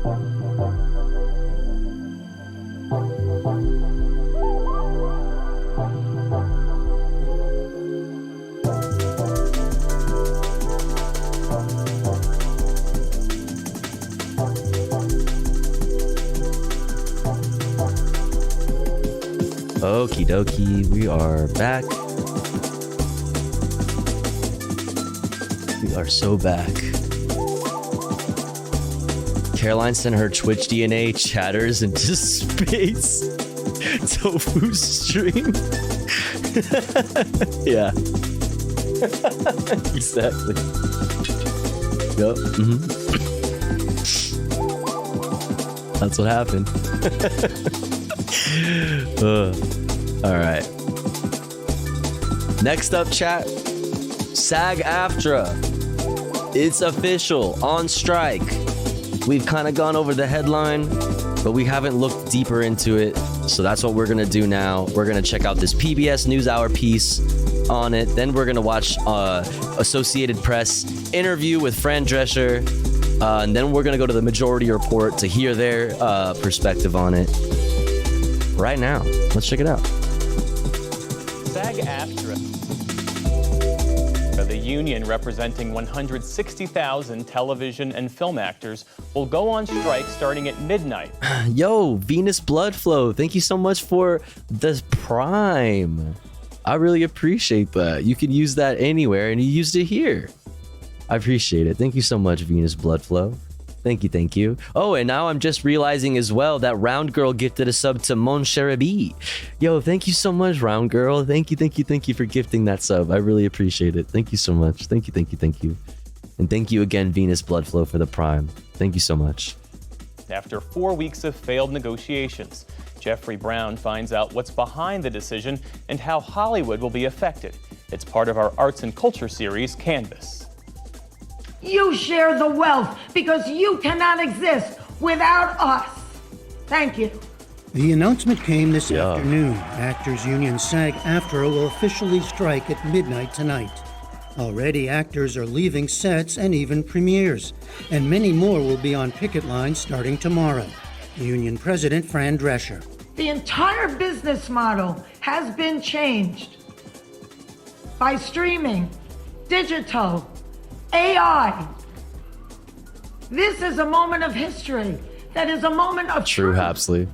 Okie dokie, we are back. We are so back. Caroline sent her Twitch DNA chatters into space. Tofu stream. Yeah. Exactly. Yep. That's what happened. All right. Next up, chat. SAG-AFTRA. It's official, on strike. We've kind of gone over the headline, but we haven't looked deeper into it. So that's what we're going to do now. We're going to check out this PBS NewsHour piece on it. Then we're going to watch Associated Press interview with Fran Drescher. And then we're going to go to the Majority Report to hear their perspective on it. Right now, let's check it out. SAG-AFTRA, the union representing 160,000 television and film actors, will go on strike starting at midnight. Yo, Venus Bloodflow, thank you so much for the Prime. I really appreciate that. You can use that anywhere, and you used it here. I appreciate it. Thank you so much, Venus Bloodflow. Thank you, thank you. Oh, and now I'm just realizing as well that Round Girl gifted a sub to Mon Cheribi. Yo, thank you so much, Round Girl. Thank you for gifting that sub. I really appreciate it. Thank you so much. Thank you. And thank you again, Venus Bloodflow, for the Prime. Thank you so much. After 4 weeks of failed negotiations, Jeffrey Brown finds out what's behind the decision and how Hollywood will be affected. It's part of our arts and culture series, Canvas. You share the wealth because you cannot exist without us. Thank you. The announcement came this afternoon. Actors Union SAG-AFTRA will officially strike at midnight tonight. Already, actors are leaving sets and even premieres, and many more will be on picket lines starting tomorrow. Union President Fran Drescher. The entire business model has been changed by streaming, digital, AI. This is a moment of history. That is a moment of True, Hapsley.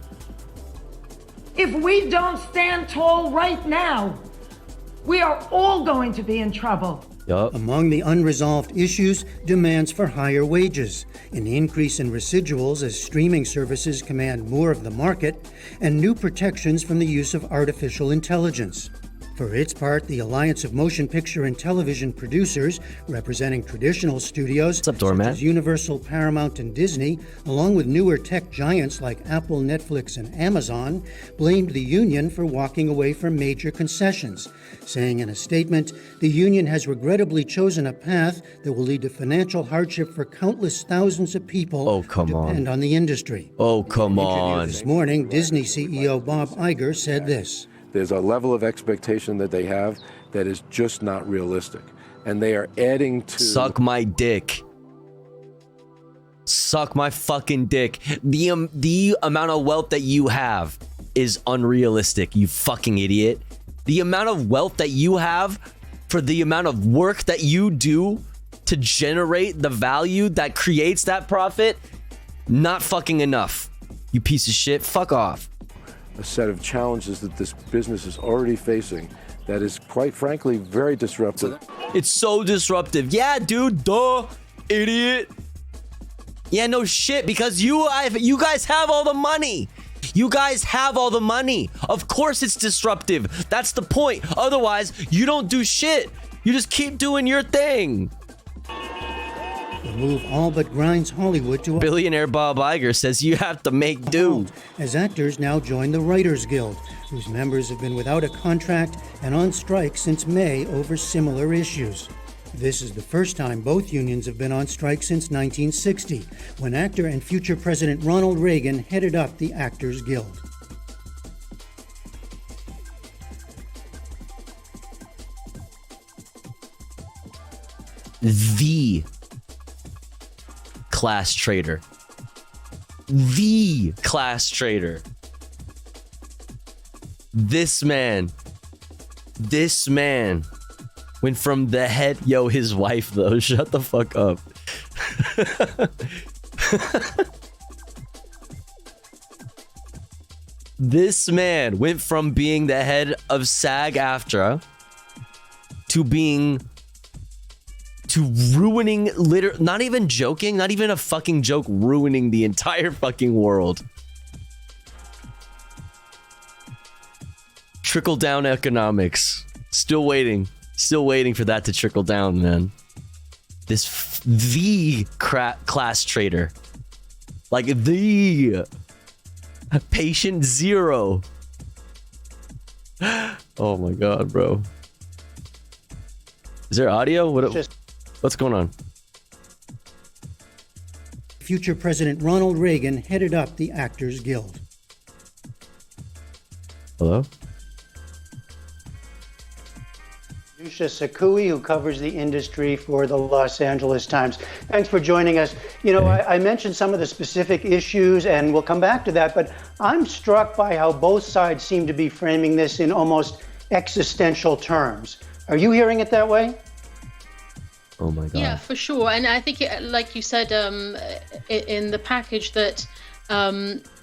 If we don't stand tall right now, we are all going to be in trouble. Among the unresolved issues, demands for higher wages, an increase in residuals as streaming services command more of the market, and new protections from the use of artificial intelligence. For its part, the Alliance of Motion Picture and Television Producers, representing traditional studios such as Universal, Paramount, and Disney, along with newer tech giants like Apple, Netflix, and Amazon, blamed the union for walking away from major concessions, saying in a statement, the union has regrettably chosen a path that will lead to financial hardship for countless thousands of people who depend on the industry. Oh, come on. This morning, Disney CEO Bob Iger said this. There's a level of expectation that they have that is just not realistic. And they are adding to... Suck my dick. Suck my fucking dick. The amount of wealth that you have is unrealistic, you fucking idiot. The amount of wealth that you have for the amount of work that you do to generate the value that creates that profit, not fucking enough. You piece of shit, fuck off. A set of challenges that this business is already facing that is, quite frankly, very disruptive. It's so disruptive. Yeah, dude, duh, idiot. Yeah, no shit, because you guys have all the money. You guys have all the money. Of course it's disruptive. That's the point. Otherwise, you don't do shit. You just keep doing your thing. The move all but grinds Hollywood to... Billionaire Bob Iger says you have to make do. As actors now join the Writers Guild, whose members have been without a contract and on strike since May over similar issues. This is the first time both unions have been on strike since 1960, when actor and future President Ronald Reagan headed up the Actors Guild. The class traitor. the class traitor. This man went from the head. Yo, his wife though, shut the fuck up. This man went from being the head of SAG-AFTRA to ruining, not even joking, not even a fucking joke, ruining the entire fucking world. Trickle down economics. Still waiting for that to trickle down, man. The class traitor. Like the patient zero. Oh my god, bro. Is there audio? What's going on? Future President Ronald Reagan headed up the Actors Guild. Hello? Yusha Sakui, who covers the industry for the Los Angeles Times. Thanks for joining us. You know, I mentioned some of the specific issues, and we'll come back to that, but I'm struck by how both sides seem to be framing this in almost existential terms. Are you hearing it that way? Oh my god. Yeah, for sure. And I think, like you said in the package, that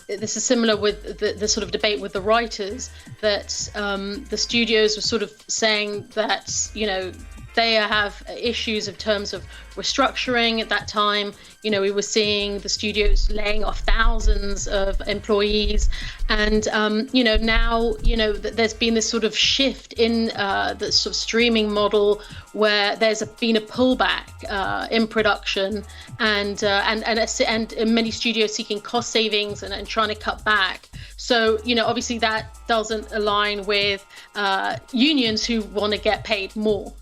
this is similar with the sort of debate with the writers, that the studios were sort of saying that, you know, they have issues in terms of restructuring. At that time, you know, we were seeing the studios laying off thousands of employees. And, you know, now, you know, there's been this sort of shift in the sort of streaming model where there's been a pullback in production and many studios seeking cost savings and trying to cut back. So, you know, obviously that doesn't align with unions who want to get paid more.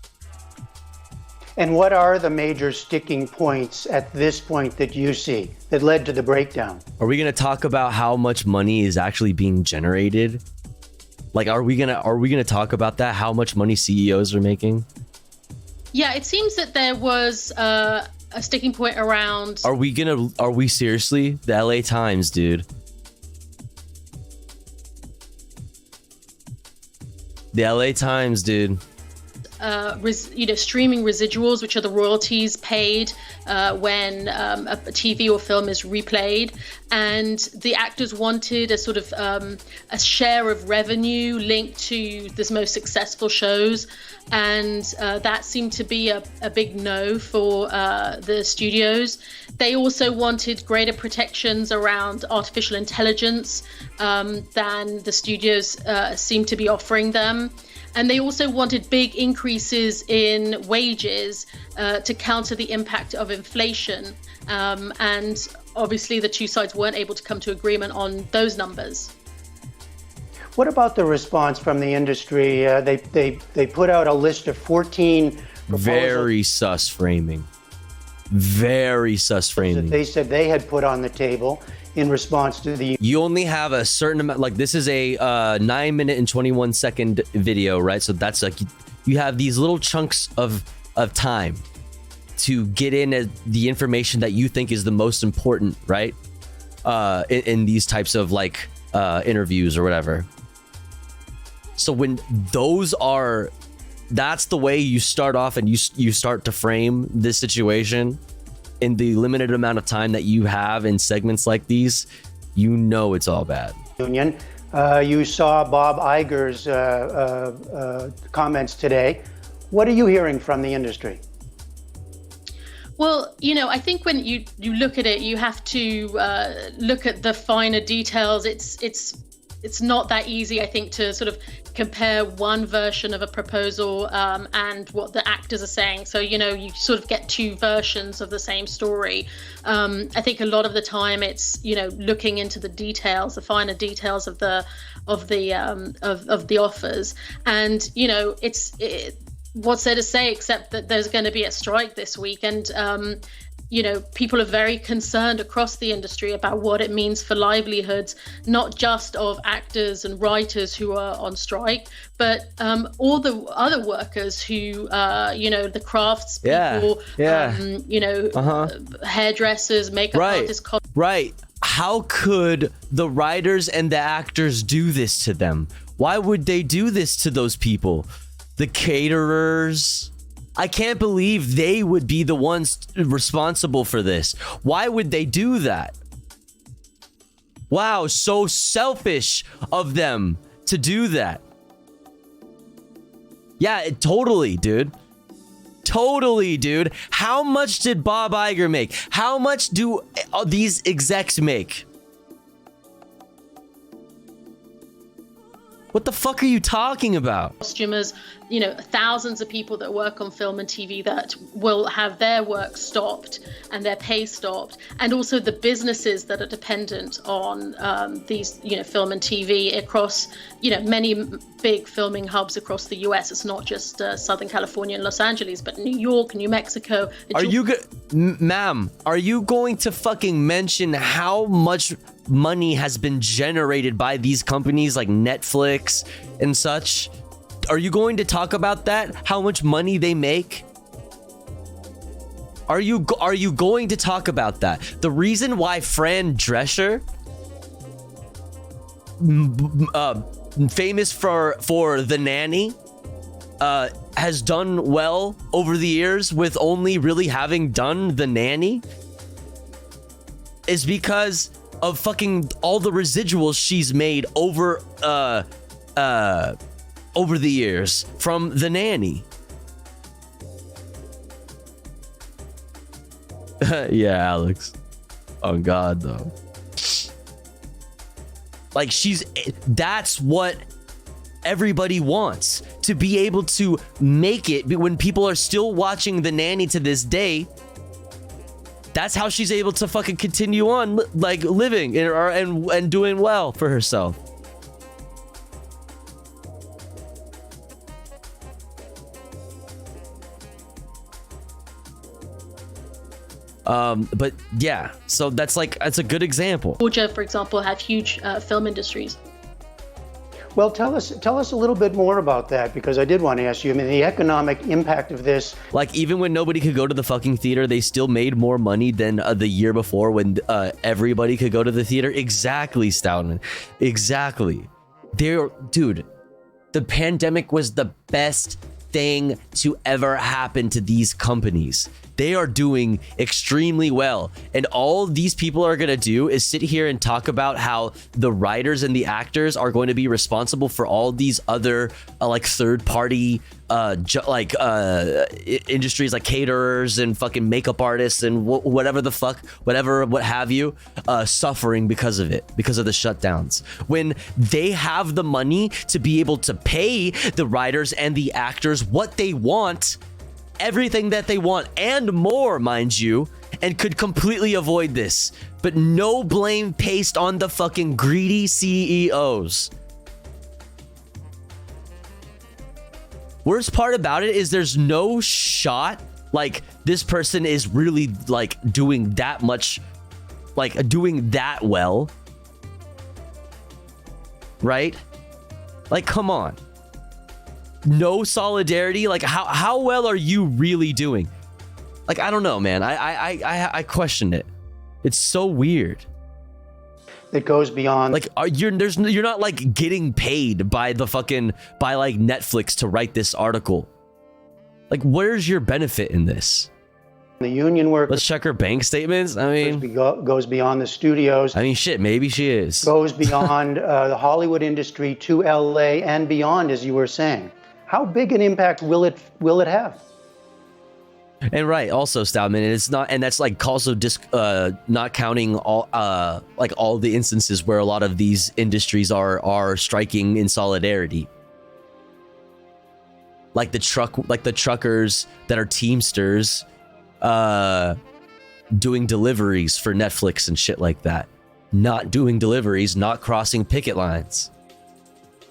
And what are the major sticking points at this point that you see that led to the breakdown? Are we gonna talk about how much money is actually being generated? Like, are we gonna talk about that? How much money CEOs are making? Yeah, it seems that there was a sticking point around. Are we seriously? The LA Times, dude. The LA Times, dude. You know, streaming residuals, which are the royalties paid when a TV or film is replayed, and the actors wanted a sort of a share of revenue linked to the most successful shows, and that seemed to be a big no for the studios. They also wanted greater protections around artificial intelligence than the studios seem to be offering them. And they also wanted big increases in wages to counter the impact of inflation. And obviously the two sides weren't able to come to agreement on those numbers. What about the response from the industry? They put out a list of 14 proposals. Very sus framing. Very sus framing. That they said they had put on the table in response to the... You only have a certain amount, like this is a 9-minute and 21-second video, right? So that's like, you have these little chunks of time to get in the information that you think is the most important, right? In these types of like interviews or whatever. So when that's the way you start off and you start to frame this situation in the limited amount of time that you have in segments like these, you know it's all bad. Union. You saw Bob Iger's comments today. What are you hearing from the industry? Well, you know, I think when you look at it, you have to look at the finer details. It's not that easy, I think, to sort of compare one version of a proposal and what the actors are saying. So, you know, you sort of get two versions of the same story. I think a lot of the time it's, you know, looking into the details, the finer details of the offers. And, you know, what's there to say except that there's going to be a strike this week, and you know, people are very concerned across the industry about what it means for livelihoods, not just of actors and writers who are on strike, but all the other workers who, you know, the crafts people, you know, hairdressers, makeup artists. Right. how could the writers and the actors do this to them? Why would they do this to those people? The caterers. I can't believe they would be the ones responsible for this. Why would they do that? Wow, so selfish of them to do that. Yeah, totally, dude. Totally, dude. How much did Bob Iger make? How much do these execs make? What the fuck are you talking about? Costumers, you know, thousands of people that work on film and TV that will have their work stopped and their pay stopped, and also the businesses that are dependent on these, you know, film and TV across, you know, many big filming hubs across the U.S. It's not just Southern California and Los Angeles, but New York, New Mexico. Are you ma'am, are you going to fucking mention how much money has been generated by these companies like Netflix and such? Are you going to talk about that? How much money they make? Are you going to talk about that? The reason why Fran Drescher, famous for The Nanny, has done well over the years with only really having done The Nanny is because of fucking all the residuals she's made over the years from The Nanny. Yeah, Alex. Oh God, though. Like, that's what everybody wants, to be able to make it when people are still watching The Nanny to this day. That's how she's able to fucking continue on, like, living and doing well for herself. But yeah, so that's a good example. Georgia, for example, have huge film industries. Well, tell us a little bit more about that, because I did want to ask you, I mean, the economic impact of this. Like, even when nobody could go to the fucking theater, they still made more money than the year before when everybody could go to the theater. Exactly, Stoutman. Exactly. Dude, the pandemic was the best thing to ever happen to these companies. They are doing extremely well, and all these people are gonna do is sit here and talk about how the writers and the actors are going to be responsible for all these other like third-party industries like caterers and fucking makeup artists and what have you, suffering because of it, because of the shutdowns, when they have the money to be able to pay the writers and the actors what they want, everything that they want and more, mind you, and could completely avoid this. But no blame placed on the fucking greedy CEOs. Worst part about it is there's no shot like this person is really like doing that much, like doing that well, right? Like, come on. No solidarity. Like, how well are you really doing? Like, I don't know, man. I question it. It's so weird. It goes beyond. Like, you're not like getting paid by like Netflix to write this article. Like, where's your benefit in this? The union work. Let's check her bank statements. I mean, goes beyond the studios. I mean, shit, maybe she is. Goes beyond the Hollywood industry to LA and beyond, as you were saying. How big an impact will it have? And right, also, Stoutman, it's not, and that's like also not counting all all the instances where a lot of these industries are striking in solidarity. Like the truckers that are Teamsters, doing deliveries for Netflix and shit like that. Not doing deliveries, not crossing picket lines.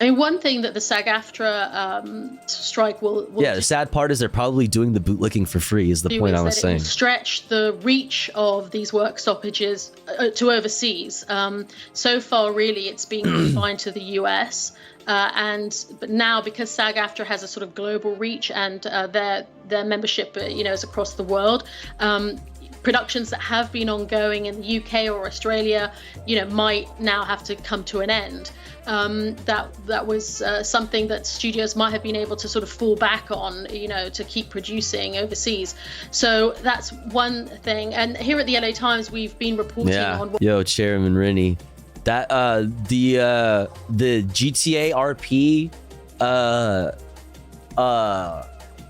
I mean, one thing that the SAG-AFTRA strike will yeah, the sad part is they're probably doing the bootlicking for free, is the point I was saying. It will stretch the reach of these work stoppages to overseas. So far, really, it's been confined to the US. But now, because SAG-AFTRA has a sort of global reach and their membership, is across the world, productions that have been ongoing in the UK or Australia, might now have to come to an end. That was something that studios might have been able to sort of fall back on, to keep producing overseas. So that's one thing. And here at the LA Times, we've been reporting on. Yo, Chairman Rennie, that the GTA RP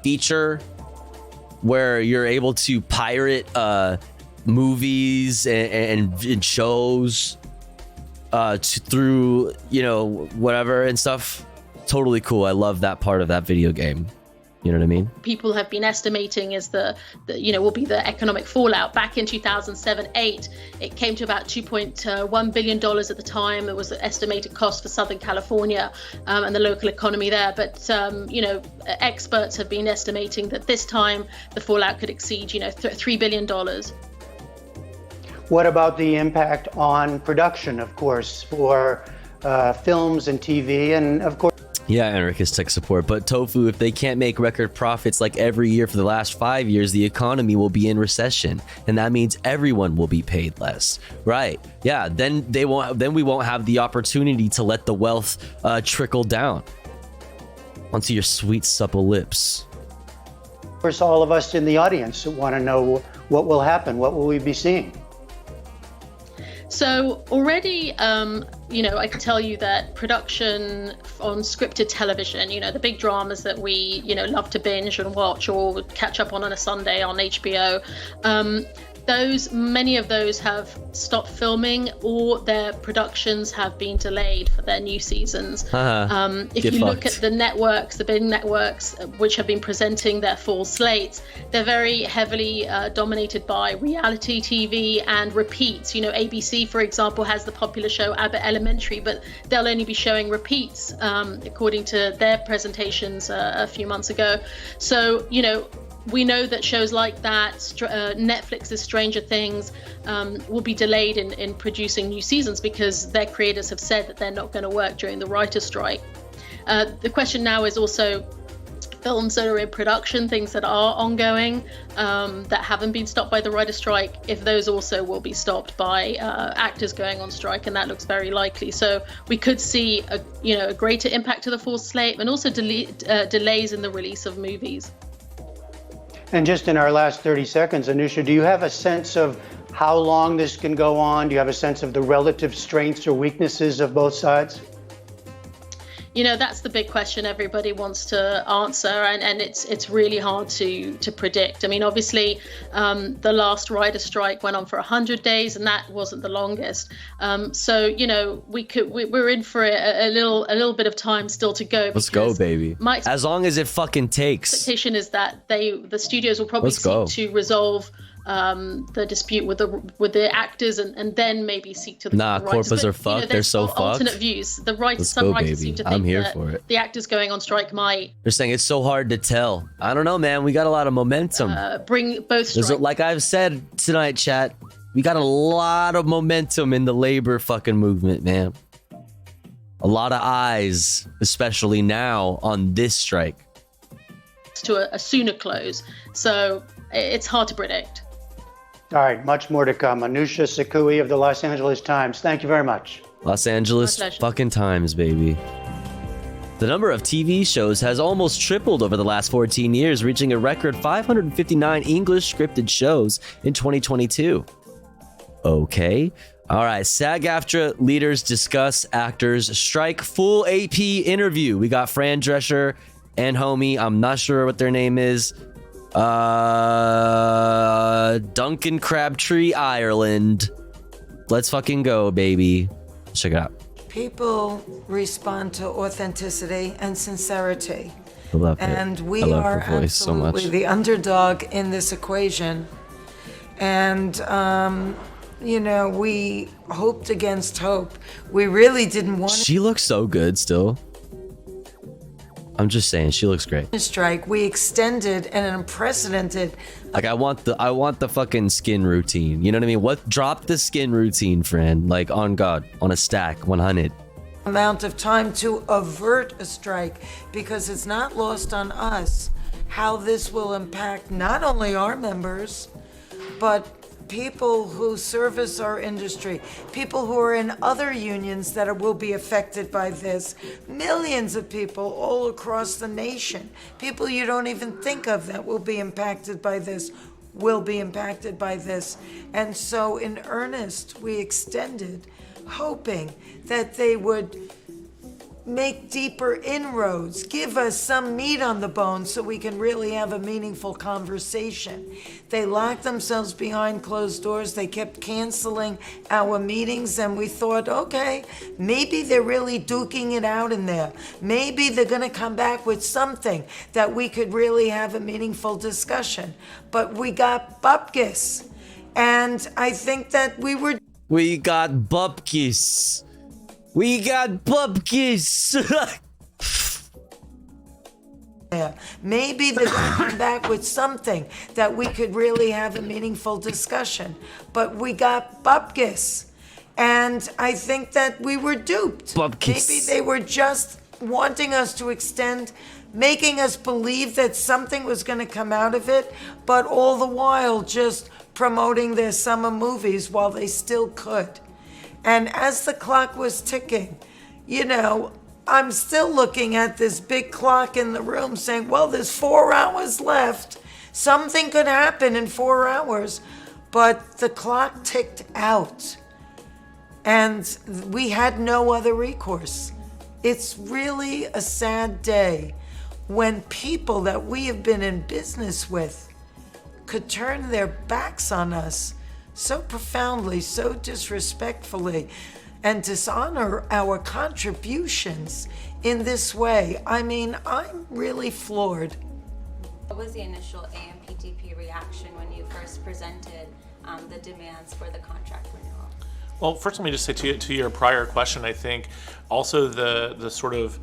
feature where you're able to pirate movies and shows through whatever and stuff. Totally cool. I love that part of that video game. You know what I mean? People have been estimating is will be the economic fallout. Back in 2007-8, it came to about $2.1 billion at the time. It was the estimated cost for Southern California and the local economy there. But experts have been estimating that this time the fallout could exceed $3 billion. What about the impact on production, of course, for films and TV, and of course. Yeah, Enrique's tech support. But Tofu, if they can't make record profits like every year for the last 5 years, the economy will be in recession, and that means everyone will be paid less. Right? Yeah. Then we won't have the opportunity to let the wealth trickle down onto your sweet supple lips. Of course, all of us in the audience want to know what will happen. What will we be seeing? So already, I can tell you that production on scripted television, the big dramas that we, love to binge and watch or catch up on a Sunday on HBO, many of those have stopped filming or their productions have been delayed for their new seasons. If you look at the networks, the big networks, which have been presenting their fall slates, they're very heavily dominated by reality TV and repeats. ABC, for example, has the popular show Abbott Elementary, but they'll only be showing repeats according to their presentations a few months ago. So, we know that shows like that, Netflix's Stranger Things, will be delayed in producing new seasons because their creators have said that they're not going to work during the writer's strike. The question now is also films that are in production, things that are ongoing, that haven't been stopped by the writer's strike, if those also will be stopped by actors going on strike, and that looks very likely. So we could see a greater impact to the fall slate and also delays in the release of movies. And just in our last 30 seconds, Anusha, do you have a sense of how long this can go on? Do you have a sense of the relative strengths or weaknesses of both sides? That's the big question everybody wants to answer, and it's really hard to predict. I mean, obviously, the last writer's strike went on for 100 days, and that wasn't the longest. So we're in for a little bit of time still to go. Let's go, baby. As long as it fucking takes. Expectation is that the studios will probably seek to resolve the dispute with the actors and then maybe seek to the writers. Corpus are fucked. They're so fucked. Alternate views. The writers, some writers seem to think that the actors going on strike might. They're saying it's so hard to tell. I don't know, man. We got a lot of momentum. Bring both strikes. Like I've said tonight, chat, we got a lot of momentum in the labor fucking movement, man. A lot of eyes, especially now on this strike. To a sooner close. So it's hard to predict. All right, much more to come. Anusha Sakui of the Los Angeles Times, thank you very much. Los Angeles fucking Times, baby. The number of TV shows has almost tripled over the last 14 years, reaching a record 559 English scripted shows in 2022. Okay. All right, SAG-AFTRA leaders discuss actors strike, full AP interview. We got Fran Drescher and homie, I'm not sure what their name is. Duncan Crabtree, Ireland. Let's fucking go, baby. Check it out. People respond to authenticity and sincerity. I love and it. we I love are her voice so much. absolutely the underdog in this equation. And, we hoped against hope. We really didn't want She looks so good still. I'm just saying, she looks great. strike. We extended an unprecedented. Like I want the fucking skin routine. You know what I mean? Drop the skin routine, friend. Like on God, on a stack, 100. Amount of time to avert a strike, because it's not lost on us how this will impact not only our members, but people who service our industry, people who are in other unions that will be affected by this, millions of people all across the nation, people you don't even think of that will be impacted by this, And so in earnest, we extended, hoping that they would make deeper inroads, give us some meat on the bone so we can really have a meaningful conversation. They locked themselves behind closed doors. They kept canceling our meetings, and we thought, okay, maybe they're really duking it out in there. Maybe they're going to come back with something that we could really have a meaningful discussion. But we got bupkis, and I think that we got bupkis. We got bupkis. Yeah. Maybe they're going to come back with something that we could really have a meaningful discussion. But we got bupkis. And I think that we were duped. Bupkis. Maybe they were just wanting us to extend, making us believe that something was going to come out of it, but all the while just promoting their summer movies while they still could. And as the clock was ticking, I'm still looking at this big clock in the room saying, well, there's 4 hours left. Something could happen in 4 hours. But the clock ticked out. And we had no other recourse. It's really a sad day when people that we have been in business with could turn their backs on us so profoundly, so disrespectfully, and dishonor our contributions in this way. I mean, I'm really floored. What was the initial AMPTP reaction when you first presented the demands for the contract renewal? Well, first let me just say to your prior question, I think also the sort of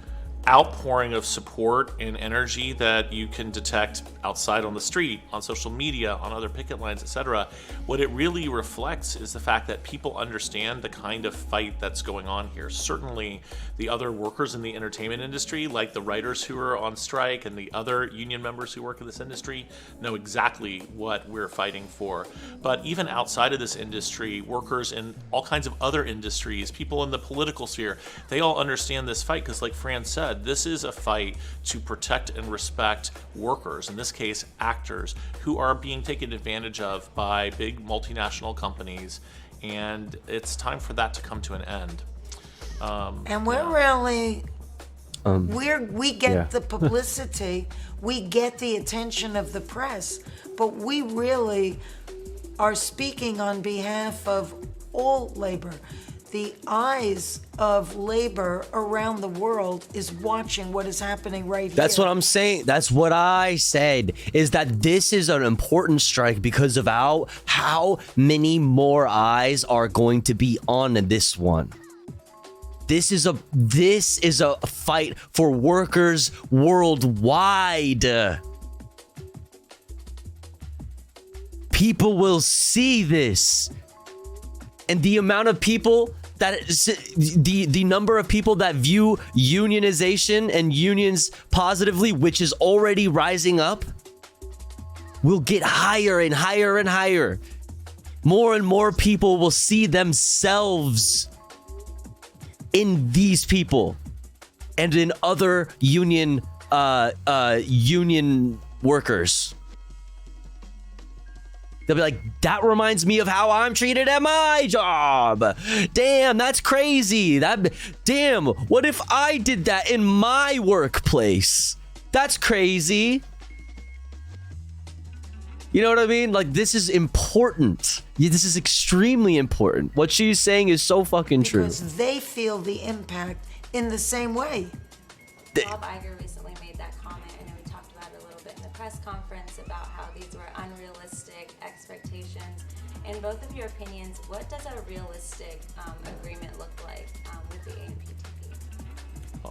outpouring of support and energy that you can detect outside on the street, on social media, on other picket lines, etc. What it really reflects is the fact that people understand the kind of fight that's going on here. Certainly the other workers in the entertainment industry, like the writers who are on strike and the other union members who work in this industry, know exactly what we're fighting for. But even outside of this industry, workers in all kinds of other industries, people in the political sphere, they all understand this fight because, like Fran said, this is a fight to protect and respect workers, in this case actors, who are being taken advantage of by big multinational companies, and it's time for that to come to an end. And we're really, we get the publicity, we get the attention of the press, but we really are speaking on behalf of all labor. The eyes of labor around the world is watching what is happening right here. That's what I'm saying. That's what I said, is that this is an important strike because of how many more eyes are going to be on this one. This is a fight for workers worldwide. People will see this. And the amount of people that the number of people that view unionization and unions positively, which is already rising up, will get higher and higher and higher. More and more people will see themselves in these people and in other union workers. They'll be like, that reminds me of how I'm treated at my job. Damn, that's crazy. Damn, what if I did that in my workplace? That's crazy. You know what I mean? Like, this is important. This is extremely important. What she's saying is so fucking true. Because they feel the impact in the same way. Bob Iger recently made that comment. I know we talked about it a little bit in the press conference about how these were unrealistic expectations. In both of your opinions, what does a realistic agreement look like with the AMPTP?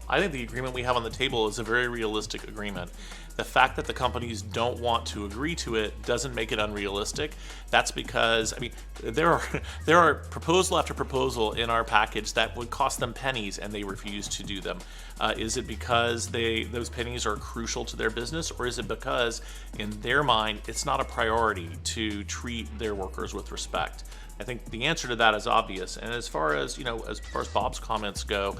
I think the agreement we have on the table is a very realistic agreement. The fact that the companies don't want to agree to it doesn't make it unrealistic. That's because, I mean, there are proposal after proposal in our package that would cost them pennies and they refuse to do them. Is it because those pennies are crucial to their business, or is it because in their mind it's not a priority to treat their workers with respect? I think the answer to that is obvious. And as far as Bob's comments go,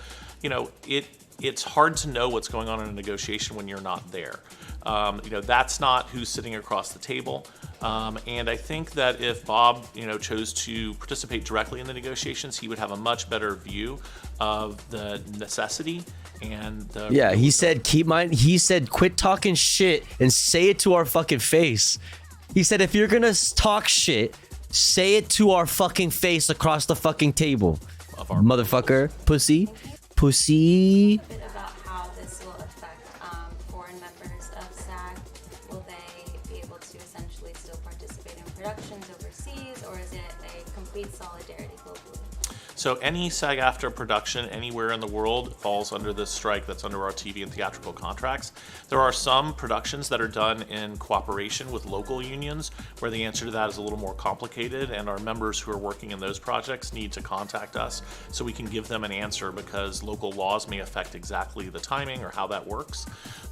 it's hard to know what's going on in a negotiation when you're not there. That's not who's sitting across the table. And I think that if Bob, chose to participate directly in the negotiations, he would have a much better view of the necessity and the. Yeah, he said, he said, quit talking shit and say it to our fucking face. He said, if you're gonna talk shit, say it to our fucking face across the fucking table. Motherfucker. Pussy. A bit about how this will affect foreign members of SAG. Will they be able to essentially still participate in productions overseas, or is it a complete solidarity globally? So any SAG-AFTRA production anywhere in the world falls under this strike that's under our TV and theatrical contracts. There are some productions that are done in cooperation with local unions where the answer to that is a little more complicated, and our members who are working in those projects need to contact us so we can give them an answer, because local laws may affect exactly the timing or how that works.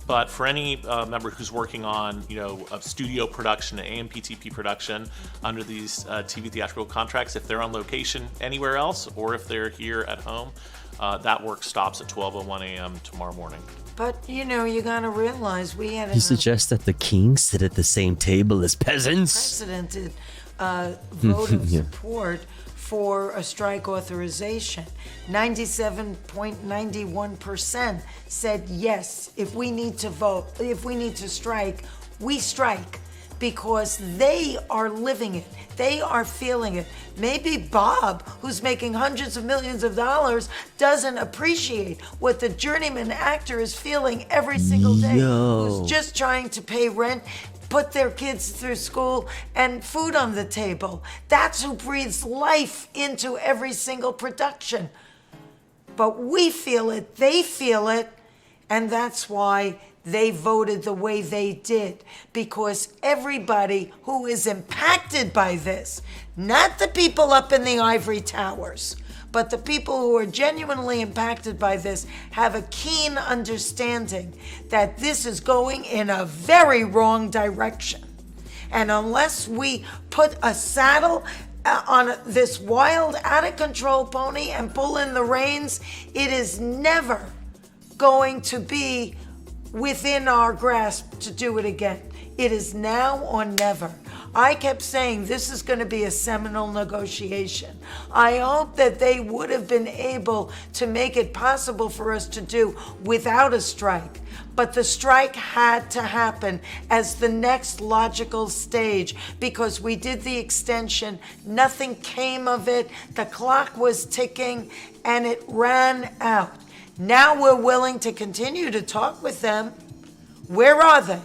But for any member who's working on, a studio production, an AMPTP production under these TV theatrical contracts, if they're on location anywhere else or if they're here at home, that work stops at 12:01 a.m. tomorrow morning. But, you gotta realize we had He suggests that the kings sit at the same table as peasants. unprecedented vote of support for a strike authorization. 97.91% said yes, if we need to vote, if we need to strike, we strike, because they are living it. They are feeling it. Maybe Bob, who's making hundreds of millions of dollars, doesn't appreciate what the journeyman actor is feeling every single day, who's just trying to pay rent, put their kids through school, and food on the table. That's who breathes life into every single production. But we feel it, they feel it, and that's why they voted the way they did, because everybody who is impacted by this, not the people up in the ivory towers, but the people who are genuinely impacted by this, have a keen understanding that this is going in a very wrong direction. And unless we put a saddle on this wild, out of control pony and pull in the reins, it is never going to be within our grasp to do it again. It is now or never. I kept saying this is going to be a seminal negotiation. I hope that they would have been able to make it possible for us to do without a strike. But the strike had to happen as the next logical stage, because we did the extension, nothing came of it, the clock was ticking, and it ran out. Now we're willing to continue to talk with them. Where are they?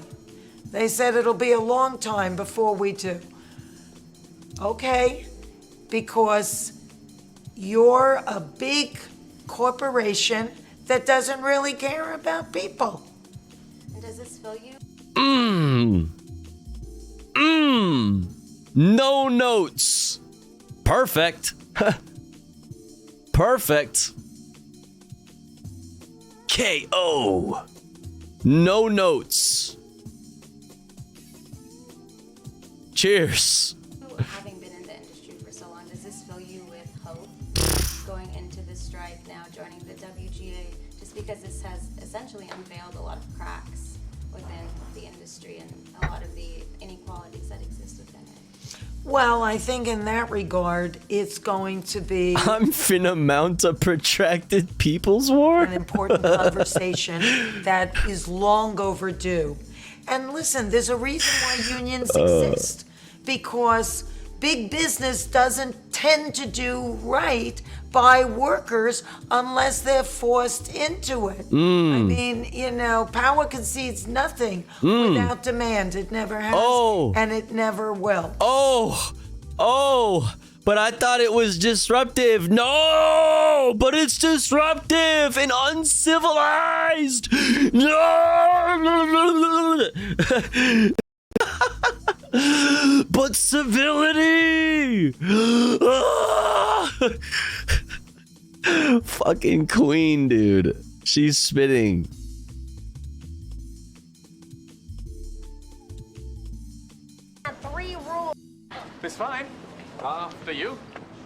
They said it'll be a long time before we do. Okay, because you're a big corporation that doesn't really care about people. And does this fill you? No notes. Perfect. Perfect. KO. No notes. Cheers. Having been in the industry for so long, does this fill you with hope going into this strike now, joining the WGA, just because this has essentially unveiled a lot of cracks within the industry and a lot of the inequalities that exist within it? Well, I think in that regard, it's going to be I'm finna mount a protracted people's war. an important conversation that is long overdue. And listen, there's a reason why unions exist, because big business doesn't tend to do right by workers unless they're forced into it. I mean, power concedes nothing without demand. It never has, and it never will. But I thought it was disruptive. No, but it's disruptive and uncivilized. No. But civility. Fucking queen, dude. She's spitting. Three rules. It's fine. For you?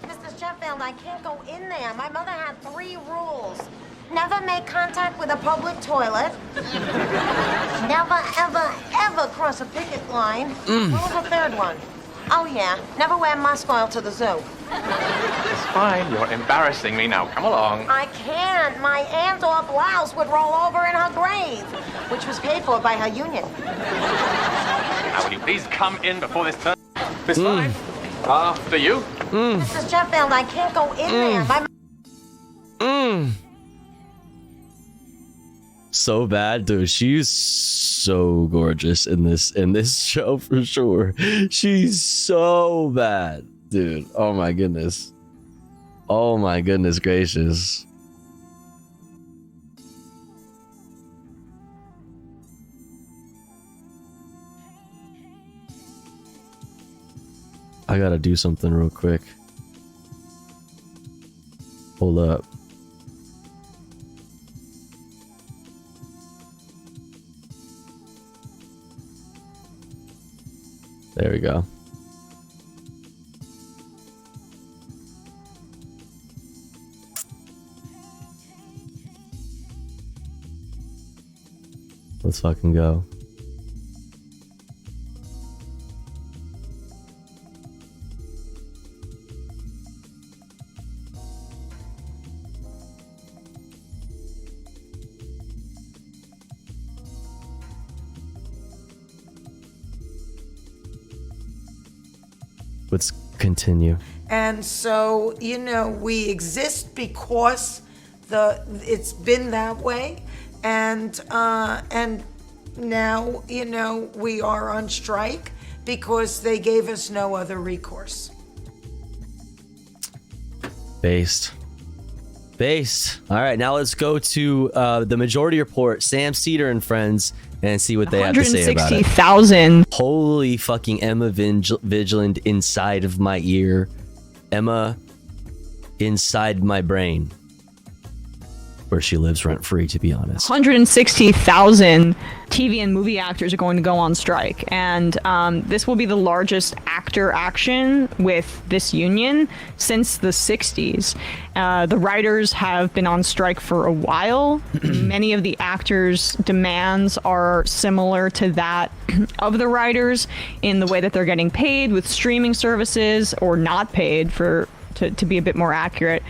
Mr. Sheffield, I can't go in there. My mother had 3 rules. Never make contact with a public toilet. Never, ever, ever cross a picket line. What was the 3rd one? Oh, yeah. Never wear musk oil to the zoo. It's fine. You're embarrassing me now. Come along. I can't. My Andor blouse would roll over in her grave, which was paid for by her union. Now, will you please come in before this turns? It's fine. For you? Mr. Sheffield, I can't go in there. My So bad, dude. She's so gorgeous in this show for sure. She's so bad, dude. Oh my goodness. Oh my goodness gracious. I gotta do something real quick. Hold up. There we go. Let's fucking go. Let's continue. And so, you know, we exist because it's been that way, and now, you know, we are on strike because they gave us no other recourse. Based. All right, now let's go to the Majority Report, Sam Cedar and friends, and see what they have to say about it. 160,000. Holy fucking Emma Vigilant inside of my ear. Emma inside my brain. Where she lives rent free, to be honest. 160,000 TV and movie actors are going to go on strike, and this will be the largest actor action with this union since the 60s. The writers have been on strike for a while. Many of the actors' demands are similar to that of the writers in the way that they're getting paid with streaming services, or not paid, to be a bit more accurate.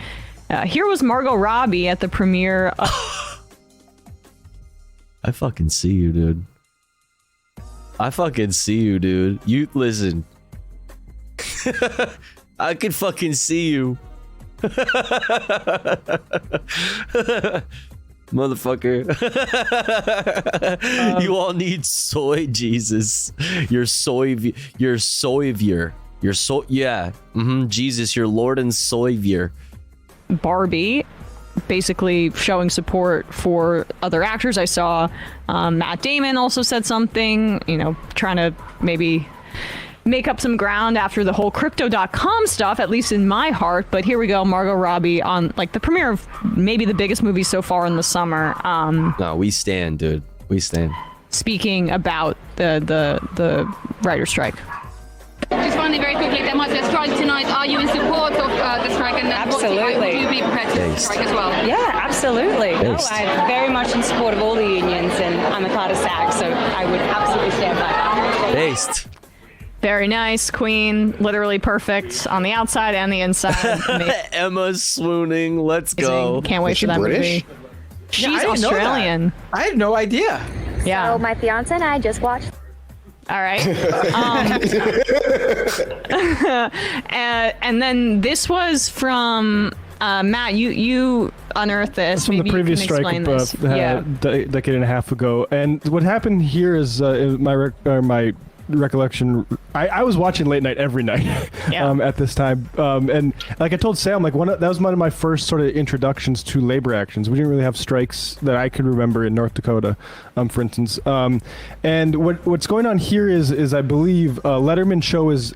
Here was Margot Robbie at the premiere of... I fucking see you, dude. You listen. I can fucking see you. Motherfucker. You all need soy Jesus. Your savior. Jesus, your Lord and Savior. Barbie, basically showing support for other actors. I saw Matt Damon also said something, you know, trying to maybe make up some ground after the whole Crypto.com stuff, at least in my heart. But here we go, Margot Robbie on like the premiere of maybe the biggest movie so far in the summer. No, we stand, dude. We stand. Speaking about the writer strike. Just finally, very quickly, there might be a strike tonight. Are you in support of the strike? And Absolutely. Would you be prepared to strike as well? Yeah, absolutely. No, Based. I'm very much in support of all the unions, and I'm a part of SAG, so I would absolutely stand by that. Based. Very nice, Queen. Literally perfect on the outside and the inside. Emma's swooning. Let's go. Can't wait for that movie. She's Australian. I had no idea. Yeah. So my fiance and I just watched. All right. And then this was from Matt. You unearthed this. From Maybe the previous you can strike explain this. a decade and a half ago. And what happened here is my recollection, I was watching late night every night at this time, and like I told Sam, like that was one of my first sort of introductions to labor actions. We didn't really have strikes that I could remember in North Dakota, for instance. And what's going on here is I believe Letterman show is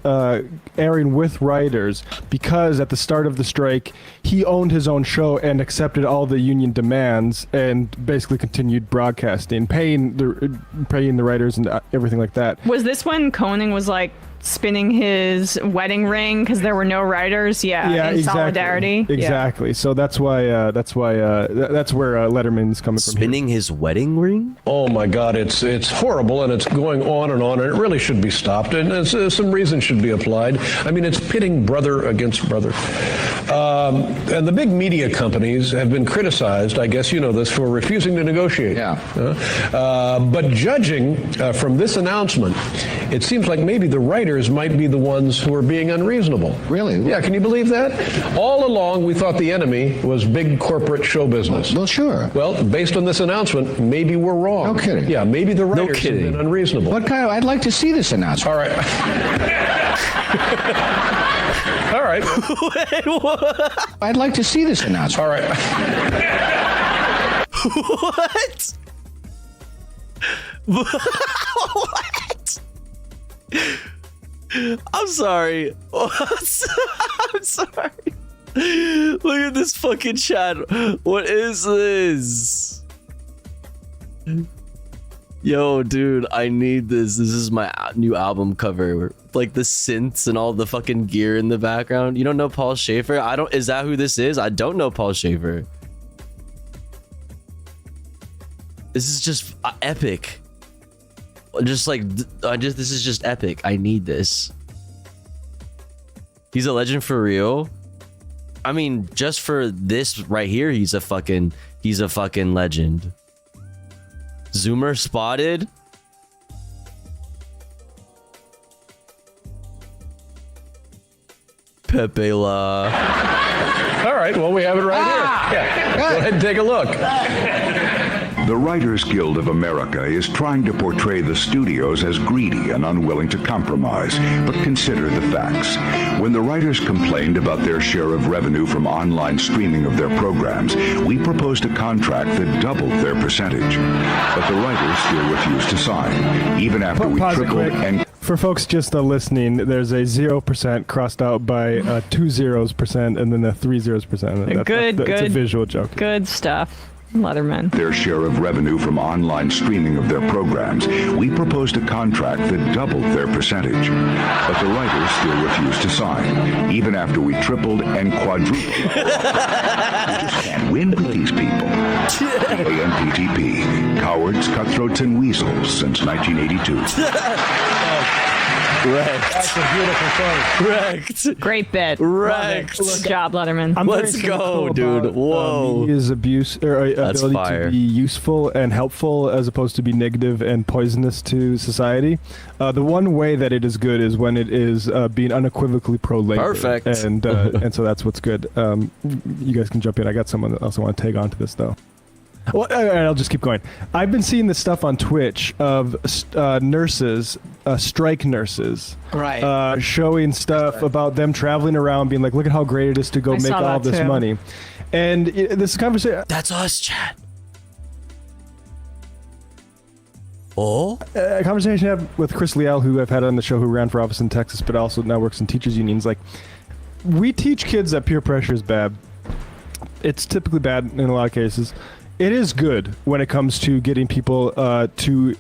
airing with writers because at the start of the strike he owned his own show and accepted all the union demands and basically continued broadcasting, paying the writers and everything like that. Was this when Koenig was like spinning his wedding ring because there were no writers? Yeah, in exactly. solidarity. Exactly. So that's where Letterman's coming from. Spinning his wedding ring? Oh my God, it's horrible, and it's going on, and it really should be stopped, and some reason should be applied. I mean, it's pitting brother against brother. And the big media companies have been criticized, I guess you know this, for refusing to negotiate. But judging from this announcement, it seems like maybe the writers might be the ones who are being unreasonable. Really? Yeah, can you believe that? All along, we thought the enemy was big corporate show business. Well, sure. Well, based on this announcement, maybe we're wrong. No kidding. Yeah, maybe the writers have been unreasonable. What kind of? I'd like to see this announcement. All right. All right. I'd like to see this announcement. All right. What? I'm sorry. I'm sorry. Look at this fucking chat. What is this? Yo, dude, I need this. This is my new album cover. Like the synths and all the fucking gear in the background. You don't know Paul Schaefer? Is that who this is? I don't know Paul Schaefer. This is just epic. This is just epic. I need this. He's a legend for real. I mean, just for this right here, he's a fucking legend. Zoomer spotted. Pepe La. All right, well, we have it right here. Yeah. Go ahead and take a look. The Writers Guild of America is trying to portray the studios as greedy and unwilling to compromise, but consider the facts. When the writers complained about their share of revenue from online streaming of their programs, we proposed a contract that doubled their percentage. But the writers still refused to sign, even after we tripled and... For folks just listening, there's a 0% crossed out by 2 0% and then a 3 0%. Good. It's a visual joke. Good stuff. Leatherman. Their share of revenue from online streaming of their programs, we proposed a contract that doubled their percentage. But the writers still refused to sign, even after we tripled and quadrupled. We just can't win with these people. The AMPTP, cowards, cutthroats, and weasels since 1982. Wrecked. That's a beautiful thing. Wrecked. Great bit. Wrecked. Good job, Letterman. Let's go, dude. Whoa. Media's abuse or ability to be useful and helpful as opposed to be negative and poisonous to society. The one way that it is good is when it is being unequivocally pro-labor. Perfect. And so that's what's good. You guys can jump in. I got someone that else I want to tag on to this though. Well, I'll just keep going. I've been seeing this stuff on Twitch of nurses, strike nurses, right? Showing stuff about them traveling around, being like, "Look at how great it is to go make all this money," and this conversation. That's us, chat. Oh, a conversation I had with Chris Leal, who I've had on the show, who ran for office in Texas, but also now works in teachers unions. Like, we teach kids that peer pressure is bad. It's typically bad in a lot of cases. It is good when it comes to getting people into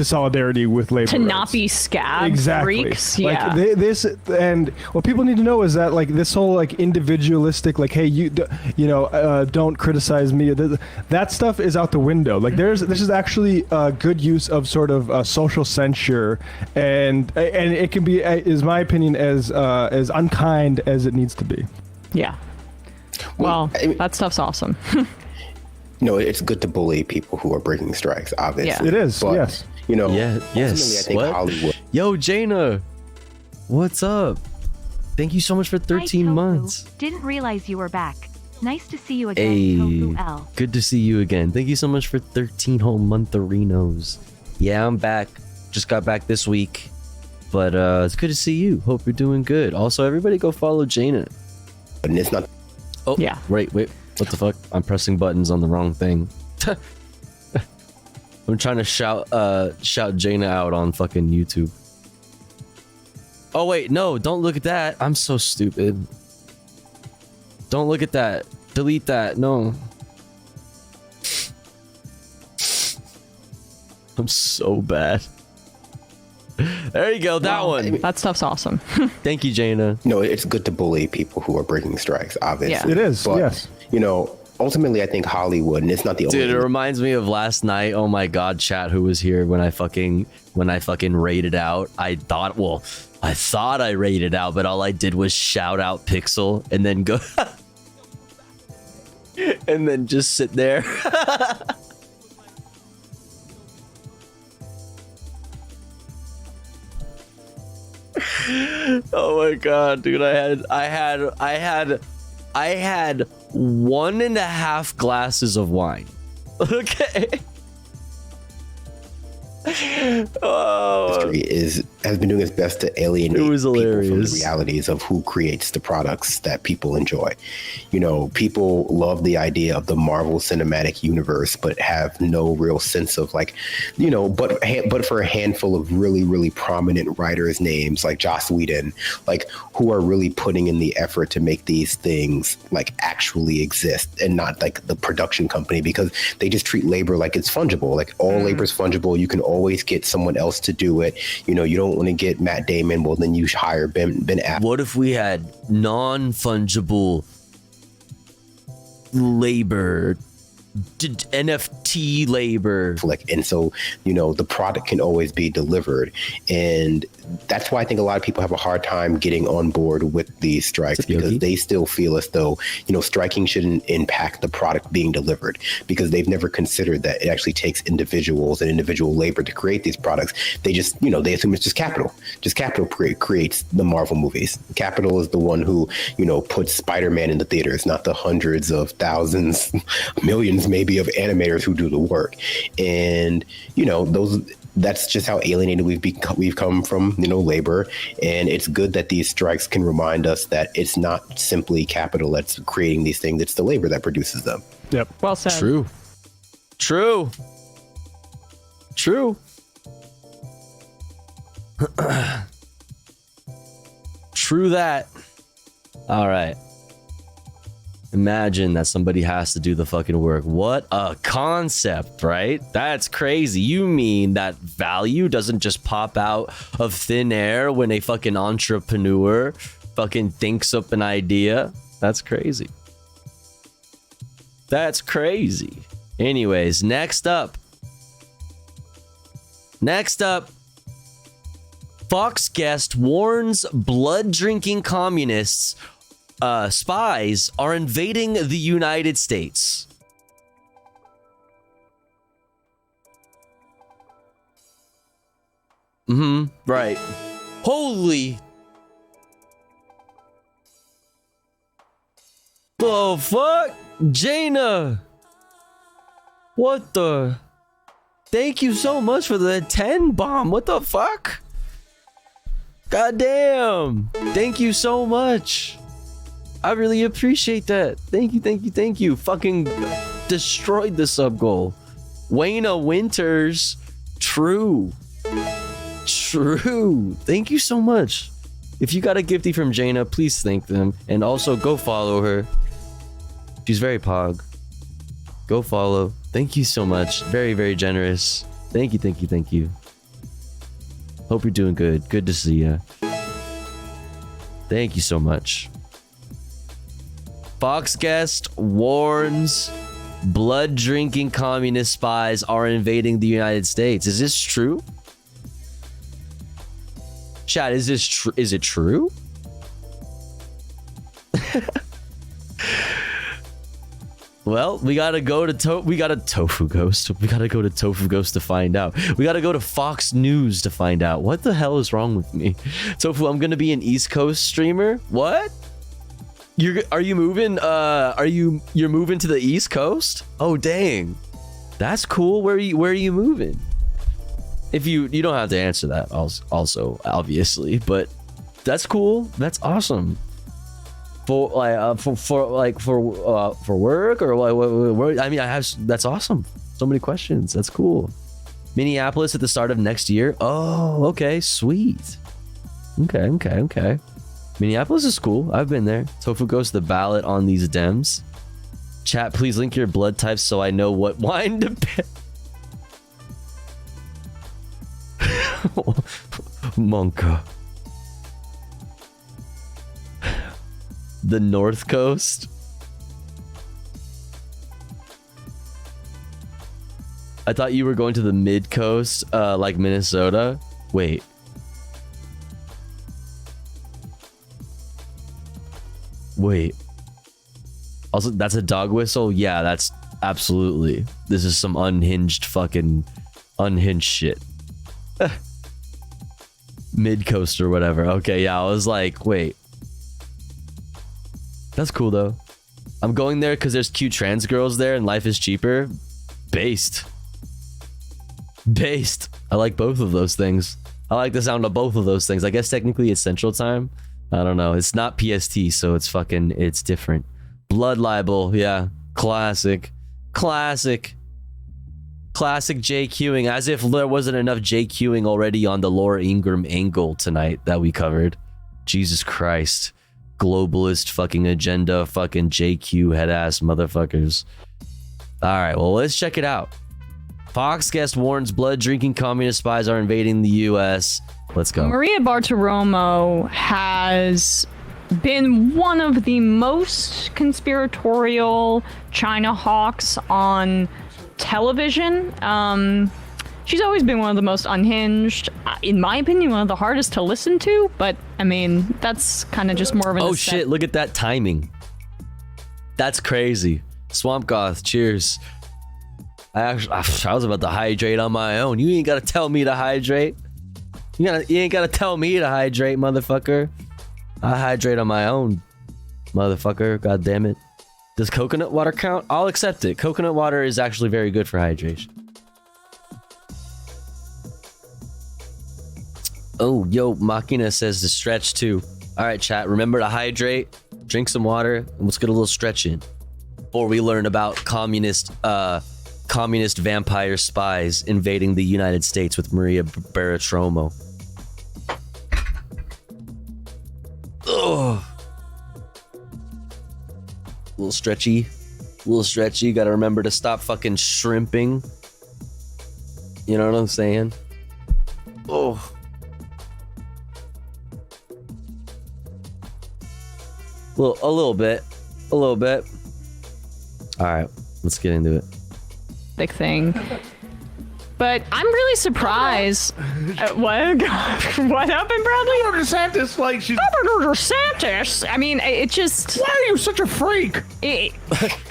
solidarity with labor. To rights. not be scab freaks. Like Yeah. this, and what people need to know is that like this whole like individualistic, like, hey, don't criticize me. That stuff is out the window. Like this is actually a good use of sort of social censure, and it can be, is my opinion, as unkind as it needs to be. Yeah. Well, that stuff's awesome. No, it's good to bully people who are breaking strikes, obviously. Yeah. It is, but, yes. Ultimately, yes. I think Hollywood. Yo, Jaina, what's up? Thank you so much for 13 months. Didn't realize you were back. Nice to see you again, Hey, Tofu L. good to see you again. Thank you so much for 13 whole montherinos. Yeah, I'm back. Just got back this week. But it's good to see you. Hope you're doing good. Also, everybody go follow Jaina. And it's not. Oh, yeah. Wait. What the fuck? I'm pressing buttons on the wrong thing. I'm trying to shout Jaina out on fucking YouTube. Oh, wait. No, don't look at that. I'm so stupid. Don't look at that. Delete that. No. I'm so bad. There you go, that one. That stuff's awesome. Thank you, Jaina. No, it's good to bully people who are breaking strikes, obviously. Yeah. It is, but, yes. You know, ultimately, I think Hollywood, and it's not the only. Dude, it reminds me of last night. Oh my god, chat, who was here when I fucking raided out? I thought I raided out, but all I did was shout out Pixel and then go and then just sit there. Oh my god, dude! I had 1.5 glasses of wine. Okay. Has been doing its best to alienate people from the realities of who creates the products that people enjoy. You know, people love the idea of the Marvel Cinematic Universe, but have no real sense of but for a handful of really, really prominent writers' names like Joss Whedon, who are really putting in the effort to make these things actually exist and not the production company, because they just treat labor like it's fungible. All labor is fungible. You can always get someone else to do it. You know, you don't want to get Matt Damon. Well, then you hire Ben Affleck. What if we had non-fungible labor, NFT labor? And so, the product can always be delivered. And that's why I think a lot of people have a hard time getting on board with these strikes, because they still feel as though, striking shouldn't impact the product being delivered, because they've never considered that it actually takes individuals and individual labor to create these products. They just, they assume it's just capital. Just capital creates the Marvel movies. Capital is the one who, puts Spider-Man in the theaters, not the hundreds of thousands, millions maybe of animators who do the work. And, that's just how alienated we've come from, labor. And it's good that these strikes can remind us that it's not simply capital that's creating these things. It's the labor that produces them. Yep. Well said. True. True that. All right. Imagine that somebody has to do the fucking work. What a concept, right? That's crazy. You mean that value doesn't just pop out of thin air when a fucking entrepreneur fucking thinks up an idea? That's crazy. That's crazy. Anyways, next up. Fox guest warns blood-drinking communists spies are invading the United States. Right. Holy. The fuck? Jaina. What the? Thank you so much for the 10 bomb. What the fuck? God damn. Thank you so much. I really appreciate that. Thank you. Fucking destroyed the sub goal. Wayna Winters. True. Thank you so much. If you got a gifty from Jaina, please thank them. And also go follow her. She's very pog. Go follow. Thank you so much. Very, very generous. Thank you. Hope you're doing good. Good to see ya. Thank you so much. Fox guest warns blood-drinking communist spies are invading the United States. Is this true? Chat, is this true? Is it true? Well, we gotta go to Tofu Ghost. We gotta go to Tofu Ghost to find out. We gotta go to Fox News to find out. What the hell is wrong with me? Tofu, I'm gonna be an East Coast streamer? What? Are you moving? You're moving to the East Coast? Oh dang, that's cool. Where are you moving? If you don't have to answer that also obviously, but that's cool. That's awesome. For work or what? I mean, that's awesome. So many questions. That's cool. Minneapolis at the start of next year. Oh, okay, sweet. Okay. Minneapolis is cool. I've been there. Tofu goes to the ballot on these Dems. Chat, please link your blood types so I know what wine to pick. Monka. The North Coast. I thought you were going to the Mid Coast, like Minnesota. Wait. Also, that's a dog whistle? Yeah, that's absolutely. This is some unhinged shit. Mid Coast or whatever. Okay, yeah, I was like, wait. That's cool though. I'm going there because there's cute trans girls there and life is cheaper. Based. I like both of those things. I like the sound of both of those things. I guess technically it's Central Time. I don't know. It's not PST, so it's different. Blood libel, yeah. Classic JQing, as if there wasn't enough JQing already on the Laura Ingraham angle tonight that we covered. Jesus Christ. Globalist fucking agenda, fucking JQ head ass motherfuckers. Alright, well, let's check it out. Fox guest warns blood drinking communist spies are invading the US. Let's go. Maria Bartiromo has been one of the most conspiratorial China hawks on television. She's always been one of the most unhinged, in my opinion, one of the hardest to listen to, but I mean, that's kind of just more of an aesthetic. Shit, look at that timing. That's crazy. Swamp Goth, cheers. I was about to hydrate on my own. You ain't gotta tell me to hydrate. You ain't gotta tell me to hydrate, motherfucker. I hydrate on my own, motherfucker. God damn it. Does coconut water count? I'll accept it. Coconut water is actually very good for hydration. Oh, yo, Machina says to stretch too. All right, chat. Remember to hydrate, drink some water, and let's get a little stretch in. Before we learn about communist vampire spies invading the United States with Maria Bartiromo. Ugh. A little stretchy. Gotta remember to stop fucking shrimping. You know what I'm saying? Oh. A little bit. All right, let's get into it. Big thing. But I'm really surprised. What happened, Bradley? Governor DeSantis, like she's... Governor DeSantis? I mean, it just... Why are you such a freak?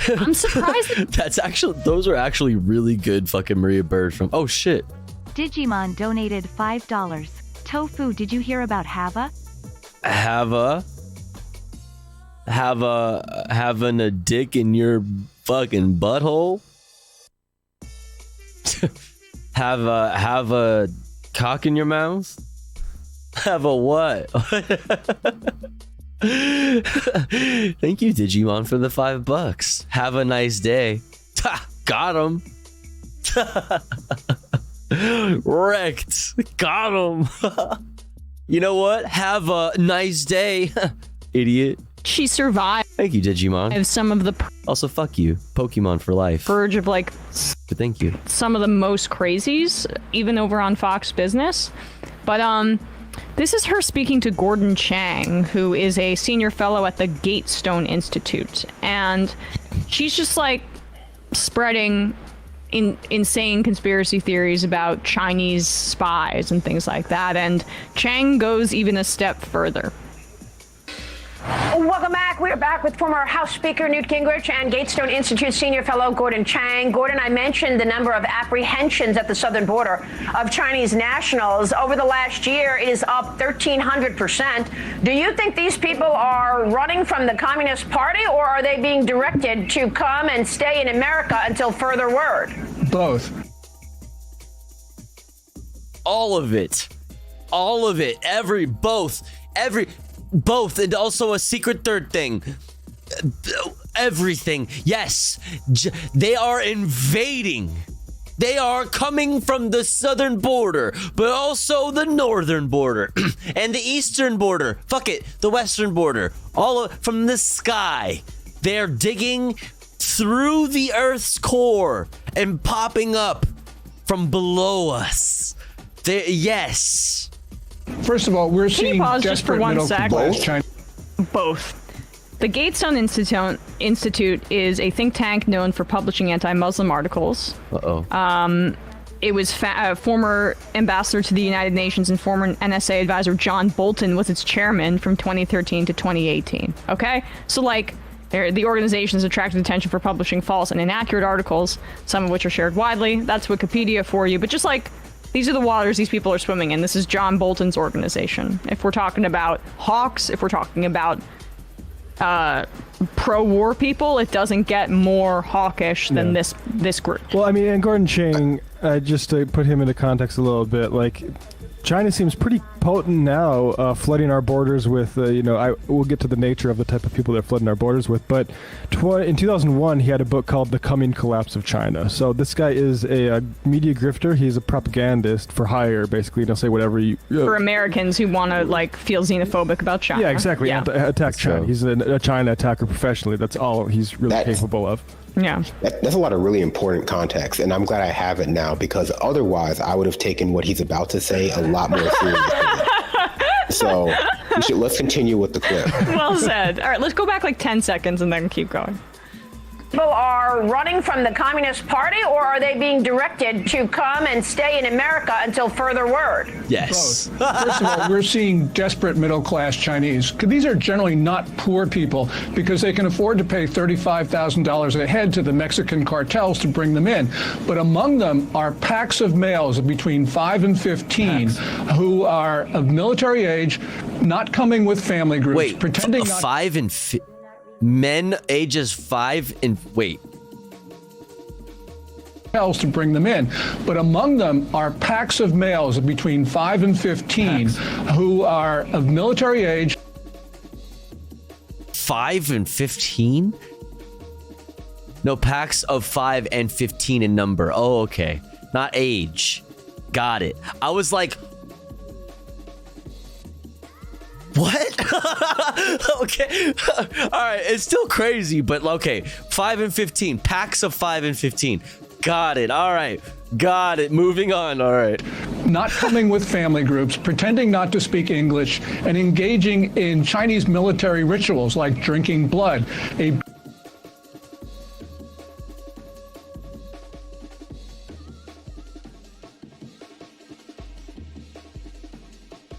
I'm surprised. Those are actually really good fucking Maria Bird from... Oh, shit. Digimon donated $5. Tofu, did you hear about Hava? Having a dick in your fucking butthole? have a cock in your mouth? Have a what? Thank you, Digimon, for the $5. Have a nice day. Ha! Got him. Wrecked. Got him. You know what? Have a nice day, idiot. She survived. Thank you, Digimon. Some of the also fuck you, Pokemon for life. Purge of like. But thank you. Some of the most crazies, even over on Fox Business. But this is her speaking to Gordon Chang, who is a senior fellow at the Gatestone Institute, and she's just like spreading insane conspiracy theories about Chinese spies and things like that. And Chang goes even a step further. Welcome back. We are back with former House Speaker Newt Gingrich and Gatestone Institute senior fellow Gordon Chang. Gordon, I mentioned the number of apprehensions at the southern border of Chinese nationals. Over the last year, it is up 1,300%. Do you think these people are running from the Communist Party, or are they being directed to come and stay in America until further word? Both. all of it. All of it. Both. And also a secret third thing. Everything. Yes. They are invading. They are coming from the southern border, but also the northern border and the eastern border. Fuck it, the western border. From the sky. They're digging through the Earth's core and popping up from below us. Yes. First of all, we're Can you seeing pause just for desperate one middle sec? class China. Both. The Gatestone Institute is a think tank known for publishing anti-Muslim articles. It was former ambassador to the United Nations and former NSA advisor John Bolton was its chairman from 2013 to 2018. Okay? So, like, the organization has attracted attention for publishing false and inaccurate articles, some of which are shared widely. That's Wikipedia for you. But just like, these are the waters these people are swimming in. This is John Bolton's organization. If we're talking about hawks, if we're talking about pro-war people, it doesn't get more hawkish than this group. Well, I mean, and Gordon Chang, just to put him into context a little bit, like, China seems pretty potent now, flooding our borders with, we'll get to the nature of the type of people they're flooding our borders with, but in 2001, he had a book called The Coming Collapse of China. So this guy is a media grifter. He's a propagandist for hire, basically. He'll say whatever you... for Americans who want to, like, feel xenophobic about China. Yeah, exactly. Yeah. Attack China. He's a China attacker professionally. That's all he's really capable of. Yeah. That's a lot of really important context, and I'm glad I have it now, because otherwise I would have taken what he's about to say a lot more seriously. So let's continue with the clip. Well said. All right, let's go back like 10 seconds and then keep going. People are running from the Communist Party, or are they being directed to come and stay in America until further word? Yes. First of all, we're seeing desperate middle class Chinese. These are generally not poor people because they can afford to pay $35,000 a head to the Mexican cartels to bring them in. But among them are packs of males of between 5 and 15 who are of military age, not coming with family groups, pretending not 5 and men ages 5 and to bring them in. But among them are packs of males of between 5 and 15 who are of military age. 5 and 15? No, packs of 5 and 15 in number. Oh, okay. Not age. Got it. I was like, what? Okay. All right. It's still crazy, but okay. 5 and 15. Packs of 5 and 15. Got it. All right. Got it. Moving on. All right. Not coming with family groups, pretending not to speak English, and engaging in Chinese military rituals like drinking blood.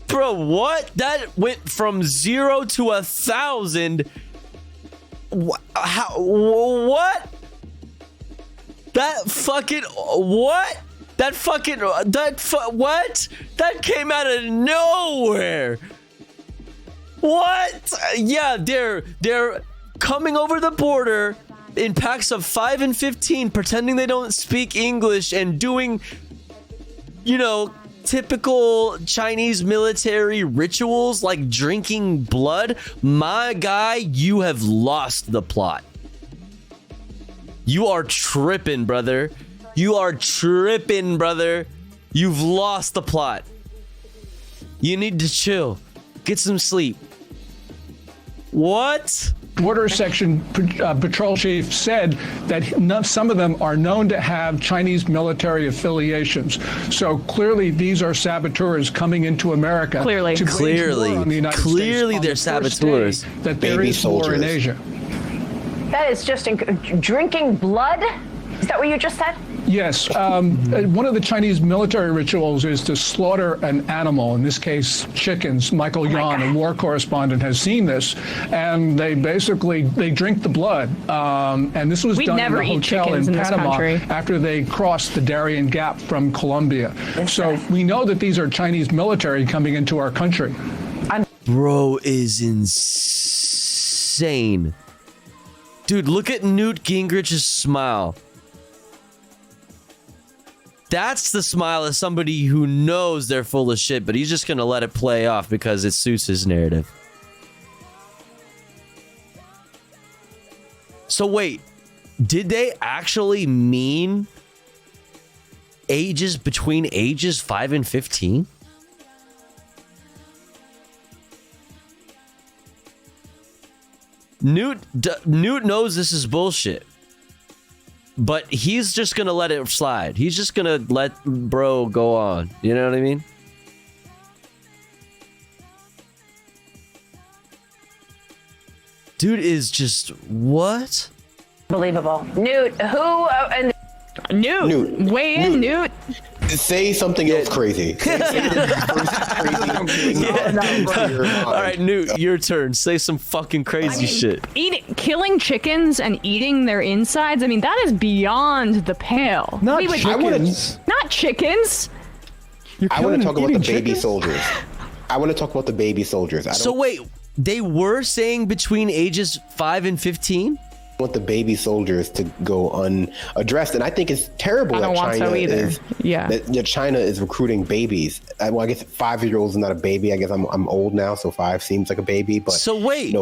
Bro, what? That went from 0 to 1,000. How? What? That fucking what? What? That came out of nowhere. What? Yeah, they're coming over the border in packs of 5 and 15, pretending they don't speak English and doing, typical Chinese military rituals like drinking blood. My guy, you have lost the plot. You are tripping, brother. You are tripping, brother. You've lost the plot. You need to chill. Get some sleep. What? Border Section Patrol Chief said that some of them are known to have Chinese military affiliations. So clearly, these are saboteurs coming into America. Clearly, to wage war on the United States they're saboteurs. That there is war in Asia. That is just drinking blood? Is that what you just said? Yes. One of the Chinese military rituals is to slaughter an animal, in this case, chickens. Michael Yan, a war correspondent, has seen this. And they drink the blood. And this was done in a hotel in Panama after they crossed the Darien Gap from Colombia. So we know that these are Chinese military coming into our country. Bro is insane. Dude, look at Newt Gingrich's smile. That's the smile of somebody who knows they're full of shit, but he's just gonna let it play off because it suits his narrative. So wait, did they actually mean ages between ages 5 and 15? Newt knows this is bullshit. But he's just gonna let it slide. He's just gonna let bro go on. You know what I mean? Dude is just what? Unbelievable. Newt, who and Newt, weigh in, Newt. Say something else crazy. All right, Newt, your turn. Say some fucking crazy shit. Killing chickens and eating their insides. I mean, that is beyond the pale. Not chickens. Not chickens. I want to talk about the baby soldiers. I want to talk about the baby soldiers. So wait, they were saying between ages 5 and 15? I want the baby soldiers to go unaddressed, and I think it's terrible that China is that China is recruiting babies. Well, I guess 5-year-olds is not a baby. I guess I'm old now, so 5 seems like a baby. But so wait,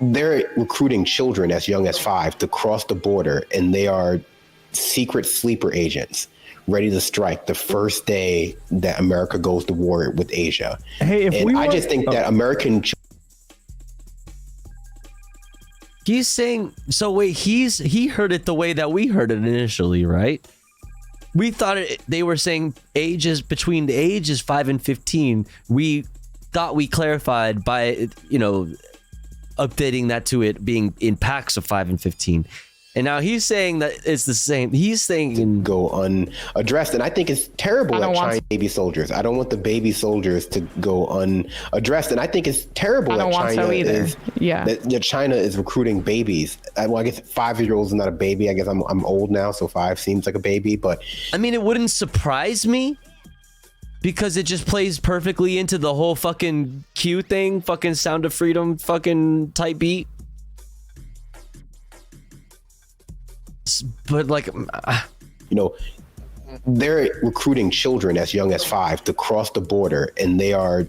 they're recruiting children as young as 5 to cross the border, and they are secret sleeper agents ready to strike the first day that America goes to war with Asia. Hey, I just think that American He's saying, so wait, he heard it the way that we heard it initially, right? We thought they were saying ages between the ages 5 and 15. We thought we clarified by, updating that to it being in packs of 5 and 15. And now he's saying that it's the same. He's saying go unaddressed, and I think it's terrible that China baby soldiers. I don't want the baby soldiers to go unaddressed, and I think it's terrible that China is that China is recruiting babies. Well, I guess 5-year-olds is not a baby. I guess I'm old now, so 5 seems like a baby. But I mean, it wouldn't surprise me because it just plays perfectly into the whole fucking Q thing, fucking Sound of Freedom, fucking type beat. But they're recruiting children as young as 5 to cross the border, and they are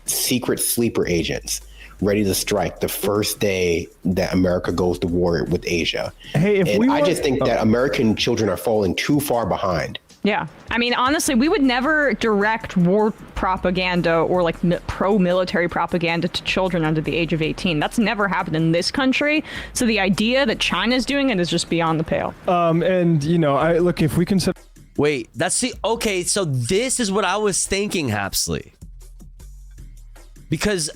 secret sleeper agents ready to strike the first day that America goes to war with Asia. Hey, I just think that American children are falling too far behind. Yeah. I mean, honestly, we would never direct war propaganda or like pro-military propaganda to children under the age of 18. That's never happened in this country. So the idea that China's doing it is just beyond the pale. I look, if we can set. Wait, okay, so this is what I was thinking, Hapsley. Because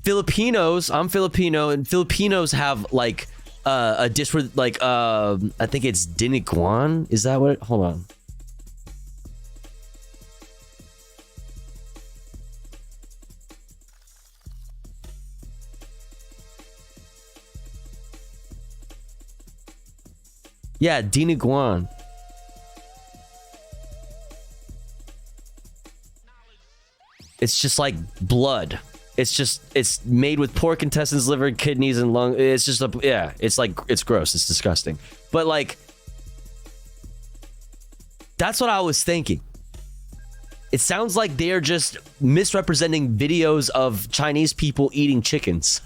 Filipinos, I'm Filipino, and Filipinos have like I think it's Diniguan. Is that what? Hold on. Yeah, Diniguan. It's just like blood. It's made with pork intestines, liver, kidneys, and lung. It's just it's gross. It's disgusting. But like, that's what I was thinking. It sounds like they're just misrepresenting videos of Chinese people eating chickens.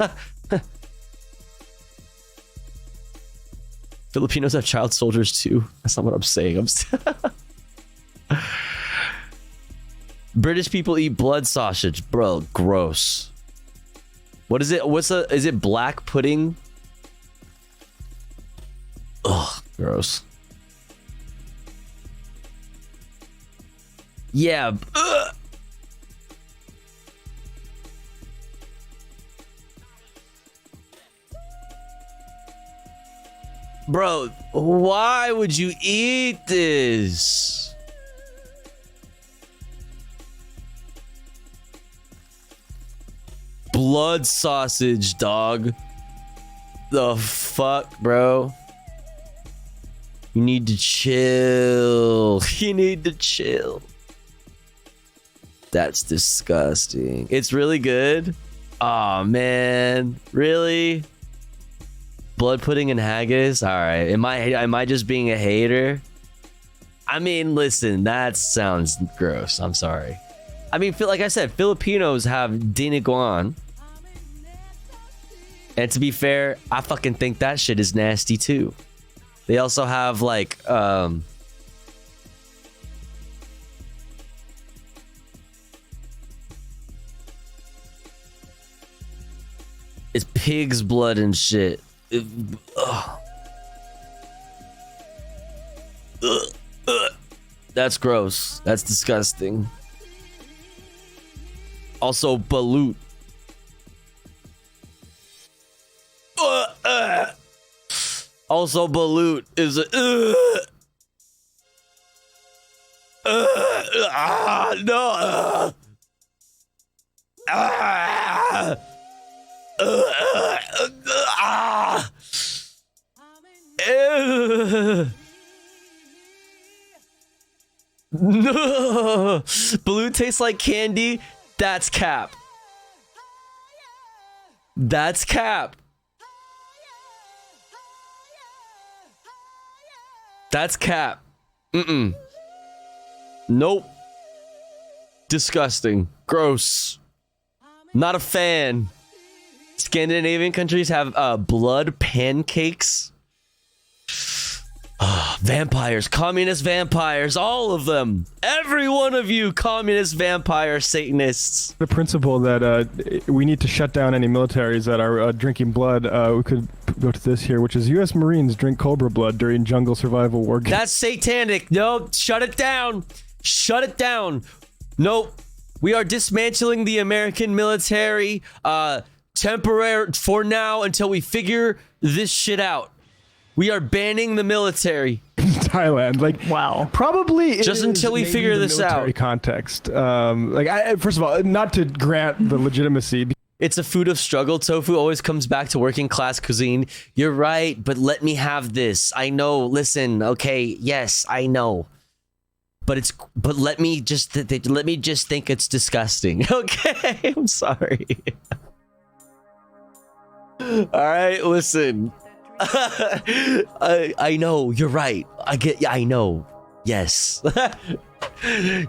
Filipinos have child soldiers too. That's not what I'm saying. British people eat blood sausage, bro. Gross. What is it? Is it black pudding? Ugh, gross. Yeah. Ugh. Bro, why would you eat this? Blood sausage, dog. The fuck, bro? You need to chill. You need to chill. That's disgusting. It's really good. Oh man, really? Blood pudding and haggis. All right. Am I just being a hater? I mean, listen, that sounds gross. I'm sorry. I mean, like I said, Filipinos have dinuguan. And to be fair, I fucking think that shit is nasty too. They also have like, it's pig's blood and shit. That's gross. That's disgusting. Also, balut. Also, balut is a. No. No. Balut tastes like candy. That's cap. That's cap. That's cap. Nope. Disgusting. Gross. Not a fan. Scandinavian countries have blood pancakes. Vampires, communist vampires, all of them. Every one of you communist vampire Satanists. The principle that we need to shut down any militaries that are drinking blood, we could go to this here, which is U.S. Marines drink Cobra blood during jungle survival war games. That's satanic. No, shut it down. Shut it down. Nope. We are dismantling the American military temporary for now until we figure this shit out. We are banning the military. Thailand, like, wow. Probably just until we figure this out. Context, first of all, not to grant the legitimacy. It's a food of struggle. Tofu always comes back to working class cuisine. You're right, but let me have this. I know. Listen, okay, yes, I know. But let me just think it's disgusting. Okay, I'm sorry. All right, listen. I know, you're right. I know. Yes.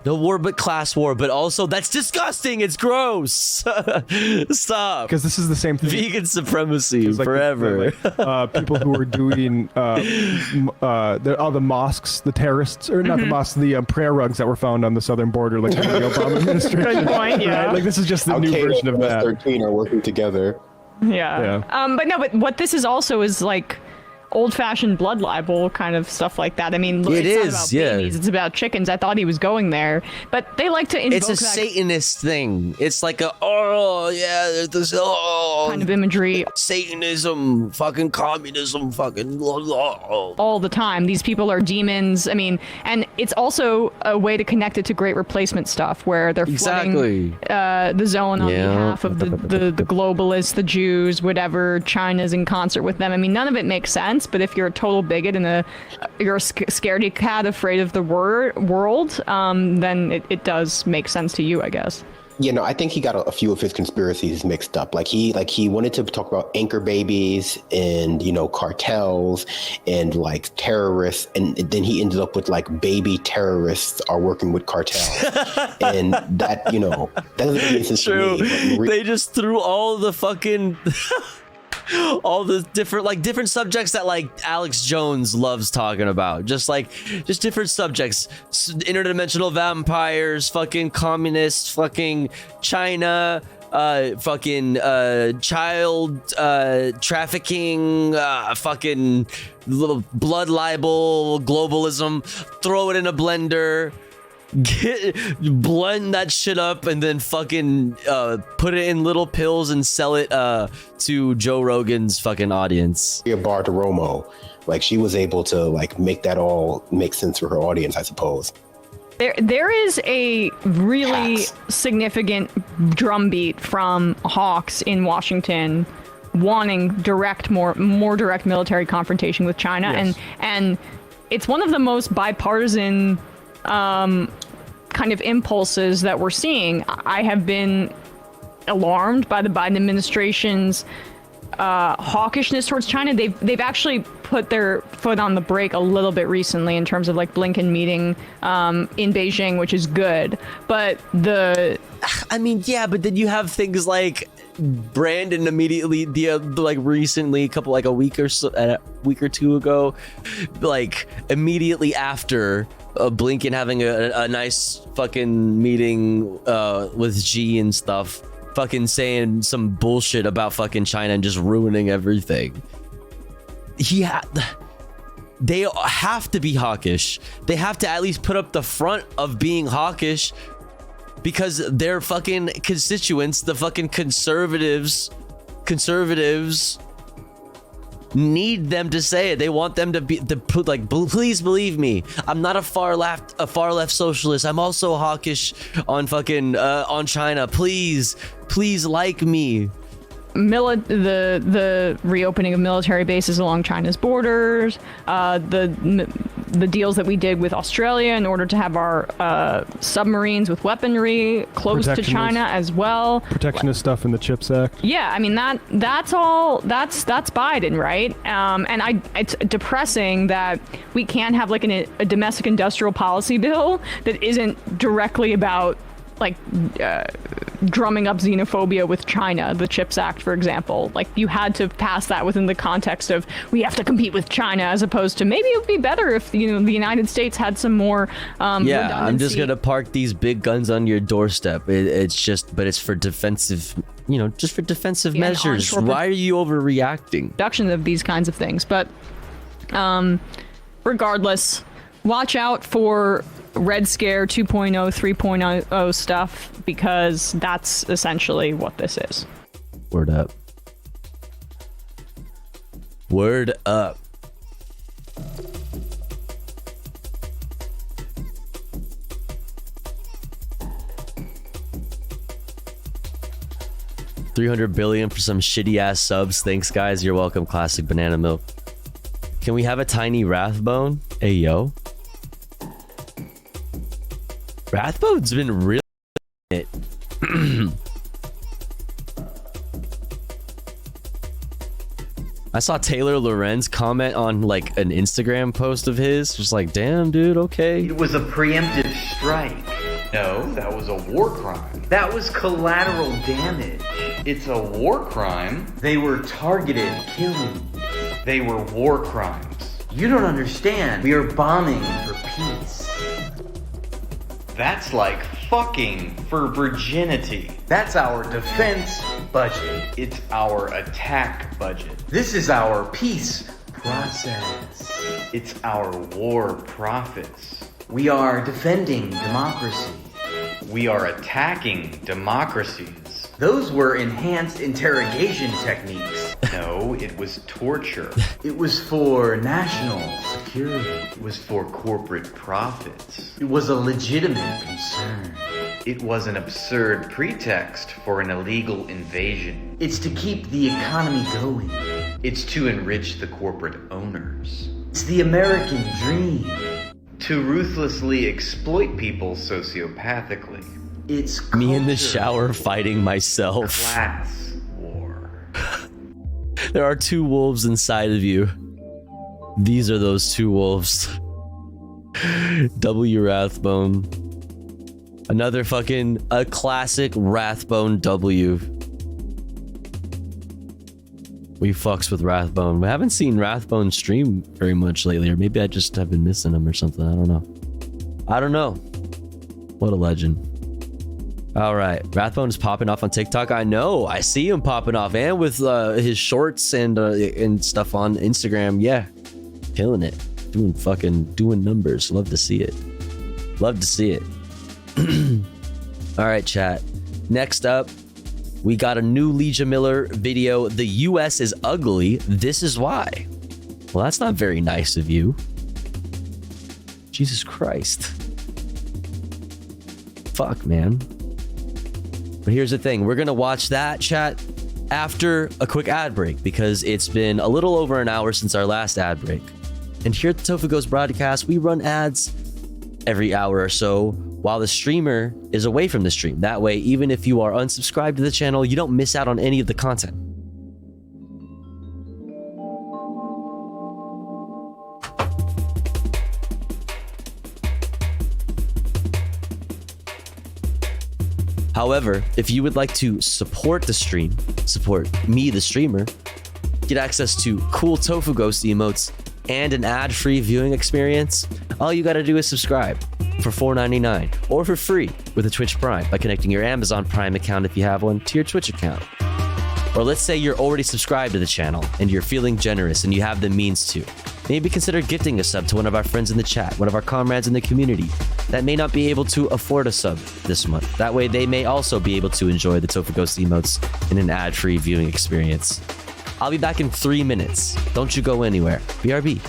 No war but class war, but also that's disgusting. It's gross. Stop. Because this is the same thing. Vegan supremacy forever. People who are doing all the mosques, the terrorists, or not the mosques, the prayer rugs that were found on the southern border, like the Obama administration. Good point. Yeah. Right? Like this is just the new version of that. 13 are working together. Yeah. But what this is also is like old-fashioned blood libel kind of stuff like that. I mean, it it's is, not about babies, it's about chickens. I thought he was going there, but they like to invoke it's a Satanist thing. It's like there's this kind of imagery. Satanism, fucking communism, fucking all the time. These people are demons. I mean, and it's also a way to connect it to Great Replacement stuff, where they're flooding the zone on behalf of the globalists, the Jews, whatever. China's in concert with them. I mean, none of it makes sense. But if you're a total bigot and you're a scaredy cat afraid of the world, then it does make sense to you, I guess. You know, I think he got a few of his conspiracies mixed up. Like he wanted to talk about anchor babies and, you know, cartels and like terrorists. And then he ended up with like baby terrorists are working with cartels. And that, you know, that doesn't make sense to me. They just threw all the fucking... all the different subjects that like Alex Jones loves talking about, just different subjects, interdimensional vampires, fucking communists, fucking China, fucking child trafficking, fucking little blood libel, globalism. Throw it in a blender, blend that shit up, and then fucking put it in little pills and sell it to Joe Rogan's fucking audience. Bartiromo, like she was able to like make that all make sense for her audience, I suppose. There is a really significant drumbeat from hawks in Washington wanting more direct military confrontation with China, and it's one of the most bipartisan kind of impulses that we're seeing. I have been alarmed by the Biden administration's hawkishness towards China. They've actually put their foot on the brake a little bit recently in terms of like Blinken meeting in Beijing, which is good. But I mean, yeah, but then you have things like Brandon immediately recently, a week or two ago, like immediately after Blinken having a nice fucking meeting with Xi and stuff, fucking saying some bullshit about fucking China and just ruining everything. They have to be hawkish. They have to at least put up the front of being hawkish, because their fucking constituents, the fucking conservatives need them to say it. They want them to put like, please believe me, I'm not a far left socialist. I'm also hawkish on fucking on China. Please like me. The reopening of military bases along China's borders, the deals that we did with Australia in order to have our submarines with weaponry close to China as well. Protectionist stuff in the CHIPS Act. Yeah, I mean that's Biden, right? And it's depressing that we can't have like a domestic industrial policy bill that isn't directly about like drumming up xenophobia with China. The CHIPS Act, for example, like you had to pass that within the context of we have to compete with China, as opposed to maybe it would be better if the United States had some more redundancy. I'm just gonna park these big guns on your doorstep. But it's for defensive, just for defensive measures. Why are you overreacting? Production of these kinds of things, but regardless, watch out for Red Scare 2.0, 3.0 stuff, because that's essentially what this is. Word up. Word up. $300 billion for some shitty ass subs. Thanks, guys. You're welcome. Classic banana milk. Can we have a tiny Rathbone? Hey, yo. Rathbone's been really it. I saw Taylor Lorenz comment on like an Instagram post of his, just like, damn, dude, okay. It was a preemptive strike. No, that was a war crime. That was collateral damage. It's a war crime. They were targeted killings. They were war crimes. You don't understand. We are bombing for peace. That's like fucking for virginity. That's our defense budget. It's our attack budget. This is our peace process. It's our war profits. We are defending democracy. We are attacking democracies. Those were enhanced interrogation techniques. No, it was torture. It was for national security. It was for corporate profits. It was a legitimate concern. It was an absurd pretext for an illegal invasion. It's to keep the economy going. It's to enrich the corporate owners. It's the American dream. To ruthlessly exploit people sociopathically. It's culture. Me in the shower fighting myself. Class war. There are two wolves inside of you. These are those two wolves. W Rathbone. Another fucking a classic Rathbone W. We fucks with Rathbone. We haven't seen Rathbone stream very much lately, or maybe I just have been missing him or something. I don't know. What a legend. All right, Rathbone is popping off on TikTok. I know. I see him popping off, and with his shorts and stuff on Instagram. Yeah, killing it, doing numbers. Love to see it. All right, chat. Next up, we got a new Legia Miller video. The U.S. is ugly. This is why. Well, that's not very nice of you. Jesus Christ. Fuck, man. But here's the thing. We're going to watch that, chat, after a quick ad break, because it's been a little over an hour since our last ad break. And here at the Tofu Goes broadcast, we run ads every hour or so while the streamer is away from the stream. That way, even if you are unsubscribed to the channel, you don't miss out on any of the content. However, if you would like to support the stream, support me, the streamer, get access to cool Tofu Ghost emotes and an ad-free viewing experience, all you gotta do is subscribe for $4.99 or for free with a Twitch Prime by connecting your Amazon Prime account, if you have one, to your Twitch account. Or let's say you're already subscribed to the channel and you're feeling generous and you have the means to. Maybe consider gifting a sub to one of our friends in the chat, one of our comrades in the community that may not be able to afford a sub this month. That way they may also be able to enjoy the Tofu Ghost emotes in an ad-free viewing experience. I'll be back in 3 minutes. Don't you go anywhere. BRB.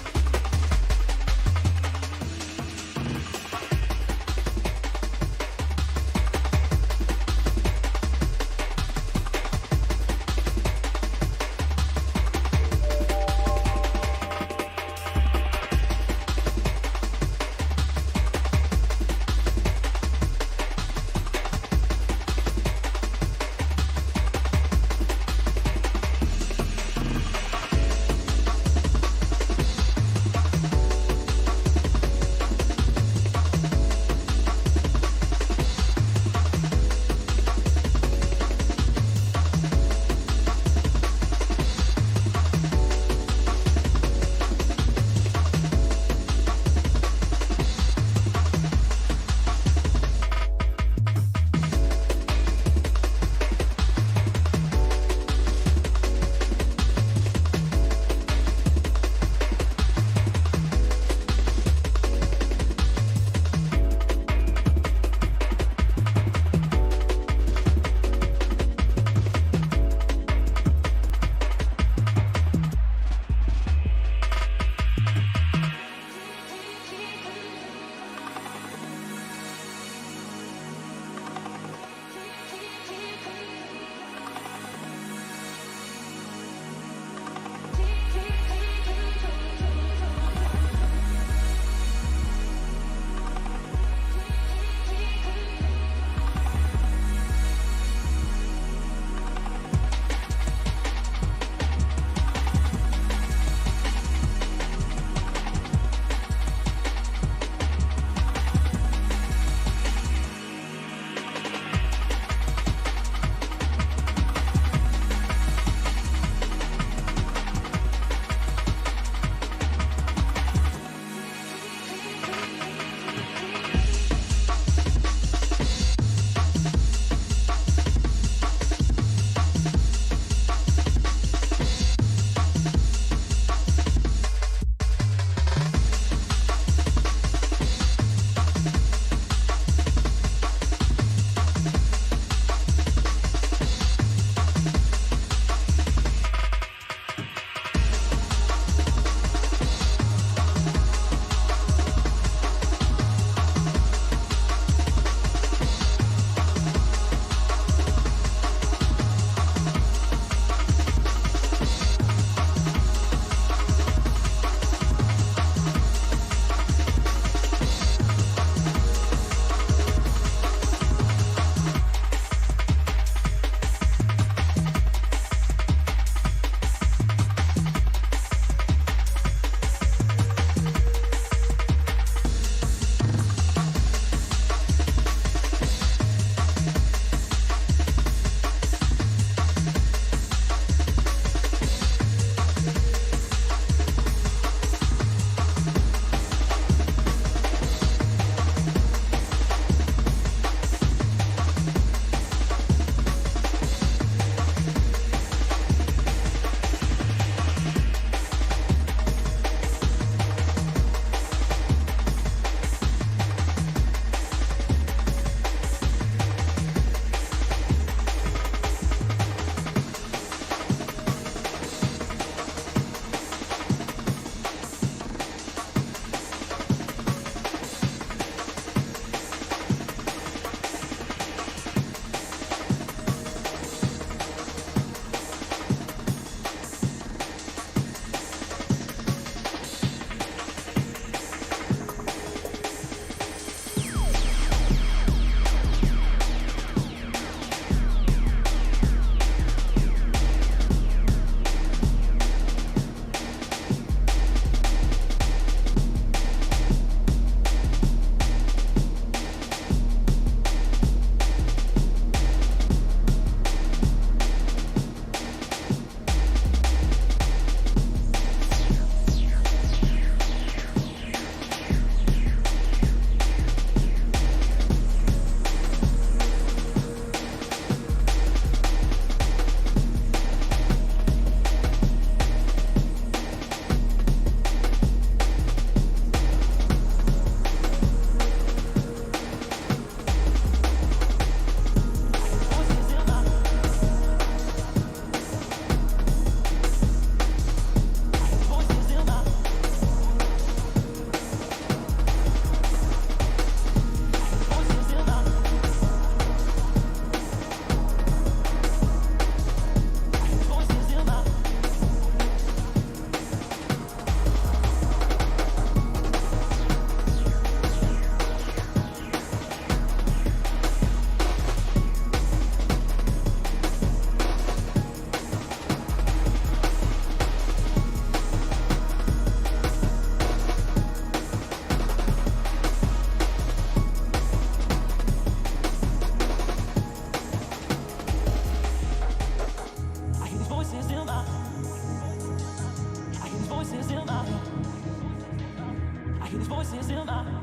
hear these voices in my head.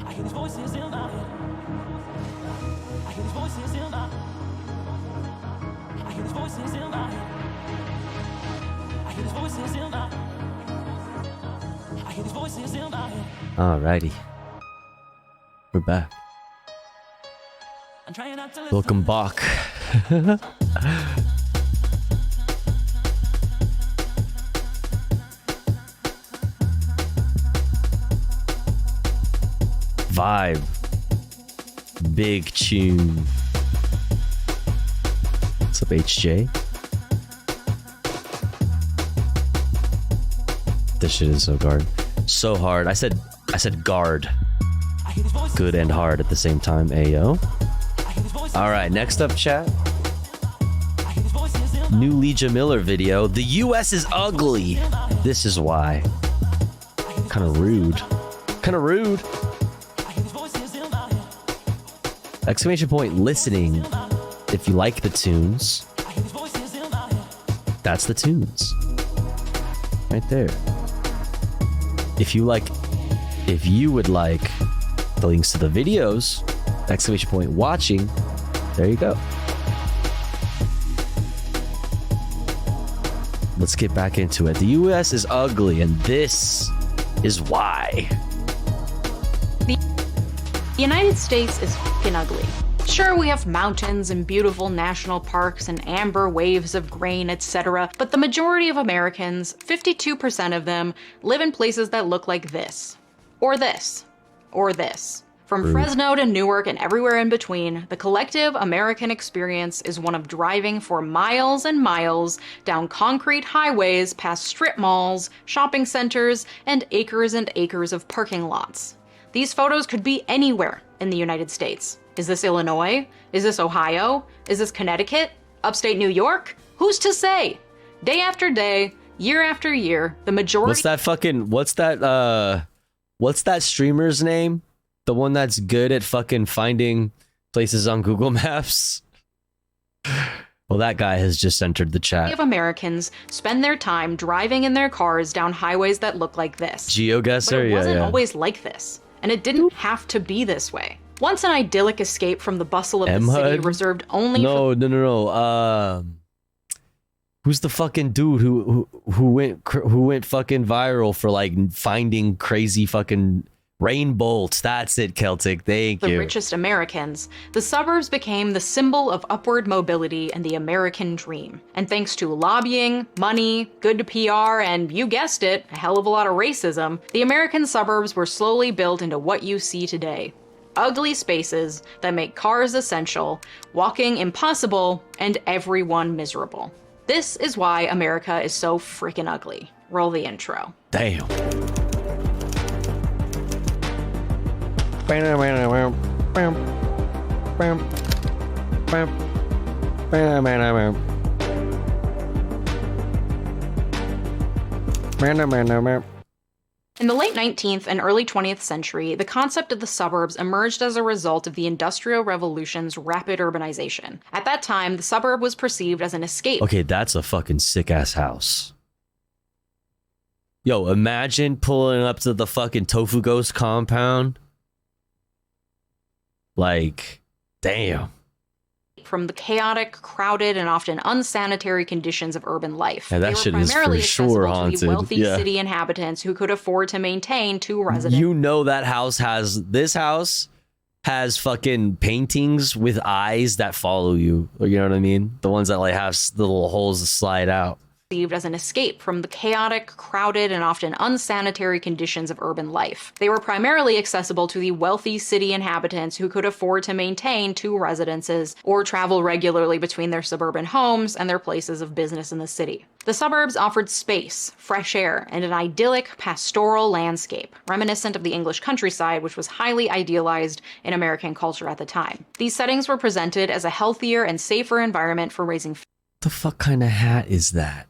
I hear these voices in my head. I hear these voices in my head. I hear these voices in my head. I hear these voices in my head. I hear these voices in my head. Alrighty. We're back. I'm trying not to listen. Welcome back. Vibe. Big tune. What's up, HJ? This shit is so so hard. I said guard. Good and hard at the same time. Ayo. All right, next up, chat. New Legia Miller video. The U.S. is ugly. This is why. Kind of rude. Kind of rude. Exclamation point listening. If you like the tunes, that's the tunes. Right there. If you would like the links to the videos, exclamation point watching, there you go. Let's get back into it. The US is ugly, and this is why. The United States is f***ing ugly. Sure, we have mountains and beautiful national parks and amber waves of grain, etc., but the majority of Americans, 52% of them, live in places that look like this. Or this. Or this. From Fresno to Newark and everywhere in between, the collective American experience is one of driving for miles and miles down concrete highways past strip malls, shopping centers, and acres of parking lots. These photos could be anywhere in the United States. Is this Illinois? Is this Ohio? Is this Connecticut? Upstate New York? Who's to say? Day after day, year after year, the majority— What's that streamer's name? The one that's good at fucking finding places on Google Maps? Well, that guy has just entered the chat. of Americans spend their time driving in their cars down highways that look like this. GeoGuessr? But it wasn't yeah. always like this, and it didn't have to be this way. Once an idyllic escape from the bustle of the city reserved only for— No. Who's the fucking dude who went fucking viral for like finding crazy fucking rain bolts? That's it, Celtic. Thank the you. richest Americans, the suburbs became the symbol of upward mobility and the American dream. And thanks to lobbying, money, good PR, and you guessed it, a hell of a lot of racism, the American suburbs were slowly built into what you see today. Ugly spaces that make cars essential, walking impossible, and everyone miserable. This is why America is so freaking ugly. Roll the intro. Damn. In the late 19th and early 20th century, the concept of the suburbs emerged as a result of the Industrial Revolution's rapid urbanization. At that time, the suburb was perceived as an escape. Okay, that's a fucking sick-ass house. Yo, imagine pulling up to the fucking Tofu Ghost compound. Like, damn. From the chaotic, crowded, and often unsanitary conditions of urban life. Yeah, that they were shit is primarily for sure accessible haunted. to the wealthy Yeah. city inhabitants who could afford to maintain two residents. You know that house has fucking paintings with eyes that follow you. You know what I mean? The ones that like have the little holes that slide out. Perceived as an escape from the chaotic, crowded, and often unsanitary conditions of urban life. They were primarily accessible to the wealthy city inhabitants who could afford to maintain two residences or travel regularly between their suburban homes and their places of business in the city. The suburbs offered space, fresh air, and an idyllic pastoral landscape, reminiscent of the English countryside, which was highly idealized in American culture at the time. These settings were presented as a healthier and safer environment for raising— The fuck kind of hat is that?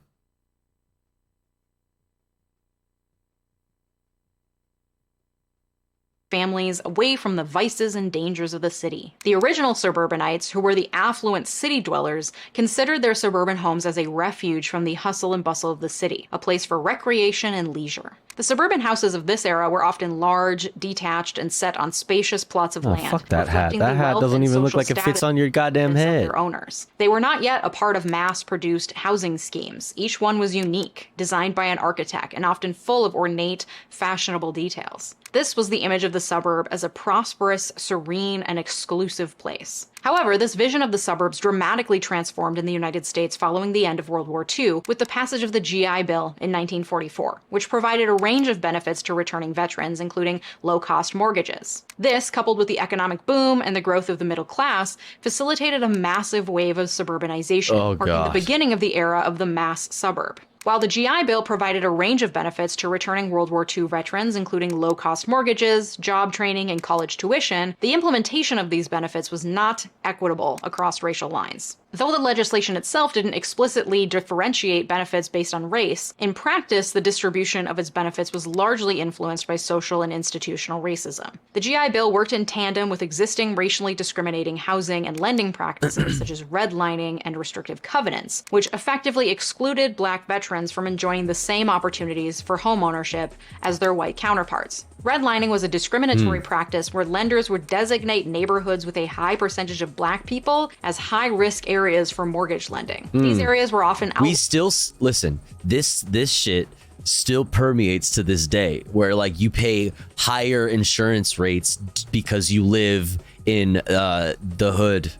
families away from the vices and dangers of the city. The original suburbanites, who were the affluent city dwellers, considered their suburban homes as a refuge from the hustle and bustle of the city, a place for recreation and leisure. The suburban houses of this era were often large, detached, and set on spacious plots of land. Fuck that hat. reflecting That the hat wealth doesn't and even look social like it fits status on your goddamn of head. their owners. They were not yet a part of mass-produced housing schemes. Each one was unique, designed by an architect, and often full of ornate, fashionable details. This was the image of the suburb as a prosperous, serene, and exclusive place. However, this vision of the suburbs dramatically transformed in the United States following the end of World War II with the passage of the GI Bill in 1944, which provided a range of benefits to returning veterans, including low-cost mortgages. This, coupled with the economic boom and the growth of the middle class, facilitated a massive wave of suburbanization, marking the beginning of the era of the mass suburb. While the GI Bill provided a range of benefits to returning World War II veterans, including low-cost mortgages, job training, and college tuition, the implementation of these benefits was not equitable across racial lines. Though the legislation itself didn't explicitly differentiate benefits based on race, in practice, the distribution of its benefits was largely influenced by social and institutional racism. The GI Bill worked in tandem with existing racially discriminating housing and lending practices such as redlining and restrictive covenants, which effectively excluded black veterans from enjoying the same opportunities for homeownership as their white counterparts. Redlining was a discriminatory practice where lenders would designate neighborhoods with a high percentage of black people as high-risk areas for mortgage lending. These areas were often We still listen. This shit still permeates to this day, where like you pay higher insurance rates because you live in the hood.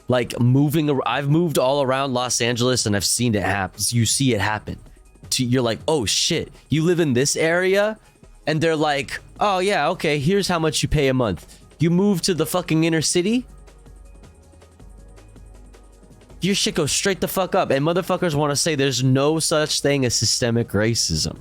Like I've moved all around Los Angeles and I've seen it happen. You see it happen. You're like, oh shit, you live in this area? And they're like, oh yeah, okay, here's how much you pay a month. You move to the fucking inner city? Your shit goes straight the fuck up. And motherfuckers want to say there's no such thing as systemic racism.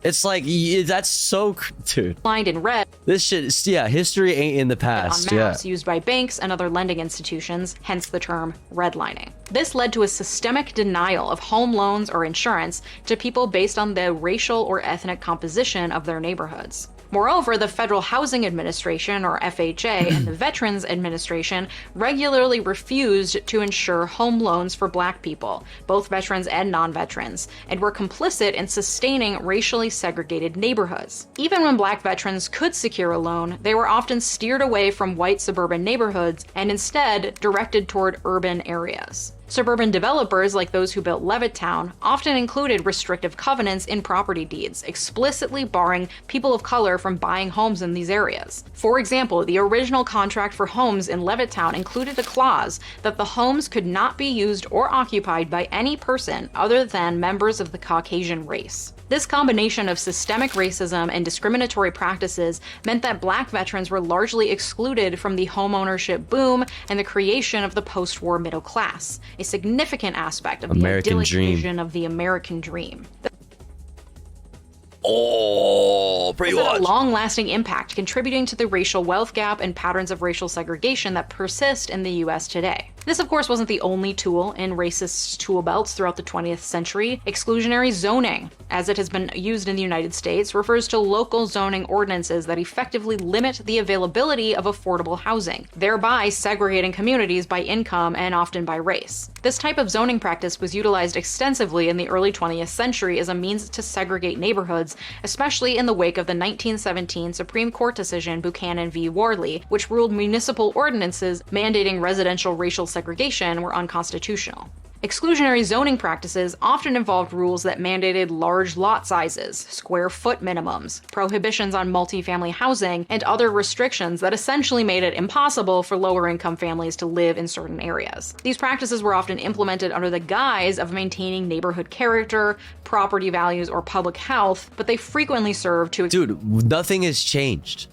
It's like, that's so, dude. Lined in red. This shit is, yeah, history ain't in the past. On maps used by banks and other lending institutions, hence the term redlining. This led to a systemic denial of home loans or insurance to people based on the racial or ethnic composition of their neighborhoods. Moreover, the Federal Housing Administration, or FHA, and the Veterans Administration regularly refused to insure home loans for black people, both veterans and non-veterans, and were complicit in sustaining racially segregated neighborhoods. Even when black veterans could secure a loan, they were often steered away from white suburban neighborhoods and instead directed toward urban areas. Suburban developers, like those who built Levittown, often included restrictive covenants in property deeds, explicitly barring people of color from buying homes in these areas. For example, the original contract for homes in Levittown included a clause that the homes could not be used or occupied by any person other than members of the Caucasian race. This combination of systemic racism and discriminatory practices meant that black veterans were largely excluded from the homeownership boom and the creation of the post-war middle class, a significant aspect of the idyllic vision of the American dream. Oh, pretty much. much. A long-lasting impact, contributing to the racial wealth gap and patterns of racial segregation that persist in the U.S. today. This, of course, wasn't the only tool in racist tool belts throughout the 20th century. Exclusionary zoning, as it has been used in the United States, refers to local zoning ordinances that effectively limit the availability of affordable housing, thereby segregating communities by income and often by race. This type of zoning practice was utilized extensively in the early 20th century as a means to segregate neighborhoods, especially in the wake of the 1917 Supreme Court decision Buchanan v. Worley, which ruled municipal ordinances mandating residential racial segregation were unconstitutional. Exclusionary zoning practices often involved rules that mandated large lot sizes, square foot minimums, prohibitions on multifamily housing, and other restrictions that essentially made it impossible for lower income families to live in certain areas. These practices were often implemented under the guise of maintaining neighborhood character, property values, or public health, but they frequently served to— Dude, nothing has changed.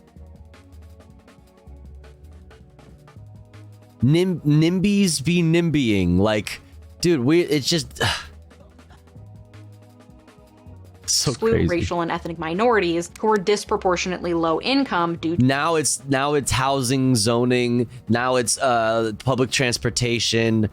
NIMBYs be NIMBYing, like, dude, it's just so crazy. Racial and ethnic minorities who were disproportionately low income due to— Now it's housing zoning, now it's public transportation.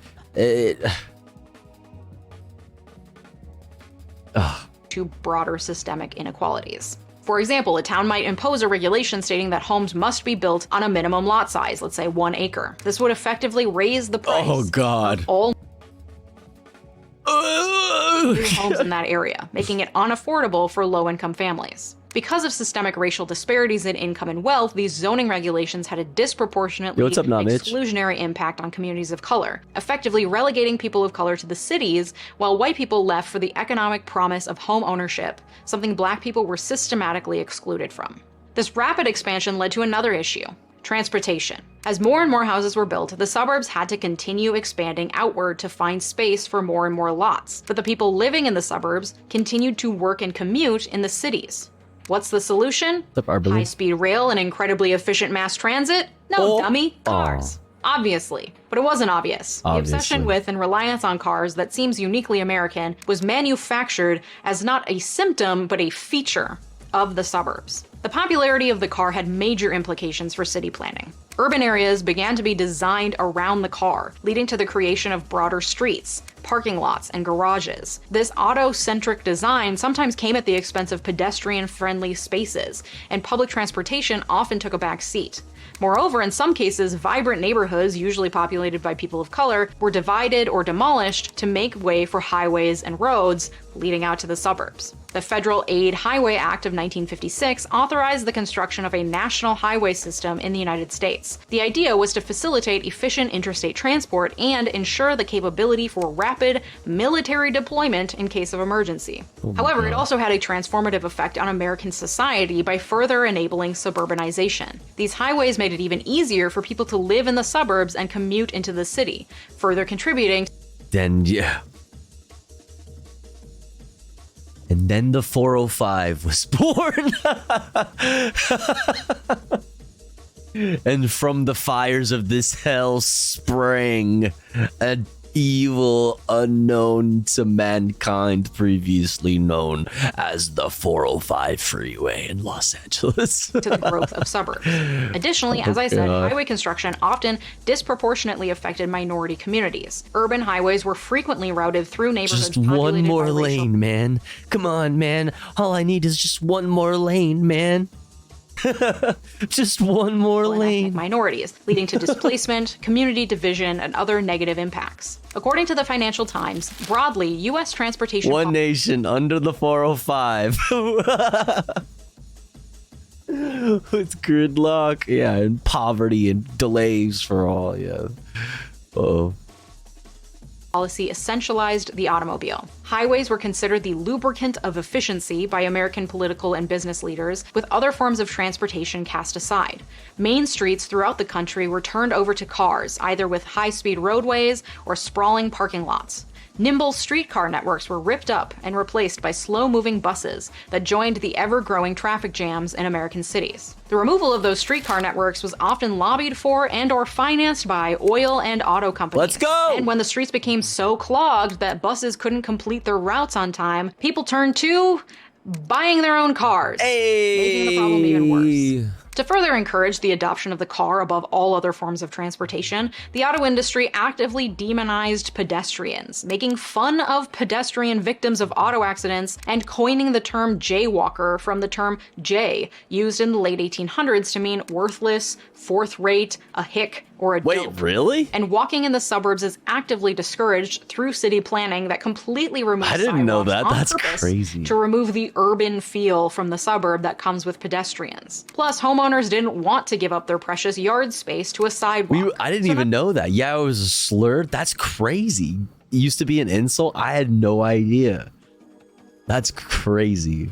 to broader systemic inequalities. For example, a town might impose a regulation stating that homes must be built on a minimum lot size, let's say 1 acre. This would effectively raise the price Oh God. of all new homes in that area, making it unaffordable for low-income families. Because of systemic racial disparities in income and wealth, these zoning regulations had a disproportionately Yo, what's up, Nah, Mitch? exclusionary impact on communities of color, effectively relegating people of color to the cities while white people left for the economic promise of home ownership, something black people were systematically excluded from. This rapid expansion led to another issue: transportation. As more and more houses were built, the suburbs had to continue expanding outward to find space for more and more lots. But the people living in the suburbs continued to work and commute in the cities. What's the solution? What's up, Arbely? High-speed rail and incredibly efficient mass transit? No, dummy. Cars. Obviously. But it wasn't obvious. The obsession with and reliance on cars that seems uniquely American was manufactured as not a symptom, but a feature of the suburbs. The popularity of the car had major implications for city planning. Urban areas began to be designed around the car, leading to the creation of broader streets, parking lots, and garages. This auto-centric design sometimes came at the expense of pedestrian-friendly spaces, and public transportation often took a back seat. Moreover, in some cases, vibrant neighborhoods, usually populated by people of color, were divided or demolished to make way for highways and roads leading out to the suburbs. The Federal Aid Highway Act of 1956 authorized the construction of a national highway system in the United States. The idea was to facilitate efficient interstate transport and ensure the capability for rapid military deployment in case of emergency. However, it also had a transformative effect on American society by further enabling suburbanization. These highways made it even easier for people to live in the suburbs and commute into the city, further contributing. Then, yeah. And then the 405 was born. And from the fires of this hell sprang an evil unknown to mankind, previously known as the 405 freeway in Los Angeles. To the growth of suburbs. Additionally, as I said, highway construction often disproportionately affected minority communities. Urban highways were frequently routed through neighborhoods Just one more by racial lane, man. Come on, man. All I need is just one more lane, man. Just one more lane. Minorities, leading to displacement, community division, and other negative impacts. According to the Financial Times, broadly, U.S. transportation... One nation under the 405. With gridlock, yeah, and poverty and delays for all, yeah. Oh. Policy essentialized the automobile. Highways were considered the lubricant of efficiency by American political and business leaders, with other forms of transportation cast aside. Main streets throughout the country were turned over to cars, either with high-speed roadways or sprawling parking lots. Nimble streetcar networks were ripped up and replaced by slow-moving buses that joined the ever-growing traffic jams in American cities. The removal of those streetcar networks was often lobbied for and/or financed by oil and auto companies. Let's go! And when the streets became so clogged that buses couldn't complete their routes on time, people turned to buying their own cars, making the problem even worse. To further encourage the adoption of the car above all other forms of transportation, the auto industry actively demonized pedestrians, making fun of pedestrian victims of auto accidents and coining the term jaywalker from the term jay, used in the late 1800s to mean worthless, fourth-rate, a hick, or a dope. Wait, really? And walking in the suburbs is actively discouraged through city planning that completely removes I didn't know that. on That's purpose crazy. to remove the urban feel from the suburb that comes with pedestrians. Plus, homeowners didn't want to give up their precious yard space to a sidewalk. I didn't even know that. Yeah, it was a slur. That's crazy. It used to be an insult. I had no idea. That's crazy.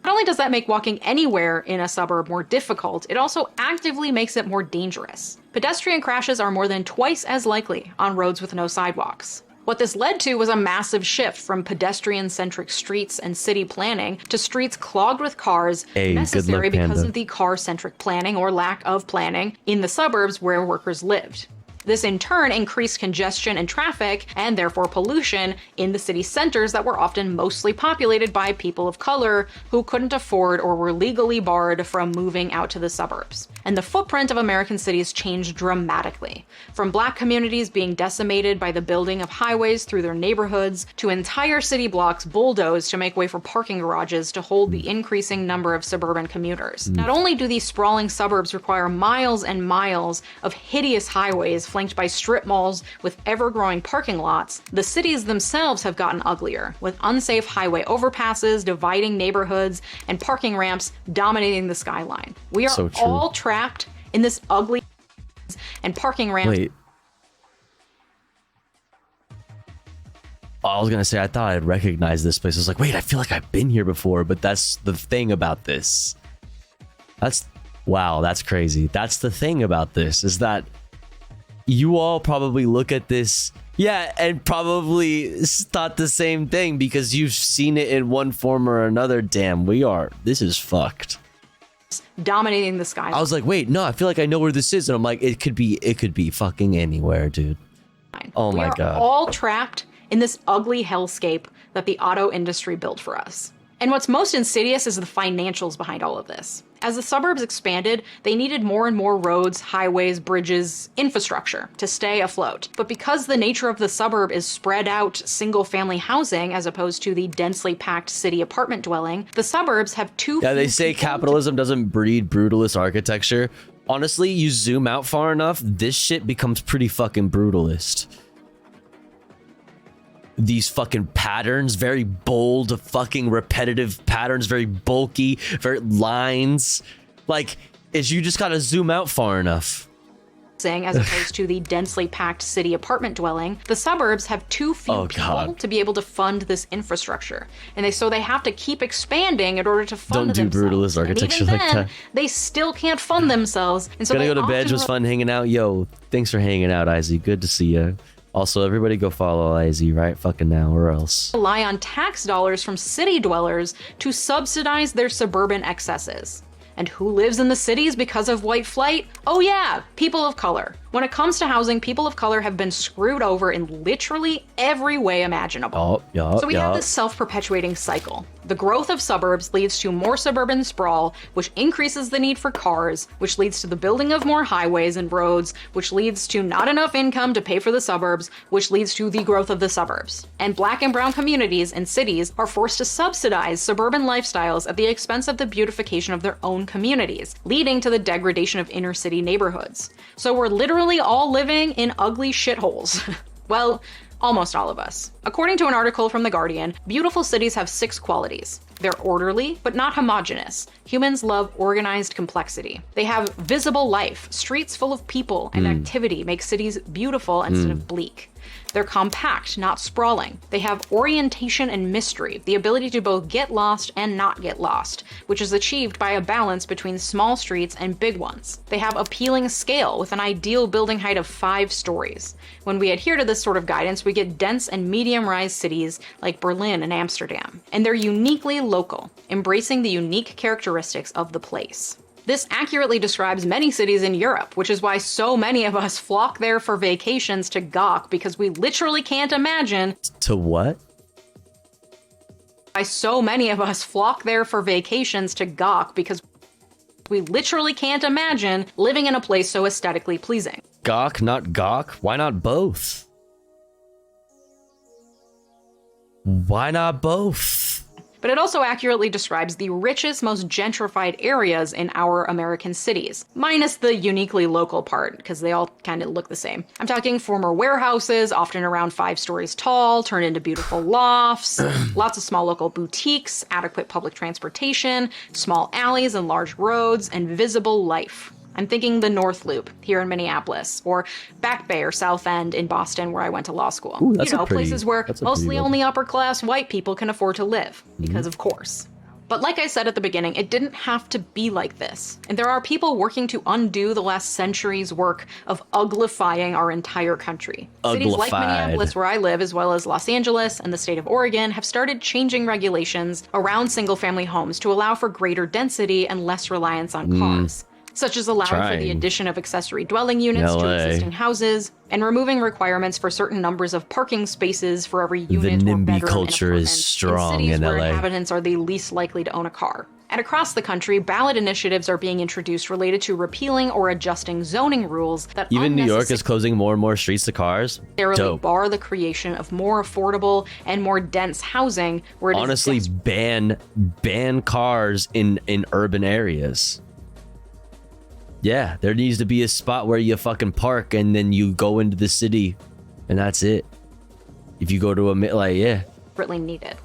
Not only does that make walking anywhere in a suburb more difficult, it also actively makes it more dangerous. Pedestrian crashes are more than twice as likely on roads with no sidewalks. What this led to was a massive shift from pedestrian-centric streets and city planning to streets clogged with cars, Hey, necessary good luck, because Panda. of the car-centric planning or lack of planning in the suburbs where workers lived. This in turn increased congestion and traffic, and therefore pollution, in the city centers that were often mostly populated by people of color who couldn't afford or were legally barred from moving out to the suburbs. And the footprint of American cities changed dramatically. From black communities being decimated by the building of highways through their neighborhoods, to entire city blocks bulldozed to make way for parking garages to hold the increasing number of suburban commuters. Not only do these sprawling suburbs require miles and miles of hideous highways flanked by strip malls with ever-growing parking lots, the cities themselves have gotten uglier, with unsafe highway overpasses dividing neighborhoods and parking ramps dominating the skyline. We are So true. all trapped in this ugly and parking ramps. Wait. I was gonna say, I thought I'd recognize this place. I was like, wait, I feel like I've been here before, but that's the thing about this. Wow, that's crazy. That's the thing about this, is that you all probably look at this, and probably thought the same thing because you've seen it in one form or another. Damn, this is fucked. Dominating the sky. I was like, wait, no, I feel like I know where this is, and I'm like, it could be fucking anywhere, dude. Oh my We are god. all trapped in this ugly hellscape that the auto industry built for us. And what's most insidious is the financials behind all of this. As the suburbs expanded, they needed more and more roads, highways, bridges, infrastructure to stay afloat. But because the nature of the suburb is spread out single-family housing as opposed to the densely packed city apartment dwelling, the suburbs have too Yeah, they few say people capitalism doesn't breed brutalist architecture. Honestly, you zoom out far enough, this shit becomes pretty fucking brutalist. These fucking patterns, very bold, fucking repetitive patterns, very bulky, very lines. Like, you just gotta zoom out far enough. as opposed to the densely packed city apartment dwelling, the suburbs have too few people to be able to fund this infrastructure. And so they have to keep expanding in order to fund Don't do brutalist architecture like that. They still can't fund themselves. And so Gonna they go to bed. often Was fun hanging out. Yo, thanks for hanging out, Izzy. Good to see you. Also, everybody go follow Izzy right fucking now, or else. rely on tax dollars from city dwellers to subsidize their suburban excesses. And who lives in the cities because of white flight? Oh yeah, people of color. When it comes to housing, people of color have been screwed over in literally every way imaginable. So we have this self-perpetuating cycle. The growth of suburbs leads to more suburban sprawl, which increases the need for cars, which leads to the building of more highways and roads, which leads to not enough income to pay for the suburbs, which leads to the growth of the suburbs. And black and brown communities and cities are forced to subsidize suburban lifestyles at the expense of the beautification of their own communities, leading to the degradation of inner city neighborhoods. So we're literally all living in ugly shitholes. Well, almost all of us. According to an article from The Guardian, beautiful cities have 6 qualities. They're orderly, but not homogenous. Humans love organized complexity. They have visible life. Streets full of people and activity make cities beautiful instead of bleak. They're compact, not sprawling. They have orientation and mystery, the ability to both get lost and not get lost, which is achieved by a balance between small streets and big ones. They have appealing scale with an ideal building height of 5 stories. When we adhere to this sort of guidance, we get dense and medium-rise cities like Berlin and Amsterdam. And they're uniquely local, embracing the unique characteristics of the place. This accurately describes many cities in Europe, which is why so many of us flock there for vacations to gawk, because we literally can't imagine— To what? Why so many of us flock there for vacations to gawk, because we literally can't imagine living in a place so aesthetically pleasing. Gawk, not gawk? Why not both? Why not both? But it also accurately describes the richest, most gentrified areas in our American cities, minus the uniquely local part, because they all kind of look the same. I'm talking former warehouses, often around 5 stories tall, turned into beautiful lofts, lots of small local boutiques, adequate public transportation, small alleys and large roads, and visible life. I'm thinking the North Loop here in Minneapolis, or Back Bay or South End in Boston where I went to law school. Ooh, that's places where mostly one. only upper class white people can afford to live, because of course. But like I said at the beginning, it didn't have to be like this. And there are people working to undo the last century's work of uglifying our entire country. Cities like Minneapolis, where I live, as well as Los Angeles and the state of Oregon, have started changing regulations around single-family homes to allow for greater density and less reliance on cars. Such as allowing for the addition of accessory dwelling units to existing houses, and removing requirements for certain numbers of parking spaces for every unit The or NIMBY bedroom culture is strong in cities in where LA. inhabitants are the least likely to own a car. And across the country, ballot initiatives are being introduced related to repealing or adjusting zoning rules that Even New York is closing more and more streets to cars. Dope. bar the creation of more affordable and more dense housing where it is Honestly, ban cars in urban areas. Yeah, there needs to be a spot where you fucking park and then you go into the city and that's it. If you go to desperately needed.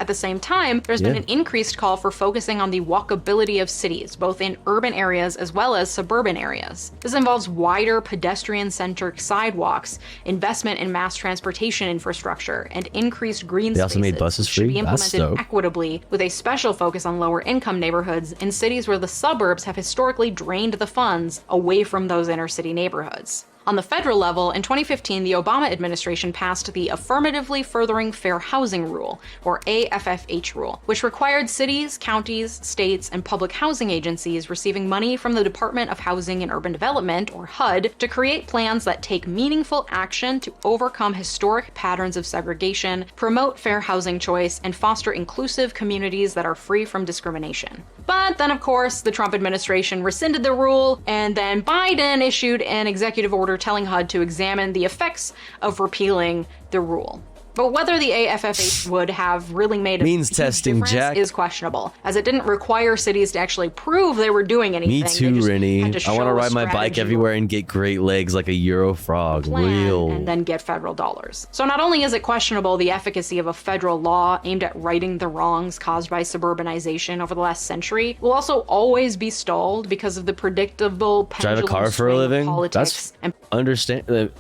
At the same time, there's been an increased call for focusing on the walkability of cities, both in urban areas as well as suburban areas. This involves wider pedestrian-centric sidewalks, investment in mass transportation infrastructure, and increased green They spaces. also made buses which should free? be That's implemented dope. equitably, with a special focus on lower-income neighborhoods in cities where the suburbs have historically drained the funds away from those inner-city neighborhoods. On the federal level, in 2015, the Obama administration passed the Affirmatively Furthering Fair Housing Rule, or AFFH rule, which required cities, counties, states, and public housing agencies receiving money from the Department of Housing and Urban Development, or HUD, to create plans that take meaningful action to overcome historic patterns of segregation, promote fair housing choice, and foster inclusive communities that are free from discrimination. But then, of course, the Trump administration rescinded the rule, and then Biden issued an executive order telling HUD to examine the effects of repealing the rule. But whether the AFFH would have really made a Means huge testing, difference Jack. is questionable, as it didn't require cities to actually prove they were doing anything. Me They too, just Rennie. had to I want to show ride my bike strategy everywhere and get great legs like a Euro frog. Real. and then get federal dollars. So not only is it questionable the efficacy of a federal law aimed at righting the wrongs caused by suburbanization over the last century, it will also always be stalled because of the predictable Drive a pendulum car for a swing of living? politics That's understand.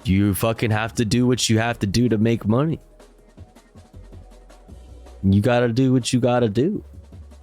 You fucking have to do what you have to do to make money. You gotta do what you gotta do.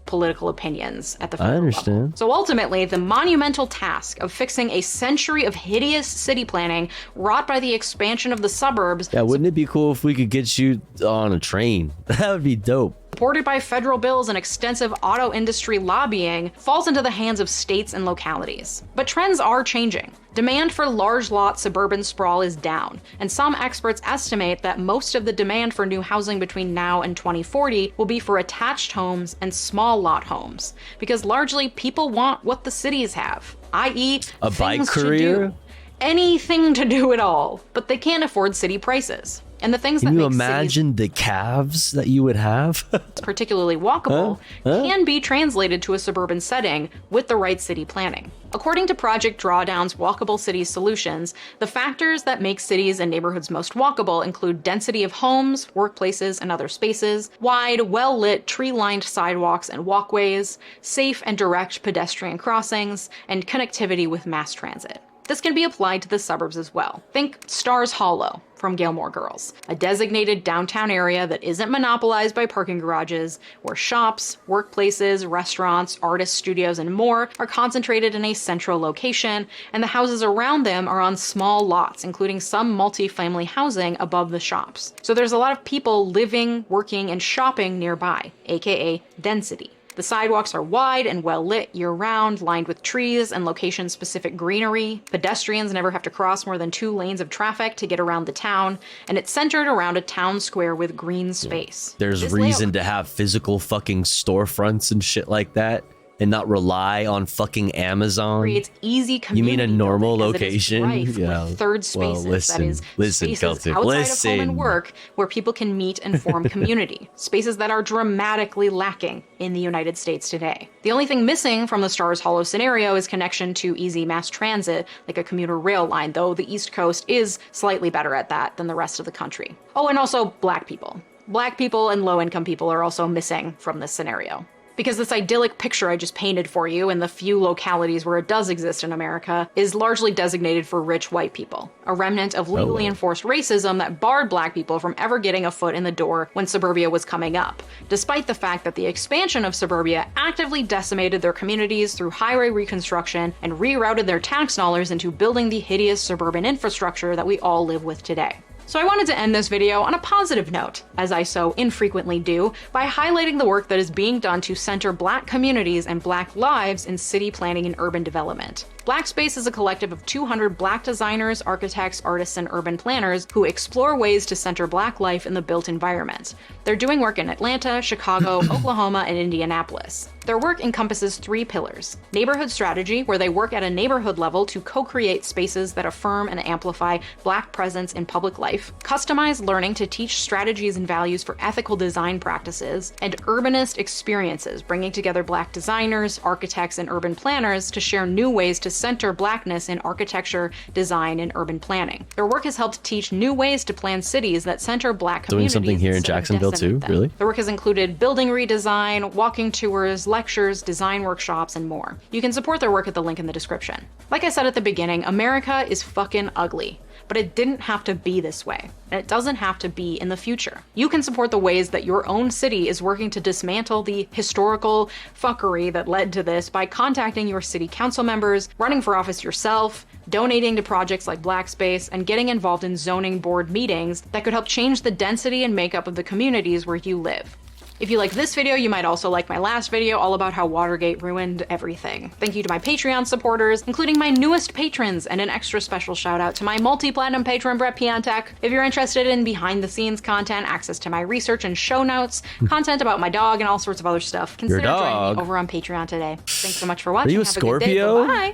political opinions at the I federal understand. level. So ultimately, the monumental task of fixing a century of hideous city planning wrought by the expansion of the suburbs, Yeah, wouldn't it be cool if we could get you on a train? That would be dope. supported by federal bills and extensive auto industry lobbying, falls into the hands of states and localities. But trends are changing. Demand for large lot suburban sprawl is down, and some experts estimate that most of the demand for new housing between now and 2040 will be for attached homes and small lot homes, because largely people want what the cities have, i.e., A bike things to career? do. Anything to do it all, but they can't afford city prices. And the things Can that you make cities imagine the calves that you would have? particularly walkable Huh? can be translated to a suburban setting with the right city planning. According to Project Drawdown's Walkable Cities Solutions, the factors that make cities and neighborhoods most walkable include density of homes, workplaces, and other spaces, wide, well-lit, tree-lined sidewalks and walkways, safe and direct pedestrian crossings, and connectivity with mass transit. This can be applied to the suburbs as well. Think Stars Hollow from Gilmore Girls, a designated downtown area that isn't monopolized by parking garages, where shops, workplaces, restaurants, artist studios, and more are concentrated in a central location, and the houses around them are on small lots, including some multi-family housing above the shops. So there's a lot of people living, working, and shopping nearby, aka density. The sidewalks are wide and well lit year round, lined with trees and location specific greenery. Pedestrians never have to cross more than 2 lanes of traffic to get around the town, and it's centered around a town square with green space. There's This reason to have physical fucking storefronts and shit like that and not rely on fucking Amazon. Creates easy You community mean a normal building, as it is location? rife Yeah. with third spaces, Well, listen, that is, listen, spaces Celtic, outside listen. of home and work where people can meet and form community. Spaces that are dramatically lacking in the United States today. The only thing missing from the Stars Hollow scenario is connection to easy mass transit, like a commuter rail line, though the East Coast is slightly better at that than the rest of the country. Oh, and also black people. Black people and low-income people are also missing from this scenario. Because this idyllic picture I just painted for you in the few localities where it does exist in America is largely designated for rich white people, a remnant of legally enforced racism that barred black people from ever getting a foot in the door when suburbia was coming up, despite the fact that the expansion of suburbia actively decimated their communities through highway reconstruction and rerouted their tax dollars into building the hideous suburban infrastructure that we all live with today. So I wanted to end this video on a positive note, as I so infrequently do, by highlighting the work that is being done to center Black communities and Black lives in city planning and urban development. Blackspace is a collective of 200 Black designers, architects, artists, and urban planners who explore ways to center Black life in the built environment. They're doing work in Atlanta, Chicago, Oklahoma, and Indianapolis. Their work encompasses 3 pillars: neighborhood strategy, where they work at a neighborhood level to co-create spaces that affirm and amplify Black presence in public life; customized learning to teach strategies and values for ethical design practices; and urbanist experiences, bringing together Black designers, architects, and urban planners to share new ways to center Blackness in architecture, design, and urban planning. Their work has helped teach new ways to plan cities that center Black communities. Doing something here in instead of Jacksonville too, decimate them. really? The work has included building redesign, walking tours, lectures, design workshops, and more. You can support their work at the link in the description. Like I said at the beginning, America is fucking ugly. But it didn't have to be this way, and it doesn't have to be in the future. You can support the ways that your own city is working to dismantle the historical fuckery that led to this by contacting your city council members, running for office yourself, donating to projects like Blackspace, and getting involved in zoning board meetings that could help change the density and makeup of the communities where you live. If you like this video, you might also like my last video all about how Watergate ruined everything. Thank you to my Patreon supporters, including my newest patrons, and an extra special shout out to my multi-platinum patron, Brett Piantek. If you're interested in behind-the-scenes content, access to my research and show notes, content about my dog, and all sorts of other stuff, consider joining me over on Patreon today. Thanks so much for watching. Are you a Have a good day. Scorpio? Bye.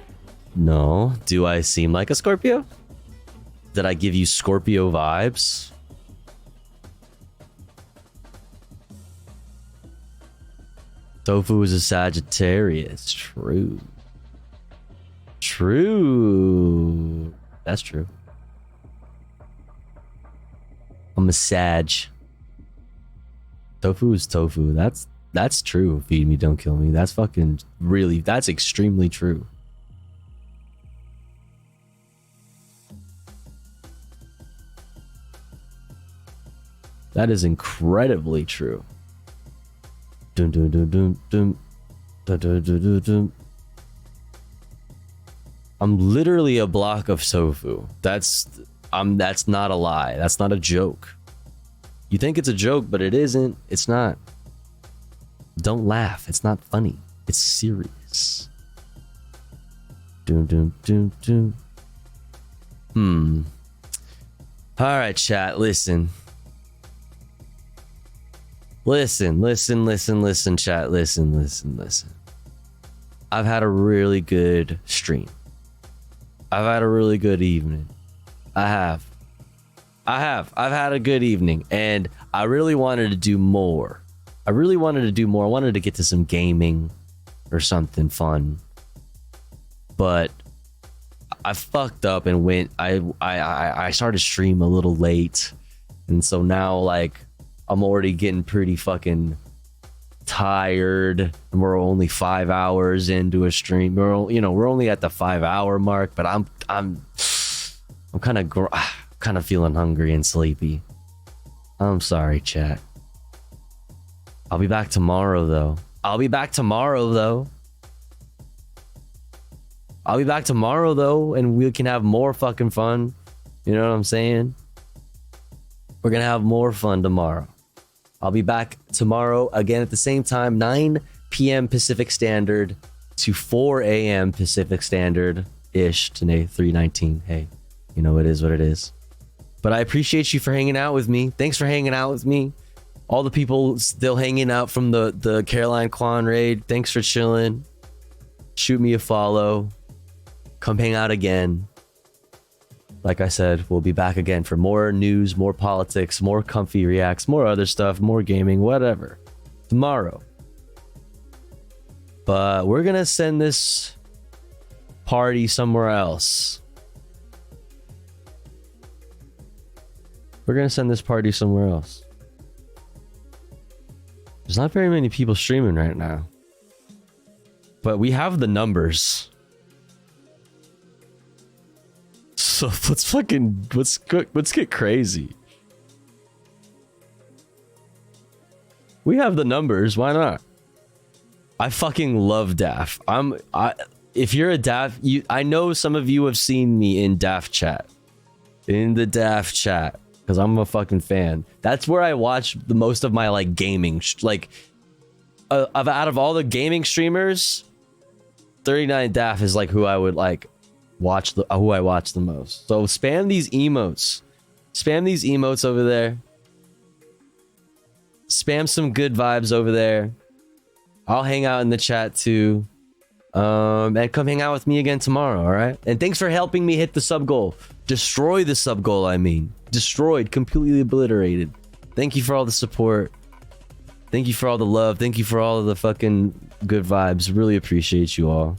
No. Do I seem like a Scorpio? Did I give you Scorpio vibes? Tofu is a Sagittarius. True. True. That's true. I'm a Sag. Tofu is tofu. That's true. Feed me, don't kill me. That's fucking really, that's extremely true. That is incredibly true. Dun, dun, dun, dun, dun. Dun, dun, dun, dun, dun. I'm literally a block of tofu. That's not a lie. That's not a joke. You think it's a joke, but it isn't. It's not. Don't laugh. It's not funny. It's serious. Dun, dun, dun, dun. All right, chat. Listen, chat. Listen. I've had a really good stream. I've had a really good evening. I've had a good evening, and I really wanted to do more. I wanted to get to some gaming or something fun, but I fucked up and went. I started stream a little late, and so now like I'm already getting pretty fucking tired, and we're only 5 hours into a stream. We're only at the 5 hour mark, but I'm kind of feeling hungry and sleepy. I'm sorry, chat. I'll be back tomorrow though. And we can have more fucking fun. You know what I'm saying? We're gonna have more fun tomorrow. I'll be back tomorrow again at the same time, 9 p.m. Pacific Standard to 4 a.m. Pacific Standard ish. Today, 3:19. Hey, it is what it is. But I appreciate you for hanging out with me. Thanks for hanging out with me. All the people still hanging out from the Caroline Kwan raid. Thanks for chilling. Shoot me a follow. Come hang out again. Like I said, we'll be back again for more news, more politics, more comfy reacts, more other stuff, more gaming, whatever. Tomorrow. But we're gonna send this party somewhere else. There's not very many people streaming right now. But we have the numbers. So let's get crazy. We have the numbers, why not? I fucking love DAF. If you're a DAF, I know some of you have seen me in DAF chat. In the DAF chat. because I'm a fucking fan. That's where I watch the most of my like gaming. Out of all the gaming streamers, 39daft is like who I would like watch who I watch the most. So spam these emotes. Spam these emotes over there. Spam some good vibes over there. I'll hang out in the chat too. And come hang out with me again tomorrow, all right? And thanks for helping me hit the sub goal. Destroy the sub goal, I mean. Destroyed, completely obliterated. Thank you for all the support. Thank you for all the love. Thank you for all of the fucking good vibes. Really appreciate you all.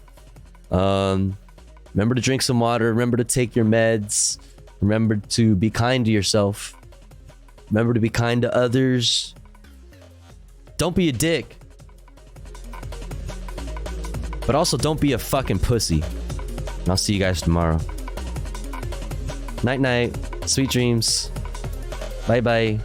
Remember to drink some water. Remember to take your meds. Remember to be kind to yourself. Remember to be kind to others. Don't be a dick. But also don't be a fucking pussy. And I'll see you guys tomorrow. Night night. Sweet dreams. Bye bye.